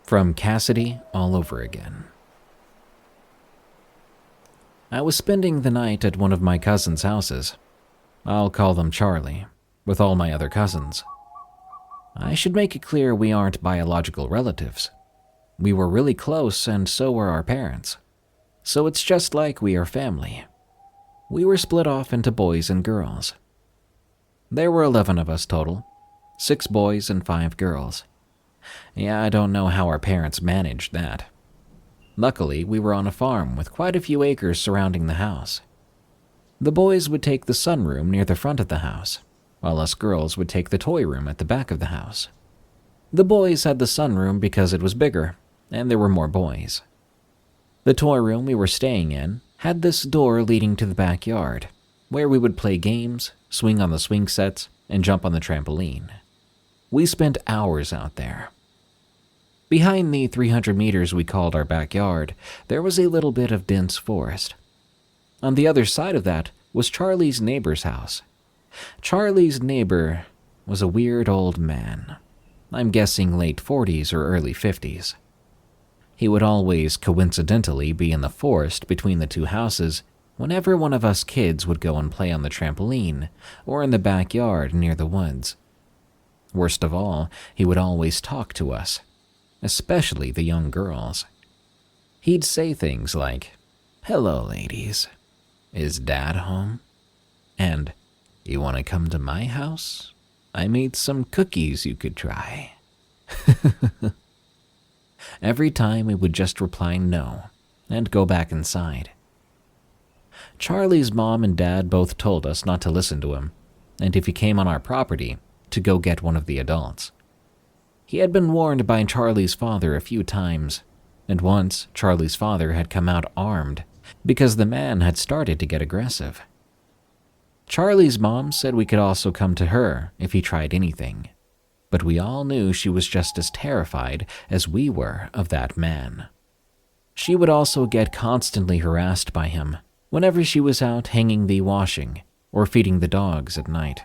From Cassidy all over again. I was spending the night at one of my cousin's houses. I'll call them Charlie, with all my other cousins. I should make it clear we aren't biological relatives. We were really close, and so were our parents. So it's just like we are family. We were split off into boys and girls. There were 11 of us total, 6 boys and 5 girls. Yeah, I don't know how our parents managed that. Luckily, we were on a farm with quite a few acres surrounding the house. The boys would take the sunroom near the front of the house, while us girls would take the toy room at the back of the house. The boys had the sunroom because it was bigger, and there were more boys. The toy room we were staying in had this door leading to the backyard, where we would play games, swing on the swing sets, and jump on the trampoline. We spent hours out there. Behind the 300 meters we called our backyard, there was a little bit of dense forest. On the other side of that was Charlie's neighbor's house. Charlie's neighbor was a weird old man. I'm guessing late 40s or early 50s. He would always coincidentally be in the forest between the two houses whenever one of us kids would go and play on the trampoline or in the backyard near the woods. Worst of all, he would always talk to us, especially the young girls. He'd say things like, "Hello, ladies. Is Dad home? And you want to come to my house? I made some cookies you could try." Every time we would just reply no and go back inside. Charlie's mom and dad both told us not to listen to him, and if he came on our property, to go get one of the adults. He had been warned by Charlie's father a few times, and once Charlie's father had come out armed because the man had started to get aggressive. Charlie's mom said we could also come to her if he tried anything, but we all knew she was just as terrified as we were of that man. She would also get constantly harassed by him whenever she was out hanging the washing or feeding the dogs at night.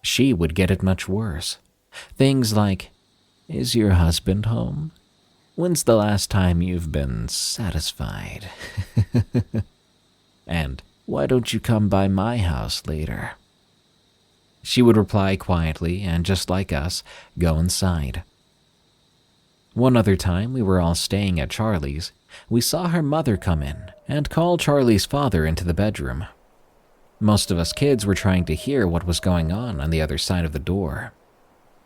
She would get it much worse. Things like, "Is your husband home? When's the last time you've been satisfied?" And, "Why don't you come by my house later?" She would reply quietly and, just like us, go inside. One other time we were all staying at Charlie's, we saw her mother come in and call Charlie's father into the bedroom. Most of us kids were trying to hear what was going on the other side of the door.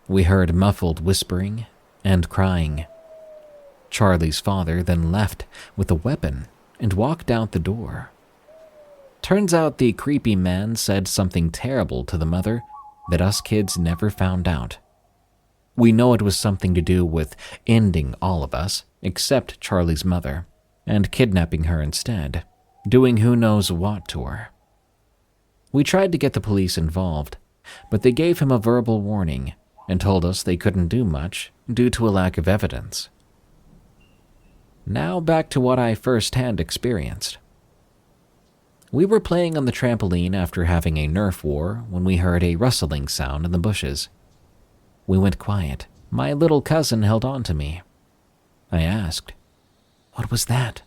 We heard muffled whispering and crying. Charlie's father then left with a weapon and walked out the door. Turns out the creepy man said something terrible to the mother that us kids never found out. We know it was something to do with ending all of us, except Charlie's mother, and kidnapping her instead, doing who knows what to her. We tried to get the police involved, but they gave him a verbal warning and told us they couldn't do much due to a lack of evidence. Now back to what I firsthand experienced. We were playing on the trampoline after having a Nerf war when we heard a rustling sound in the bushes. We went quiet. My little cousin held on to me. I asked, "What was that?"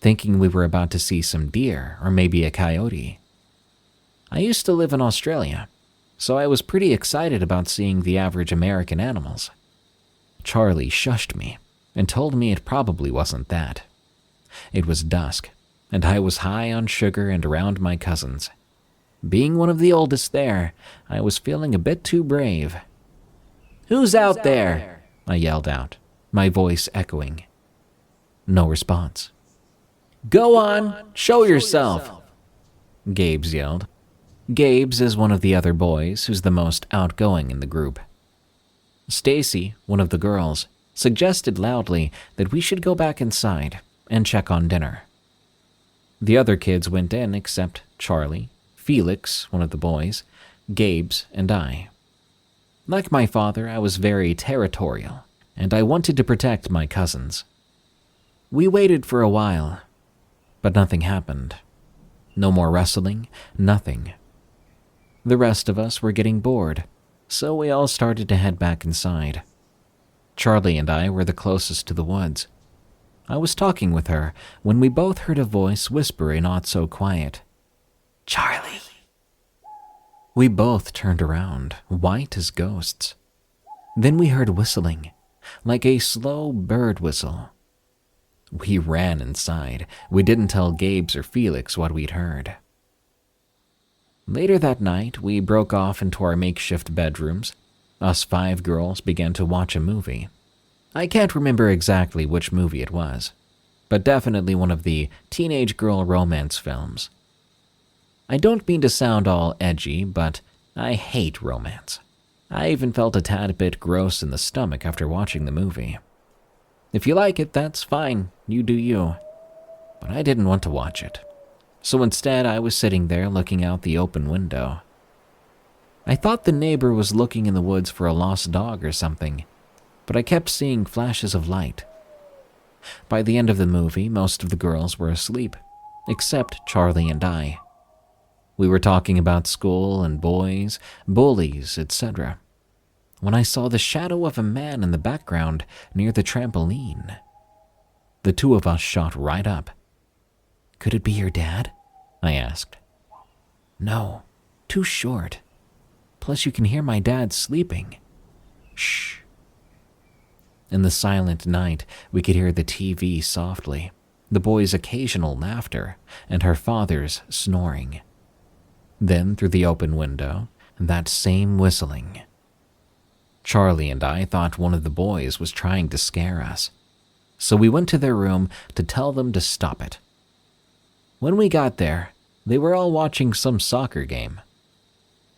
thinking we were about to see some deer or maybe a coyote. I used to live in Australia, so I was pretty excited about seeing the average American animals. Charlie shushed me and told me it probably wasn't that. It was dusk, and I was high on sugar and around my cousins. Being one of the oldest there, I was feeling a bit too brave. "Who's out there?" I yelled out, my voice echoing. No response. "Go on, show yourself," Gabes yelled. Gabes is one of the other boys who's the most outgoing in the group. Stacy, one of the girls, suggested loudly that we should go back inside and check on dinner. The other kids went in except Charlie, Felix, one of the boys, Gabes, and I. Like my father, I was very territorial, and I wanted to protect my cousins. We waited for a while, But nothing happened. No more wrestling, nothing. The rest of us were getting bored, so we all started to head back inside. Charlie and I were the closest to the woods. I was talking with her when we both heard a voice whisper a not so quiet, "Charlie." We both turned around, white as ghosts. Then we heard whistling, like a slow bird whistle. We ran inside. We didn't tell Gabes or Felix what we'd heard. Later that night, we broke off into our makeshift bedrooms. Us 5 girls began to watch a movie. I can't remember exactly which movie it was, but definitely one of the teenage girl romance films. I don't mean to sound all edgy, but I hate romance. I even felt a tad bit gross in the stomach after watching the movie. If you like it, that's fine, you do you. But I didn't want to watch it. So instead, I was sitting there looking out the open window. I thought the neighbor was looking in the woods for a lost dog or something, but I kept seeing flashes of light. By the end of the movie, most of the girls were asleep, except Charlie and I. We were talking about school and boys, bullies, etc., when I saw the shadow of a man in the background near the trampoline. The 2 of us shot right up. "Could it be your dad?" I asked. "No, too short. Plus you can hear my dad sleeping." "Shh." In the silent night, we could hear the TV softly, the boy's occasional laughter, and her father's snoring. Then, through the open window, that same whistling. Charlie and I thought one of the boys was trying to scare us, so we went to their room to tell them to stop it. When we got there, they were all watching some soccer game.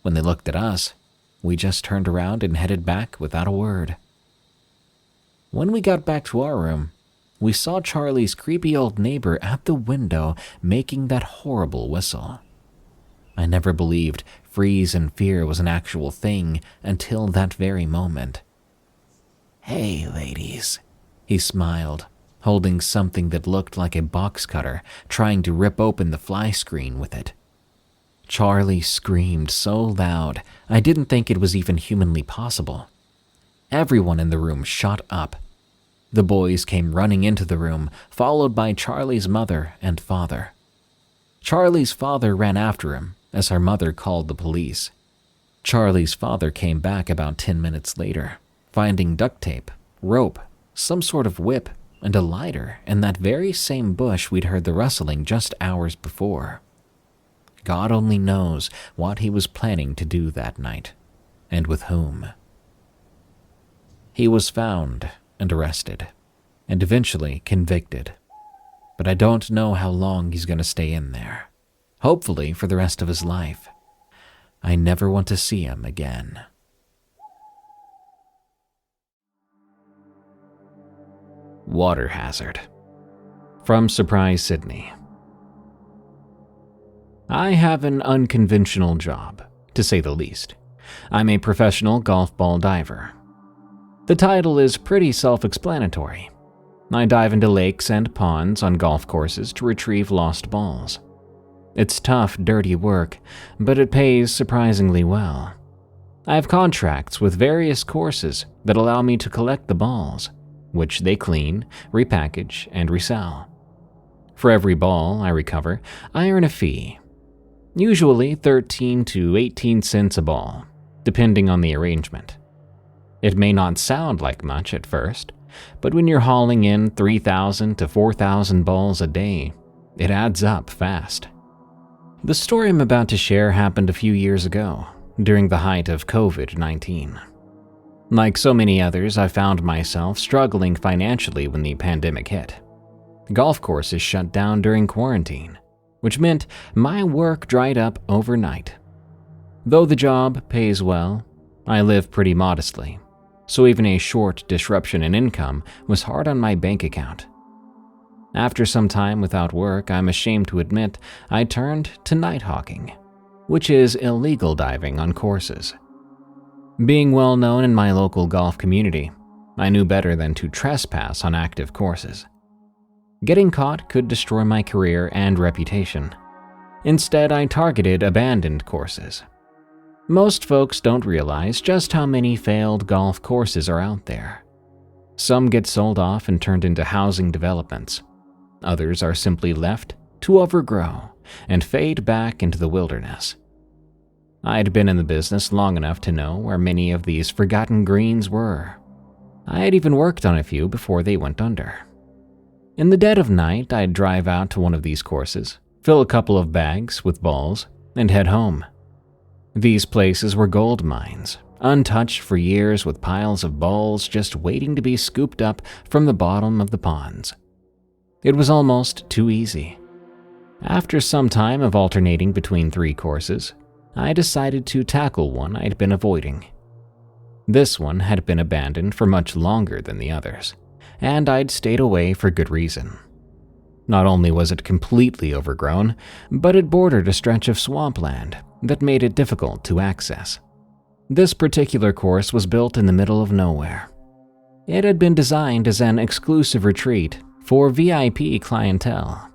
When they looked at us, we just turned around and headed back without a word. When we got back to our room, we saw Charlie's creepy old neighbor at the window making that horrible whistle. I never believed freeze and fear was an actual thing until that very moment. "Hey, ladies," he smiled, holding something that looked like a box cutter, trying to rip open the fly screen with it. Charlie screamed so loud, I didn't think it was even humanly possible. Everyone in the room shot up. The boys came running into the room, followed by Charlie's mother and father. Charlie's father ran after him, as her mother called the police. Charlie's father came back about 10 minutes later, finding duct tape, rope, some sort of whip, and a lighter in that very same bush we'd heard the rustling just hours before. God only knows what he was planning to do that night, and with whom. He was found and arrested, and eventually convicted. But I don't know how long he's going to stay in there. Hopefully for the rest of his life. I never want to see him again. Water hazard. From SurpriseSydney. I have an unconventional job, to say the least. I'm a professional golf ball diver. The title is pretty self-explanatory. I dive into lakes and ponds on golf courses to retrieve lost balls. It's tough, dirty work, but it pays surprisingly well. I have contracts with various courses that allow me to collect the balls, which they clean, repackage, and resell. For every ball I recover, I earn a fee, usually 13 to 18 cents a ball, depending on the arrangement. It may not sound like much at first, but when you're hauling in 3,000 to 4,000 balls a day, it adds up fast. The story I'm about to share happened a few years ago, during the height of COVID-19. Like so many others, I found myself struggling financially when the pandemic hit. Golf courses shut down during quarantine, which meant my work dried up overnight. Though the job pays well, I live pretty modestly, so even a short disruption in income was hard on my bank account. After some time without work, I'm ashamed to admit I turned to night hawking, which is illegal diving on courses. Being well known in my local golf community, I knew better than to trespass on active courses. Getting caught could destroy my career and reputation. Instead, I targeted abandoned courses. Most folks don't realize just how many failed golf courses are out there. Some get sold off and turned into housing developments. Others are simply left to overgrow and fade back into the wilderness. I'd been in the business long enough to know where many of these forgotten greens were. I had even worked on a few before they went under. In the dead of night, I'd drive out to one of these courses, fill a couple of bags with balls, and head home. These places were gold mines, untouched for years with piles of balls just waiting to be scooped up from the bottom of the ponds. It was almost too easy. After some time of alternating between 3 courses, I decided to tackle one I'd been avoiding. This one had been abandoned for much longer than the others, and I'd stayed away for good reason. Not only was it completely overgrown, but it bordered a stretch of swampland that made it difficult to access. This particular course was built in the middle of nowhere. It had been designed as an exclusive retreat for VIP clientele.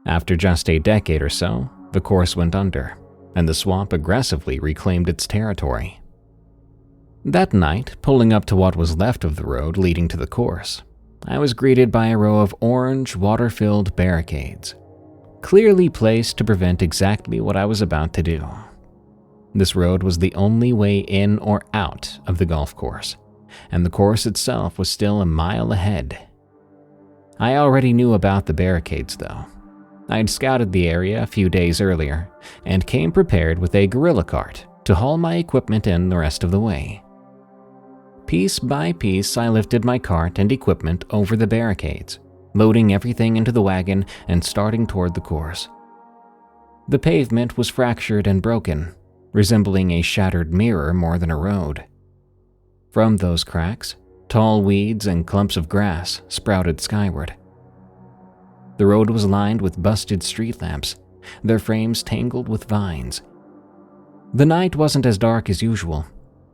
After just a decade or so, the course went under, and the swamp aggressively reclaimed its territory. That night, pulling up to what was left of the road leading to the course, I was greeted by a row of orange, water-filled barricades, clearly placed to prevent exactly what I was about to do. This road was the only way in or out of the golf course, and the course itself was still a mile ahead. I already knew about the barricades, though. I'd scouted the area a few days earlier and came prepared with a gorilla cart to haul my equipment in the rest of the way. Piece by piece, I lifted my cart and equipment over the barricades, loading everything into the wagon and starting toward the course. The pavement was fractured and broken, resembling a shattered mirror more than a road. From those cracks, tall weeds and clumps of grass sprouted skyward. The road was lined with busted street lamps, their frames tangled with vines. The night wasn't as dark as usual.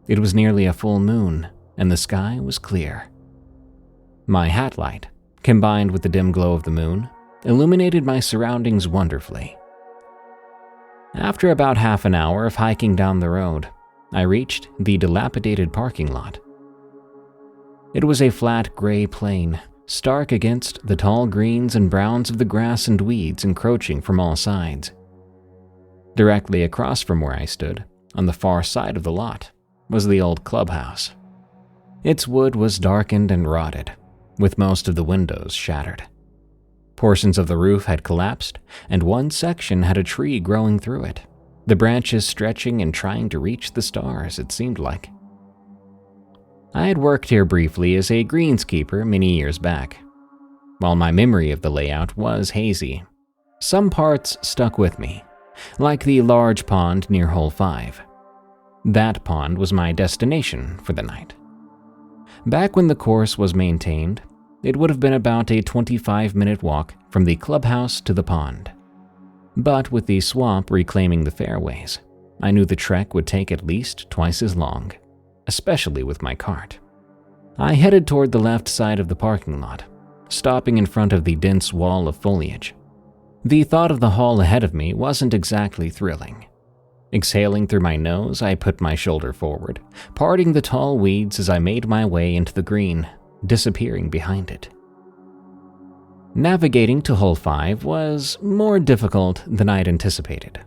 It was nearly a full moon, and the sky was clear. My hat light, combined with the dim glow of the moon, illuminated my surroundings wonderfully. After about half an hour of hiking down the road, I reached the dilapidated parking lot. It was a flat gray plain, stark against the tall greens and browns of the grass and weeds encroaching from all sides. Directly across from where I stood, on the far side of the lot, was the old clubhouse. Its wood was darkened and rotted, with most of the windows shattered. Portions of the roof had collapsed, and one section had a tree growing through it, the branches stretching and trying to reach the stars, it seemed like. I had worked here briefly as a greenskeeper many years back. While my memory of the layout was hazy, some parts stuck with me, like the large pond near Hole 5. That pond was my destination for the night. Back when the course was maintained, it would have been about a 25-minute walk from the clubhouse to the pond. But with the swamp reclaiming the fairways, I knew the trek would take at least twice as long, especially with my cart. I headed toward the left side of the parking lot, stopping in front of the dense wall of foliage. The thought of the haul ahead of me wasn't exactly thrilling. Exhaling through my nose, I put my shoulder forward, parting the tall weeds as I made my way into the green, disappearing behind it. Navigating to Hole 5 was more difficult than I'd anticipated.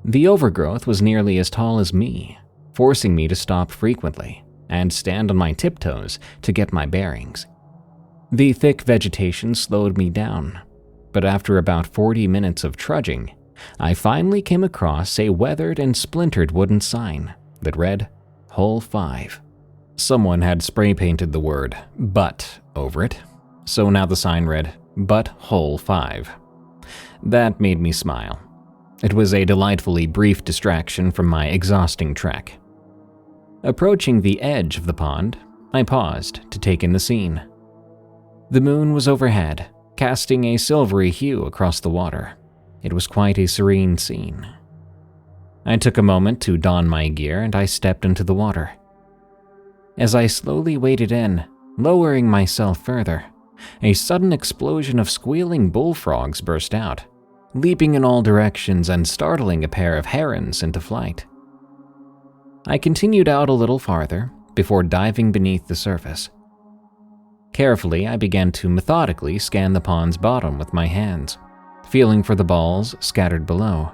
The overgrowth was nearly as tall as me, forcing me to stop frequently and stand on my tiptoes to get my bearings. The thick vegetation slowed me down, but after about 40 minutes of trudging, I finally came across a weathered and splintered wooden sign that read, Hole 5. Someone had spray painted the word, "but" over it, so now the sign read, "But Hole 5. That made me smile. It was a delightfully brief distraction from my exhausting trek. Approaching the edge of the pond, I paused to take in the scene. The moon was overhead, casting a silvery hue across the water. It was quite a serene scene. I took a moment to don my gear and I stepped into the water. As I slowly waded in, lowering myself further, a sudden explosion of squealing bullfrogs burst out, leaping in all directions and startling a pair of herons into flight. I continued out a little farther before diving beneath the surface. Carefully, I began to methodically scan the pond's bottom with my hands, feeling for the balls scattered below.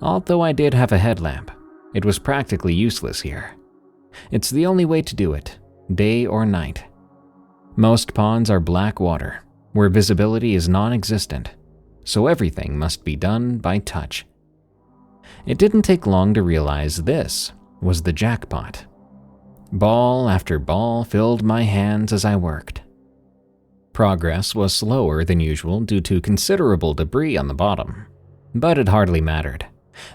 Although I did have a headlamp, it was practically useless here. It's the only way to do it, day or night. Most ponds are black water, where visibility is non-existent, so everything must be done by touch. It didn't take long to realize this was the jackpot. Ball after ball filled my hands as I worked. Progress was slower than usual due to considerable debris on the bottom, but it hardly mattered.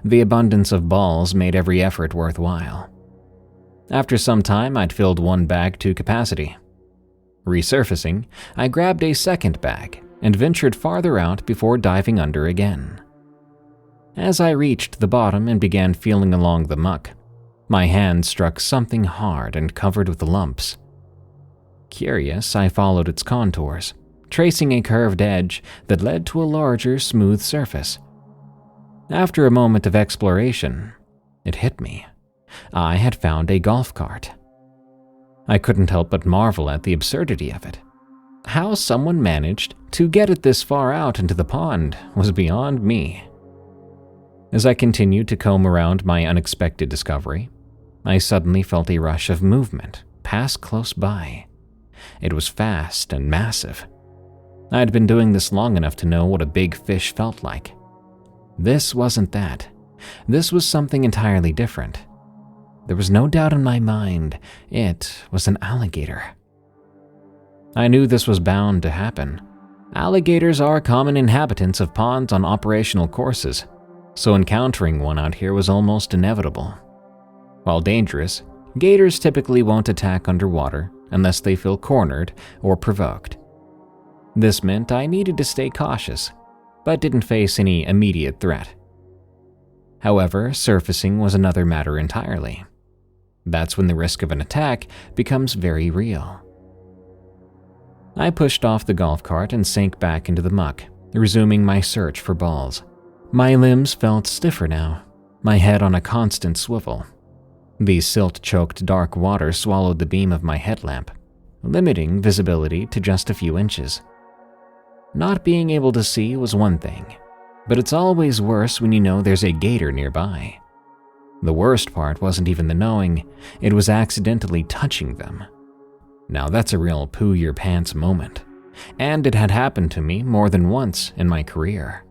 The abundance of balls made every effort worthwhile. After some time, I'd filled one bag to capacity. Resurfacing, I grabbed a second bag and ventured farther out before diving under again. As I reached the bottom and began feeling along the muck, my hand struck something hard and covered with lumps. Curious, I followed its contours, tracing a curved edge that led to a larger, smooth surface. After a moment of exploration, it hit me. I had found a golf cart. I couldn't help but marvel at the absurdity of it. How someone managed to get it this far out into the pond was beyond me. As I continued to comb around my unexpected discovery, I suddenly felt a rush of movement pass close by. It was fast and massive. I had been doing this long enough to know what a big fish felt like. This wasn't that. This was something entirely different. There was no doubt in my mind, it was an alligator. I knew this was bound to happen. Alligators are common inhabitants of ponds on operational courses, so encountering one out here was almost inevitable. While dangerous, gators typically won't attack underwater unless they feel cornered or provoked. This meant I needed to stay cautious, but didn't face any immediate threat. However, surfacing was another matter entirely. That's when the risk of an attack becomes very real. I pushed off the golf cart and sank back into the muck, resuming my search for balls. My limbs felt stiffer now, my head on a constant swivel. The silt-choked dark water swallowed the beam of my headlamp, limiting visibility to just a few inches. Not being able to see was one thing, but it's always worse when you know there's a gator nearby. The worst part wasn't even the knowing, it was accidentally touching them. Now that's a real poo-your-pants moment, and it had happened to me more than once in my career.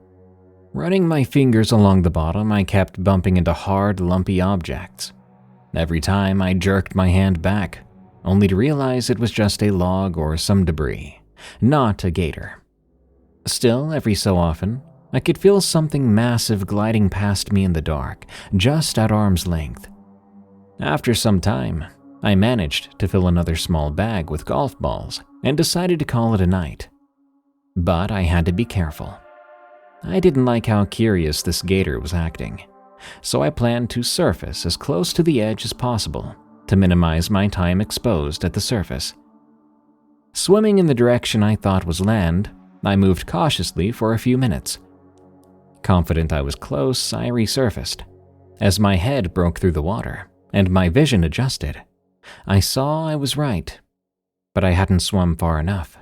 Running my fingers along the bottom, I kept bumping into hard, lumpy objects. Every time I jerked my hand back, only to realize it was just a log or some debris, not a gator. Still, every so often, I could feel something massive gliding past me in the dark, just at arm's length. After some time, I managed to fill another small bag with golf balls and decided to call it a night. But I had to be careful. I didn't like how curious this gator was acting, so I planned to surface as close to the edge as possible to minimize my time exposed at the surface. Swimming in the direction I thought was land, I moved cautiously for a few minutes. Confident I was close, I resurfaced. As my head broke through the water and my vision adjusted, I saw I was right, but I hadn't swum far enough.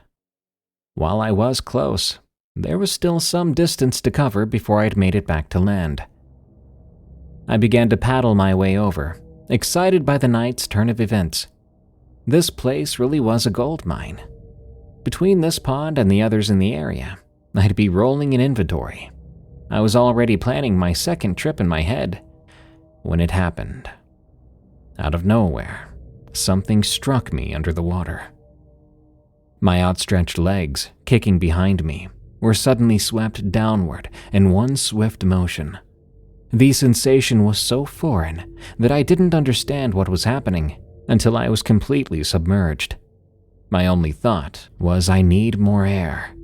While I was close, there was still some distance to cover before I'd made it back to land. I began to paddle my way over, excited by the night's turn of events. This place really was a gold mine. Between this pond and the others in the area, I'd be rolling in inventory. I was already planning my second trip in my head when it happened. Out of nowhere, something struck me under the water. My outstretched legs, kicking behind me, were suddenly swept downward in one swift motion. The sensation was so foreign that I didn't understand what was happening until I was completely submerged. My only thought was I need more air.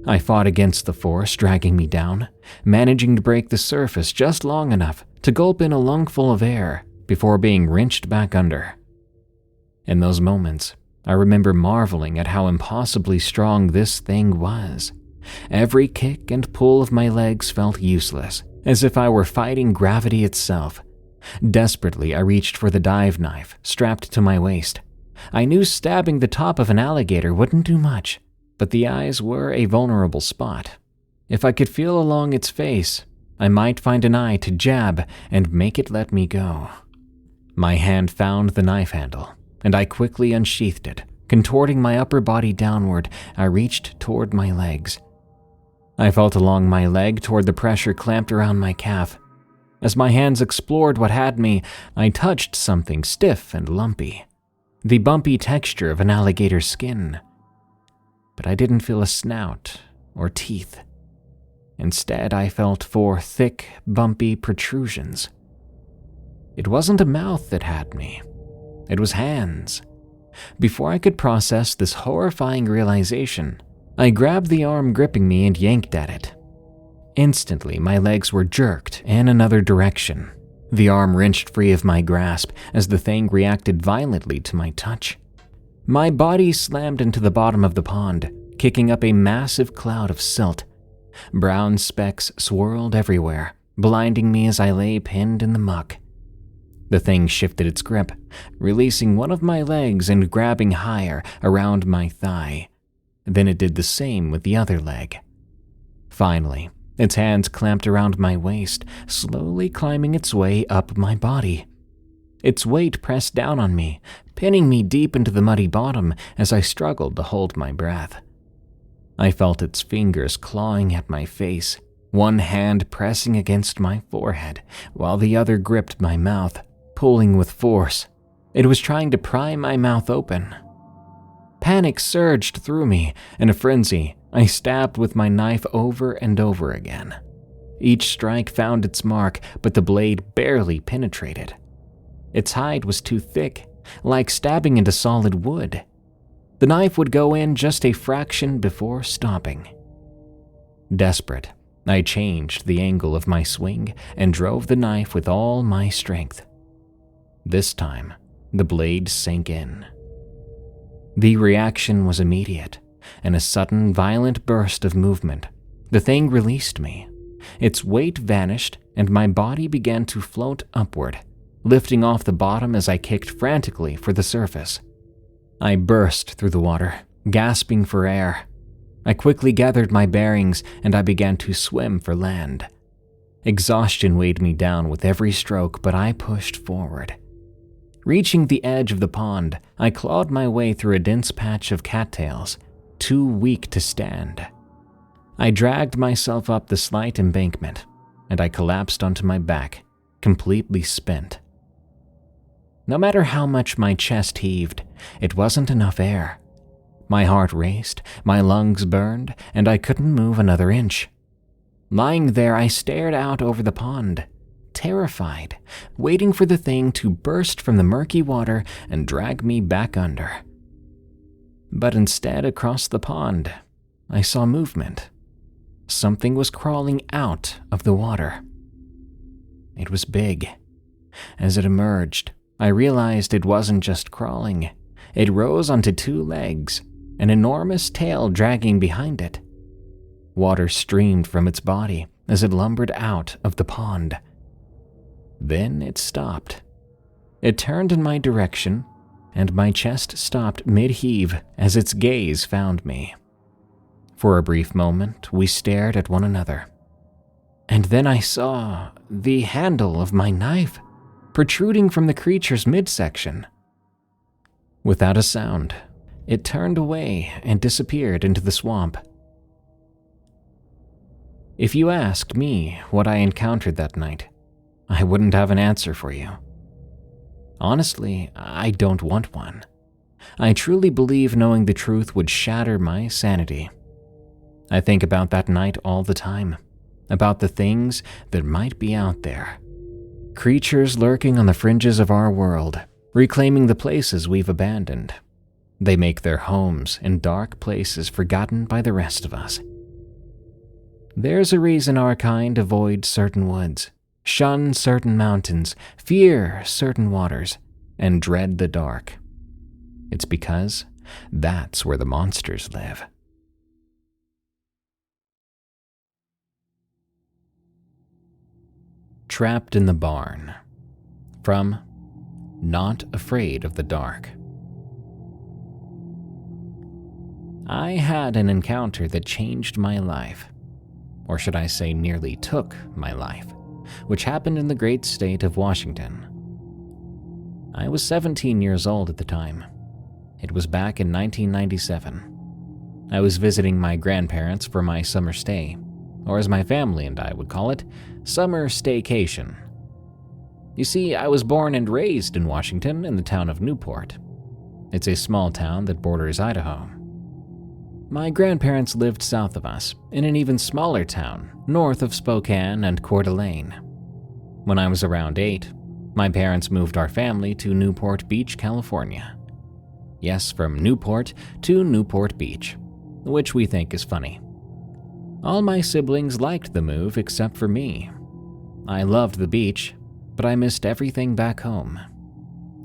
I fought against the force dragging me down, managing to break the surface just long enough to gulp in a lungful of air before being wrenched back under. In those moments, I remember marveling at how impossibly strong this thing was. Every kick and pull of my legs felt useless, as if I were fighting gravity itself. Desperately, I reached for the dive knife, strapped to my waist. I knew stabbing the top of an alligator wouldn't do much, but the eyes were a vulnerable spot. If I could feel along its face, I might find an eye to jab and make it let me go. My hand found the knife handle, and I quickly unsheathed it. Contorting my upper body downward, I reached toward my legs. I felt along my leg toward the pressure clamped around my calf. As my hands explored what had me, I touched something stiff and lumpy, the bumpy texture of an alligator's skin. But I didn't feel a snout or teeth. Instead, I felt 4 thick, bumpy protrusions. It wasn't a mouth that had me. It was hands. Before I could process this horrifying realization, I grabbed the arm gripping me and yanked at it. Instantly, my legs were jerked in another direction. The arm wrenched free of my grasp as the thing reacted violently to my touch. My body slammed into the bottom of the pond, kicking up a massive cloud of silt. Brown specks swirled everywhere, blinding me as I lay pinned in the muck. The thing shifted its grip, releasing one of my legs and grabbing higher around my thigh. Then it did the same with the other leg. Finally, its hands clamped around my waist, slowly climbing its way up my body. Its weight pressed down on me, pinning me deep into the muddy bottom as I struggled to hold my breath. I felt its fingers clawing at my face, one hand pressing against my forehead, while the other gripped my mouth, pulling with force. It was trying to pry my mouth open. Panic surged through me. In a frenzy, I stabbed with my knife over and over again. Each strike found its mark, but the blade barely penetrated. Its hide was too thick, like stabbing into solid wood. The knife would go in just a fraction before stopping. Desperate, I changed the angle of my swing and drove the knife with all my strength. This time, the blade sank in. The reaction was immediate. In a sudden, violent burst of movement, the thing released me. Its weight vanished, and my body began to float upward, lifting off the bottom as I kicked frantically for the surface. I burst through the water, gasping for air. I quickly gathered my bearings, and I began to swim for land. Exhaustion weighed me down with every stroke, but I pushed forward. Reaching the edge of the pond, I clawed my way through a dense patch of cattails, too weak to stand. I dragged myself up the slight embankment, and I collapsed onto my back, completely spent. No matter how much my chest heaved, it wasn't enough air. My heart raced, my lungs burned, and I couldn't move another inch. Lying there, I stared out over the pond, terrified, waiting for the thing to burst from the murky water and drag me back under. But instead, across the pond, I saw movement. Something was crawling out of the water. It was big. As it emerged, I realized it wasn't just crawling. It rose onto 2 legs, an enormous tail dragging behind it. Water streamed from its body as it lumbered out of the pond. Then it stopped. It turned in my direction, and my chest stopped mid-heave as its gaze found me. For a brief moment, we stared at one another. And then I saw the handle of my knife protruding from the creature's midsection. Without a sound, it turned away and disappeared into the swamp. If you asked me what I encountered that night, I wouldn't have an answer for you. Honestly, I don't want one. I truly believe knowing the truth would shatter my sanity. I think about that night all the time, about the things that might be out there. Creatures lurking on the fringes of our world, reclaiming the places we've abandoned. They make their homes in dark places forgotten by the rest of us. There's a reason our kind avoid certain woods, shun certain mountains, fear certain waters, and dread the dark. It's because That's where the monsters live. Trapped in the Barn. From Not Afraid of the Dark. I had an encounter that changed my life, or should I say nearly took my life, which happened in the great state of Washington. I was 17 years old at the time. It was back in 1997. I was visiting my grandparents for my summer stay, or as my family and I would call it, summer staycation. You see, I was born and raised in Washington in the town of Newport. It's a small town that borders Idaho. My grandparents lived south of us, in an even smaller town, north of Spokane and Coeur d'Alene. When I was around 8, my parents moved our family to Newport Beach, California. Yes, from Newport to Newport Beach, which we think is funny. All my siblings liked the move except for me. I loved the beach, but I missed everything back home.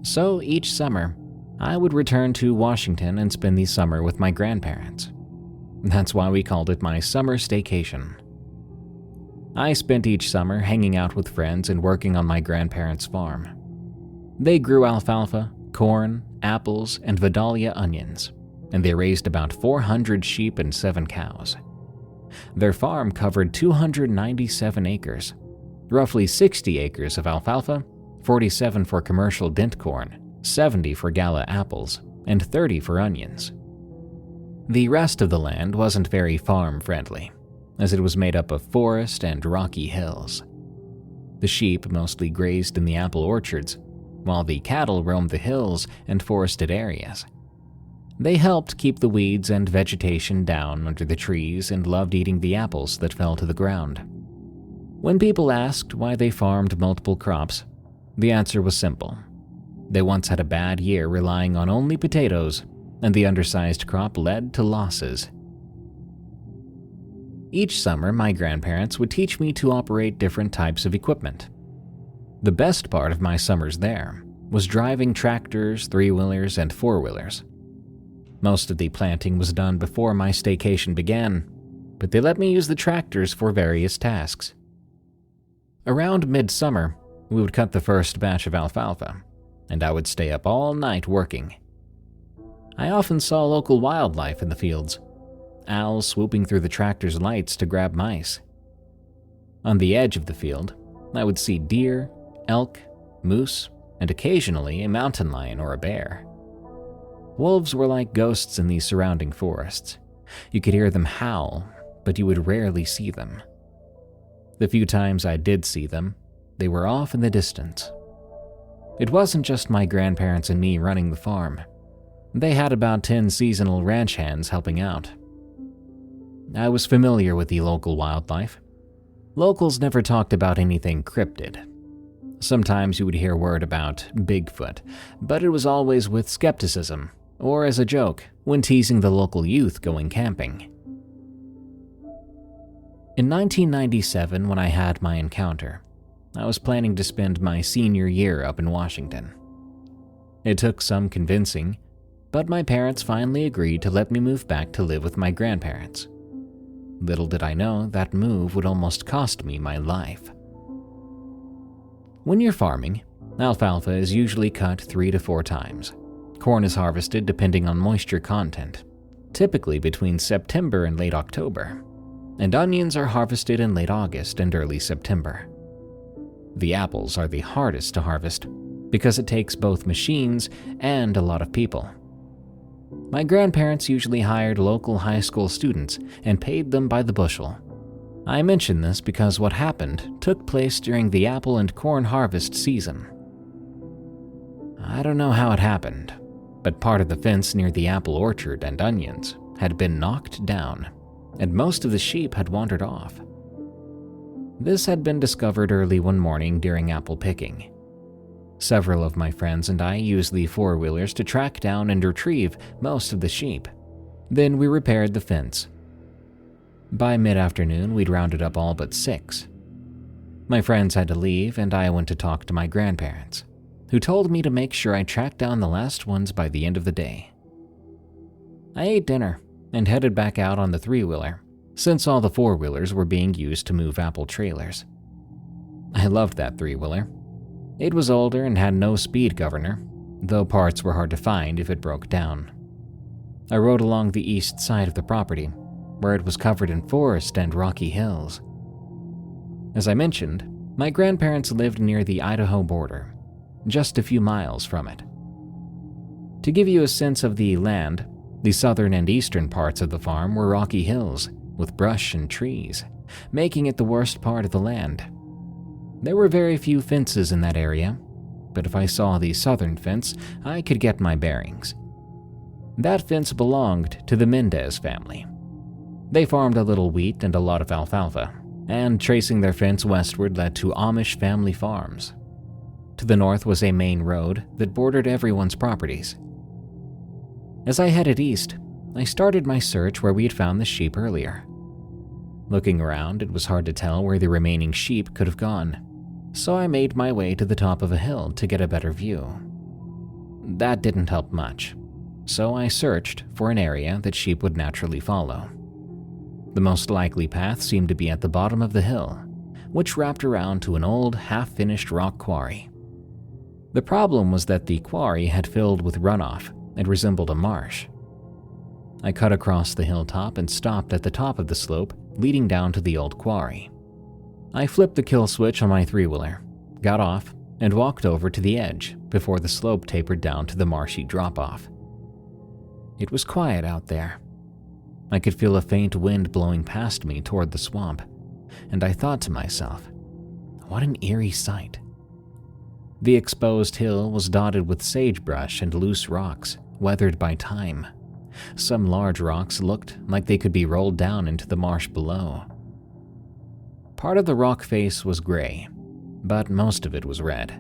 So each summer, I would return to Washington and spend the summer with my grandparents. That's why we called it my summer staycation. I spent each summer hanging out with friends and working on my grandparents' farm. They grew alfalfa, corn, apples, and Vidalia onions, and they raised about 400 sheep and 7 cows. Their farm covered 297 acres, roughly 60 acres of alfalfa, 47 for commercial dent corn, 70 for gala apples, and 30 for onions. The rest of the land wasn't very farm-friendly, as it was made up of forest and rocky hills. The sheep mostly grazed in the apple orchards, while the cattle roamed the hills and forested areas. They helped keep the weeds and vegetation down under the trees and loved eating the apples that fell to the ground. When people asked why they farmed multiple crops, the answer was simple. They once had a bad year relying on only potatoes, and the undersized crop led to losses. Each summer, my grandparents would teach me to operate different types of equipment. The best part of my summers there was driving tractors, 3-wheelers, and 4-wheelers. Most of the planting was done before my staycation began, but they let me use the tractors for various tasks. Around midsummer, we would cut the first batch of alfalfa, and I would stay up all night working. I often saw local wildlife in the fields, owls swooping through the tractor's lights to grab mice. On the edge of the field, I would see deer, elk, moose, and occasionally a mountain lion or a bear. Wolves were like ghosts in the surrounding forests. You could hear them howl, but you would rarely see them. The few times I did see them, they were off in the distance. It wasn't just my grandparents and me running the farm. They had about 10 seasonal ranch hands helping out. I was familiar with the local wildlife. Locals never talked about anything cryptid. Sometimes you would hear word about Bigfoot, but it was always with skepticism, or as a joke, when teasing the local youth going camping. In 1997, when I had my encounter, I was planning to spend my senior year up in Washington. It took some convincing, but my parents finally agreed to let me move back to live with my grandparents. Little did I know that move would almost cost me my life. When you're farming, alfalfa is usually cut 3 to 4 times. Corn is harvested depending on moisture content, typically between September and late October, and onions are harvested in late August and early September. The apples are the hardest to harvest because it takes both machines and a lot of people. My grandparents usually hired local high school students and paid them by the bushel. I mention this because what happened took place during the apple and corn harvest season. I don't know how it happened, but part of the fence near the apple orchard and onions had been knocked down, and most of the sheep had wandered off. This had been discovered early one morning during apple picking. Several of my friends and I used the 4-wheelers to track down and retrieve most of the sheep. Then we repaired the fence. By mid-afternoon, we'd rounded up all but 6. My friends had to leave, and I went to talk to my grandparents, who told me to make sure I tracked down the last ones by the end of the day. I ate dinner and headed back out on the three-wheeler, since all the four-wheelers were being used to move apple trailers. I loved that three-wheeler. It was older and had no speed governor, though parts were hard to find if it broke down. I rode along the east side of the property, where it was covered in forest and rocky hills. As I mentioned, my grandparents lived near the Idaho border, just a few miles from it. To give you a sense of the land, the southern and eastern parts of the farm were rocky hills with brush and trees, making it the worst part of the land. There were very few fences in that area, but if I saw the southern fence, I could get my bearings. That fence belonged to the Mendez family. They farmed a little wheat and a lot of alfalfa, and tracing their fence westward led to Amish family farms. To the north was a main road that bordered everyone's properties. As I headed east, I started my search where we had found the sheep earlier. Looking around, it was hard to tell where the remaining sheep could have gone, so I made my way to the top of a hill to get a better view. That didn't help much, so I searched for an area that sheep would naturally follow. The most likely path seemed to be at the bottom of the hill, which wrapped around to an old, half-finished rock quarry. The problem was that the quarry had filled with runoff and resembled a marsh. I cut across the hilltop and stopped at the top of the slope leading down to the old quarry. I flipped the kill switch on my three-wheeler, got off, and walked over to the edge before the slope tapered down to the marshy drop-off. It was quiet out there. I could feel a faint wind blowing past me toward the swamp, and I thought to myself, what an eerie sight. The exposed hill was dotted with sagebrush and loose rocks, weathered by time. Some large rocks looked like they could be rolled down into the marsh below. Part of the rock face was gray, but most of it was red.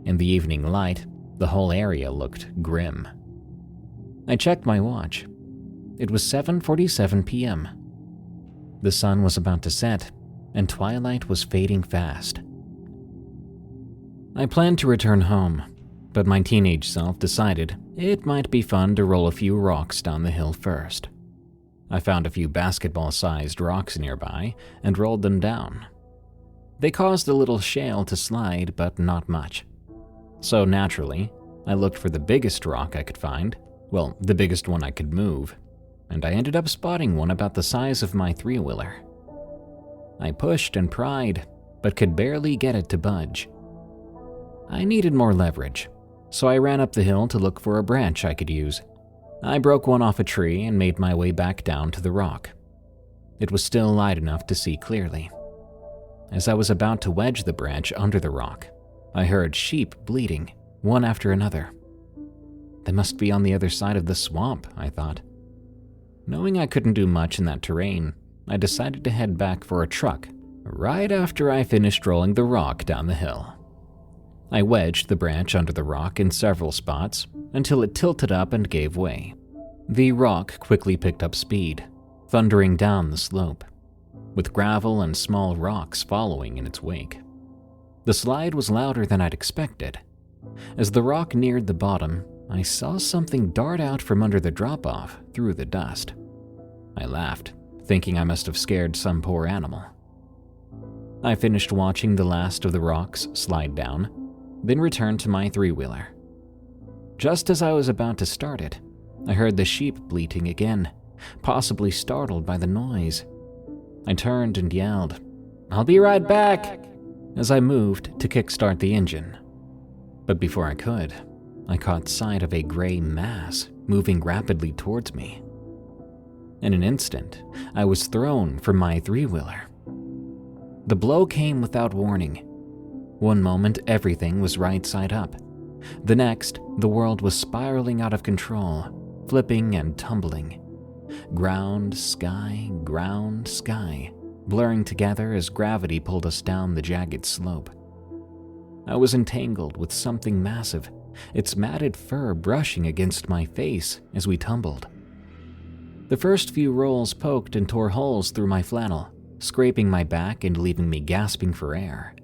In the evening light, the whole area looked grim. I checked my watch. It was 7:47 p.m. The sun was about to set, and twilight was fading fast. I planned to return home, but my teenage self decided it might be fun to roll a few rocks down the hill first. I found a few basketball-sized rocks nearby and rolled them down. They caused a little shale to slide, but not much. So naturally, I looked for the biggest rock I could find, well, the biggest one I could move, and I ended up spotting one about the size of my three-wheeler. I pushed and pried, but could barely get it to budge. I needed more leverage, so I ran up the hill to look for a branch I could use. I broke one off a tree and made my way back down to the rock. It was still light enough to see clearly. As I was about to wedge the branch under the rock, I heard sheep bleating, one after another. They must be on the other side of the swamp, I thought. Knowing I couldn't do much in that terrain, I decided to head back for a truck right after I finished rolling the rock down the hill. I wedged the branch under the rock in several spots until it tilted up and gave way. The rock quickly picked up speed, thundering down the slope, with gravel and small rocks following in its wake. The slide was louder than I'd expected. As the rock neared the bottom, I saw something dart out from under the drop-off through the dust. I laughed, thinking I must have scared some poor animal. I finished watching the last of the rocks slide down, then returned to my three-wheeler. Just as I was about to start it, I heard the sheep bleating again, possibly startled by the noise. I turned and yelled, "I'll be right back," as I moved to kickstart the engine. But before I could, I caught sight of a gray mass moving rapidly towards me. In an instant, I was thrown from my three-wheeler. The blow came without warning. One moment, everything was right side up. The next, the world was spiraling out of control, flipping and tumbling. Ground, sky, blurring together as gravity pulled us down the jagged slope. I was entangled with something massive, its matted fur brushing against my face as we tumbled. The first few rolls poked and tore holes through my flannel, scraping my back and leaving me gasping for air.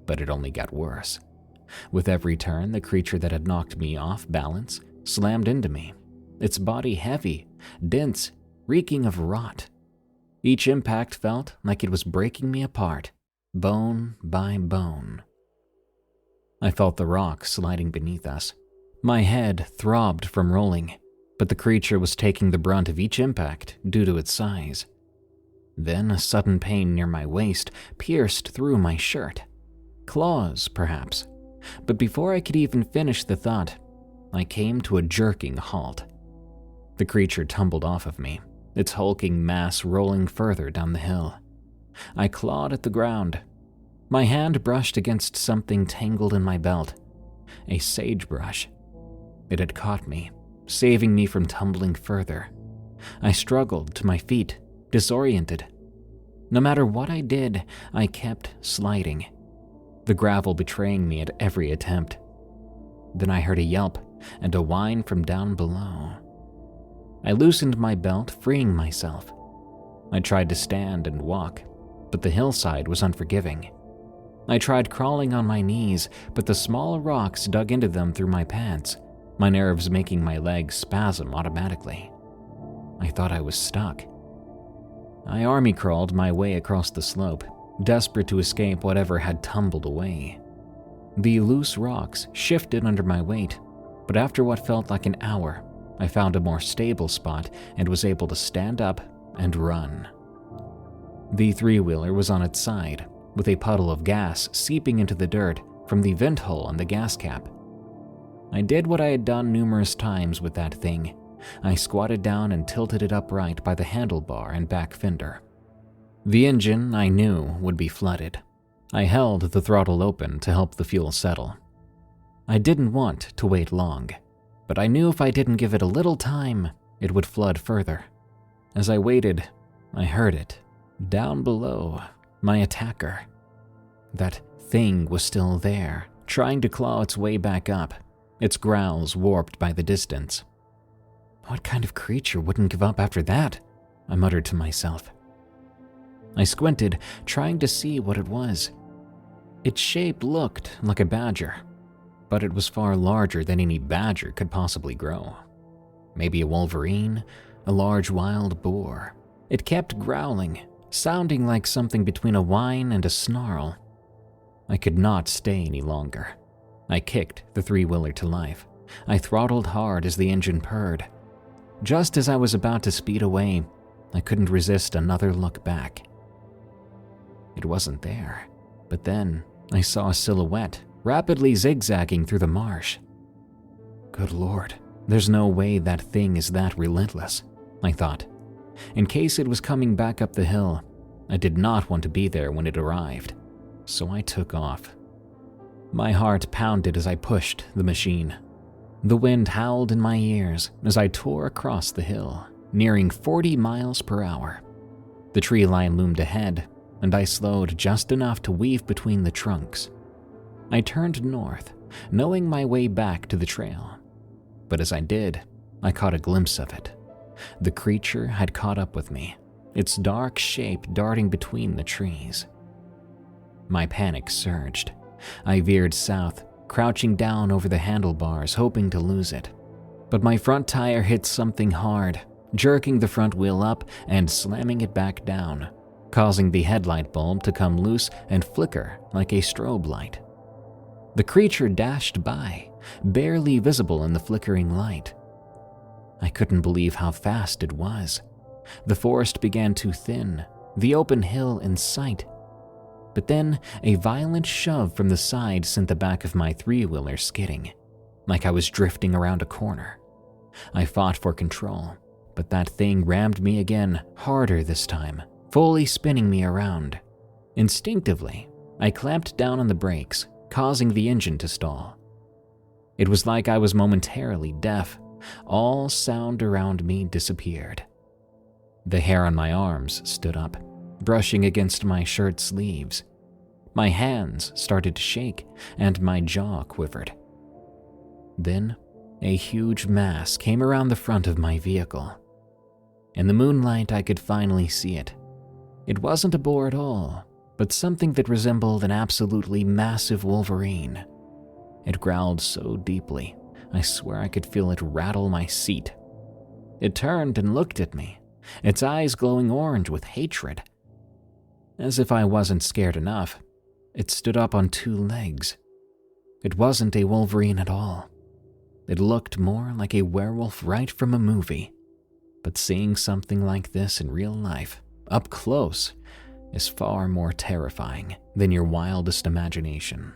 But it only got worse. With every turn, the creature that had knocked me off balance slammed into me, its body heavy, dense, reeking of rot. Each impact felt like it was breaking me apart, bone by bone. I felt the rock sliding beneath us. My head throbbed from rolling, but the creature was taking the brunt of each impact due to its size. Then a sudden pain near my waist pierced through my shirt. Claws, perhaps. But before I could even finish the thought, I came to a jerking halt. The creature tumbled off of me, its hulking mass rolling further down the hill. I clawed at the ground. My hand brushed against something tangled in my belt. A sagebrush. It had caught me, saving me from tumbling further. I struggled to my feet, disoriented. No matter what I did, I kept sliding, the gravel betraying me at every attempt. Then I heard a yelp and a whine from down below. I loosened my belt, freeing myself. I tried to stand and walk, but the hillside was unforgiving. I tried crawling on my knees, but the small rocks dug into them through my pants, my nerves making my legs spasm automatically. I thought I was stuck. I army crawled my way across the slope, desperate to escape whatever had tumbled away. The loose rocks shifted under my weight, but after what felt like an hour, I found a more stable spot and was able to stand up and run. The three-wheeler was on its side, with a puddle of gas seeping into the dirt from the vent hole on the gas cap. I did what I had done numerous times with that thing. I squatted down and tilted it upright by the handlebar and back fender. The engine, I knew, would be flooded. I held the throttle open to help the fuel settle. I didn't want to wait long, but I knew if I didn't give it a little time, it would flood further. As I waited, I heard it. Down below, my attacker. That thing was still there, trying to claw its way back up, its growls warped by the distance. What kind of creature wouldn't give up after that? I muttered to myself. I squinted, trying to see what it was. Its shape looked like a badger, but it was far larger than any badger could possibly grow. Maybe a wolverine, a large wild boar. It kept growling, sounding like something between a whine and a snarl. I could not stay any longer. I kicked the three-wheeler to life. I throttled hard as the engine purred. Just as I was about to speed away, I couldn't resist another look back. It wasn't there, but then I saw a silhouette rapidly zigzagging through the marsh. Good Lord, there's no way that thing is that relentless, I thought. In case it was coming back up the hill, I did not want to be there when it arrived, so I took off. My heart pounded as I pushed the machine. The wind howled in my ears as I tore across the hill, nearing 40 miles per hour. The tree line loomed ahead, and I slowed just enough to weave between the trunks. I turned north, knowing my way back to the trail. But as I did, I caught a glimpse of it. The creature had caught up with me, its dark shape darting between the trees. My panic surged. I veered south, crouching down over the handlebars, hoping to lose it. But my front tire hit something hard, jerking the front wheel up and slamming it back down, causing the headlight bulb to come loose and flicker like a strobe light. The creature dashed by, barely visible in the flickering light. I couldn't believe how fast it was. The forest began to thin, the open hill in sight. But then a violent shove from the side sent the back of my three-wheeler skidding, like I was drifting around a corner. I fought for control, but that thing rammed me again, harder this time, fully spinning me around. Instinctively, I clamped down on the brakes, causing the engine to stall. It was like I was momentarily deaf. All sound around me disappeared. The hair on my arms stood up, brushing against my shirt sleeves. My hands started to shake, and my jaw quivered. Then, a huge mass came around the front of my vehicle. In the moonlight, I could finally see it. It wasn't a boar at all, but something that resembled an absolutely massive wolverine. It growled so deeply, I swear I could feel it rattle my seat. It turned and looked at me, its eyes glowing orange with hatred. As if I wasn't scared enough, it stood up on 2 legs. It wasn't a wolverine at all. It looked more like a werewolf right from a movie. But seeing something like this in real life, up close, is far more terrifying than your wildest imagination.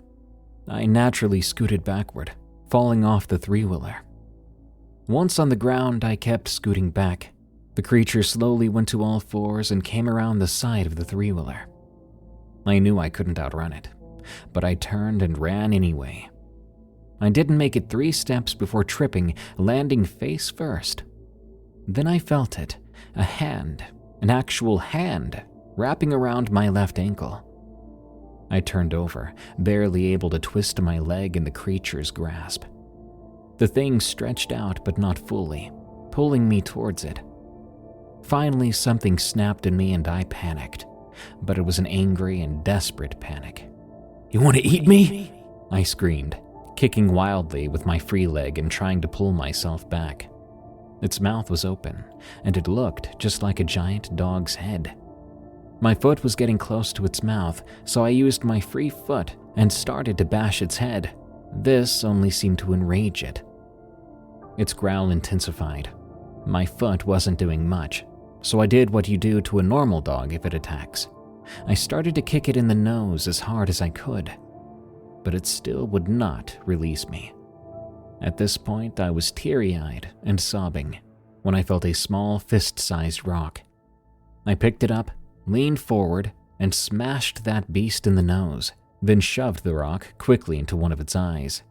I naturally scooted backward, falling off the 3-wheeler. Once on the ground, I kept scooting back. The creature slowly went to all 4s and came around the side of the 3-wheeler. I knew I couldn't outrun it, but I turned and ran anyway. I didn't make it 3 steps before tripping, landing face first. Then I felt it, a hand, an actual hand, wrapping around my left ankle. I turned over, barely able to twist my leg in the creature's grasp. The thing stretched out but not fully, pulling me towards it. Finally, something snapped in me and I panicked, but it was an angry and desperate panic. "You want to eat me?" I screamed, kicking wildly with my free leg and trying to pull myself back. Its mouth was open, and it looked just like a giant dog's head. My foot was getting close to its mouth, so I used my free foot and started to bash its head. This only seemed to enrage it. Its growl intensified. My foot wasn't doing much, so I did what you do to a normal dog if it attacks. I started to kick it in the nose as hard as I could, but it still would not release me. At this point, I was teary-eyed and sobbing when I felt a small fist-sized rock. I picked it up, leaned forward, and smashed that beast in the nose, then shoved the rock quickly into one of its eyes.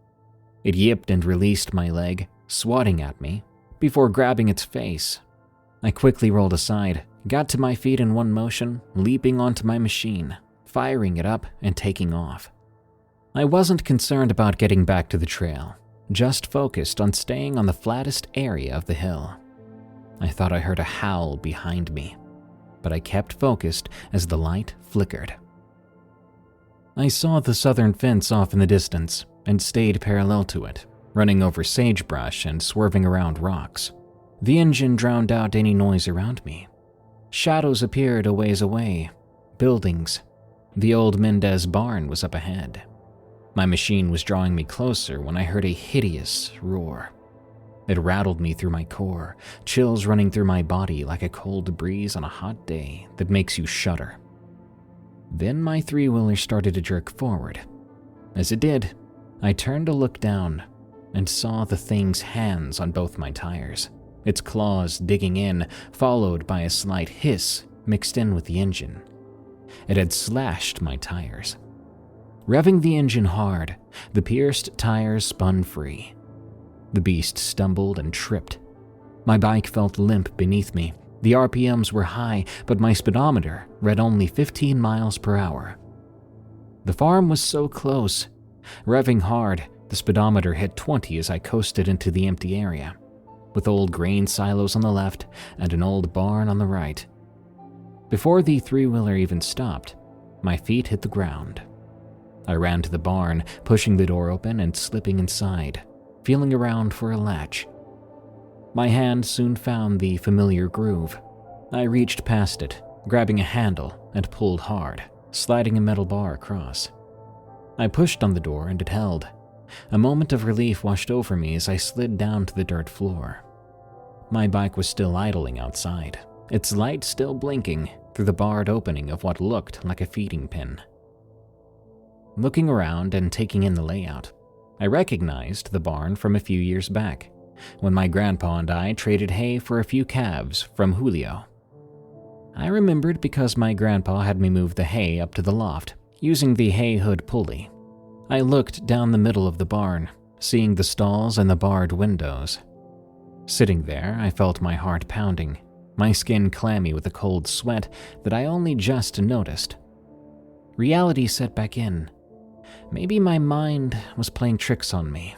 It yipped and released my leg, swatting at me, before grabbing its face. I quickly rolled aside, got to my feet in one motion, leaping onto my machine, firing it up and taking off. I wasn't concerned about getting back to the trail, just focused on staying on the flattest area of the hill. I thought I heard a howl behind me, but I kept focused as the light flickered. I saw the southern fence off in the distance and stayed parallel to it, running over sagebrush and swerving around rocks. The engine drowned out any noise around me. Shadows appeared a ways away, buildings. The old Mendez barn was up ahead. My machine was drawing me closer when I heard a hideous roar. It rattled me through my core, chills running through my body like a cold breeze on a hot day that makes you shudder. Then my 3-wheeler started to jerk forward. As it did, I turned to look down and saw the thing's hands on both my tires, its claws digging in, followed by a slight hiss mixed in with the engine. It had slashed my tires. Revving the engine hard, the pierced tires spun free. The beast stumbled and tripped. My bike felt limp beneath me. The RPMs were high, but my speedometer read only 15 miles per hour. The farm was so close. Revving hard, the speedometer hit 20 as I coasted into the empty area, with old grain silos on the left and an old barn on the right. Before the 3-wheeler even stopped, my feet hit the ground. I ran to the barn, pushing the door open and slipping inside, feeling around for a latch. My hand soon found the familiar groove. I reached past it, grabbing a handle, and pulled hard, sliding a metal bar across. I pushed on the door and it held. A moment of relief washed over me as I slid down to the dirt floor. My bike was still idling outside, its light still blinking through the barred opening of what looked like a feeding pen. Looking around and taking in the layout, I recognized the barn from a few years back, when my grandpa and I traded hay for a few calves from Julio. I remembered because my grandpa had me move the hay up to the loft, using the hay hood pulley. I looked down the middle of the barn, seeing the stalls and the barred windows. Sitting there, I felt my heart pounding, my skin clammy with a cold sweat that I only just noticed. Reality set back in. Maybe my mind was playing tricks on me.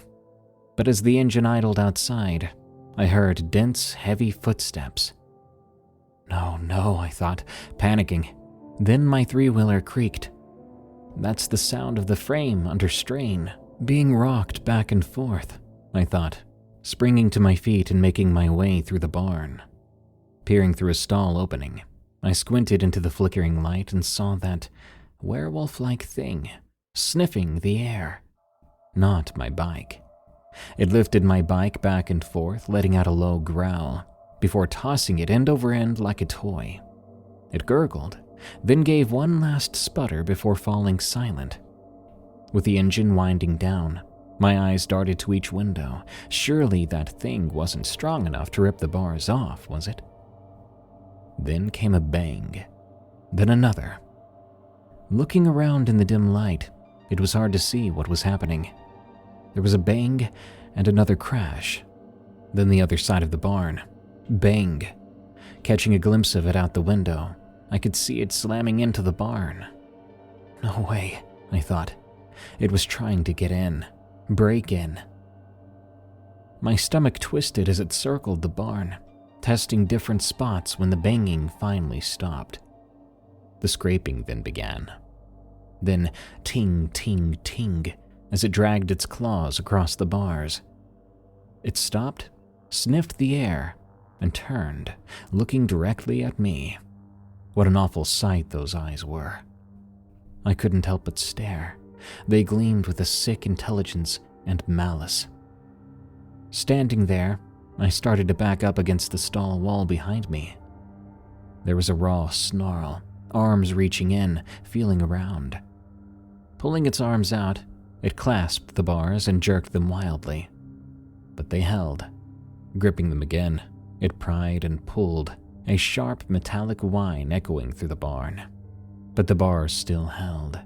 But as the engine idled outside, I heard dense, heavy footsteps. No, I thought, panicking. Then my 3-wheeler creaked. That's the sound of the frame under strain, being rocked back and forth, I thought, springing to my feet and making my way through the barn. Peering through a stall opening, I squinted into the flickering light and saw that werewolf-like thing sniffing the air. Not my bike. It lifted my bike back and forth, letting out a low growl, before tossing it end over end like a toy. It gurgled, then gave one last sputter before falling silent. With the engine winding down, my eyes darted to each window. Surely that thing wasn't strong enough to rip the bars off, was it? Then came a bang, then another. Looking around in the dim light, it was hard to see what was happening. There was a bang and another crash. Then the other side of the barn. Bang. Catching a glimpse of it out the window, I could see it slamming into the barn. No way, I thought. It was trying to get in, break in. My stomach twisted as it circled the barn, testing different spots when the banging finally stopped. The scraping then began. Then ting, ting, ting, as it dragged its claws across the bars. It stopped, sniffed the air, and turned, looking directly at me. What an awful sight those eyes were. I couldn't help but stare. They gleamed with a sick intelligence and malice. Standing there, I started to back up against the stall wall behind me. There was a raw snarl, arms reaching in, feeling around. Pulling its arms out, it clasped the bars and jerked them wildly. But they held. Gripping them again, it pried and pulled, a sharp metallic whine echoing through the barn. But the bars still held.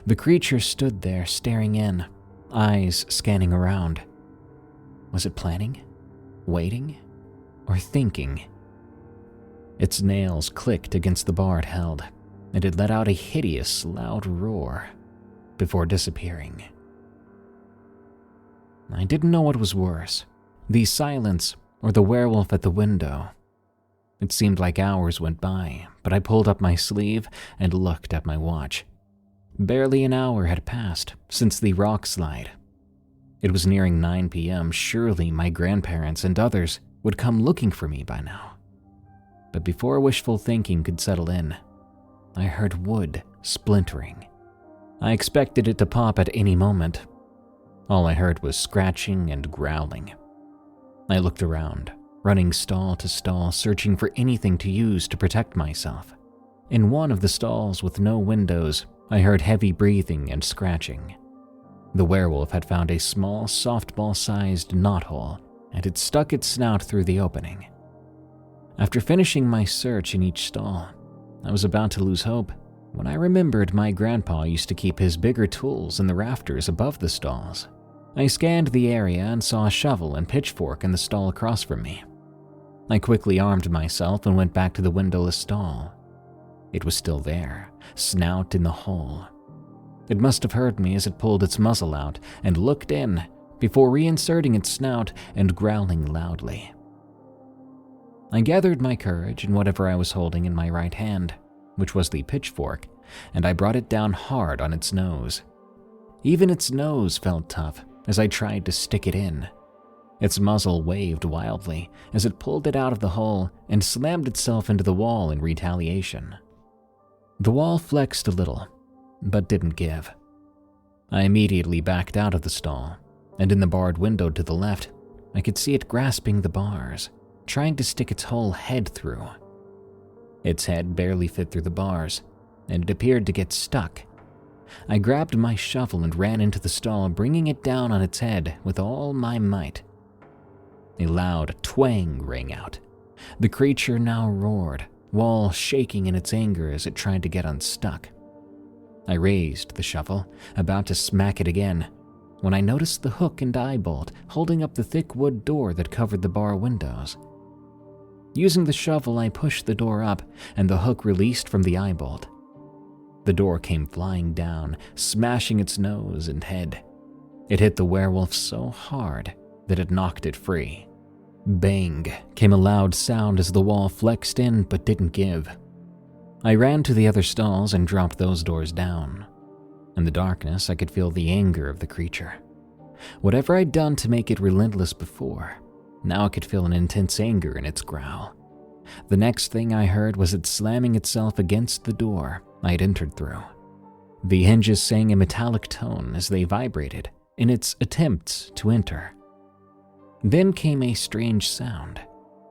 The creature stood there staring in, eyes scanning around. Was it planning? Waiting? Or thinking? Its nails clicked against the bar it held, and it let out a hideous, loud roar before disappearing. I didn't know what was worse, the silence or the werewolf at the window. It seemed like hours went by, but I pulled up my sleeve and looked at my watch. Barely an hour had passed since the rock slide. It was nearing 9 p.m. Surely my grandparents and others would come looking for me by now. But before wishful thinking could settle in, I heard wood splintering. I expected it to pop at any moment. All I heard was scratching and growling. I looked around, running stall to stall, searching for anything to use to protect myself. In one of the stalls with no windows, I heard heavy breathing and scratching. The werewolf had found a small, softball-sized knothole, and had stuck its snout through the opening. After finishing my search in each stall, I was about to lose hope when I remembered my grandpa used to keep his bigger tools in the rafters above the stalls. I scanned the area and saw a shovel and pitchfork in the stall across from me. I quickly armed myself and went back to the windowless stall. It was still there, snout in the hole. It must have heard me as it pulled its muzzle out and looked in before reinserting its snout and growling loudly. I gathered my courage and whatever I was holding in my right hand, which was the pitchfork, and I brought it down hard on its nose. Even its nose felt tough as I tried to stick it in. Its muzzle waved wildly as it pulled it out of the hole and slammed itself into the wall in retaliation. The wall flexed a little, but didn't give. I immediately backed out of the stall, and in the barred window to the left, I could see it grasping the bars, trying to stick its whole head through. Its head barely fit through the bars, and it appeared to get stuck. I grabbed my shovel and ran into the stall, bringing it down on its head with all my might. A loud twang rang out. The creature now roared, wall shaking in its anger as it tried to get unstuck. I raised the shovel, about to smack it again, when I noticed the hook and eye bolt holding up the thick wood door that covered the bar windows. Using the shovel, I pushed the door up, and the hook released from the eye bolt. The door came flying down, smashing its nose and head. It hit the werewolf so hard that it knocked it free. Bang came a loud sound as the wall flexed in but didn't give. I ran to the other stalls and dropped those doors down. In the darkness, I could feel the anger of the creature. Whatever I'd done to make it relentless before, now I could feel an intense anger in its growl. The next thing I heard was it slamming itself against the door I'd entered through. The hinges sang a metallic tone as they vibrated in its attempts to enter. Then came a strange sound,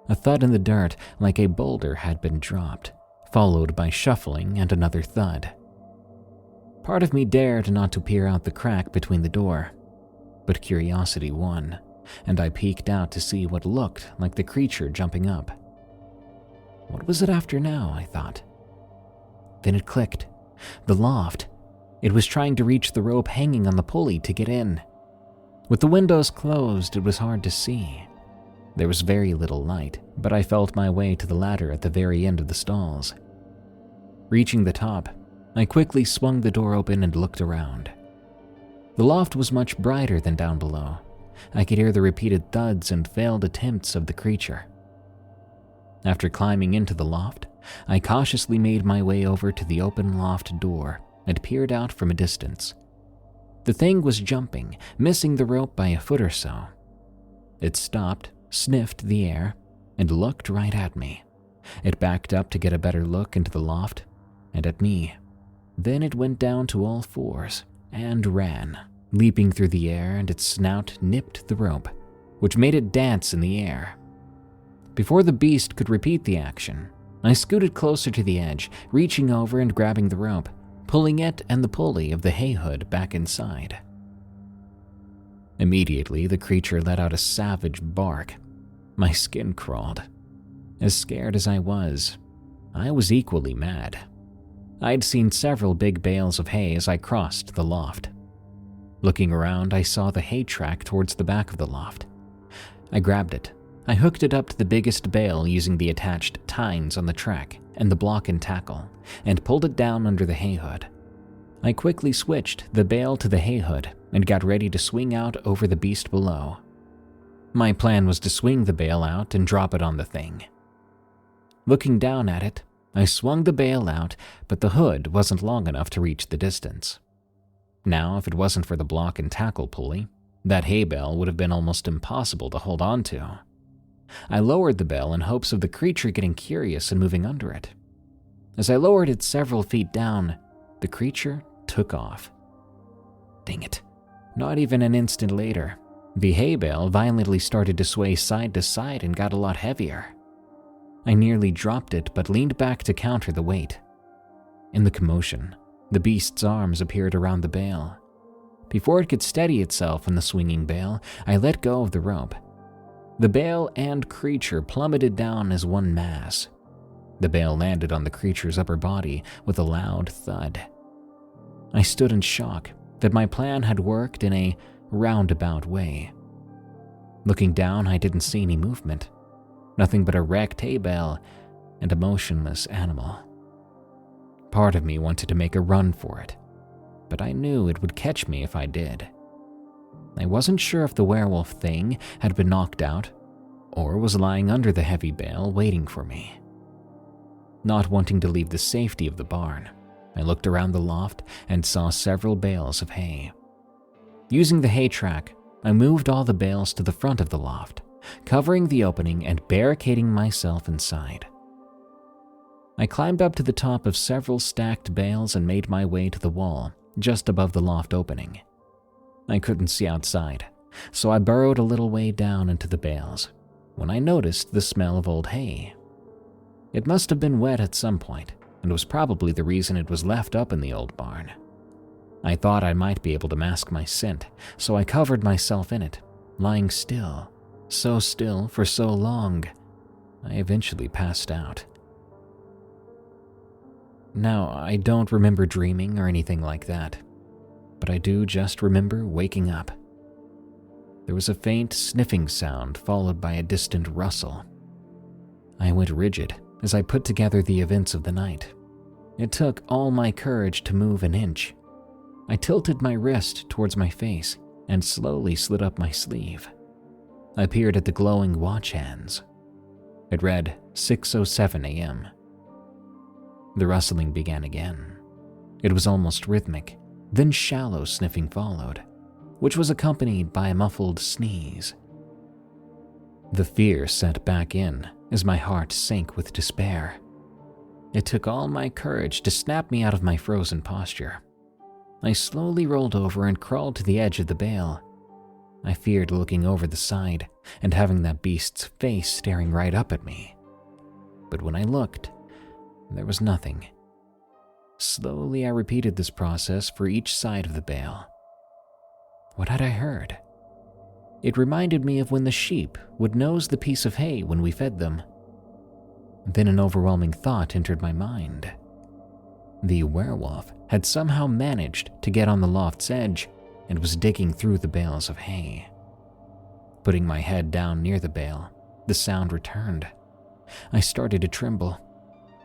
a thud in the dirt like a boulder had been dropped, followed by shuffling and another thud. Part of me dared not to peer out the crack between the door, but curiosity won, and I peeked out to see what looked like the creature jumping up. What was it after now, I thought. Then it clicked. The loft. It was trying to reach the rope hanging on the pulley to get in. With the windows closed, it was hard to see. There was very little light, but I felt my way to the ladder at the very end of the stalls. Reaching the top, I quickly swung the door open and looked around. The loft was much brighter than down below. I could hear the repeated thuds and failed attempts of the creature. After climbing into the loft, I cautiously made my way over to the open loft door and peered out from a distance. The thing was jumping, missing the rope by a foot or so. It stopped, sniffed the air, and looked right at me. It backed up to get a better look into the loft and at me. Then it went down to all fours and ran, leaping through the air, and its snout nipped the rope, which made it dance in the air. Before the beast could repeat the action, I scooted closer to the edge, reaching over and grabbing the rope, pulling it and the pulley of the hay hood back inside. Immediately, the creature let out a savage bark. My skin crawled. As scared as I was equally mad. I'd seen several big bales of hay as I crossed the loft. Looking around, I saw the hay track towards the back of the loft. I grabbed it. I hooked it up to the biggest bale using the attached tines on the track and the block and tackle, and pulled it down under the hay hood. I quickly switched the bale to the hay hood and got ready to swing out over the beast below. My plan was to swing the bale out and drop it on the thing. Looking down at it, I swung the bale out, but the hood wasn't long enough to reach the distance. Now, if it wasn't for the block and tackle pulley, that hay bale would have been almost impossible to hold on to. I lowered the bale in hopes of the creature getting curious and moving under it. As I lowered it several feet down, the creature took off. Dang it. Not even an instant later, the hay bale violently started to sway side to side and got a lot heavier. I nearly dropped it, but leaned back to counter the weight. In the commotion, the beast's arms appeared around the bale. Before it could steady itself in the swinging bale, I let go of the rope. The bale and creature plummeted down as one mass. The bale landed on the creature's upper body with a loud thud. I stood in shock that my plan had worked in a roundabout way. Looking down, I didn't see any movement. Nothing but a wrecked hay bale and a motionless animal. Part of me wanted to make a run for it, but I knew it would catch me if I did. I wasn't sure if the werewolf thing had been knocked out or was lying under the heavy bale waiting for me. Not wanting to leave the safety of the barn, I looked around the loft and saw several bales of hay. Using the hay track, I moved all the bales to the front of the loft, covering the opening and barricading myself inside. I climbed up to the top of several stacked bales and made my way to the wall just above the loft opening. I couldn't see outside, so I burrowed a little way down into the bales when I noticed the smell of old hay. It must have been wet at some point, and was probably the reason it was left up in the old barn. I thought I might be able to mask my scent, so I covered myself in it, lying still, so still for so long, I eventually passed out. Now, I don't remember dreaming or anything like that, but I do just remember waking up. There was a faint sniffing sound followed by a distant rustle. I went rigid as I put together the events of the night. It took all my courage to move an inch. I tilted my wrist towards my face and slowly slid up my sleeve. I peered at the glowing watch hands. It read 6:07 a.m. The rustling began again. It was almost rhythmic, then shallow sniffing followed. which was accompanied by a muffled sneeze. The fear set back in as my heart sank with despair. It took all my courage to snap me out of my frozen posture. I slowly rolled over and crawled to the edge of the bale. I feared looking over the side and having that beast's face staring right up at me. But when I looked, there was nothing. Slowly, I repeated this process for each side of the bale. What had I heard? It reminded me of when the sheep would nose the piece of hay when we fed them. Then an overwhelming thought entered my mind. The werewolf had somehow managed to get on the loft's edge and was digging through the bales of hay. Putting my head down near the bale, the sound returned. I started to tremble.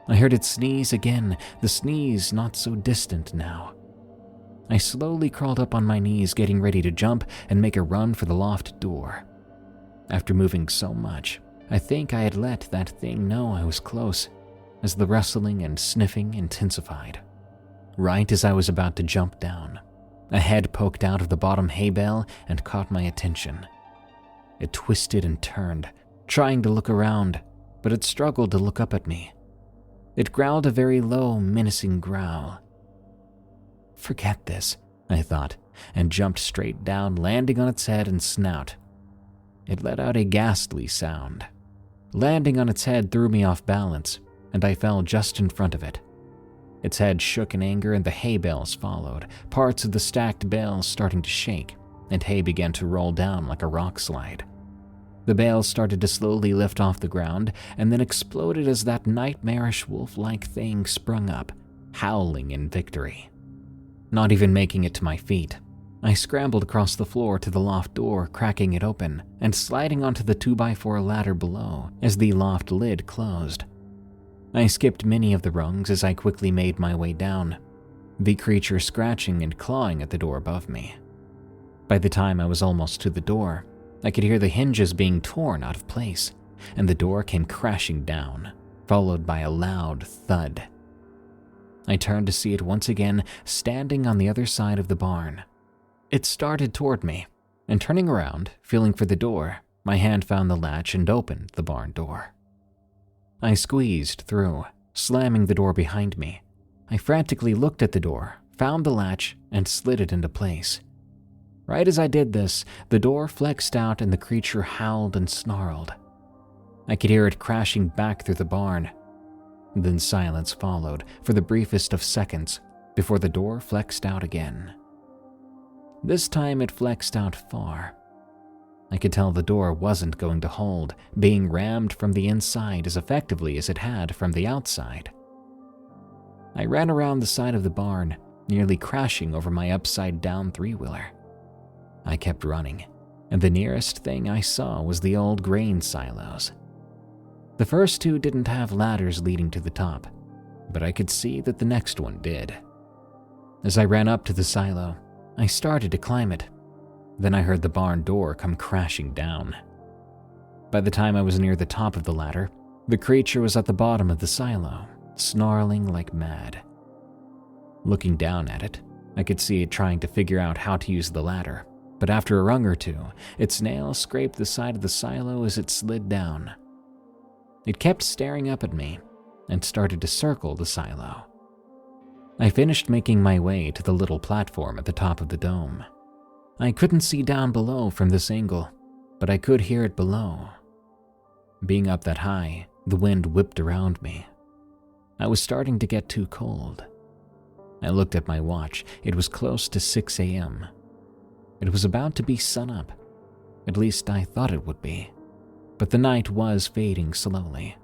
I heard it sneeze again, the sneeze not so distant now. I slowly crawled up on my knees, getting ready to jump and make a run for the loft door. After moving so much, I think I had let that thing know I was close, as the rustling and sniffing intensified. Right as I was about to jump down, a head poked out of the bottom hay bale and caught my attention. It twisted and turned, trying to look around, but it struggled to look up at me. It growled a very low, menacing growl. Forget this, I thought, and jumped straight down, landing on its head and snout. It let out a ghastly sound. Landing on its head threw me off balance, and I fell just in front of it. Its head shook in anger and the hay bales followed, parts of the stacked bales starting to shake, and hay began to roll down like a rock slide. The bales started to slowly lift off the ground and then exploded as that nightmarish wolf-like thing sprung up, howling in victory. Not even making it to my feet, I scrambled across the floor to the loft door, cracking it open and sliding onto the 2x4 ladder below as the loft lid closed. I skipped many of the rungs as I quickly made my way down, the creature scratching and clawing at the door above me. By the time I was almost to the door, I could hear the hinges being torn out of place, and the door came crashing down, followed by a loud thud. I turned to see it once again standing on the other side of the barn. It started toward me, and turning around, feeling for the door, my hand found the latch and opened the barn door. I squeezed through, slamming the door behind me. I frantically looked at the door, found the latch, and slid it into place. Right as I did this, the door flexed out and the creature howled and snarled. I could hear it crashing back through the barn. Then silence followed for the briefest of seconds before the door flexed out again. This time it flexed out far. I could tell the door wasn't going to hold, being rammed from the inside as effectively as it had from the outside. I ran around the side of the barn, nearly crashing over my upside-down three-wheeler. I kept running, and the nearest thing I saw was the old grain silos. The first two didn't have ladders leading to the top, but I could see that the next one did. As I ran up to the silo, I started to climb it. Then I heard the barn door come crashing down. By the time I was near the top of the ladder, the creature was at the bottom of the silo, snarling like mad. Looking down at it, I could see it trying to figure out how to use the ladder, but after a rung or two, its nails scraped the side of the silo as it slid down. It kept staring up at me and started to circle the silo. I finished making my way to the little platform at the top of the dome. I couldn't see down below from this angle, but I could hear it below. Being up that high, the wind whipped around me. I was starting to get too cold. I looked at my watch. It was close to 6 a.m. It was about to be sunup. At least I thought it would be. But the night was fading slowly.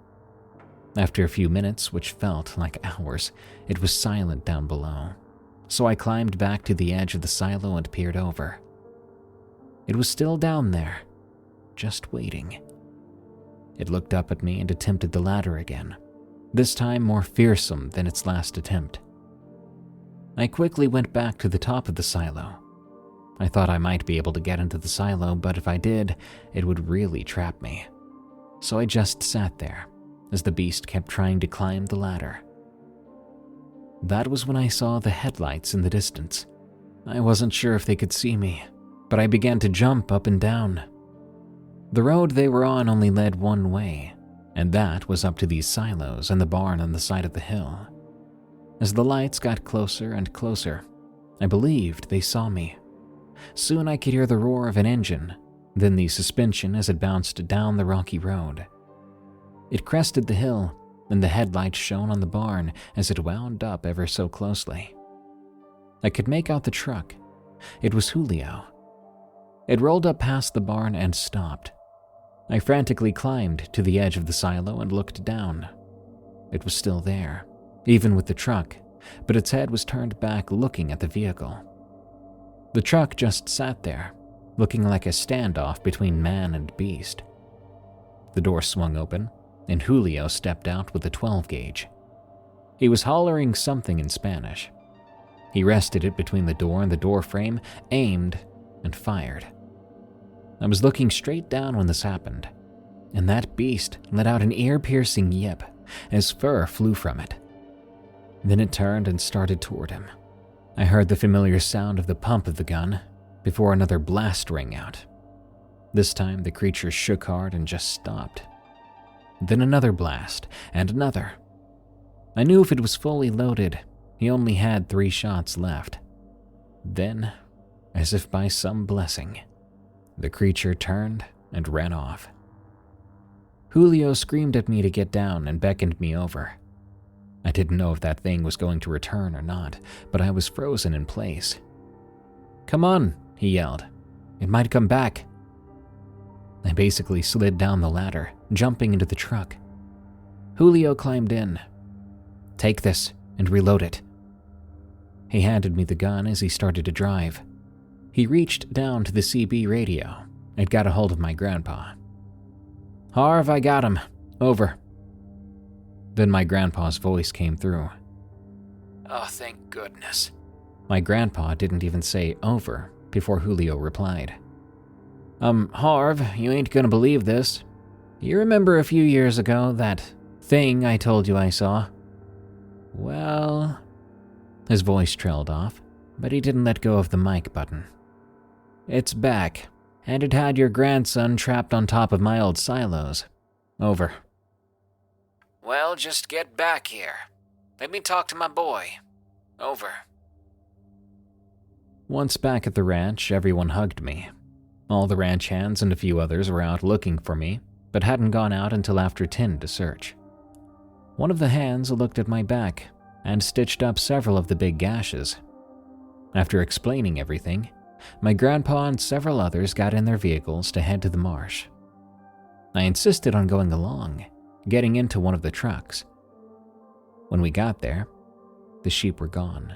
After a few minutes, which felt like hours, it was silent down below. So I climbed back to the edge of the silo and peered over. It was still down there, just waiting. It looked up at me and attempted the ladder again, this time more fearsome than its last attempt. I quickly went back to the top of the silo. I thought I might be able to get into the silo, but if I did, it would really trap me. So I just sat there, as the beast kept trying to climb the ladder. That was when I saw the headlights in the distance. I wasn't sure if they could see me, but I began to jump up and down. The road they were on only led one way, and that was up to these silos and the barn on the side of the hill. As the lights got closer and closer, I believed they saw me. Soon I could hear the roar of an engine, then the suspension as it bounced down the rocky road. It crested the hill, and the headlights shone on the barn as it wound up ever so closely. I could make out the truck. It was Julio. It rolled up past the barn and stopped. I frantically climbed to the edge of the silo and looked down. It was still there, even with the truck, but its head was turned back looking at the vehicle. The truck just sat there, looking like a standoff between man and beast. The door swung open, and Julio stepped out with a 12-gauge. He was hollering something in Spanish. He rested it between the door and the door frame, aimed, and fired. I was looking straight down when this happened, and that beast let out an ear-piercing yip as fur flew from it. Then it turned and started toward him. I heard the familiar sound of the pump of the gun before another blast rang out. This time the creature shook hard and just stopped. Then another blast, and another. I knew if it was fully loaded, he only had 3 shots left. Then, as if by some blessing, the creature turned and ran off. Julio screamed at me to get down and beckoned me over. I didn't know if that thing was going to return or not, but I was frozen in place. "Come on," he yelled. "It might come back." I basically slid down the ladder, jumping into the truck. Julio climbed in. "Take this and reload it." He handed me the gun as he started to drive. He reached down to the CB radio and got a hold of my grandpa. "Harv, I got him. Over." Then my grandpa's voice came through. Oh, thank goodness. My grandpa didn't even say over before Julio replied. Harv, you ain't gonna believe this. You remember a few years ago that thing I told you I saw? Well..." His voice trailed off, but he didn't let go of the mic button. "It's back, and it had your grandson trapped on top of my old silos. Over." Well, just get back here. Let me talk to my boy. Over. Once back at the ranch, everyone hugged me. All the ranch hands and a few others were out looking for me, but hadn't gone out until after 10 to search. One of the hands looked at my back and stitched up several of the big gashes. After explaining everything, my grandpa and several others got in their vehicles to head to the marsh. I insisted on going along, getting into one of the trucks. When we got there, the sheep were gone,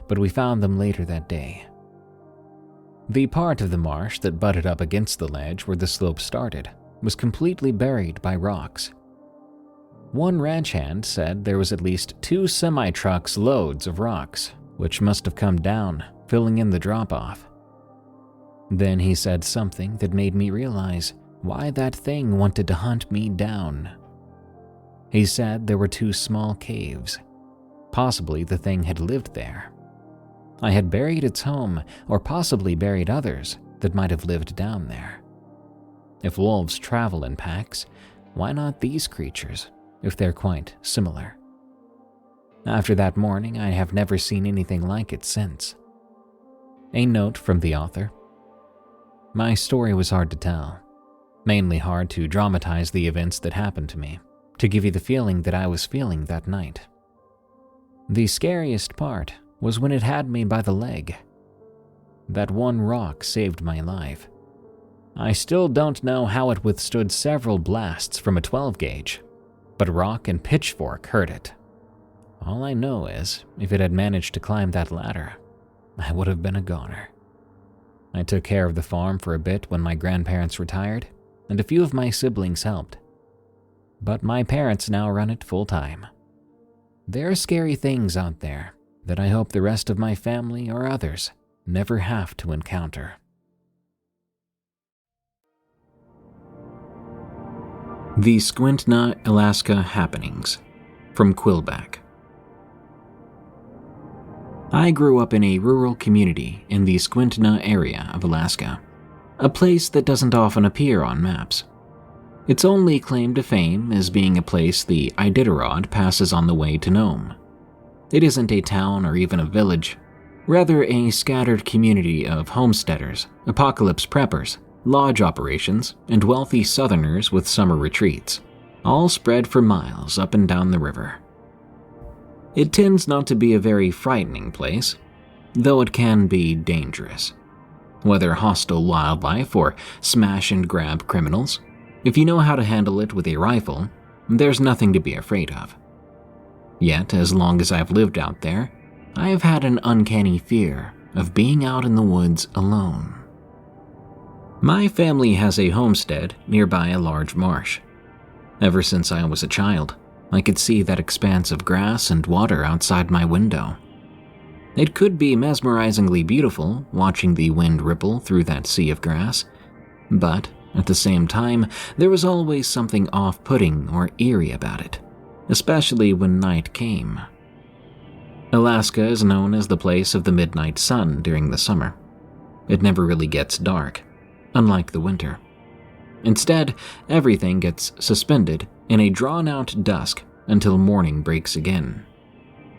but we found them later that day. The part of the marsh that butted up against the ledge where the slope started was completely buried by rocks. One ranch hand said there was at least 2 semi-trucks loads of rocks, which must have come down, filling in the drop-off. Then he said something that made me realize why that thing wanted to hunt me down. He said there were 2 small caves. Possibly the thing had lived there. I had buried its home, or possibly buried others that might have lived down there. If wolves travel in packs, why not these creatures, if they're quite similar? After that morning, I have never seen anything like it since. A note from the author. My story was hard to tell, mainly hard to dramatize the events that happened to me, to give you the feeling that I was feeling that night. The scariest part was when it had me by the leg. That one rock saved my life. I still don't know how it withstood several blasts from a 12-gauge, but a rock and pitchfork hurt it. All I know is, if it had managed to climb that ladder, I would have been a goner. I took care of the farm for a bit when my grandparents retired, and a few of my siblings helped. But my parents now run it full-time. There are scary things out there that I hope the rest of my family or others never have to encounter. The Skwentna AK Happenings from Quillback. I grew up in a rural community in the Skwentna area of Alaska, a place that doesn't often appear on maps. Its only claim to fame is being a place the Iditarod passes on the way to Nome. It isn't a town or even a village, rather a scattered community of homesteaders, apocalypse preppers, lodge operations, and wealthy southerners with summer retreats, all spread for miles up and down the river. It tends not to be a very frightening place, though it can be dangerous. Whether hostile wildlife or smash-and-grab criminals, if you know how to handle it with a rifle, there's nothing to be afraid of. Yet, as long as I've lived out there, I have had an uncanny fear of being out in the woods alone. My family has a homestead nearby a large marsh. Ever since I was a child, I could see that expanse of grass and water outside my window. It could be mesmerizingly beautiful watching the wind ripple through that sea of grass, but at the same time, there was always something off-putting or eerie about it, especially when night came. Alaska is known as the place of the midnight sun during the summer. It never really gets dark, unlike the winter. Instead, everything gets suspended in a drawn-out dusk until morning breaks again.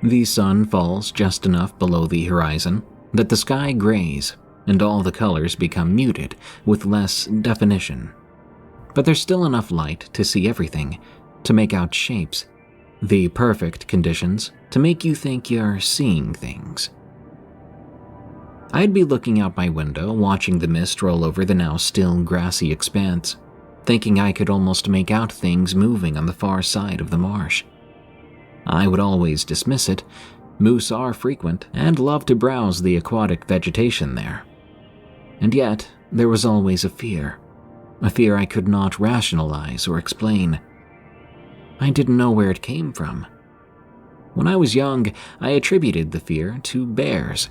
The sun falls just enough below the horizon that the sky grays and all the colors become muted with less definition. But there's still enough light to see everything, to make out shapes, the perfect conditions to make you think you're seeing things. I'd be looking out my window, watching the mist roll over the now still grassy expanse, thinking I could almost make out things moving on the far side of the marsh. I would always dismiss it. Moose are frequent and love to browse the aquatic vegetation there. And yet, there was always a fear I could not rationalize or explain. I didn't know where it came from. When I was young, I attributed the fear to bears.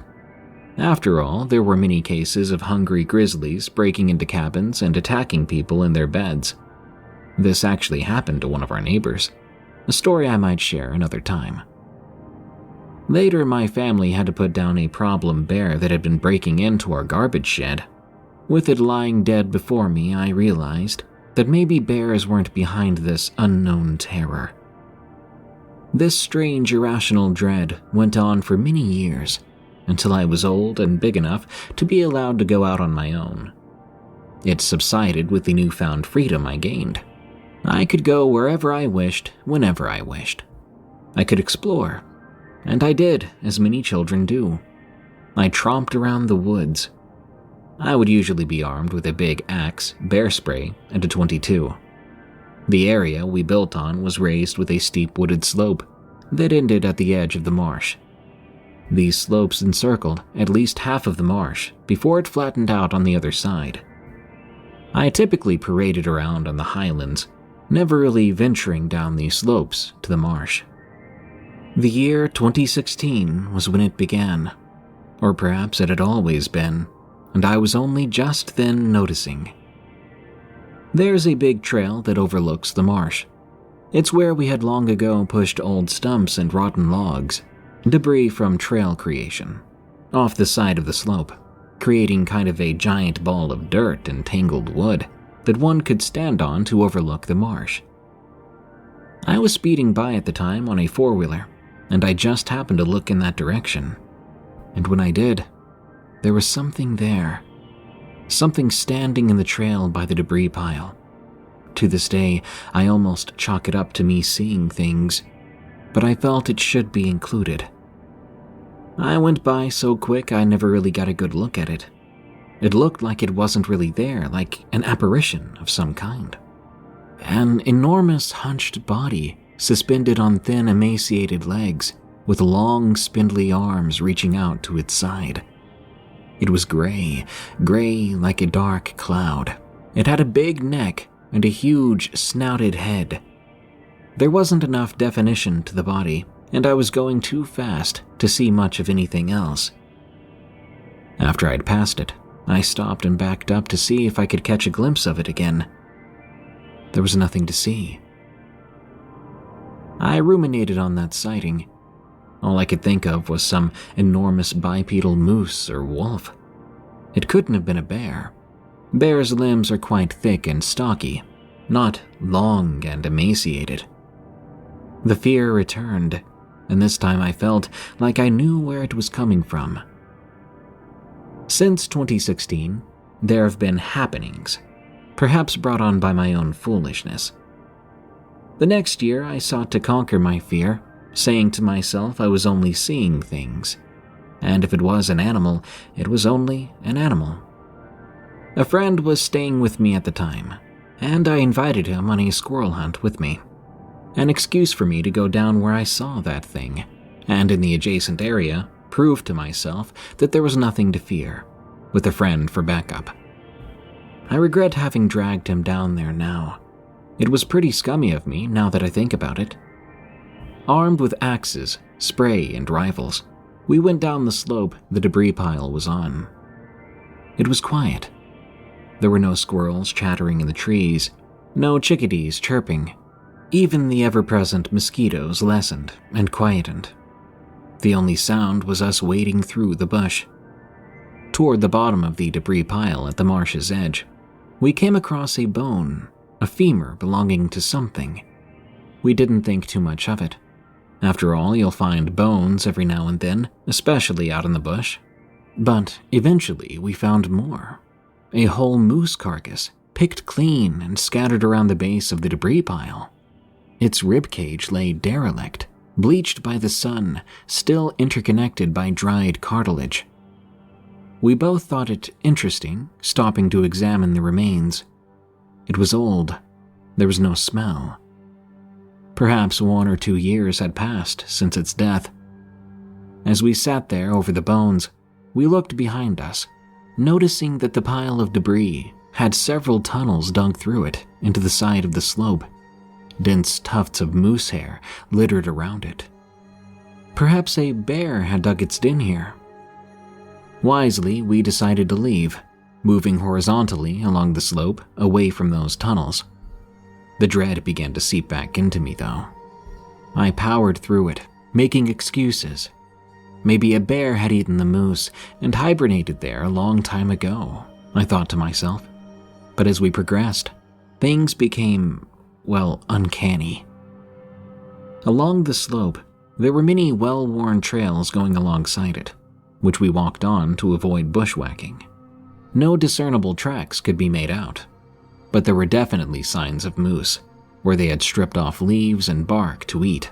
After all, there were many cases of hungry grizzlies breaking into cabins and attacking people in their beds. This actually happened to one of our neighbors, a story I might share another time. Later, my family had to put down a problem bear that had been breaking into our garbage shed. With it lying dead before me, I realized that maybe bears weren't behind this unknown terror. This strange irrational dread went on for many years, until I was old and big enough to be allowed to go out on my own. It subsided with the newfound freedom I gained. I could go wherever I wished, whenever I wished. I could explore, and I did, as many children do. I tromped around the woods. I would usually be armed with a big axe, bear spray, and a .22. The area we built on was raised with a steep wooded slope that ended at the edge of the marsh. These slopes encircled at least half of the marsh before it flattened out on the other side. I typically paraded around on the highlands, never really venturing down these slopes to the marsh. The year 2016 was when it began, or perhaps it had always been, and I was only just then noticing. There's a big trail that overlooks the marsh. It's where we had long ago pushed old stumps and rotten logs, debris from trail creation, off the side of the slope, creating kind of a giant ball of dirt and tangled wood that one could stand on to overlook the marsh. I was speeding by at the time on a four-wheeler, and I just happened to look in that direction. And when I did, there was something there. Something standing in the trail by the debris pile. To this day, I almost chalk it up to me seeing things, but I felt it should be included. I went by so quick I never really got a good look at it. It looked like it wasn't really there, like an apparition of some kind. An enormous hunched body suspended on thin emaciated legs with long spindly arms reaching out to its side. It was gray like a dark cloud. It had a big neck and a huge snouted head. There wasn't enough definition to the body, and I was going too fast to see much of anything else. After I'd passed it, I stopped and backed up to see if I could catch a glimpse of it again. There was nothing to see. I ruminated on that sighting. All I could think of was some enormous bipedal moose or wolf. It couldn't have been a bear. Bears' limbs are quite thick and stocky, not long and emaciated. The fear returned, and this time I felt like I knew where it was coming from. Since 2016, there have been happenings, perhaps brought on by my own foolishness. The next year, I sought to conquer my fear, saying to myself I was only seeing things, and if it was an animal, it was only an animal. A friend was staying with me at the time, and I invited him on a squirrel hunt with me, an excuse for me to go down where I saw that thing, and in the adjacent area, prove to myself that there was nothing to fear, with a friend for backup. I regret having dragged him down there now. It was pretty scummy of me now that I think about it. Armed with axes, spray, and rifles, we went down the slope the debris pile was on. It was quiet. There were no squirrels chattering in the trees, no chickadees chirping. Even the ever-present mosquitoes lessened and quietened. The only sound was us wading through the bush. Toward the bottom of the debris pile at the marsh's edge, we came across a bone, a femur belonging to something. We didn't think too much of it. After all, you'll find bones every now and then, especially out in the bush. But eventually we found more. A whole moose carcass, picked clean and scattered around the base of the debris pile. Its ribcage lay derelict, bleached by the sun, still interconnected by dried cartilage. We both thought it interesting, stopping to examine the remains. It was old. There was no smell. Perhaps 1 or 2 years had passed since its death. As we sat there over the bones, we looked behind us, noticing that the pile of debris had several tunnels dug through it into the side of the slope. Dense tufts of moose hair littered around it. Perhaps a bear had dug its den here. Wisely, we decided to leave, moving horizontally along the slope away from those tunnels. The dread began to seep back into me, though. I powered through it, making excuses. Maybe a bear had eaten the moose and hibernated there a long time ago, I thought to myself. But as we progressed, things became, well, uncanny. Along the slope, there were many well-worn trails going alongside it, which we walked on to avoid bushwhacking. No discernible tracks could be made out, but there were definitely signs of moose, where they had stripped off leaves and bark to eat,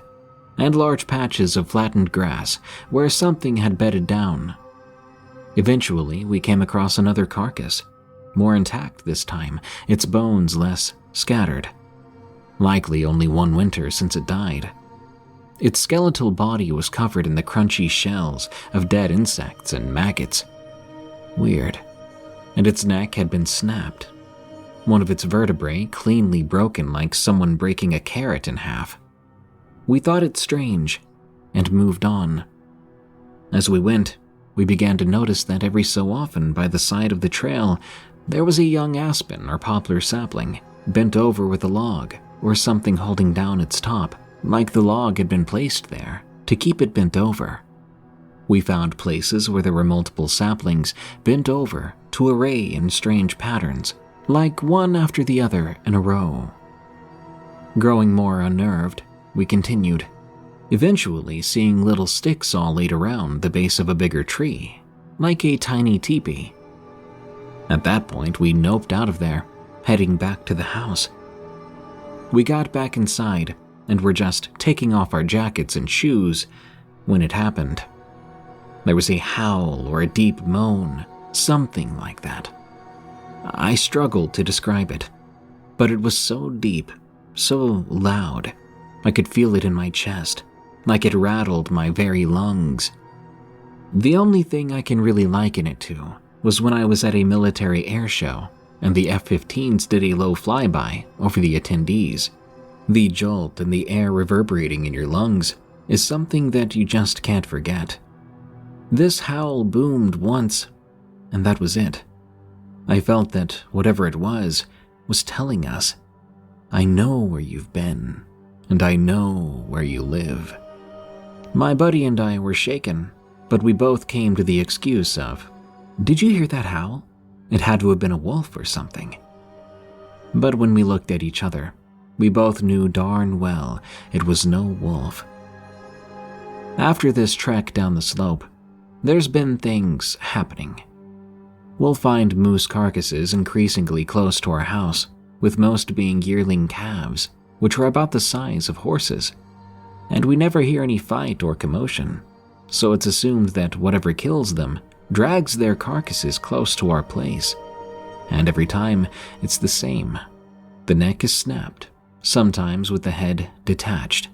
and large patches of flattened grass where something had bedded down. Eventually, we came across another carcass, more intact this time, its bones less scattered. Likely only 1 winter since it died. Its skeletal body was covered in the crunchy shells of dead insects and maggots. Weird. And its neck had been snapped. One of its vertebrae cleanly broken like someone breaking a carrot in half. We thought it strange, and moved on. As we went, we began to notice that every so often by the side of the trail, there was a young aspen or poplar sapling, bent over with a log, or something holding down its top, like the log had been placed there to keep it bent over. We found places where there were multiple saplings bent over to array in strange patterns, like one after the other in a row. Growing more unnerved, we continued, eventually seeing little sticks all laid around the base of a bigger tree, like a tiny teepee. At that point, we noped out of there, heading back to the house. We got back inside and were just taking off our jackets and shoes when it happened. There was a howl or a deep moan, something like that. I struggled to describe it, but it was so deep, so loud, I could feel it in my chest, like it rattled my very lungs. The only thing I can really liken it to was when I was at a military air show and the F-15s did a low flyby over the attendees. The jolt and the air reverberating in your lungs is something that you just can't forget. This howl boomed once, and that was it. I felt that whatever it was telling us, I know where you've been, and I know where you live. My buddy and I were shaken, but we both came to the excuse of, "Did you hear that howl? It had to have been a wolf or something." But when we looked at each other, we both knew darn well it was no wolf. After this trek down the slope, there's been things happening. We'll find moose carcasses increasingly close to our house, with most being yearling calves, which are about the size of horses. And we never hear any fight or commotion, so it's assumed that whatever kills them drags their carcasses close to our place. And every time, it's the same. The neck is snapped, sometimes with the head detached.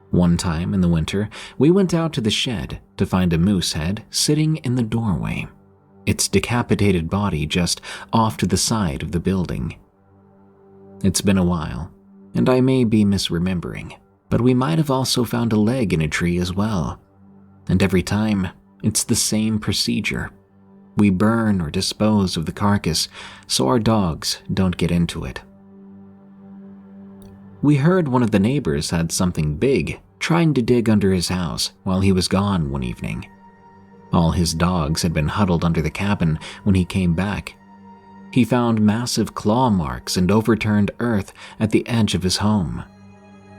One time in the winter, we went out to the shed to find a moose head sitting in the doorway, its decapitated body just off to the side of the building. It's been a while, and I may be misremembering, but we might have also found a leg in a tree as well. And every time, it's the same procedure. We burn or dispose of the carcass so our dogs don't get into it. We heard one of the neighbors had something big trying to dig under his house while he was gone one evening. All his dogs had been huddled under the cabin when he came back. He found massive claw marks and overturned earth at the edge of his home.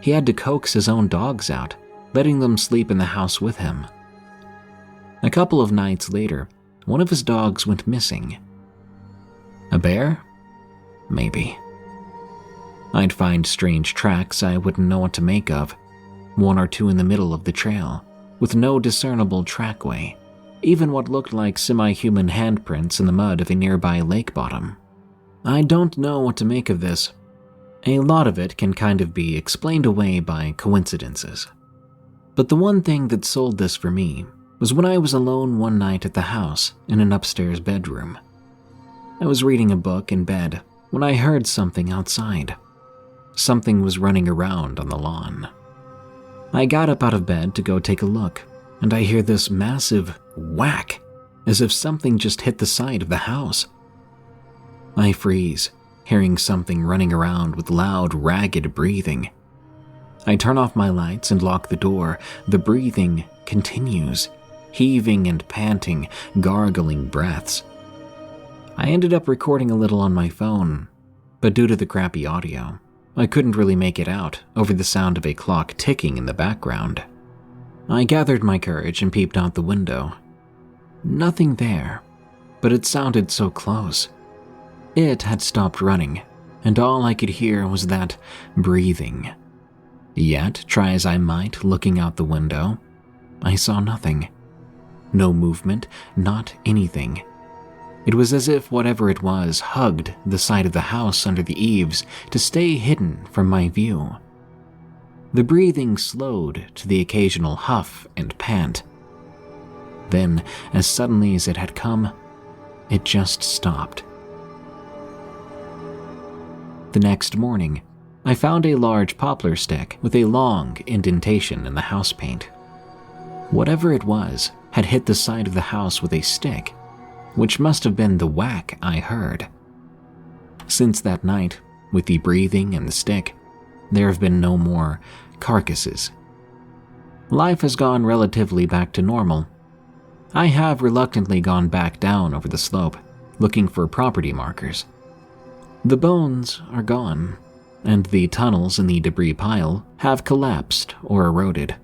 He had to coax his own dogs out, letting them sleep in the house with him. A couple of nights later, one of his dogs went missing. A bear? Maybe. I'd find strange tracks I wouldn't know what to make of, one or two in the middle of the trail, with no discernible trackway, even what looked like semi-human handprints in the mud of a nearby lake bottom. I don't know what to make of this. A lot of it can kind of be explained away by coincidences. But the one thing that sold this for me was when I was alone one night at the house in an upstairs bedroom. I was reading a book in bed when I heard something outside. Something was running around on the lawn. I got up out of bed to go take a look, and I hear this massive whack, as if something just hit the side of the house. I freeze, hearing something running around with loud, ragged breathing. I turn off my lights and lock the door. The breathing continues, heaving and panting, gargling breaths. I ended up recording a little on my phone, but due to the crappy audio, I couldn't really make it out over the sound of a clock ticking in the background. I gathered my courage and peeped out the window. Nothing there, but it sounded so close. It had stopped running, and all I could hear was that breathing. Yet, try as I might looking out the window, I saw nothing. No movement, not anything. It was as if whatever it was hugged the side of the house under the eaves to stay hidden from my view. The breathing slowed to the occasional huff and pant. Then, as suddenly as it had come, it just stopped. The next morning, I found a large poplar stick with a long indentation in the house paint. Whatever it was had hit the side of the house with a stick, which must have been the whack I heard. Since that night, with the breathing and the stick, there have been no more carcasses. Life has gone relatively back to normal. I have reluctantly gone back down over the slope, looking for property markers. The bones are gone, and the tunnels in the debris pile have collapsed or eroded.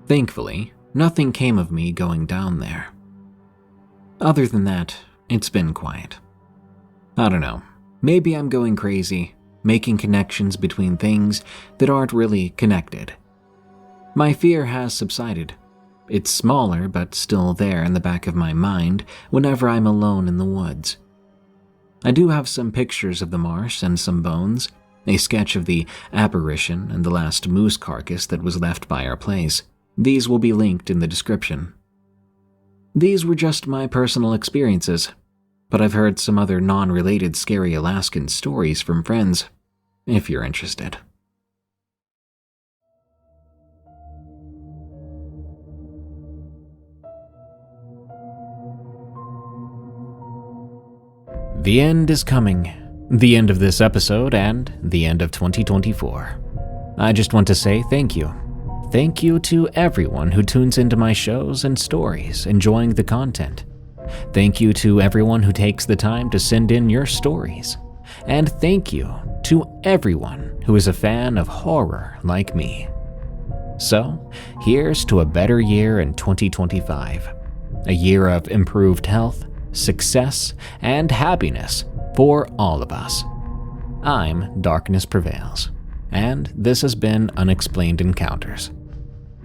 Thankfully, nothing came of me going down there. Other than that, it's been quiet. I don't know, maybe I'm going crazy, making connections between things that aren't really connected. My fear has subsided. It's smaller, but still there in the back of my mind whenever I'm alone in the woods. I do have some pictures of the marsh and some bones, a sketch of the apparition and the last moose carcass that was left by our place. These will be linked in the description. These were just my personal experiences, but I've heard some other non-related scary Alaskan stories from friends, if you're interested. The end is coming. The end of this episode and the end of 2024. I just want to say thank you. Thank you to everyone who tunes into my shows and stories, enjoying the content. Thank you to everyone who takes the time to send in your stories. And thank you to everyone who is a fan of horror like me. So, here's to a better year in 2025. A year of improved health, success, and happiness for all of us. I'm Darkness Prevails, and this has been Unexplained Encounters.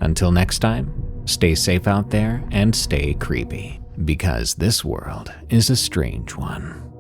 Until next time, stay safe out there and stay creepy, because this world is a strange one.